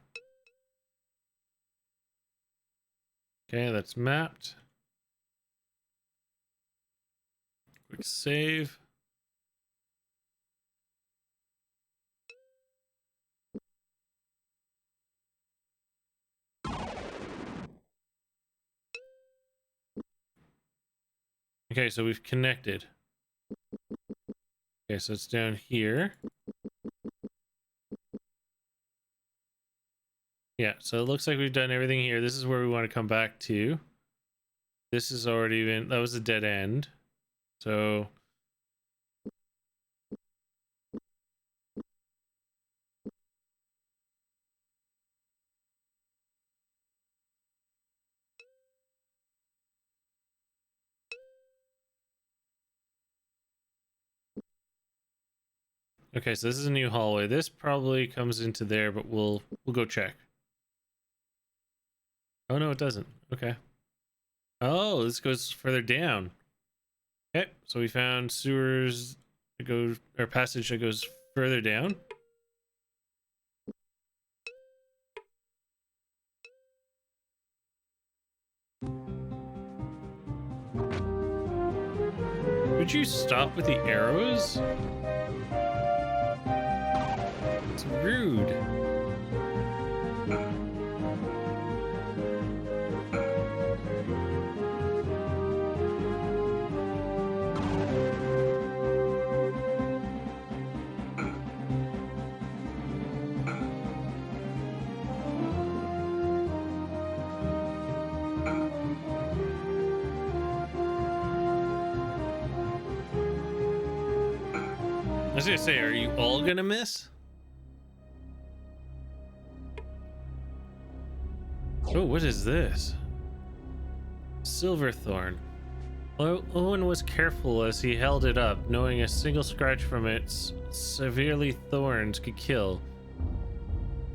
Okay, that's mapped. Quick save. Okay, so we've connected. Okay, so it's down here. Yeah, so it looks like we've done everything here. This is where we want to come back to. This has already been, that was a dead end. So okay, so this is a new hallway. This probably comes into there, but we'll go check. Oh no, it doesn't. Okay. Oh, this goes further down. Okay, so we found sewers that go, or passage that goes further down. Would you stop with the arrows? It's rude. I was gonna say, are you all gonna miss? Oh, what is this? Silverthorn. Owen was careful as he held it up, knowing a single scratch from its severely thorns could kill.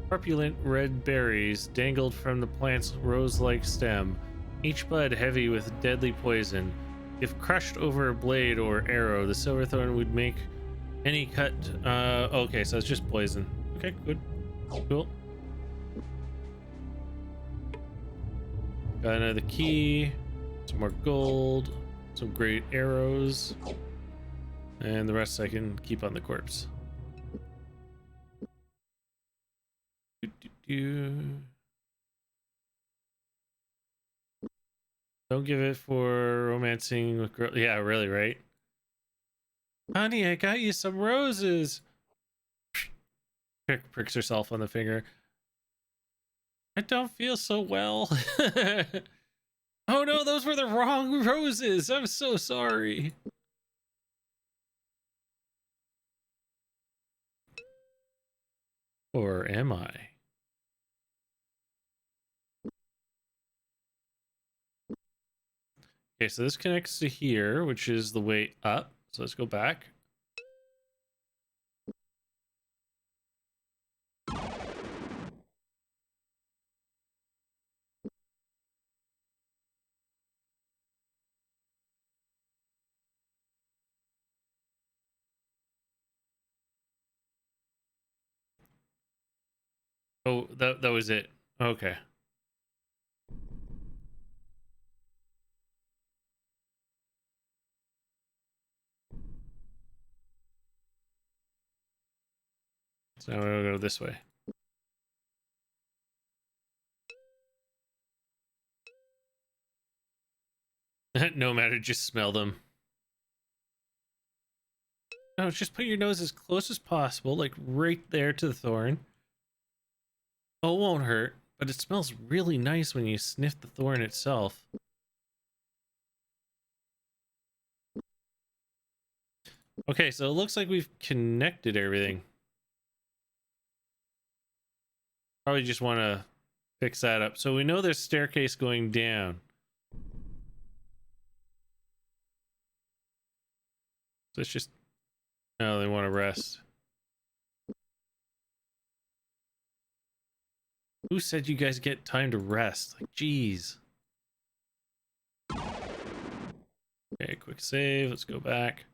Corpulent red berries dangled from the plant's rose-like stem, each bud heavy with deadly poison. If crushed over a blade or arrow, the silverthorn would make any cut. Okay, so it's just poison. Okay, good. Cool. Got another key, some more gold, some great arrows, and the rest I can keep on the corpse. Don't give it for romancing with girl. Yeah, really, right? Honey, I got you some roses. Pricks herself on the finger. I don't feel so well. Oh no, those were the wrong roses. I'm so sorry. Or am I? Okay, so this connects to here, which is the way up. So let's go back. Oh, that was it. Okay. So I'm gonna go this way. No matter, just smell them. No, just put your nose as close as possible, like right there to the thorn. Oh, it won't hurt, but it smells really nice when you sniff the thorn itself. Okay, so it looks like we've connected everything. Probably just want to fix that up. So we know there's staircase going down. So it's just... No, they want to rest. Who said you guys get time to rest? Like, jeez. Okay, quick save. Let's go back.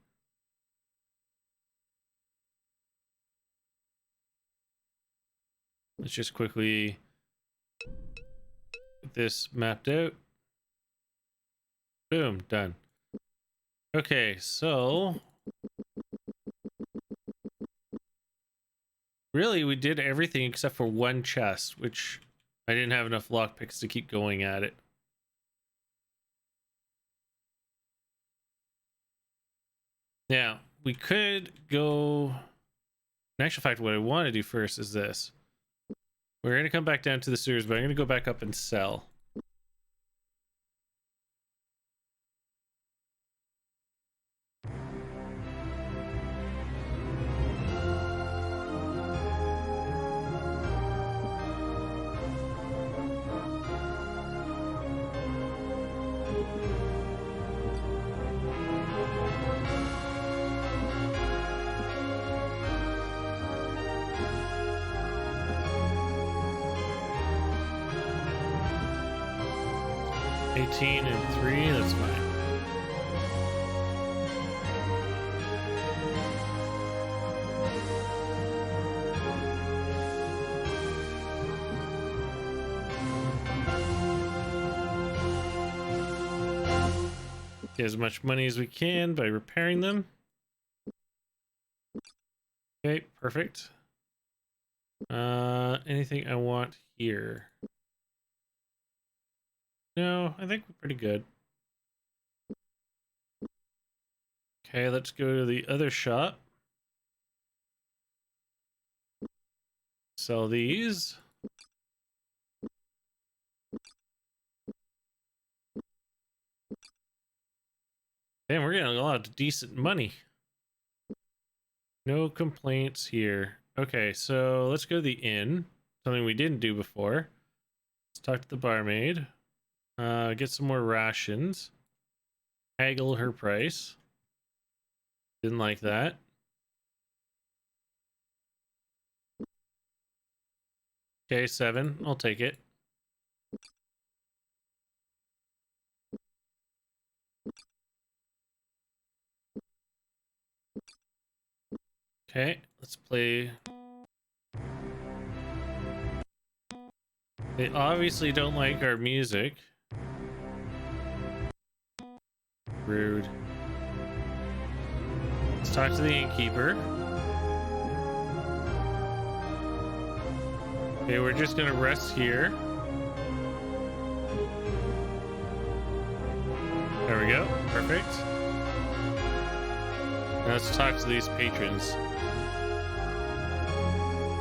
Let's just quickly get this mapped out. Boom, done. Okay, so really we did everything except for one chest, which I didn't have enough lockpicks to keep going at it. Now, we could go... In actual fact, what I want to do first is this. We're going to come back down to the sewers, but I'm going to go back up and sell. And 3, that's fine. Get as much money as we can by repairing them. Okay, perfect. Anything I want here? No, I think we're pretty good. Okay, let's go to the other shop. Sell these. Damn, we're getting a lot of decent money. No complaints here. Okay, so let's go to the inn. Something we didn't do before. Let's talk to the barmaid. Get some more rations. Haggle her price. Didn't like that. Okay, 7. I'll take it. Okay, let's play. They obviously don't like our music. Rude. Let's talk to the innkeeper. Okay, we're just gonna rest here. There we go. Perfect. Now let's talk to these patrons.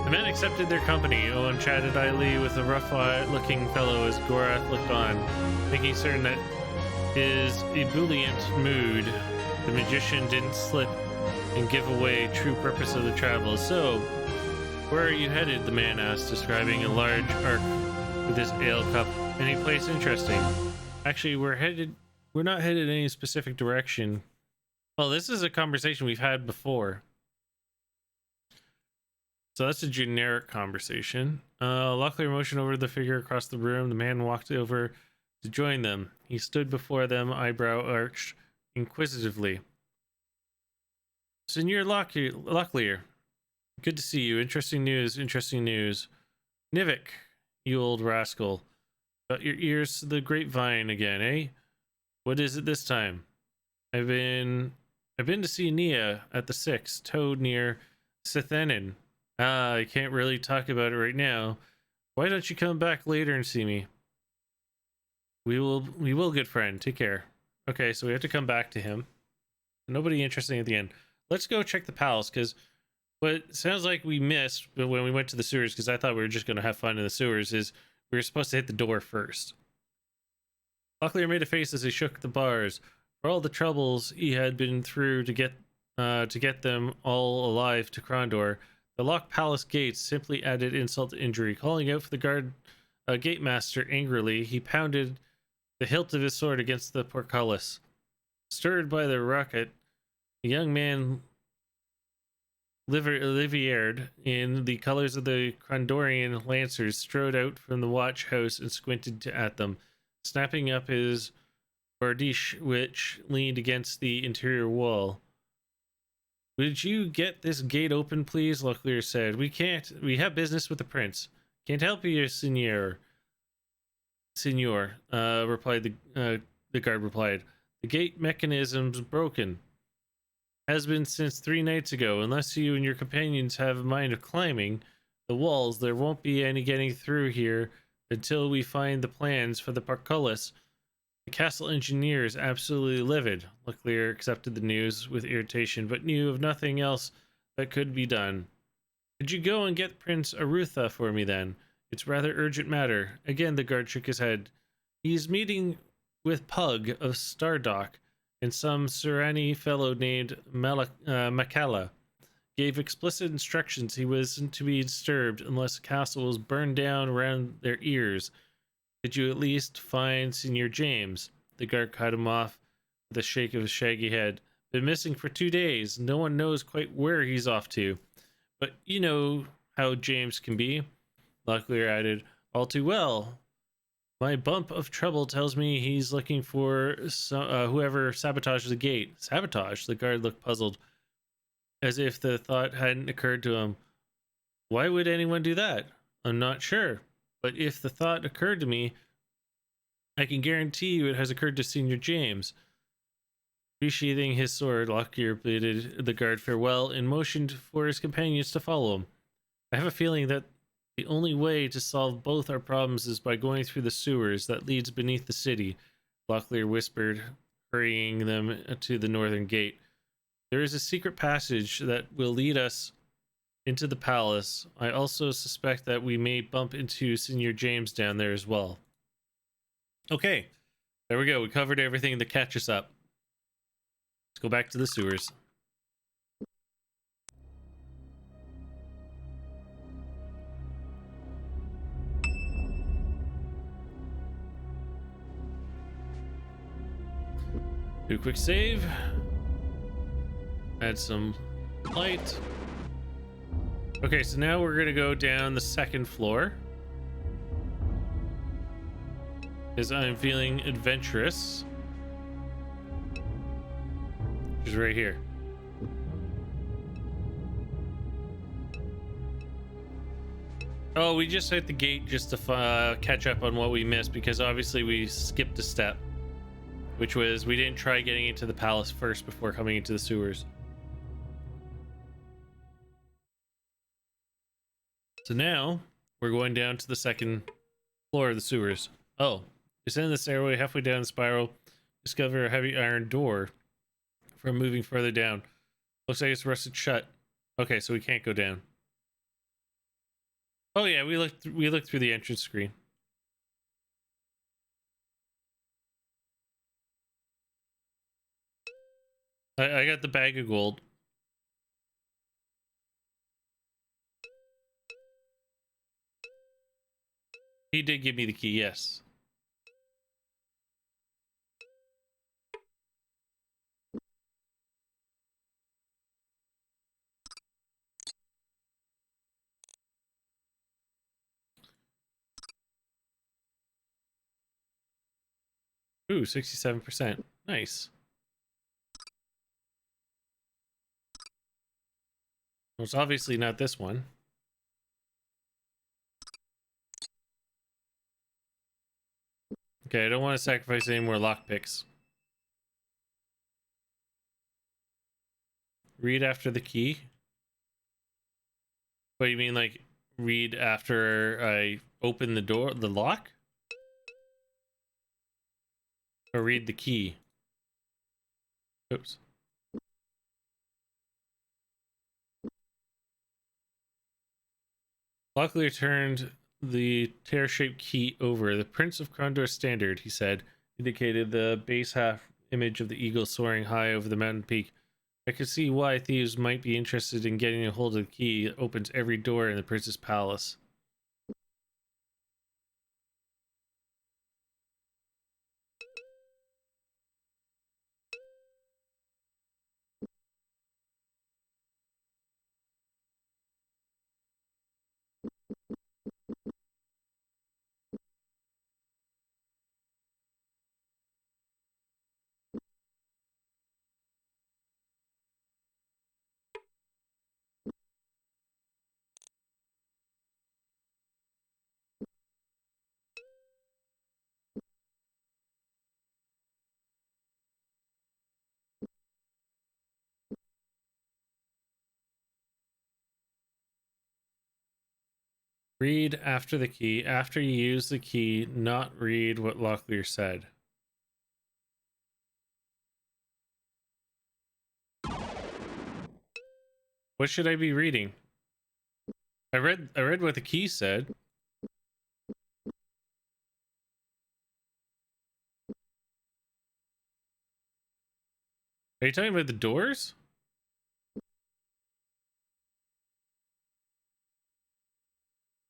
The men accepted their company. Owen chatted idly with a rough-looking fellow as Gorath looked on, making certain that his ebullient mood, the magician didn't slip and give away true purpose of the travel. So, where are you headed? The man asked, describing a large arc with his ale cup. Any place interesting? Actually, we're not headed in any specific direction. Well, this is a conversation we've had before. So that's a generic conversation. Locklear motioned over the figure across the room. The man walked over to join them. He stood before them, eyebrow arched, inquisitively. Senor Locklear, good to see you. Interesting news, interesting news. Nivik, you old rascal. Got your ears to the grapevine again, eh? What is it this time? I've been to see Nia at the 6, towed near Sithenen. I can't really talk about it right now. Why don't you come back later and see me? We will, good friend. Take care. Okay, so we have to come back to him. Nobody interesting at the end. Let's go check the palace, because what sounds like we missed when we went to the sewers, because I thought we were just going to have fun in the sewers, is we were supposed to hit the door first. Locklear made a face as he shook the bars. For all the troubles he had been through to get them all alive to Krondor, the locked palace gates simply added insult to injury. Calling out for the guard gate master angrily, he pounded the hilt of his sword against the portcullis. Stirred by the racket, the young man liviered in the colors of the Krondorian lancers strode out from the watch house and squinted at them, snapping up his bardiche, which leaned against the interior wall. Would you get this gate open, please? Locklear said. We have business with the prince. Can't help you, Signor. Replied the guard replied. The gate mechanism's broken. Has been since 3 nights ago. Unless you and your companions have a mind of climbing the walls, there won't be any getting through here until we find the plans for the portcullis. The castle engineer is absolutely livid. Locklear accepted the news with irritation, but knew of nothing else that could be done. Could you go and get Prince Arutha for me then? It's rather urgent matter. Again, the guard shook his head. He's meeting with Pug of Stardock, and some Surani fellow named Makala. Gave explicit instructions he wasn't to be disturbed unless the castle was burned down around their ears. Could you at least find Senior James? The guard cut him off with a shake of his shaggy head. Been missing for 2 days. No one knows quite where he's off to. But you know how James can be. Locklear added, all too well. My bump of trouble tells me he's looking for whoever sabotaged the gate. Sabotage? The guard looked puzzled, as if the thought hadn't occurred to him. Why would anyone do that? I'm not sure. But if the thought occurred to me, I can guarantee you it has occurred to Senior James. Resheathing his sword, Locklear bid the guard farewell and motioned for his companions to follow him. I have a feeling that the only way to solve both our problems is by going through the sewers that leads beneath the city, Locklear whispered, hurrying them to the northern gate. There is a secret passage that will lead us into the palace. I also suspect that we may bump into Senior James down there as well. Okay, there we go. We covered everything to catch us up. Let's go back to the sewers. Do a quick save. Add some light. Okay, so now we're gonna go down the second floor, because I'm feeling adventurous. Which is right here. Oh, we just hit the gate just to catch up on what we missed, because obviously we skipped a step, which was we didn't try getting into the palace first before coming into the sewers. So now we're going down to the second floor of the sewers. Oh, descend the stairway halfway down the spiral. Discover a heavy iron door from moving further down. Looks like it's rusted shut. Okay, so we can't go down. Oh yeah, we looked through the entrance screen. I got the bag of gold. He did give me the key, yes. Ooh, 67%. Nice. Well, it's obviously not this one. Okay, I don't want to sacrifice any more lockpicks. Read after the key. What do you mean, like read after I open the door, the lock? Or read the key? Oops. Locklear turned the tear-shaped key over. The Prince of Krondor standard, he said, indicated the base half image of the eagle soaring high over the mountain peak. I could see why thieves might be interested in getting a hold of the key that opens every door in the prince's palace. Read after the key. After you use the key, not read what Locklear said. What should I be reading? I read what the key said. Are you talking about the doors?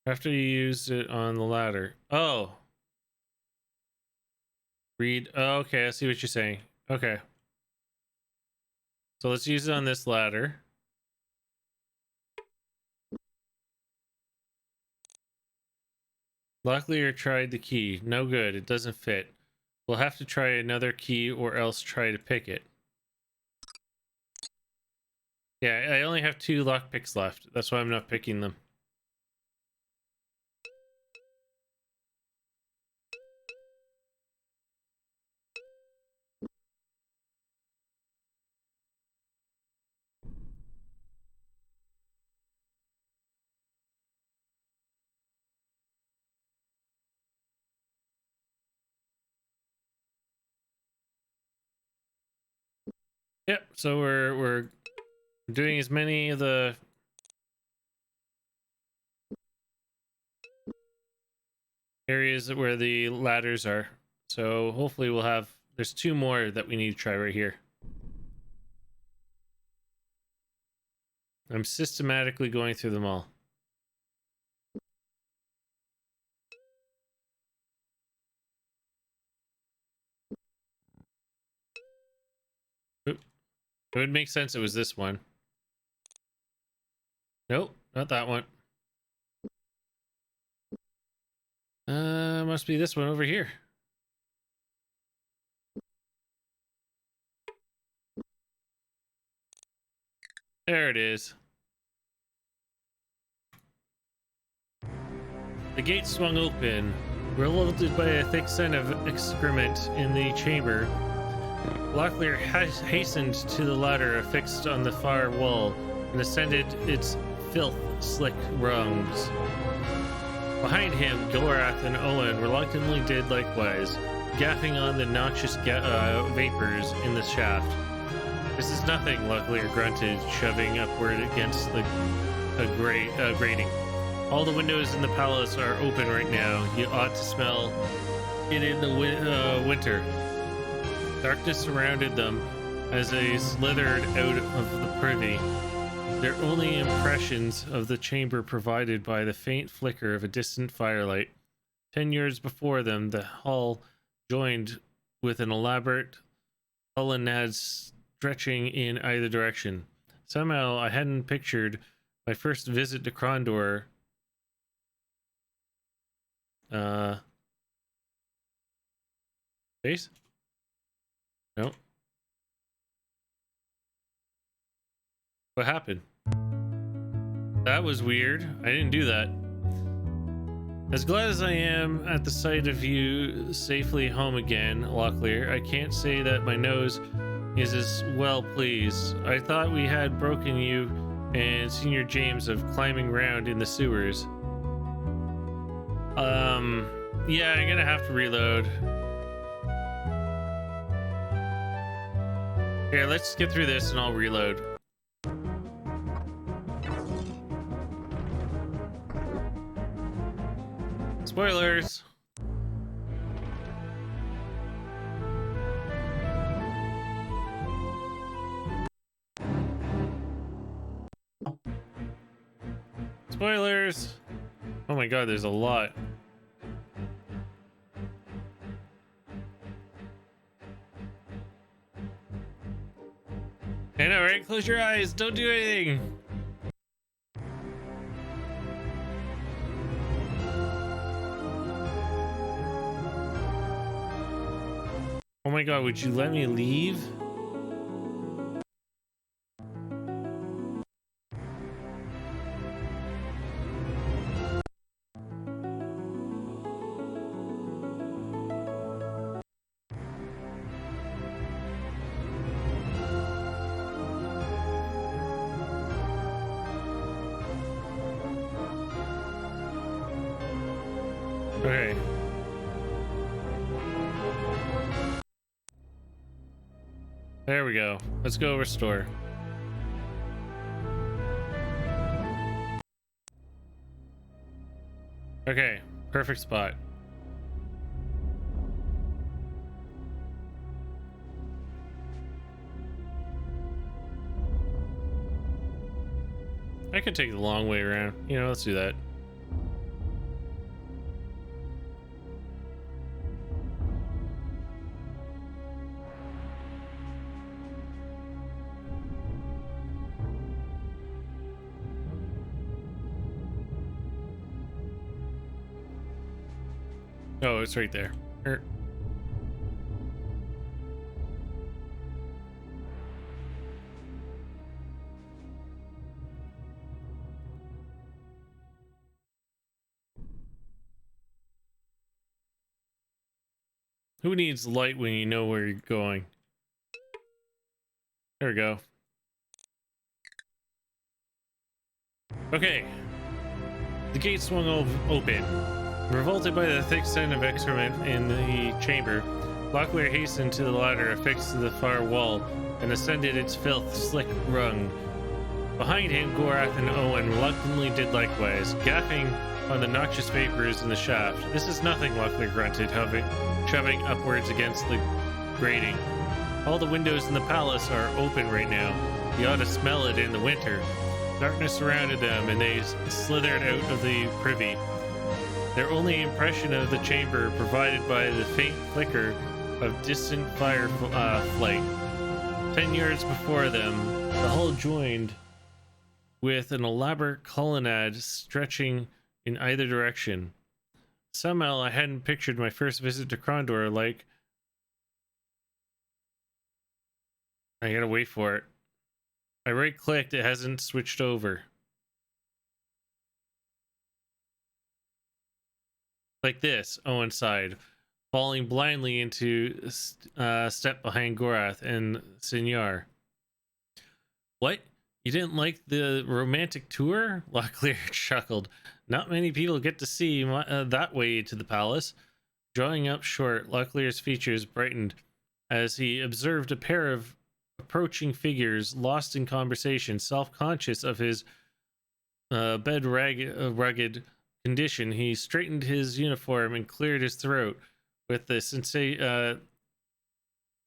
After you used it on the ladder. Oh. Read. Oh, okay, I see what you're saying. Okay. So let's use it on this ladder. Locklear tried the key. No good. It doesn't fit. We'll have to try another key or else try to pick it. Yeah, I only have 2 lockpicks left. That's why I'm not picking them. Yep, so we're doing as many of the areas where the ladders are. So hopefully we'll have, there's 2 more that we need to try right here. I'm systematically going through them all. Oop. It would make sense it was this one. Nope, not that one. Must be this one over here. There it is. The gate swung open, revolted by a thick scent of excrement in the chamber. Locklear hastened to the ladder affixed on the far wall and ascended its filth-slick rungs. Behind him, Gorath and Owen reluctantly did likewise, gaffing on the noxious vapors in the shaft. This is nothing, Locklear grunted, shoving upward against the grating. All the windows in the palace are open right now. You ought to smell it in the winter. Darkness surrounded them as they slithered out of the privy, their only impressions of the chamber provided by the faint flicker of a distant firelight. 10 years before them, the hall joined with an elaborate colonnade stretching in either direction. Somehow, I hadn't pictured my first visit to Krondor face? No. What happened? That was weird. I didn't do that. As glad as I am at the sight of you safely home again, Locklear, I can't say that my nose is as well pleased. I thought we had broken you and Senior James of climbing round in the sewers. Yeah, I'm gonna have to reload. Here, let's get through this and I'll reload. Spoilers! Spoilers! Oh my god, there's a lot. I know, right? Close your eyes. Don't do anything. Oh my god, would you let me leave? Okay. There we go. Let's go restore. Okay, perfect spot. I could take the long way around. You know, let's do that. Oh, it's right there. Who needs light when you know where you're going? There we go. Okay. The gate swung open. Revolted by the thick scent of excrement in the chamber, Locklear hastened to the ladder affixed to the far wall and ascended its filth-slick rung. Behind him, Gorath and Owen reluctantly did likewise, gaffing on the noxious vapors in the shaft. This is nothing, Locklear grunted, shoving upwards against the grating. All the windows in the palace are open right now. You ought to smell it in the winter. Darkness surrounded them, and they slithered out of the privy. Their only impression of the chamber provided by the faint flicker of distant fire flight. 10 yards before them, the hall joined with an elaborate colonnade stretching in either direction. Somehow I hadn't pictured my first visit to Krondor like... I gotta wait for it. I right-clicked, it hasn't switched over. Like this, Owen sighed, falling blindly into step behind Gorath and Sinyar. What? You didn't like the romantic tour? Locklear chuckled. Not many people get to see that way to the palace. Drawing up short, Locklear's features brightened as he observed a pair of approaching figures lost in conversation, self-conscious of his rugged condition. He straightened his uniform and cleared his throat with the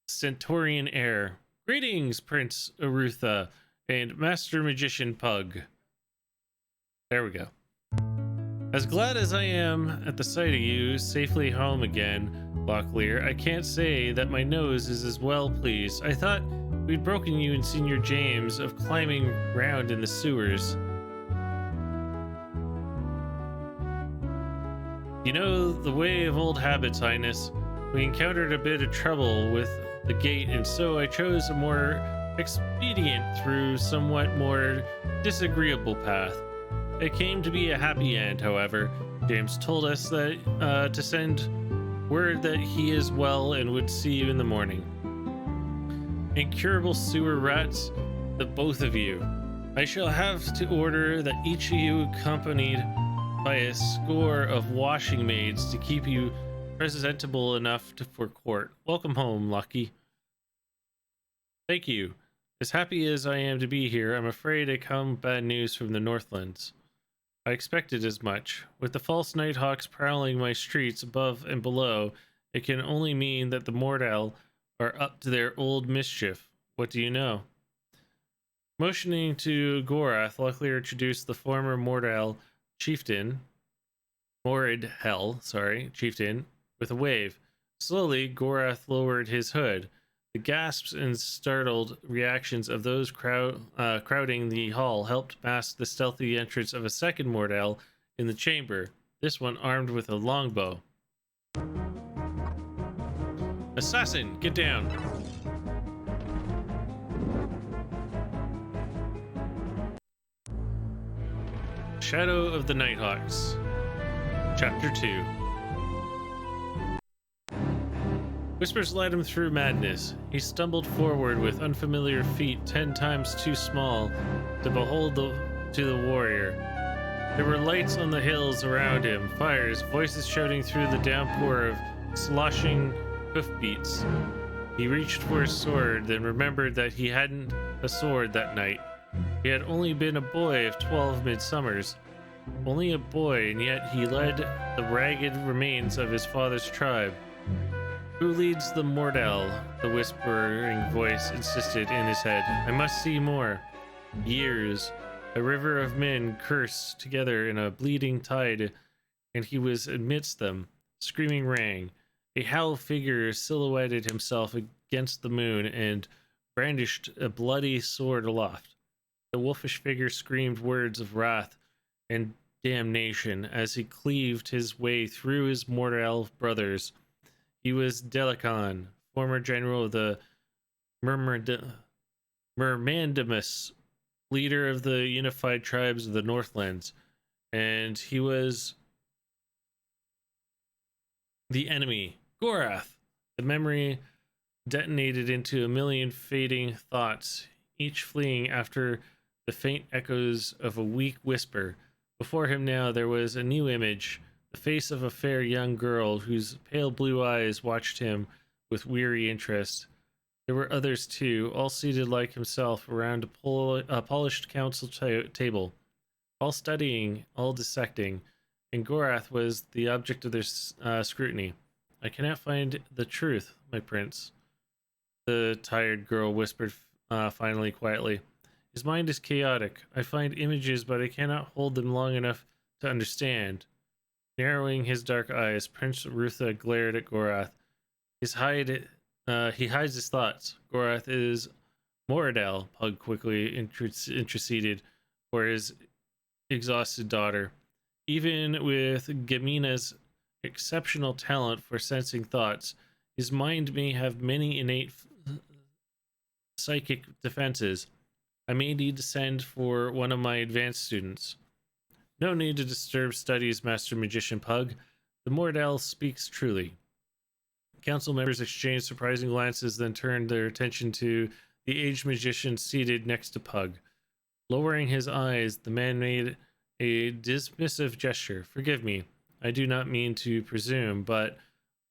Centaurian air. Greetings, Prince Arutha and Master Magician Pug. There we go. As glad as I am at the sight of you safely home again, Locklear, I can't say that my nose is as well pleased. I thought we'd broken you and Senior James of climbing round in the sewers. You know the way of old habits, Highness. We encountered a bit of trouble with the gate, and so I chose a more expedient through somewhat more disagreeable path. It came to be a happy end, however. James told us that to send word that he is well and would see you in the morning. Incurable sewer rats, the both of you. I shall have to order that each of you accompanied by a score of washing maids to keep you presentable enough for court. Welcome home, Lucky. Thank you. As happy as I am to be here, I'm afraid I come bad news from the Northlands. I expected as much. With the false Nighthawks prowling my streets above and below, it can only mean that the Mordal are up to their old mischief. What do you know? Motioning to Gorath, Locklear introduced the former Mordal chieftain, chieftain, with a wave. Slowly, Gorath lowered his hood. The gasps and startled reactions of those crowding the hall helped mask the stealthy entrance of a second Mordal in the chamber, this one armed with a longbow. Assassin, get down! Shadow of the Nighthawks, Chapter 2. Whispers led him through madness. He stumbled forward with unfamiliar feet 10 times too small to behold to the warrior. There were lights on the hills around him, fires, voices shouting through the downpour of sloshing hoofbeats. He reached for his sword, then remembered that he hadn't a sword that night. He had only been a boy of 12 midsummers. Only a boy, and yet he led the ragged remains of his father's tribe. Who leads the Mordal? The whispering voice insisted in his head. I must see more. Years. A river of men cursed together in a bleeding tide, and he was amidst them. Screaming rang. A howl figure silhouetted himself against the moon and brandished a bloody sword aloft. The wolfish figure screamed words of wrath and damnation as he cleaved his way through his Mordal brothers. He was Delacan, former general of the Mermandimus, leader of the unified tribes of the Northlands, and he was the enemy, Gorath. The memory detonated into a million fading thoughts, each fleeing after the faint echoes of a weak whisper. Before him now there was a new image, the face of a fair young girl whose pale blue eyes watched him with weary interest. There were others too, all seated like himself around a polished council table, all studying, all dissecting, and Gorath was the object of their scrutiny. I cannot find the truth, my prince, the tired girl whispered finally quietly. His mind is chaotic. I find images, but I cannot hold them long enough to understand. Narrowing his dark eyes, Prince Rutha glared at Gorath. He hides his thoughts. Gorath is Moradel, Pug quickly interceded for his exhausted daughter. Even with Gamina's exceptional talent for sensing thoughts, his mind may have many innate psychic defenses. I may need to send for one of my advanced students. No need to disturb studies, Master Magician Pug. The Mordal speaks truly. Council members exchanged surprising glances, then turned their attention to the aged magician seated next to Pug. Lowering his eyes, the man made a dismissive gesture. Forgive me, I do not mean to presume, but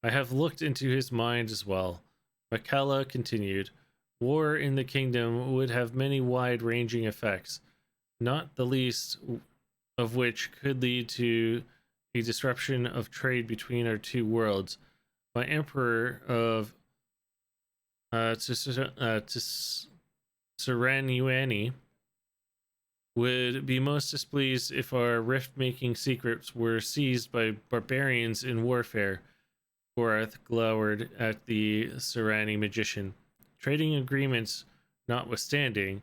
I have looked into his mind as well. Makala continued. War in the kingdom would have many wide-ranging effects, not the least of which could lead to a disruption of trade between our two worlds. My emperor of Saranuani would be most displeased if our rift-making secrets were seized by barbarians in warfare. Gorath glowered at the Sarani magician. Trading agreements notwithstanding,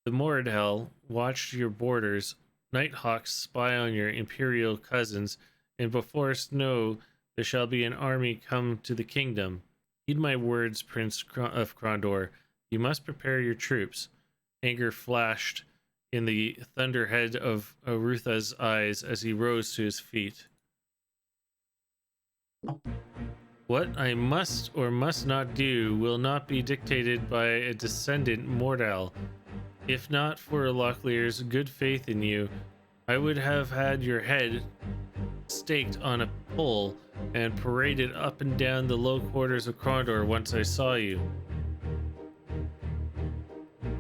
the Moradel watched your borders. Nighthawks spy on your imperial cousins, and before us know there shall be an army come to the kingdom. Heed my words, Prince of Krondor. You must prepare your troops. Anger flashed in the thunderhead of Arutha's eyes as he rose to his feet. What I must or must not do will not be dictated by a descendant Mordal. If not for Locklear's good faith in you, I would have had your head staked on a pole and paraded up and down the low quarters of Krondor once I saw you.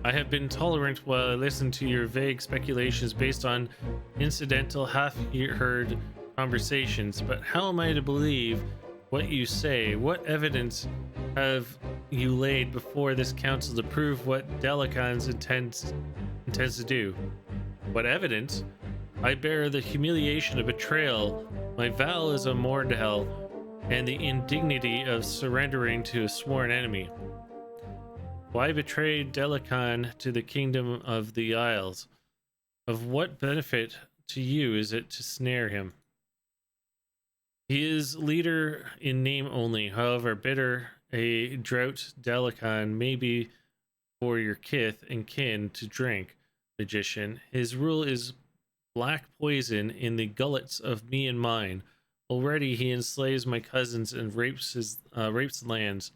I have been tolerant while I listened to your vague speculations based on incidental, half-heard conversations, but how am I to believe what you say? What evidence have you laid before this council to prove what Delacan's intends to do? What evidence? I bear the humiliation of betrayal, my vow as a Mordell, and the indignity of surrendering to a sworn enemy. Why betray Delacan to the kingdom of the Isles? Of what benefit to you is it to snare him? He is leader in name only, however bitter a drought Delacan may be for your kith and kin to drink, magician. His rule is black poison in the gullets of me and mine. Already he enslaves my cousins and rapes lands.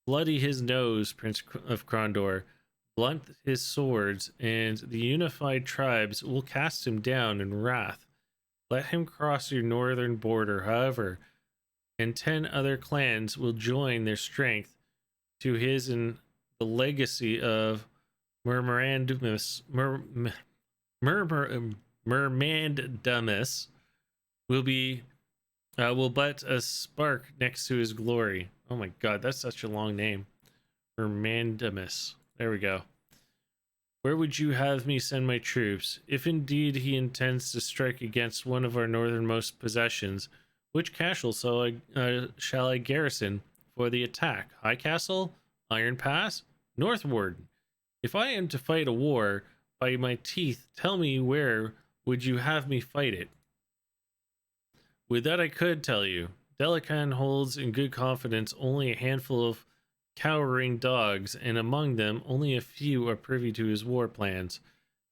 Bloody his nose, Prince of Krondor. Blunt his swords, and the unified tribes will cast him down in wrath. Let him cross your northern border, however, and 10 other clans will join their strength to his, and the legacy of Murmandamus will but a spark next to his glory. Oh my god, that's such a long name. Murmandamus. There we go. Where would you have me send my troops? If indeed he intends to strike against one of our northernmost possessions, which castle shall I garrison for the attack? High Castle? Iron Pass? Northward? If I am to fight a war, by my teeth, tell me where would you have me fight it? With that I could tell you. Delacan holds in good confidence only a handful of cowering dogs, and among them only a few are privy to his war plans.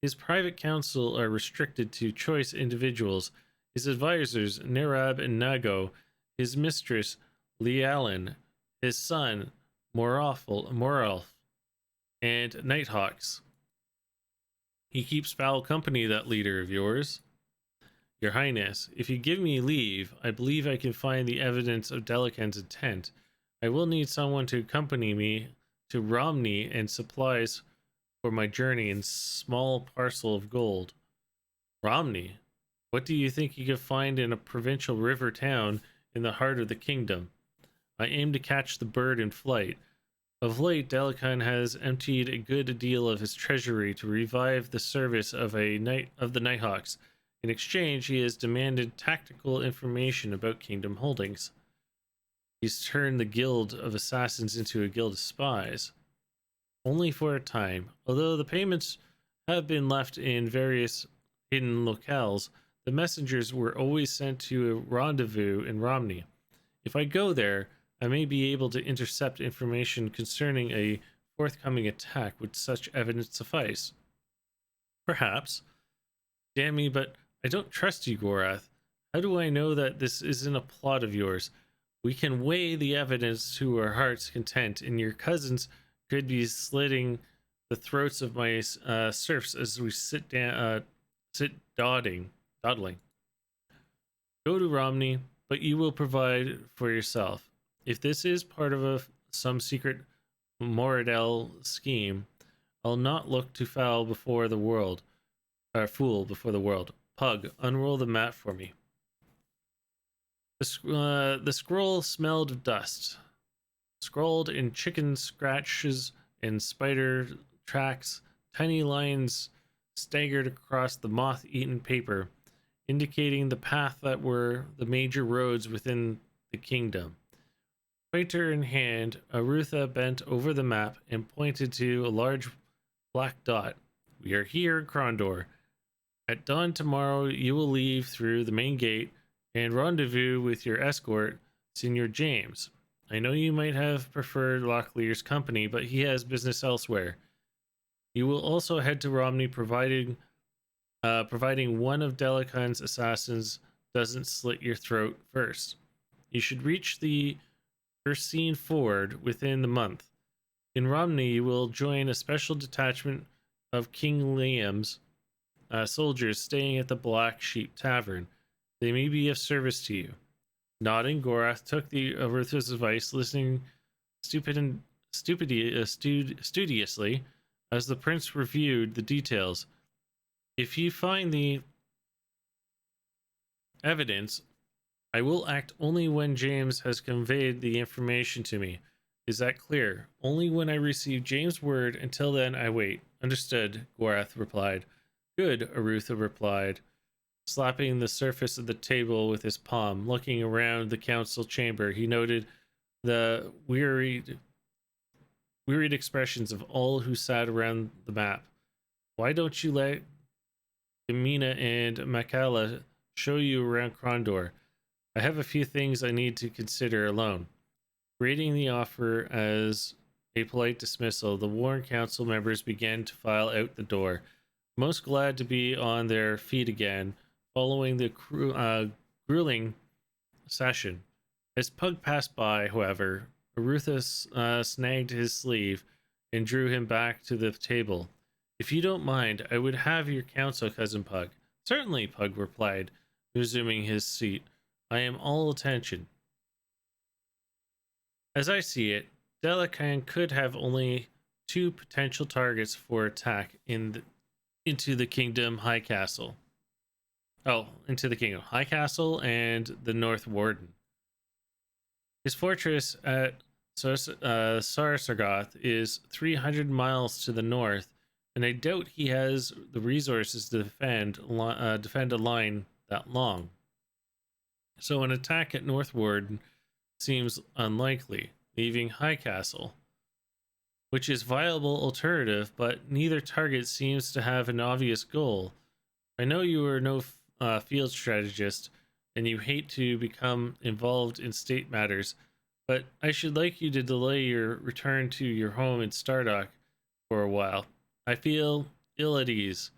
His private council are restricted to choice individuals, his advisors Nerab and Nago, his mistress Lealin, his son Moralf, and Nighthawks. He keeps foul company, that leader of yours. Your Highness, if you give me leave, I believe I can find the evidence of Delacan's intent. I will need someone to accompany me to Romney and supplies for my journey in small parcel of gold. Romney? What do you think you could find in a provincial river town in the heart of the kingdom? I aim to catch the bird in flight. Of late, Delacan has emptied a good deal of his treasury to revive the service of the Nighthawks. In exchange, he has demanded tactical information about kingdom holdings. He's turned the guild of assassins into a guild of spies. Only for a time. Although the payments have been left in various hidden locales, the messengers were always sent to a rendezvous in Romney. If I go there, I may be able to intercept information concerning a forthcoming attack. Would such evidence suffice? Perhaps. Damn me, but I don't trust you, Gorath. How do I know that this isn't a plot of yours? We can weigh the evidence to our heart's content, and your cousins could be slitting the throats of my serfs as we sit dawdling. Go to Romney, but you will provide for yourself. If this is part of some secret Moradel scheme, I'll not look to foul before the world, or fool before the world. Pug, unroll the map for me. The scroll smelled of dust. Scrawled in chicken scratches and spider tracks, tiny lines staggered across the moth-eaten paper, indicating the path that were the major roads within the kingdom. Pointer in hand, Arutha bent over the map and pointed to a large black dot. We are here in Krondor. At dawn tomorrow, you will leave through the main gate and rendezvous with your escort, Senior James. I know you might have preferred Locklear's company, but he has business elsewhere. You will also head to Romney, providing one of Delacan's assassins doesn't slit your throat first. You should reach the Ursine Ford within the month. In Romney, you will join a special detachment of King Liam's soldiers staying at the Black Sheep Tavern. They may be of service to you. Nodding, Gorath took the Arutha's advice, listening studiously as the prince reviewed the details. If you find the evidence, I will act only when James has conveyed the information to me. Is that clear? Only when I receive James' word. Until then, I wait. Understood, Gorath replied. Good, Arutha replied, slapping the surface of the table with his palm. Looking around the council chamber, he noted the wearied expressions of all who sat around the map. Why don't you let Gemina and Makala show you around Krondor? I have a few things I need to consider alone. Rating the offer as a polite dismissal, the Warren Council members began to file out the door, most glad to be on their feet again following the grueling session. As Pug passed by, however, Arutha snagged his sleeve and drew him back to the table. If you don't mind, I would have your counsel, Cousin Pug. Certainly, Pug replied, resuming his seat. I am all attention. As I see it, Delacan could have only two potential targets for attack into the Kingdom High Castle. Into the Kingdom High Castle and the North Warden. His fortress at Sarsagoth is 300 miles to the north, and I doubt he has the resources to defend a line that long. So an attack at North Warden seems unlikely, leaving High Castle, which is a viable alternative, but neither target seems to have an obvious goal. I know you are no field strategist, and you hate to become involved in state matters, but I should like you to delay your return to your home in Stardock for a while. I feel ill at ease.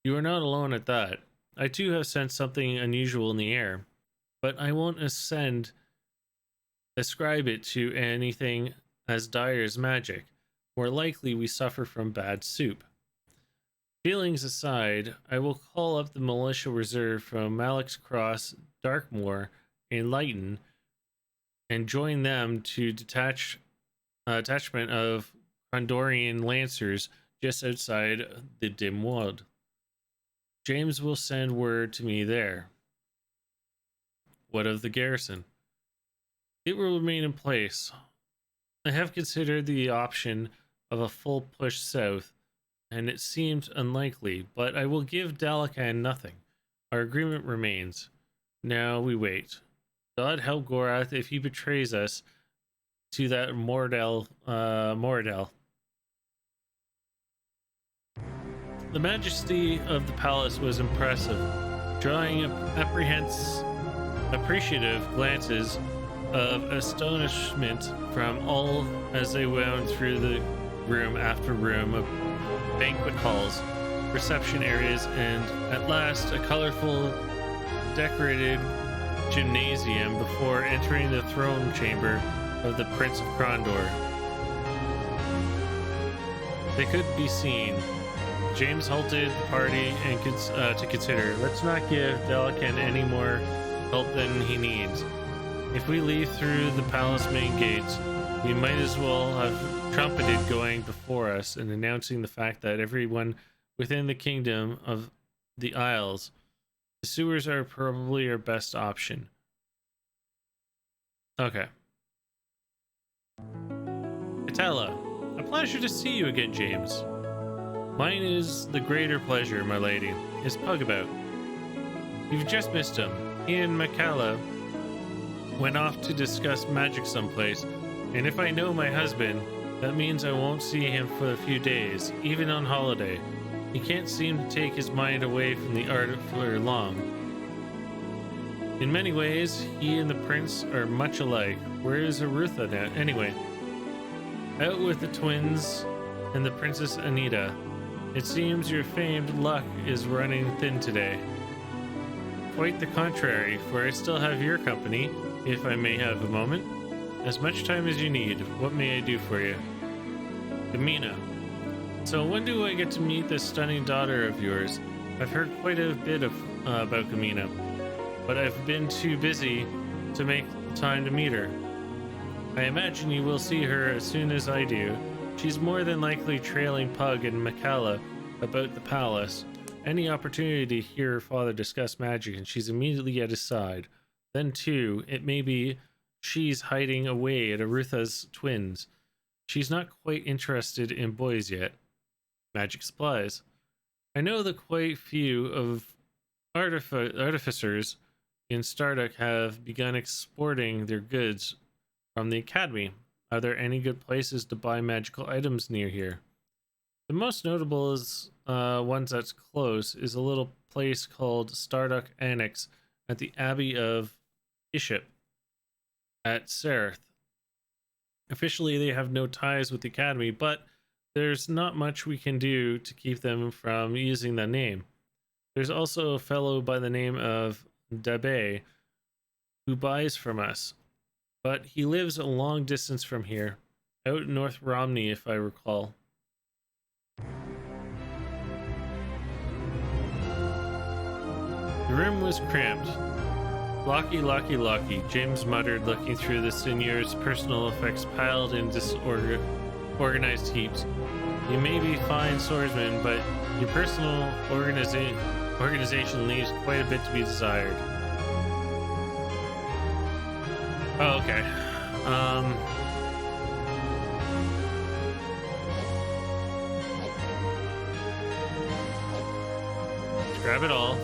You are not alone at that. I too have sensed something unusual in the air, but I won't ascribe it to anything as dire as magic. More likely we suffer from bad soup. Feelings aside, I will call up the militia reserve from Malek's Cross, Darkmoor, and Lighton, and join them to detachment of Krondorian lancers just outside the Dim Wood. James will send word to me there. What of the garrison? It will remain in place. I have considered the option of a full push south, and it seems unlikely, but I will give Dalakan nothing. Our agreement remains. Now we wait. God help Gorath if he betrays us to that Moradel. The majesty of the palace was impressive, drawing appreciative glances of astonishment from all as they wound through the room after room of banquet halls, reception areas, and at last a colorful, decorated gymnasium before entering the throne chamber of the Prince of Krondor. They could be seen. James halted the party and to consider. Let's not give Delacan any more help than he needs. If we leave through the palace main gates, we might as well have trumpeted going before us and announcing the fact that everyone within the kingdom of the Isles, the sewers are probably our best option. Okay. Itala, a pleasure to see you again, James. Mine is the greater pleasure, my lady. Is Pug about? You've just missed him. He and Makala went off to discuss magic someplace, and if I know my husband, that means I won't see him for a few days, even on holiday. He can't seem to take his mind away from the art for long. In many ways, he and the prince are much alike. Where is Arutha now, anyway? Out with the twins and the Princess Anita. It seems your famed luck is running thin today. Quite the contrary, for I still have your company, if I may have a moment. As much time as you need. What may I do for you? Gamina. So when do I get to meet this stunning daughter of yours? I've heard quite a bit about Kamina, but I've been too busy to make time to meet her. I imagine you will see her as soon as I do. She's more than likely trailing Pug and Makala about the palace. Any opportunity to hear her father discuss magic, and she's immediately at his side. Then, too, it may be she's hiding away at Arutha's twins. She's not quite interested in boys yet. Magic supplies. I know that quite few of artificers in Starduck have begun exporting their goods from the academy. Are there any good places to buy magical items near here? The most notable is ones that's close is a little place called Starduck Annex at the Abbey of Bishop at Sereth. Officially, they have no ties with the academy, but there's not much we can do to keep them from using the name. There's also a fellow by the name of Dabe who buys from us, but he lives a long distance from here, out in North Romney, if I recall. The room was cramped. Locky, James muttered, looking through the seigneur's personal effects piled in disorganized heaps. You may be fine swordsman, but your personal organization leaves quite a bit to be desired. Oh, okay. Let's grab it all.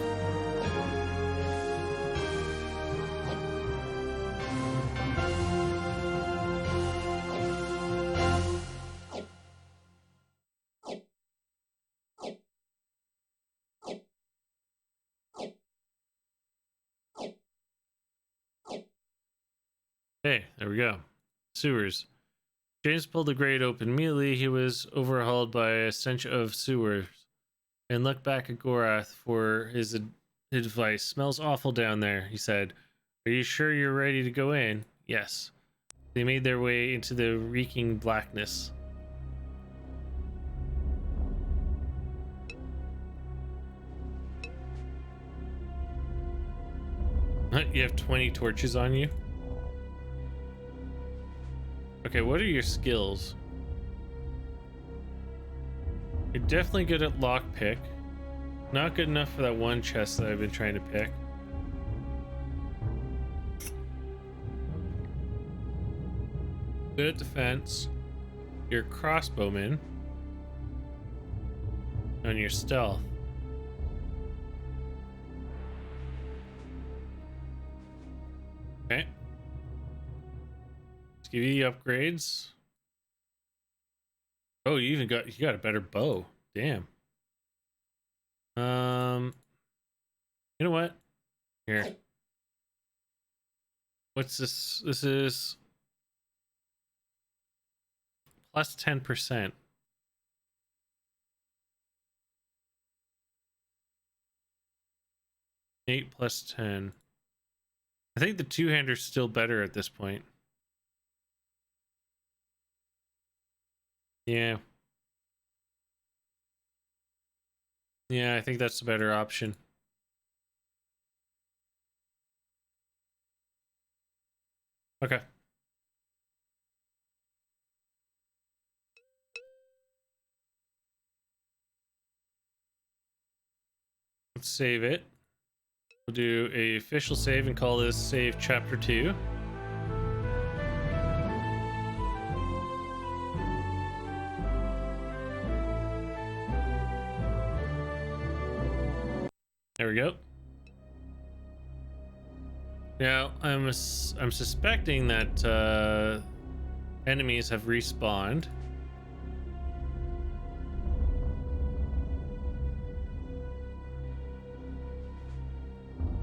Hey, there we go. Sewers. James pulled the grate open. Immediately, he was overhauled by a stench of sewers and looked back at Gorath for his advice. Smells awful down there, he said. Are you sure you're ready to go in? Yes. They made their way into the reeking blackness. You have 20 torches on you? Okay, what are your skills? You're definitely good at lockpick. Not good enough for that one chest that I've been trying to pick. Good at defense. You're a crossbowman. And your stealth. Okay. Let's give you the upgrades. Oh, you got a better bow. Damn. You know what? Here. What's this? This is plus 10%. Eight plus 10. I think the two-hander's still better at this point. Yeah. Yeah, I think that's the better option. Okay. Let's save it. We'll do a official save and call this save chapter 2. There we go. Now I'm suspecting that enemies have respawned.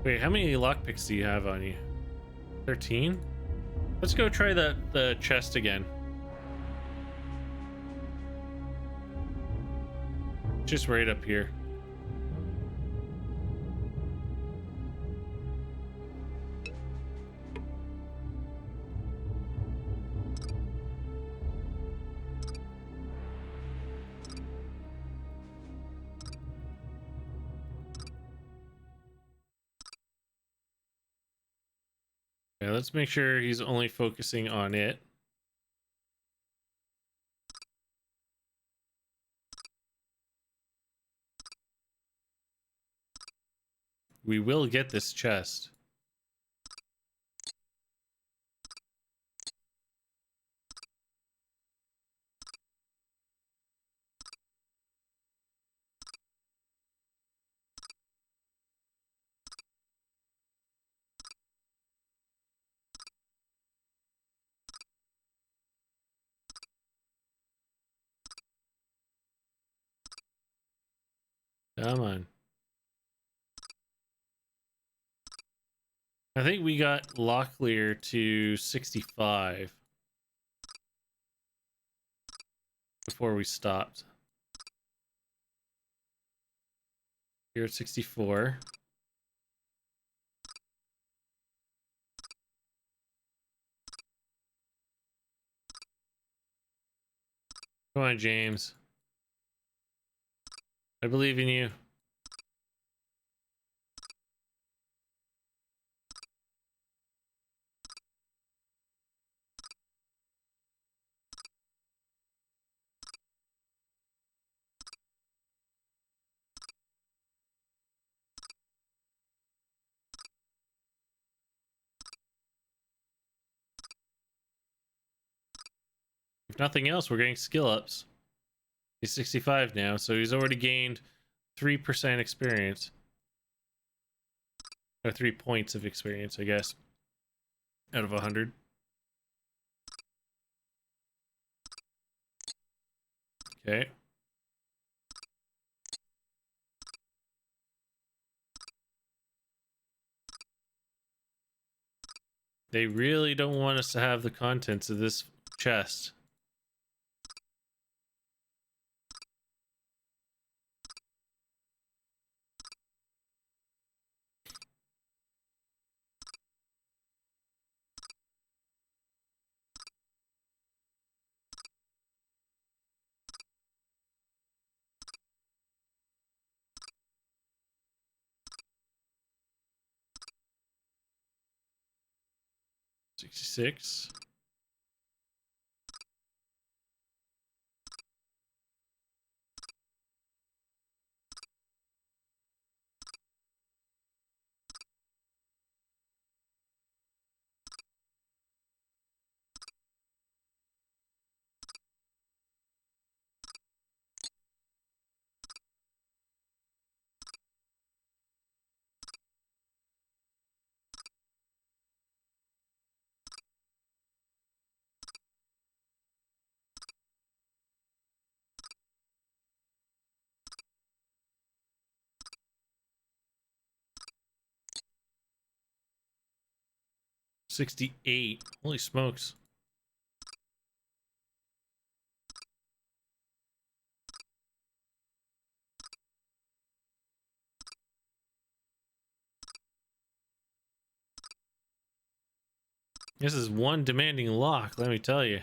Wait, how many lockpicks do you have on you? 13? Let's go try the chest again. Just right up here. Yeah, let's make sure he's only focusing on it. We will get this chest. Come on. I think we got Locklear to 65 before we stopped. You're at 64. Come on, James. I believe in you. If nothing else, we're getting skill ups. He's 65 now, so he's already gained 3% experience. Or 3 points of experience, I guess. Out of 100. Okay. They really don't want us to have the contents of this chest. $66. $68. Holy smokes. This is one demanding lock, let me tell you.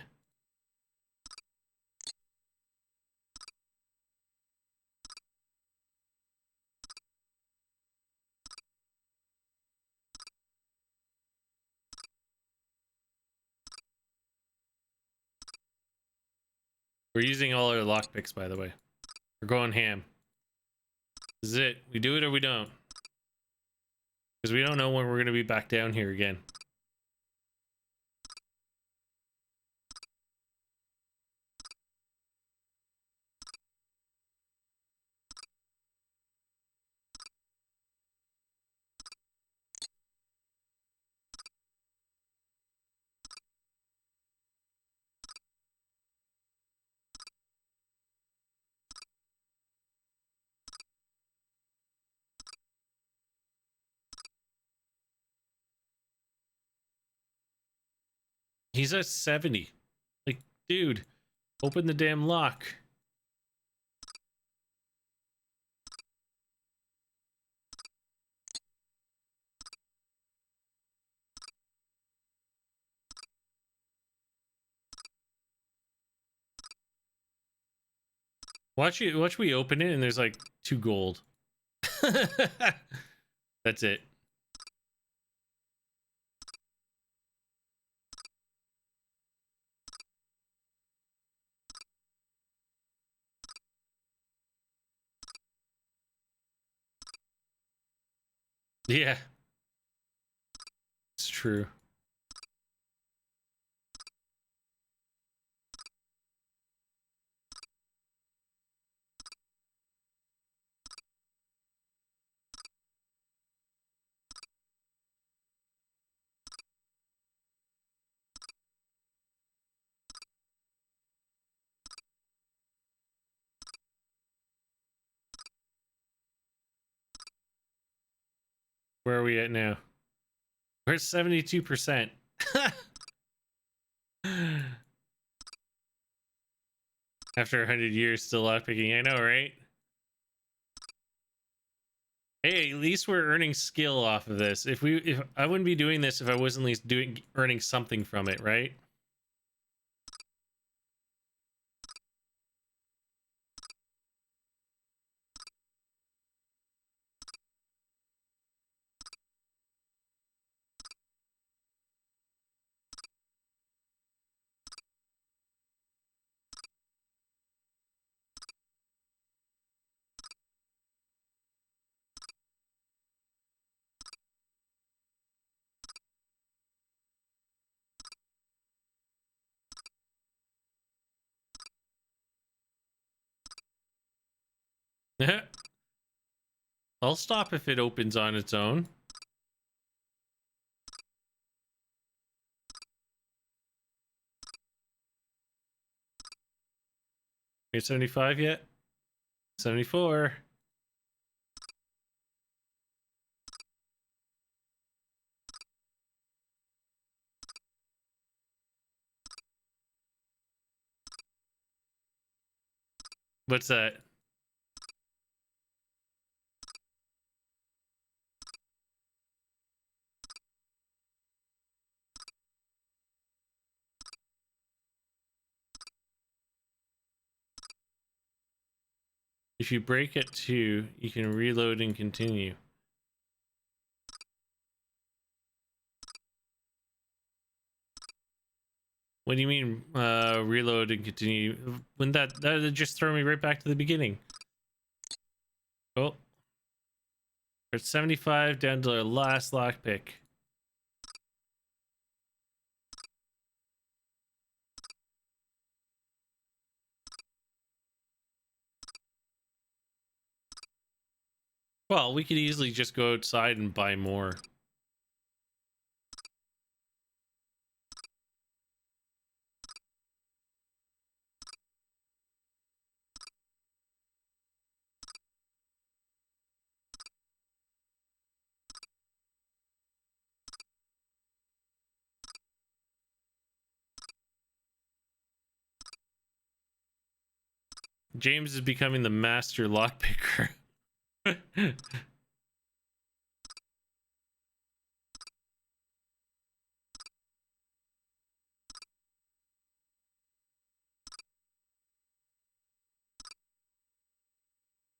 We're using all our lockpicks, by the way. We're going ham. This is it. We do it or we don't. Because we don't know when we're going to be back down here again. He's at 70. Like, dude, open the damn lock. Watch me open it and there's like 2 gold. That's it. Yeah, it's true. Where are we at now? We're at 72%. After 100 years, still lockpicking. I know, right? Hey, at least we're earning skill off of this. If I wouldn't be doing this if I wasn't at least earning something from it, right? I'll stop if it opens on its own. Are 75 yet? 74. What's that? If you break at 2, you can reload and continue. What do you mean reload and continue? Wouldn't that'd just throw me right back to the beginning? Oh, we're at 75, down to our last lockpick. Well, we could easily just go outside and buy more. James is becoming the master lockpicker.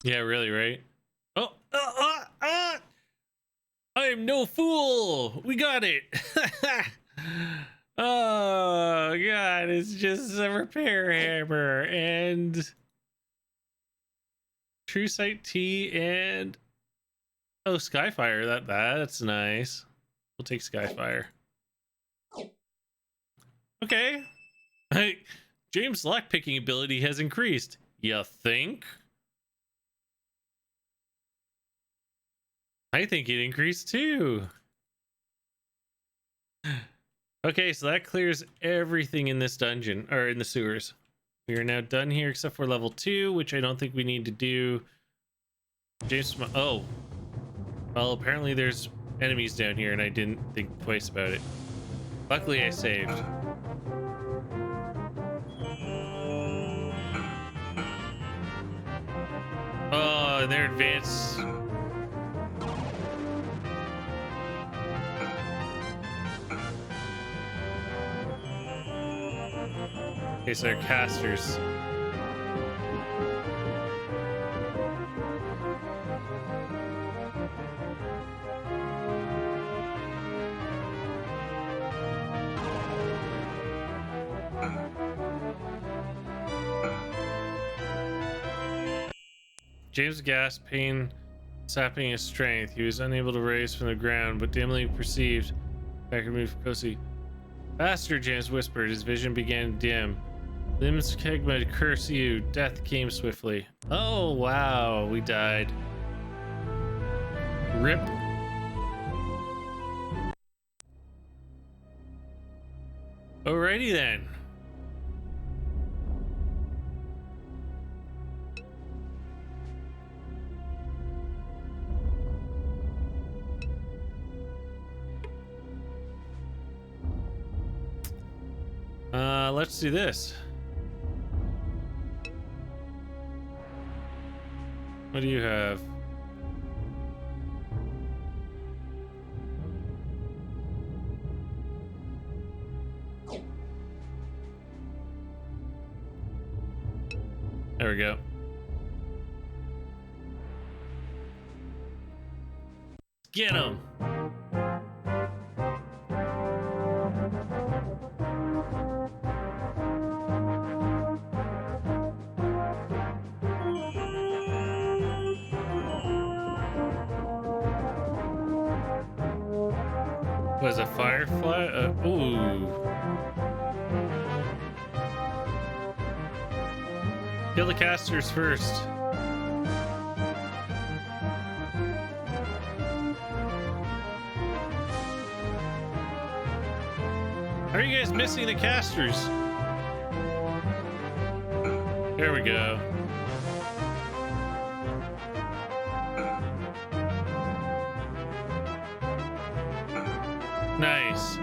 Yeah, really, right? Oh, I am no fool. We got it. Oh god, it's just a repair hammer and True Sight T and Skyfire. That's nice. We'll take Skyfire. Okay. Hey, James' lockpicking ability has increased. You think? I think it increased too. Okay, so that clears everything in this dungeon, or in the sewers. We are now done here except for level 2, which I don't think we need to do. James, oh. Well, apparently there's enemies down here and I didn't think twice about it. Luckily I saved. Oh, they're advanced. Okay, so they're casters. James Gas Pain sapping his strength. He was unable to raise from the ground, but dimly perceived Packer moved closely. Faster, James whispered. His vision began to dim. Limbs Kegma, curse you. Death came swiftly. Oh, wow. We died. Rip. Alrighty then. Let's do this. What do you have? There we go. Get him. Was a firefly? Ooh. Kill the casters first. How are you guys missing the casters? There we go. Nice.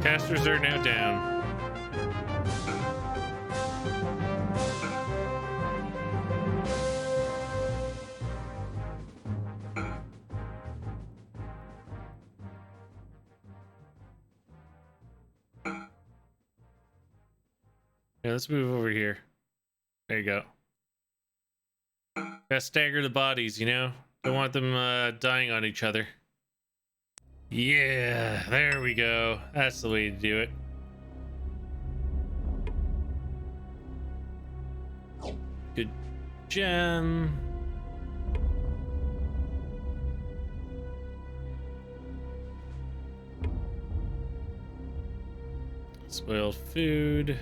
Casters are now down. Yeah, let's move over here. There you go. Gotta stagger the bodies, you know? Don't want them dying on each other. Yeah, there we go. That's the way to do it. Good gem. Spoiled food.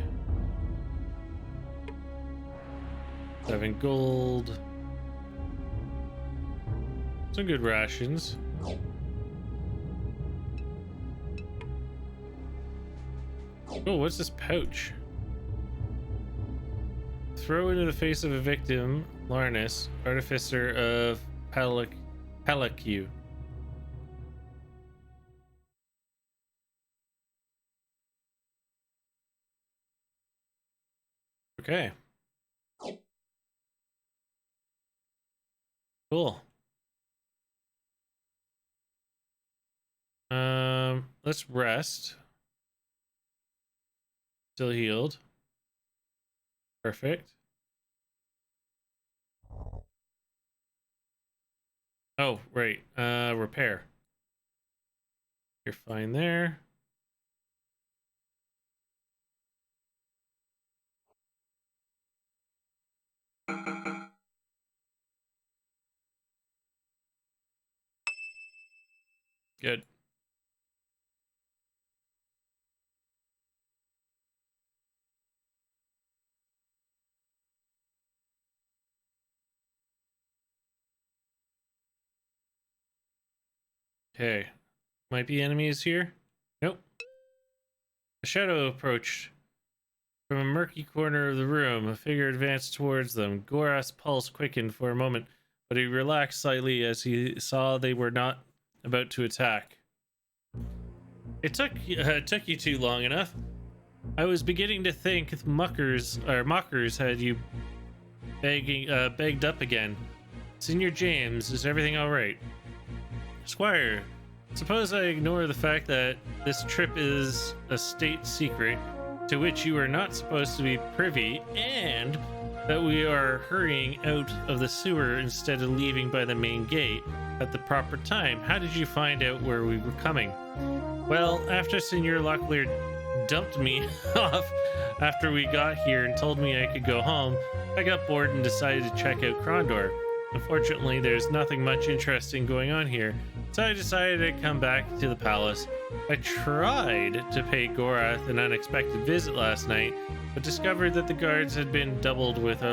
7 gold. Some good rations. Oh, what's this pouch? Throw into the face of a victim, Larnus, artificer of Palacu. Okay. Cool. Let's rest. Still healed. Perfect. Oh, right. Repair. You're fine there. Good. Okay. Might be enemies here. Nope. A shadow approached. From a murky corner of the room, a figure advanced towards them. Gorath's pulse quickened for a moment, but he relaxed slightly as he saw they were not about to attack. It took you too long enough. I was beginning to think mockers had you begged up again. Senior James, is everything all right? Squire, suppose I ignore the fact that this trip is a state secret to which you are not supposed to be privy, and that we are hurrying out of the sewer instead of leaving by the main gate at the proper time. How did you find out where we were coming? Well, after Senior Locklear dumped me off after we got here and told me I could go home, I got bored and decided to check out Krondor. Unfortunately, there's nothing much interesting going on here, so I decided to come back to the palace. I tried to pay Gorath an unexpected visit last night, but discovered that the guards had been doubled with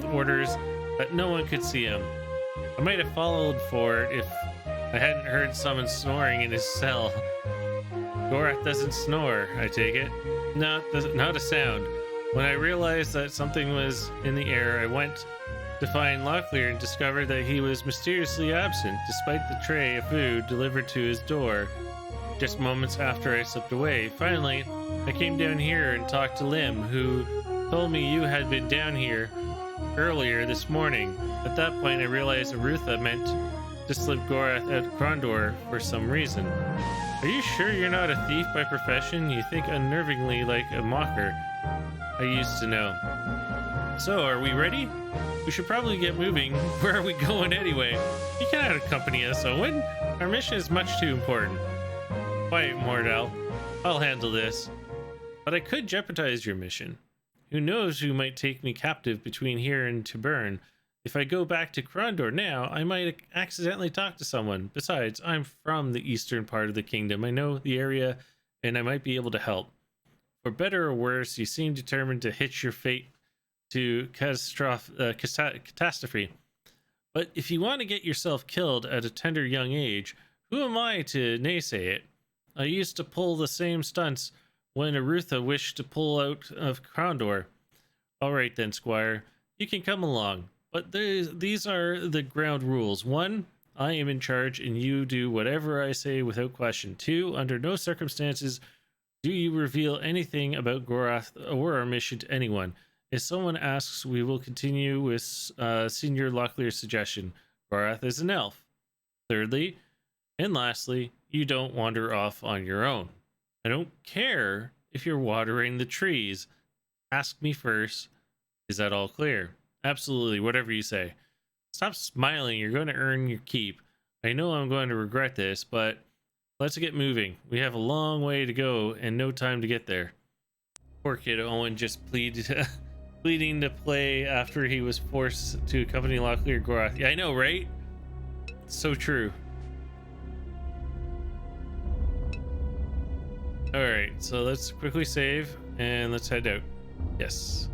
orders that no one could see him. I might have followed for it if I hadn't heard someone snoring in his cell. Gorath doesn't snore, I take it. Not a sound. When I realized that something was in the air, I went to find Locklear and discovered that he was mysteriously absent, despite the tray of food delivered to his door just moments after I slipped away. Finally, I came down here and talked to Lim, who told me you had been down here earlier this morning. At that point, I realized Arutha meant to slip Gorath at Krondor for some reason. Are you sure you're not a thief by profession? You think unnervingly like a mocker. I used to know. So, are we ready? We should probably get moving. Where are we going anyway? You cannot accompany us, Owen. Our mission is much too important. Quiet, Mordell. I'll handle this. But I could jeopardize your mission. Who knows who might take me captive between here and Tibern. If I go back to Krondor now, I might accidentally talk to someone. Besides, I'm from the eastern part of the kingdom. I know the area, and I might be able to help. For better or worse, you seem determined to hitch your fate to catastrophe. But if you want to get yourself killed at a tender young age, who am I to naysay it? I used to pull the same stunts when Arutha wished to pull out of Krondor. All right then, Squire, you can come along. But these are the ground rules. 1, I am in charge and you do whatever I say without question. 2, under no circumstances do you reveal anything about Gorath or our mission to anyone. If someone asks, we will continue with Senior Locklear's suggestion. Gorath is an elf. Thirdly, and lastly, you don't wander off on your own. I don't care if you're watering the trees. Ask me first. Is that all clear? Absolutely, whatever you say. Stop smiling. You're going to earn your keep. I know I'm going to regret this, but let's get moving. We have a long way to go and no time to get there. Poor kid Owen just pleading to play after he was forced to accompany Locklear Gorath. Yeah, I know, right? So true. Alright, so let's quickly save and let's head out. Yes.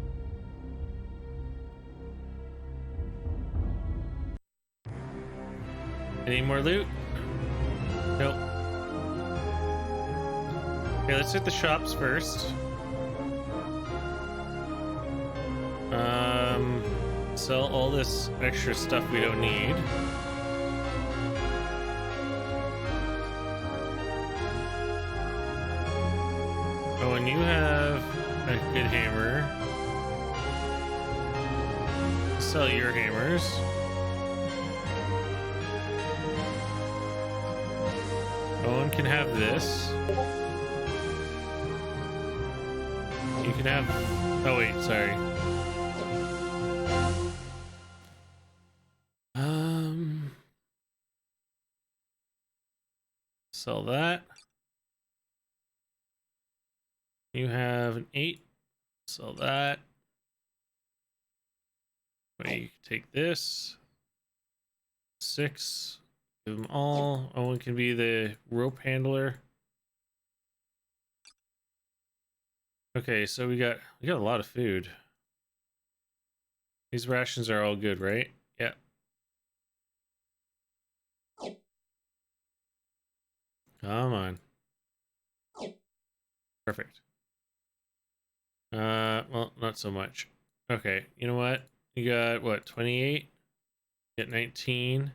Any more loot? Nope. Okay, let's hit the shops first. Sell all this extra stuff we don't need. Oh, and you have a good hammer. Sell your hammers. Owen can have this. You can have... Oh wait, sorry. Sell that. You have an 8. Sell that. Wait, you can take this. 6. Give them all. Owen can be the rope handler. Okay, so we got a lot of food. These rations are all good, right? Yeah. Come on. Perfect. Well, not so much. Okay, you know what? You got what, 28? Get 19.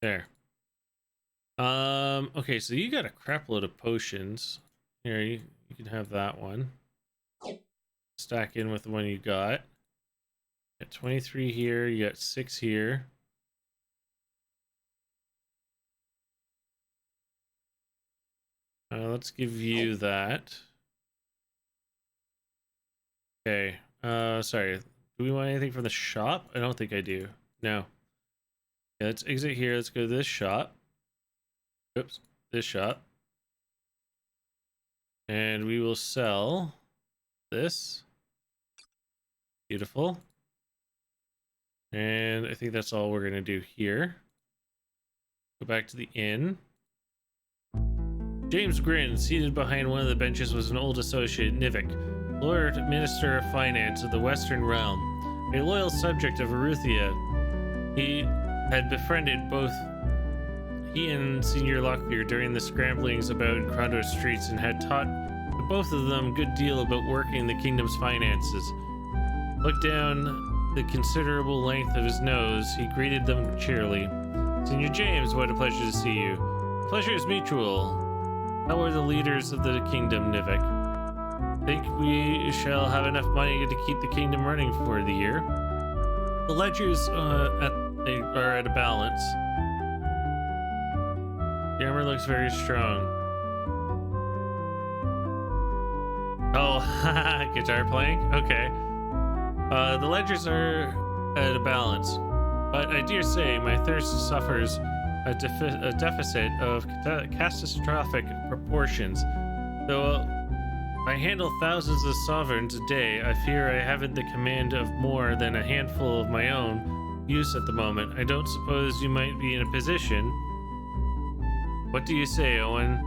There. Okay, so you got a crap load of potions. Here, you can have that one. Stack in with the one you got. You got 23 here, you got 6 here. Let's give you that. Okay. Sorry. Do we want anything from the shop? I don't think I do. No. Yeah, let's exit here. Let's go to this shop. Oops. This shop. And we will sell this. Beautiful. And I think that's all we're going to do here. Go back to the inn. James grinned. Seated behind one of the benches was an old associate, Nivik, Lord Minister of Finance of the Western Realm, a loyal subject of Aruthia. He had befriended both he and Senior Locklear during the scramblings about Krondor streets and had taught both of them a good deal about working the kingdom's finances. Looked down the considerable length of his nose, he greeted them cheerily. Senior James, what a pleasure to see you. Pleasure is mutual. How are the leaders of the kingdom, Nivik? Think we shall have enough money to keep the kingdom running for the year? The ledgers are at a balance. The armor looks very strong. Oh, haha, guitar playing? Okay. The ledgers are at a balance, but I dare say my thirst suffers a deficit of catastrophic proportions. Though I handle thousands of sovereigns a day, I fear I haven't the command of more than a handful of my own use at the moment. I don't suppose you might be in a position. What do you say, Owen?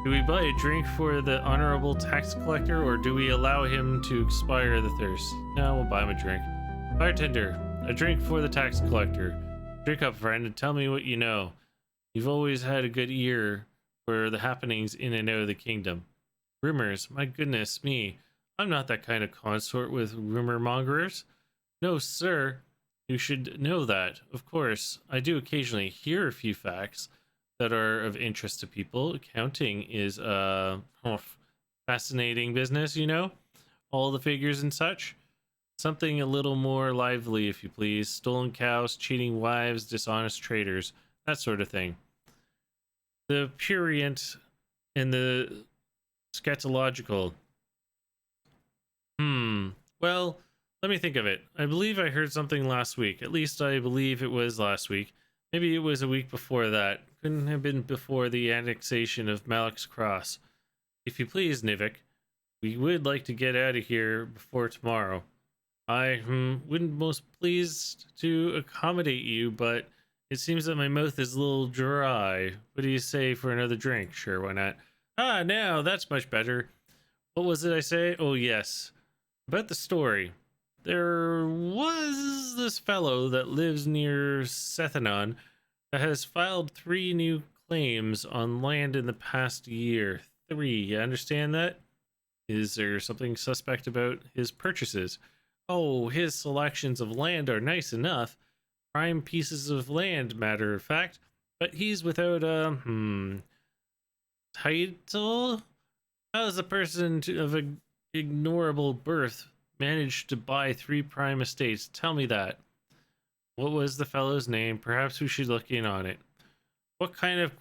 Do we buy a drink for the honorable tax collector, or do we allow him to expire the thirst? No, we'll buy him a drink. Bartender, a drink for the tax collector. Drink up, friend, and tell me what you know. You've always had a good ear for the happenings in and out of the kingdom. Rumors, my goodness me. I'm not that kind of consort with rumor mongers. No, sir. You should know that. Of course, I do occasionally hear a few facts that are of interest to people. Accounting is fascinating business, you know? All the figures and such. Something a little more lively, if you please. Stolen cows, cheating wives, dishonest traders, that sort of thing. The prurient and the scatological. Well, let me think of it. I believe I heard something last week. At least I believe it was last week. Maybe it was a week before that. Couldn't have been before the annexation of Malak's Cross. If you please, Nivik, we would like to get out of here before tomorrow. I wouldn't most pleased to accommodate you, but it seems that my mouth is a little dry. What do you say for another drink? Sure, why not? Ah, now that's much better. What was it I say? Oh, yes. About the story. There was this fellow that lives near Sethanon that has filed 3 new claims on land in the past year. 3, you understand that? Is there something suspect about his purchases? Oh, his selections of land are nice enough. Prime pieces of land, matter of fact. But he's without a, title? How does a person of ignorable birth manage to buy 3 prime estates? Tell me that. What was the fellow's name? Perhaps we should look in on it. What kind of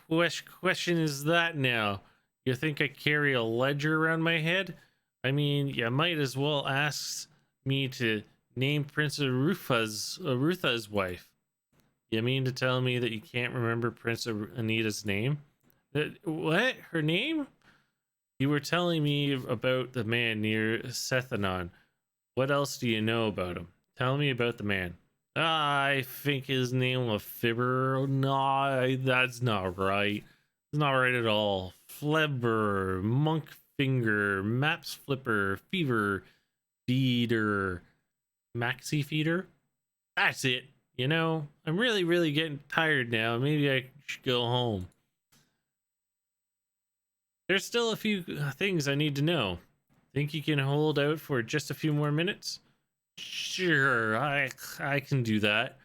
question is that now? You think I carry a ledger around my head? I mean, you might as well ask me to name Prince Arutha's wife. You mean to tell me that you can't remember Prince Anita's name? What? Her name? You were telling me about the man near Sethanon. What else do you know about him? Tell me about the man. I think his name was Fibber. No, that's not right. It's not right at all. Flebber, Monkfinger, Maps Flipper, Fever, Feeder, Maxi Feeder. That's it. You know, I'm really getting tired now. Maybe I should go home. There's still a few things I need to know. Think you can hold out for just a few more minutes? Sure, I can do that.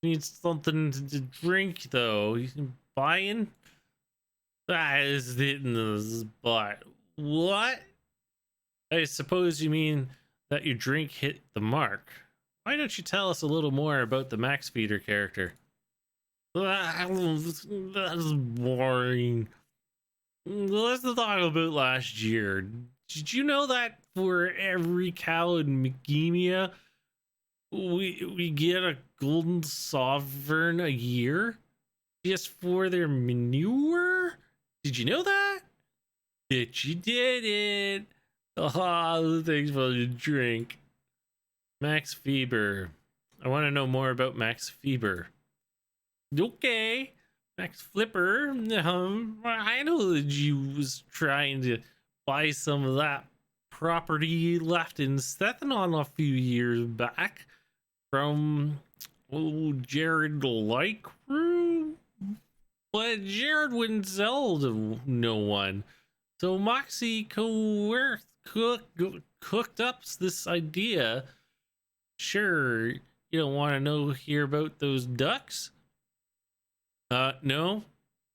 Need something to drink though. You can buying? That is hitting the spot. What? I suppose you mean that your drink hit the mark. Why don't you tell us a little more about the Max Feeder character? That's boring. Let's talk about last year. Did you know that for every cow in Megemia, we get a golden sovereign a year just for their manure? Did you know that? That you did it. Oh, thanks for the drink. Max Feber. I want to know more about Max Feber. Okay. Max Flipper. I know that you was trying to buy some of that property left in Stethanon a few years back from Jared Lycrew, but Jared wouldn't sell to no one. So Moxie cooked up this idea. Sure, you don't want to hear about those ducks? No.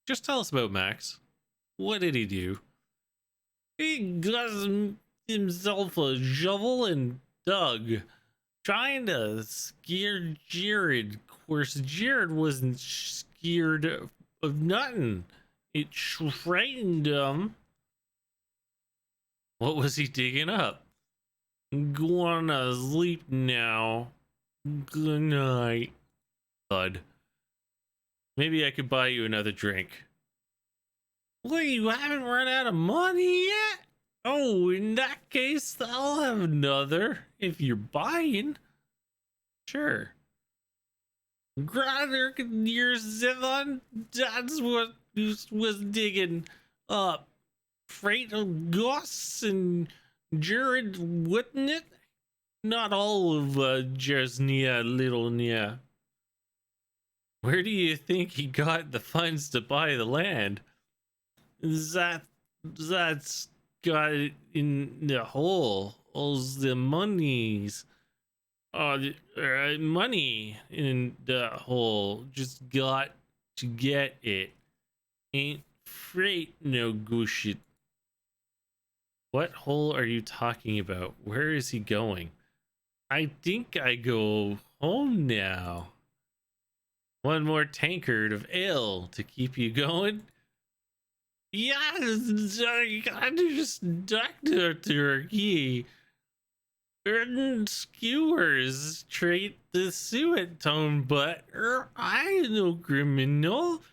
Just tell us about Max. What did he do? He got himself a shovel and dug, trying to scare Jared. Of course, Jared wasn't scared of nothing. It frightened him. What was he digging up? Go on to sleep now. Good night. Thud. Maybe I could buy you another drink. Well, you haven't run out of money yet? Oh, in that case, I'll have another. If you're buying. Sure. Grother near Zithon, that's what was digging up. Freight of Goss and Jared, wouldn't it? Not all of Jersnia, Little Nia. Where do you think he got the funds to buy the land? That's got it in the hole. All the monies. Money in the hole. Just got to get it. Ain't freight no gooshy. What hole are you talking about? Where is he going? I think I go home now. One more tankard of ale to keep you going? Yeah, I just Dr. Turkey. And skewers treat the suet tone, but I no criminal.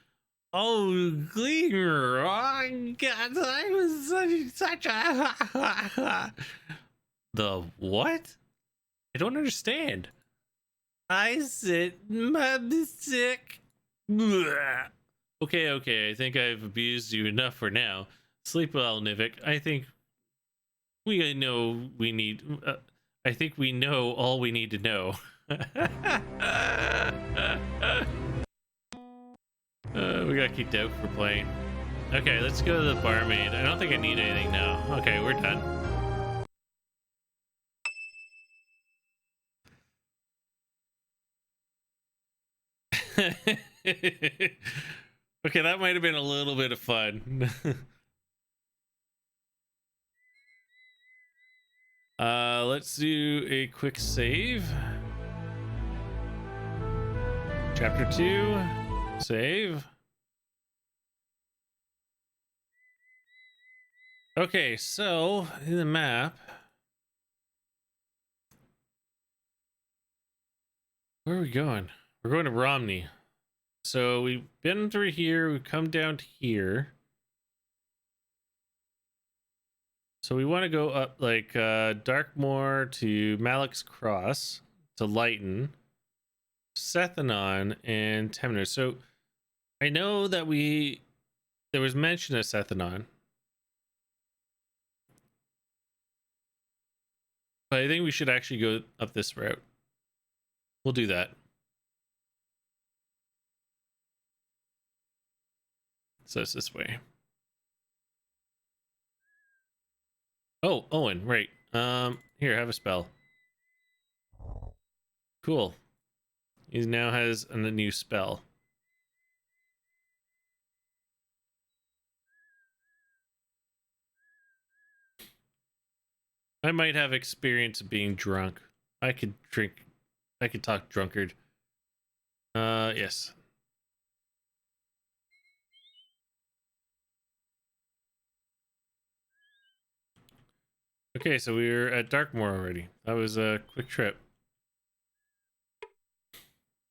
Oh, cleaner. Oh, God, I was such a. The what? I don't understand. I said, I'm sick. Blah. Okay. I think I've abused you enough for now. Sleep well, Nivik. I think we know we need. I think we know all we need to know. We got kicked out for playing. Okay, let's go to the barmaid. I don't think I need anything now. Okay, we're done. Okay, that might have been a little bit of fun. Let's do a quick save. Chapter 2. Save. Okay, so in the map, where are we going? We're going to Romney. So we've been through here, we've come down to here. So we want to go up like Darkmoor to Malik's Cross to Lighton, Sethanon, and Temner. So I know that there was mention of Sethanon, but I think we should actually go up this route. We'll do that. So it's this way. Oh, Owen, right. Here, have a spell. Cool. He now has a new spell. I might have experience of being drunk. I could talk drunkard. Yes. Okay, so we were at Darkmoor already. That was a quick trip.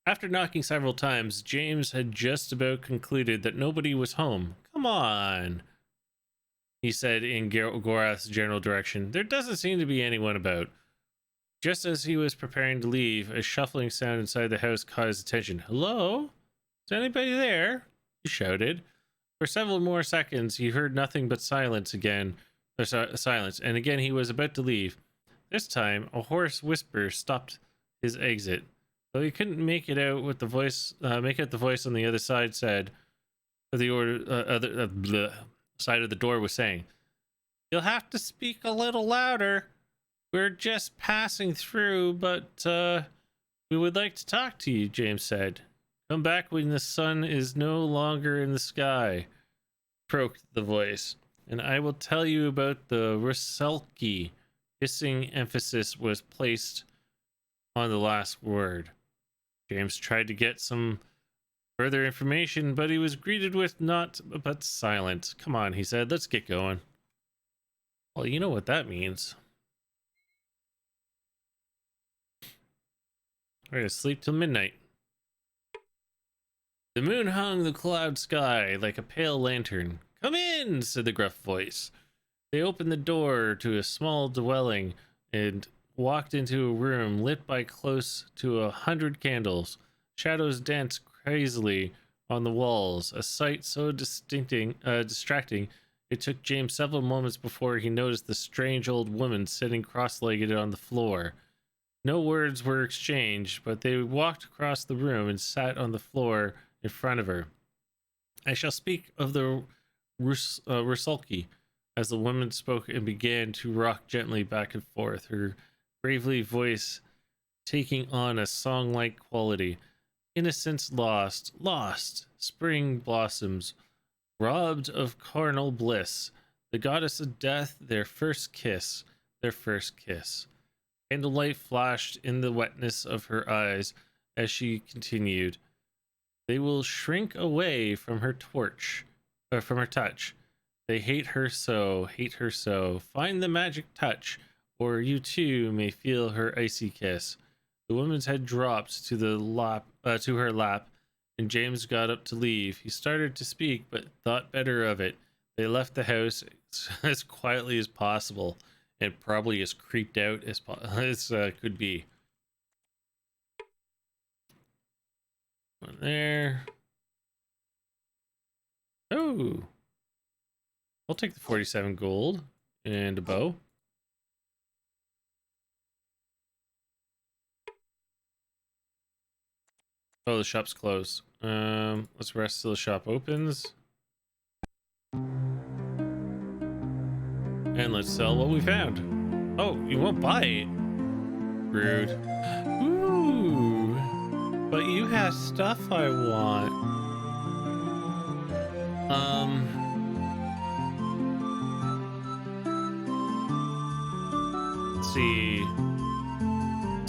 After knocking several times, James had just about concluded that nobody was home. Come on, he said in Gorath's general direction. There doesn't seem to be anyone about. Just as he was preparing to leave, a shuffling sound inside the house caught his attention. Hello? Is anybody there? He shouted. For several more seconds, he heard nothing but silence again. Silence, and again he was about to leave. This time, a hoarse whisper stopped his exit. Though he couldn't make it out what the voice, make out the voice on the other side said, side of the door was saying, "You'll have to speak a little louder. We're just passing through, but we would like to talk to you," James said. "Come back when the sun is no longer in the sky," croaked the voice, "and I will tell you about the Rusalki." Hissing emphasis was placed on the last word. James tried to get some further information, but he was greeted with naught but silence. "Come on," he said, "let's get going." Well, you know what that means. We're gonna sleep till midnight. The moon hung the cloud sky like a pale lantern. "Come in," said the gruff voice. They opened the door to a small dwelling and walked into a room lit by close to 100 candles. Shadows danced crazily on the walls, a sight so distracting it took James several moments before he noticed the strange old woman sitting cross-legged on the floor. No words were exchanged, but they walked across the room and sat on the floor in front of her. "I shall speak of the Rusalki," as the woman spoke and began to rock gently back and forth, her gravely voice taking on a song-like quality. "Innocence lost, lost, spring blossoms, robbed of carnal bliss, the goddess of death, their first kiss, their first kiss." Candlelight flashed in the wetness of her eyes as she continued. "They will shrink away from her from her touch. They hate her so, hate her so. Find the magic touch, or you too may feel her icy kiss." The woman's head dropped to her lap, and James got up to leave. He started to speak, but thought better of it. They left the house as quietly as possible, and probably as creeped out as could be. One there. Oh, I'll take the 47 gold and a bow. Oh, the shop's closed. Let's rest till the shop opens. And let's sell what we found. Oh, you won't buy it? Rude. Ooh, but you have stuff I want. Let's see.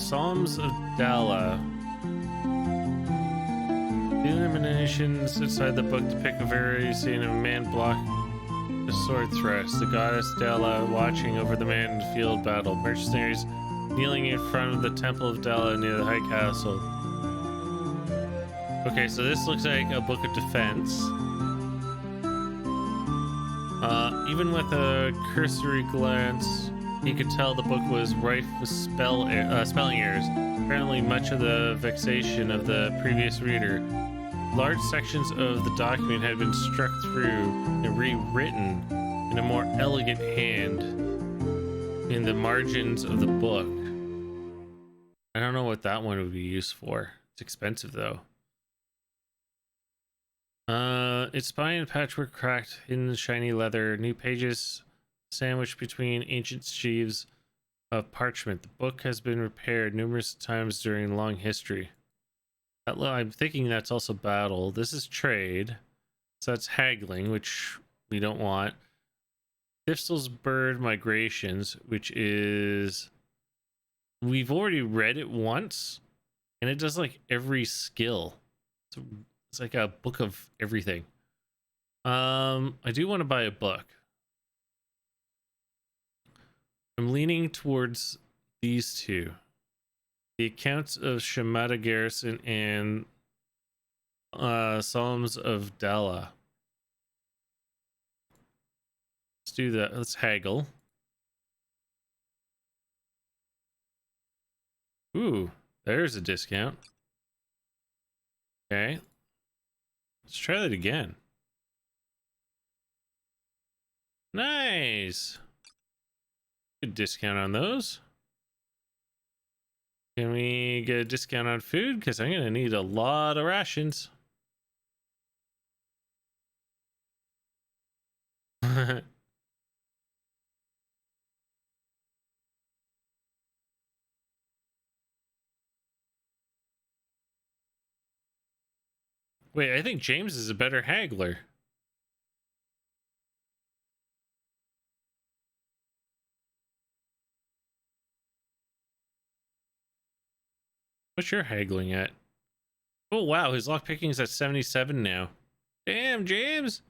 Psalms of Dala. The illuminations inside the book depict a very scene of a man block a sword thrust. The goddess Dala watching over the man in the field battle. Mercenaries kneeling in front of the temple of Dala near the high castle. Okay, so this looks like a book of defense. Even with a cursory glance, you could tell the book was rife with spelling errors. Apparently much of the vexation of the previous reader. Large sections of the document had been struck through and rewritten in a more elegant hand in the margins of the book. I don't know what that one would be used for. It's expensive though. Its spine and patchwork cracked in shiny leather, new pages sandwiched between ancient sheaves of parchment. The book has been repaired numerous times during long history. I'm thinking that's also battle. This is trade. So that's haggling, which we don't want. Thistle's bird migrations, which is... We've already read it once, and it does like every skill. It's like a book of everything. I do want to buy a book. I'm leaning towards these two. The accounts of Shemata Garrison and Psalms of Dala. Let's do that. Let's haggle. Ooh, there's a discount. Okay. Let's try that again. Nice. Good discount on those. Can we get a discount on food? Because I'm going to need a lot of rations. Wait, I think James is a better haggler. What's your haggling at? Oh, wow. His lockpicking is at 77 now. Damn, James.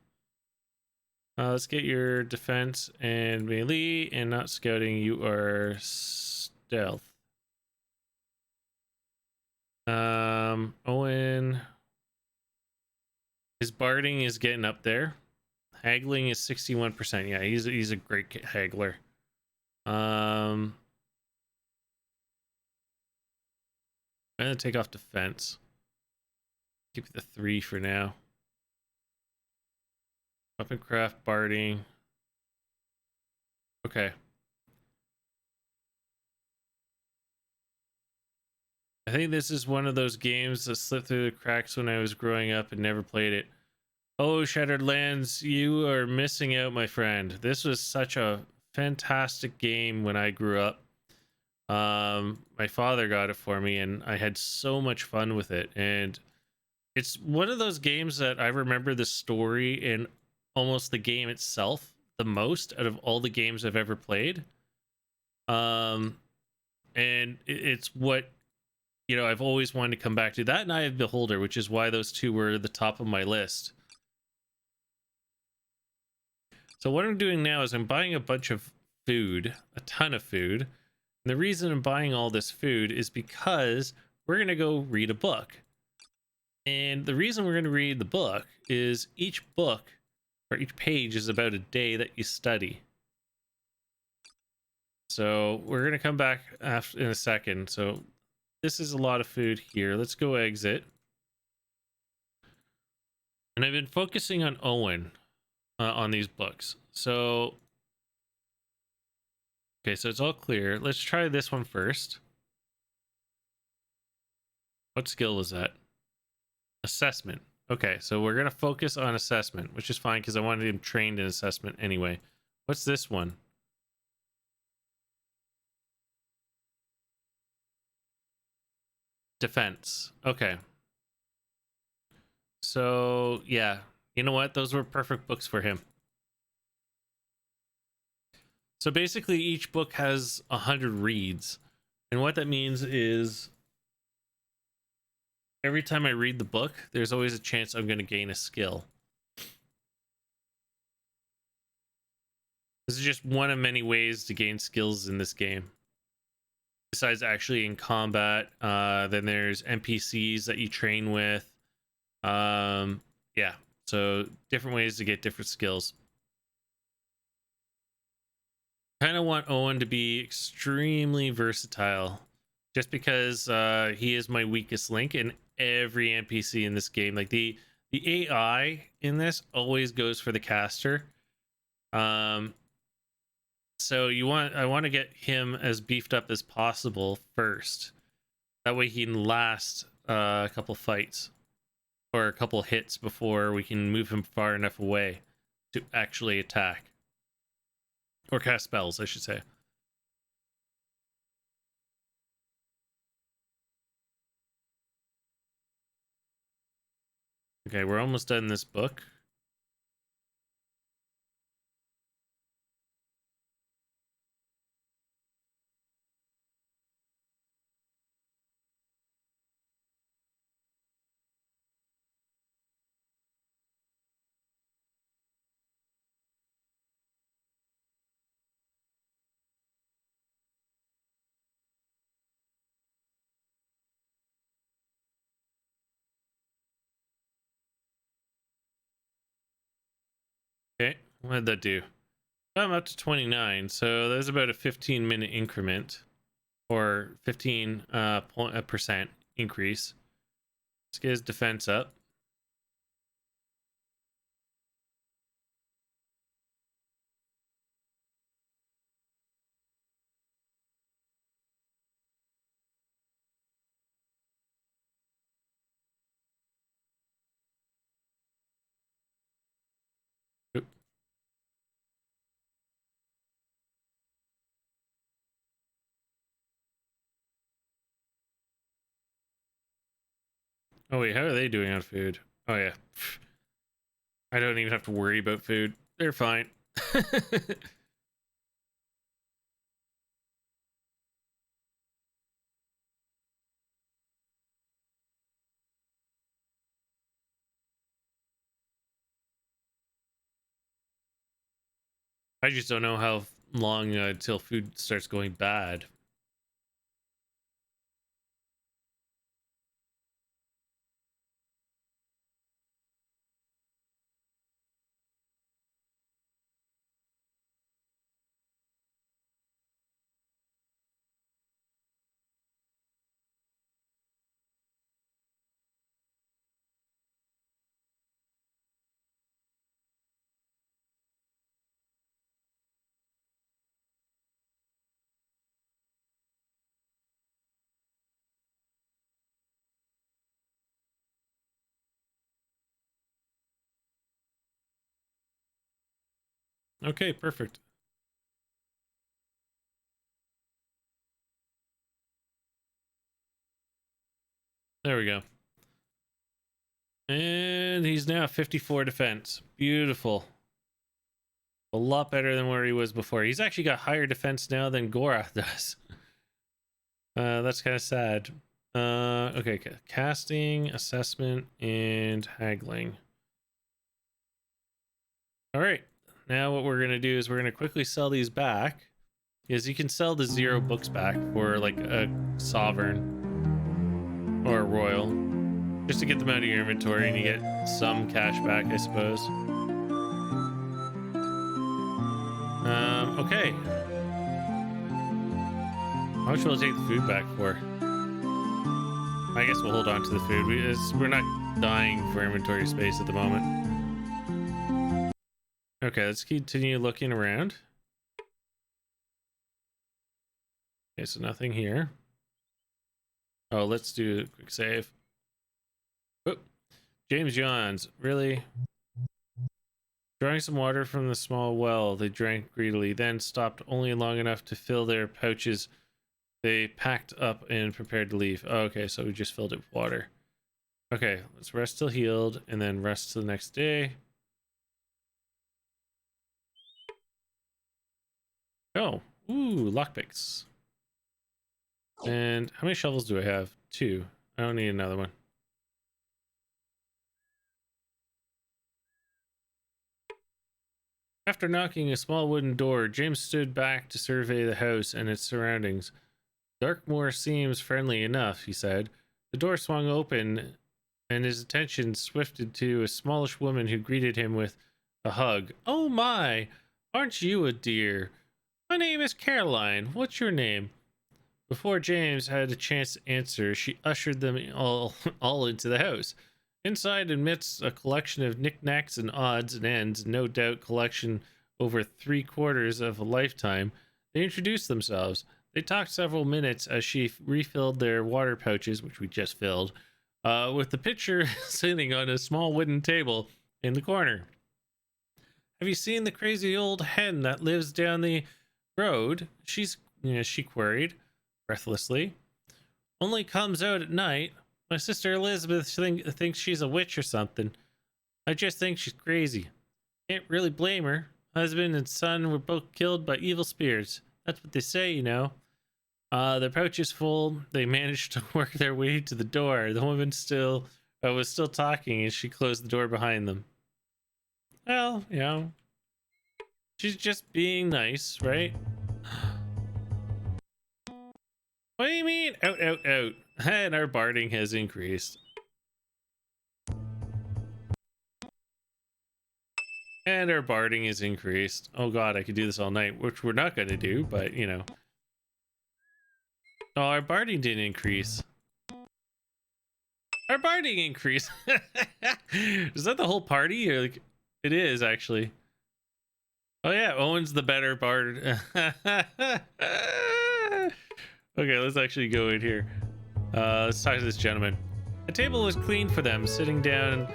Let's get your defense and melee and not scouting. You are stealth. Owen. His barding is getting up there. Haggling is 61%. Yeah, he's a great haggler. I'm gonna take off defense. Keep the 3 for now. Weaponcraft, barding. Okay. I think this is one of those games that slipped through the cracks when I was growing up and never played it. Oh, Shattered Lands, you are missing out, my friend. This was such a fantastic game when I grew up. My father got it for me, and I had so much fun with it. And it's one of those games that I remember the story and almost the game itself the most out of all the games I've ever played. And it's what I've always wanted to come back to. That and Eye of Beholder, which is why those two were the top of my list. So what I'm doing now is I'm buying a bunch of food, a ton of food. And the reason I'm buying all this food is because we're going to go read a book. And the reason we're going to read the book is each book or each page is about a day that you study. So we're going to come back after in a second. So this is a lot of food here. Let's go exit. And I've been focusing on Owen on these books. So, okay, so it's all clear. Let's try this one first. What skill was that? Assessment. Okay, so we're going to focus on assessment, which is fine because I wanted him trained in assessment anyway. What's this one? Defense. Okay. So, yeah. You know what? Those were perfect books for him. So basically each book has 100 reads. And what that means is every time I read the book, there's always a chance I'm going to gain a skill. This is just one of many ways to gain skills in this game. Besides actually in combat, then there's NPCs that you train with. Yeah, so different ways to get different skills. Kind of want Owen to be extremely versatile, just because he is my weakest link in every NPC in this game. Like the AI in this always goes for the caster. So I want to get him as beefed up as possible first. That way he can last a couple fights or a couple hits before we can move him far enough away to actually attack. Or cast spells, I should say. Okay, we're almost done this book. Okay, what did that do? I'm up to 29, so there's about a 15-minute increment. or 15% increase. Let's get his defense up. Oop. Oh wait, how are they doing on food? Oh yeah, I don't even have to worry about food. They're fine. I just don't know how long until food starts going bad. Okay, perfect. There we go. And he's now 54 defense. Beautiful. A lot better than where he was before. He's actually got higher defense now than Gorath does. That's kind of sad. Okay, casting, assessment, and haggling. All right. Now what we're gonna do is we're gonna quickly sell these back, because you can sell the 0 books back for like a sovereign or a royal, just to get them out of your inventory and you get some cash back, I suppose. Okay. How much will it take the food back for? I guess we'll hold on to the food. We're not dying for inventory space at the moment. Okay, let's continue looking around. Okay, so nothing here. Oh, let's do a quick save. Oh, James yawns. Really? Drawing some water from the small well, they drank greedily, then stopped only long enough to fill their pouches. They packed up and prepared to leave. Oh, okay, so we just filled it with water. Okay, let's rest till healed, and then rest till the next day. Oh, ooh, lockpicks. And how many shovels do I have? 2. I don't need another one. After knocking a small wooden door, James stood back to survey the house and its surroundings. Darkmoor seems friendly enough, he said. The door swung open, and his attention swifted to a smallish woman who greeted him with a hug. Oh my! Aren't you a dear? My name is Caroline. What's your name? Before James had a chance to answer, she ushered them all into the house. Inside, amidst a collection of knickknacks and odds and ends, no doubt collection over 3/4 of a lifetime, they introduced themselves. They talked several minutes as she refilled their water pouches, which we just filled, with the pitcher sitting on a small wooden table in the corner. Have you seen the crazy old hen that lives down the road? She queried breathlessly. Only comes out at night. My sister Elizabeth thinks she's a witch or something. I just think she's crazy. Can't really blame her. Husband and son were both killed by evil spirits. That's what they say, you know. Their pouch is full. They managed to work their way to the door. The woman was still talking as she closed the door behind them. Well, you know, she's just being nice, right? What do you mean? Out, out, out. And our barding has increased. And our barding is increased. Oh god, I could do this all night, which we're not going to do, but you know. Oh, our barding didn't increase. Our barding increased. Is that the whole party? Or like, it is actually. Oh yeah, Owen's the better bard. Okay, let's actually go in here. Let's talk to this gentleman. A table was cleaned for them, sitting down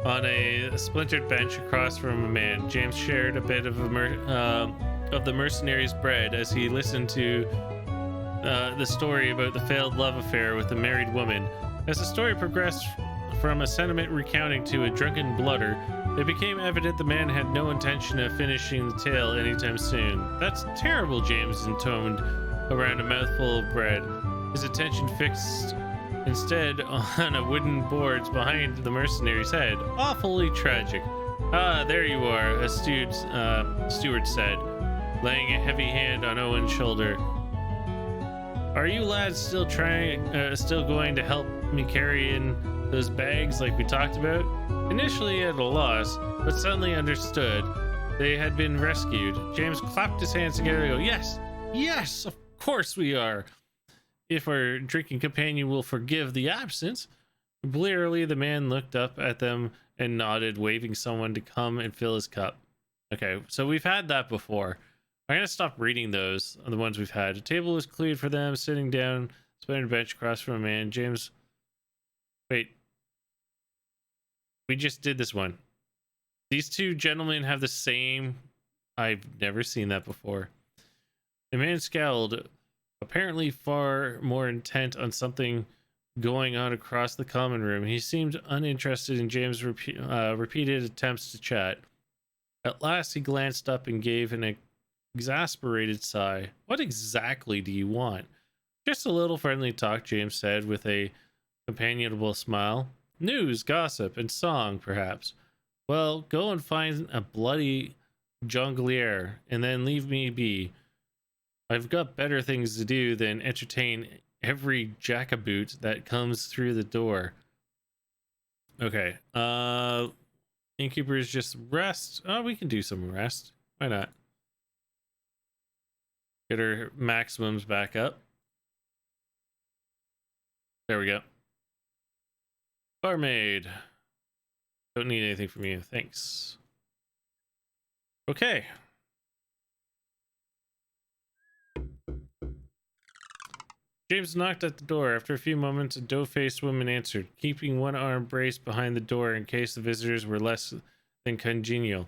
on a splintered bench across from a man. James shared a bit of the mercenary's bread as he listened to the story about the failed love affair with a married woman. As the story progressed from a sentiment recounting to a drunken bludder, it became evident the man had no intention of finishing the tale anytime soon. That's terrible, James intoned around a mouthful of bread, his attention fixed instead on a wooden boards behind the mercenary's head. Awfully tragic. Ah, there you are, a steward said, laying a heavy hand on Owen's shoulder. Are you lads still going to help me carry in those bags like we talked about? Initially at a loss, but suddenly understood they had been rescued. James clapped his hands together and go, yes, yes, of course we are. If our drinking companion will forgive the absence. Blearily, the man looked up at them and nodded, waving someone to come and fill his cup. Okay, so we've had that before. I'm going to stop reading those, the ones we've had. A table was cleared for them, sitting down, spreading a bench across from a man. James, wait. We just did this one. These two gentlemen have the same... I've never seen that before. The man scowled, apparently far more intent on something going on across the common room. He seemed uninterested in James' repeated attempts to chat. At last, he glanced up and gave an exasperated sigh. What exactly do you want? Just a little friendly talk, James said with a companionable smile. News, gossip, and song, perhaps. Well, go and find a bloody jongleur, and then leave me be. I've got better things to do than entertain every jackaboot that comes through the door. Okay. Innkeepers just rest. Oh, we can do some rest. Why not? Get our maximums back up. There we go. Barmaid. Don't need anything from you. Thanks. Okay. James knocked at the door. After a few moments, a dough-faced woman answered, keeping one arm braced behind the door in case the visitors were less than congenial.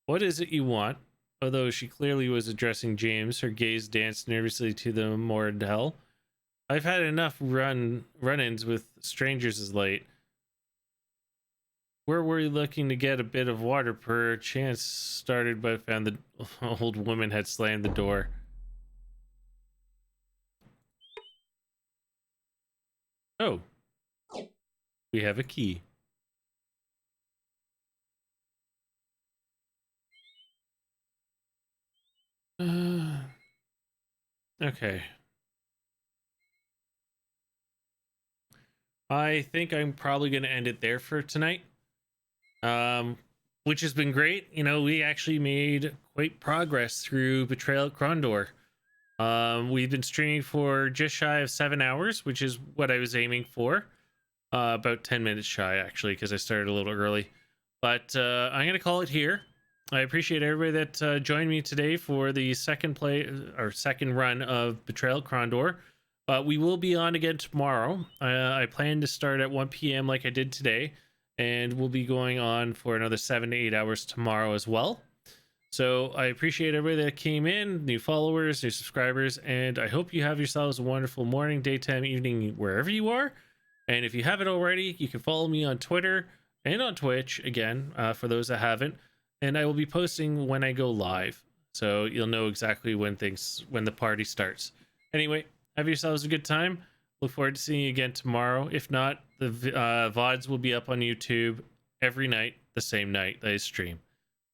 What is it you want? Although she clearly was addressing James, her gaze danced nervously to the Mordell. I've had enough run-ins with strangers as late. Where were you looking to get a bit of water? Perchance started, but found the old woman had slammed the door. Oh, we have a key. Okay. I think I'm probably going to end it there for tonight. Which has been great. You know, we actually made quite progress through Betrayal at Krondor. We've been streaming for just shy of 7 hours, which is what I was aiming for. About 10 minutes shy, actually, because I started a little early. But I'm going to call it here. I appreciate everybody that joined me today for the second run of Betrayal at Krondor. We will be on again tomorrow. I plan to start at 1 p.m. like I did today, and we'll be going on for another 7 to 8 hours tomorrow as well. So I appreciate everybody that came in, new followers, new subscribers, and I hope you have yourselves a wonderful morning, daytime, evening, wherever you are. And if you haven't already, you can follow me on Twitter and on Twitch, again, for those that haven't. And I will be posting when I go live, so you'll know exactly when the party starts. Anyway, have yourselves a good time. Look forward to seeing you again tomorrow. If not, the VODs will be up on YouTube every night, the same night that I stream.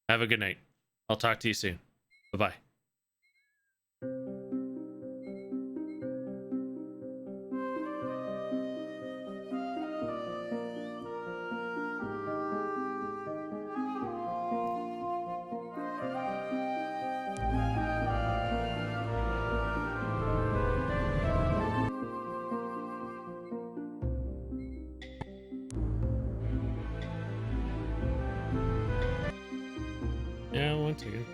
Have a good night. I'll talk to you soon. Bye-bye. Yeah, one second.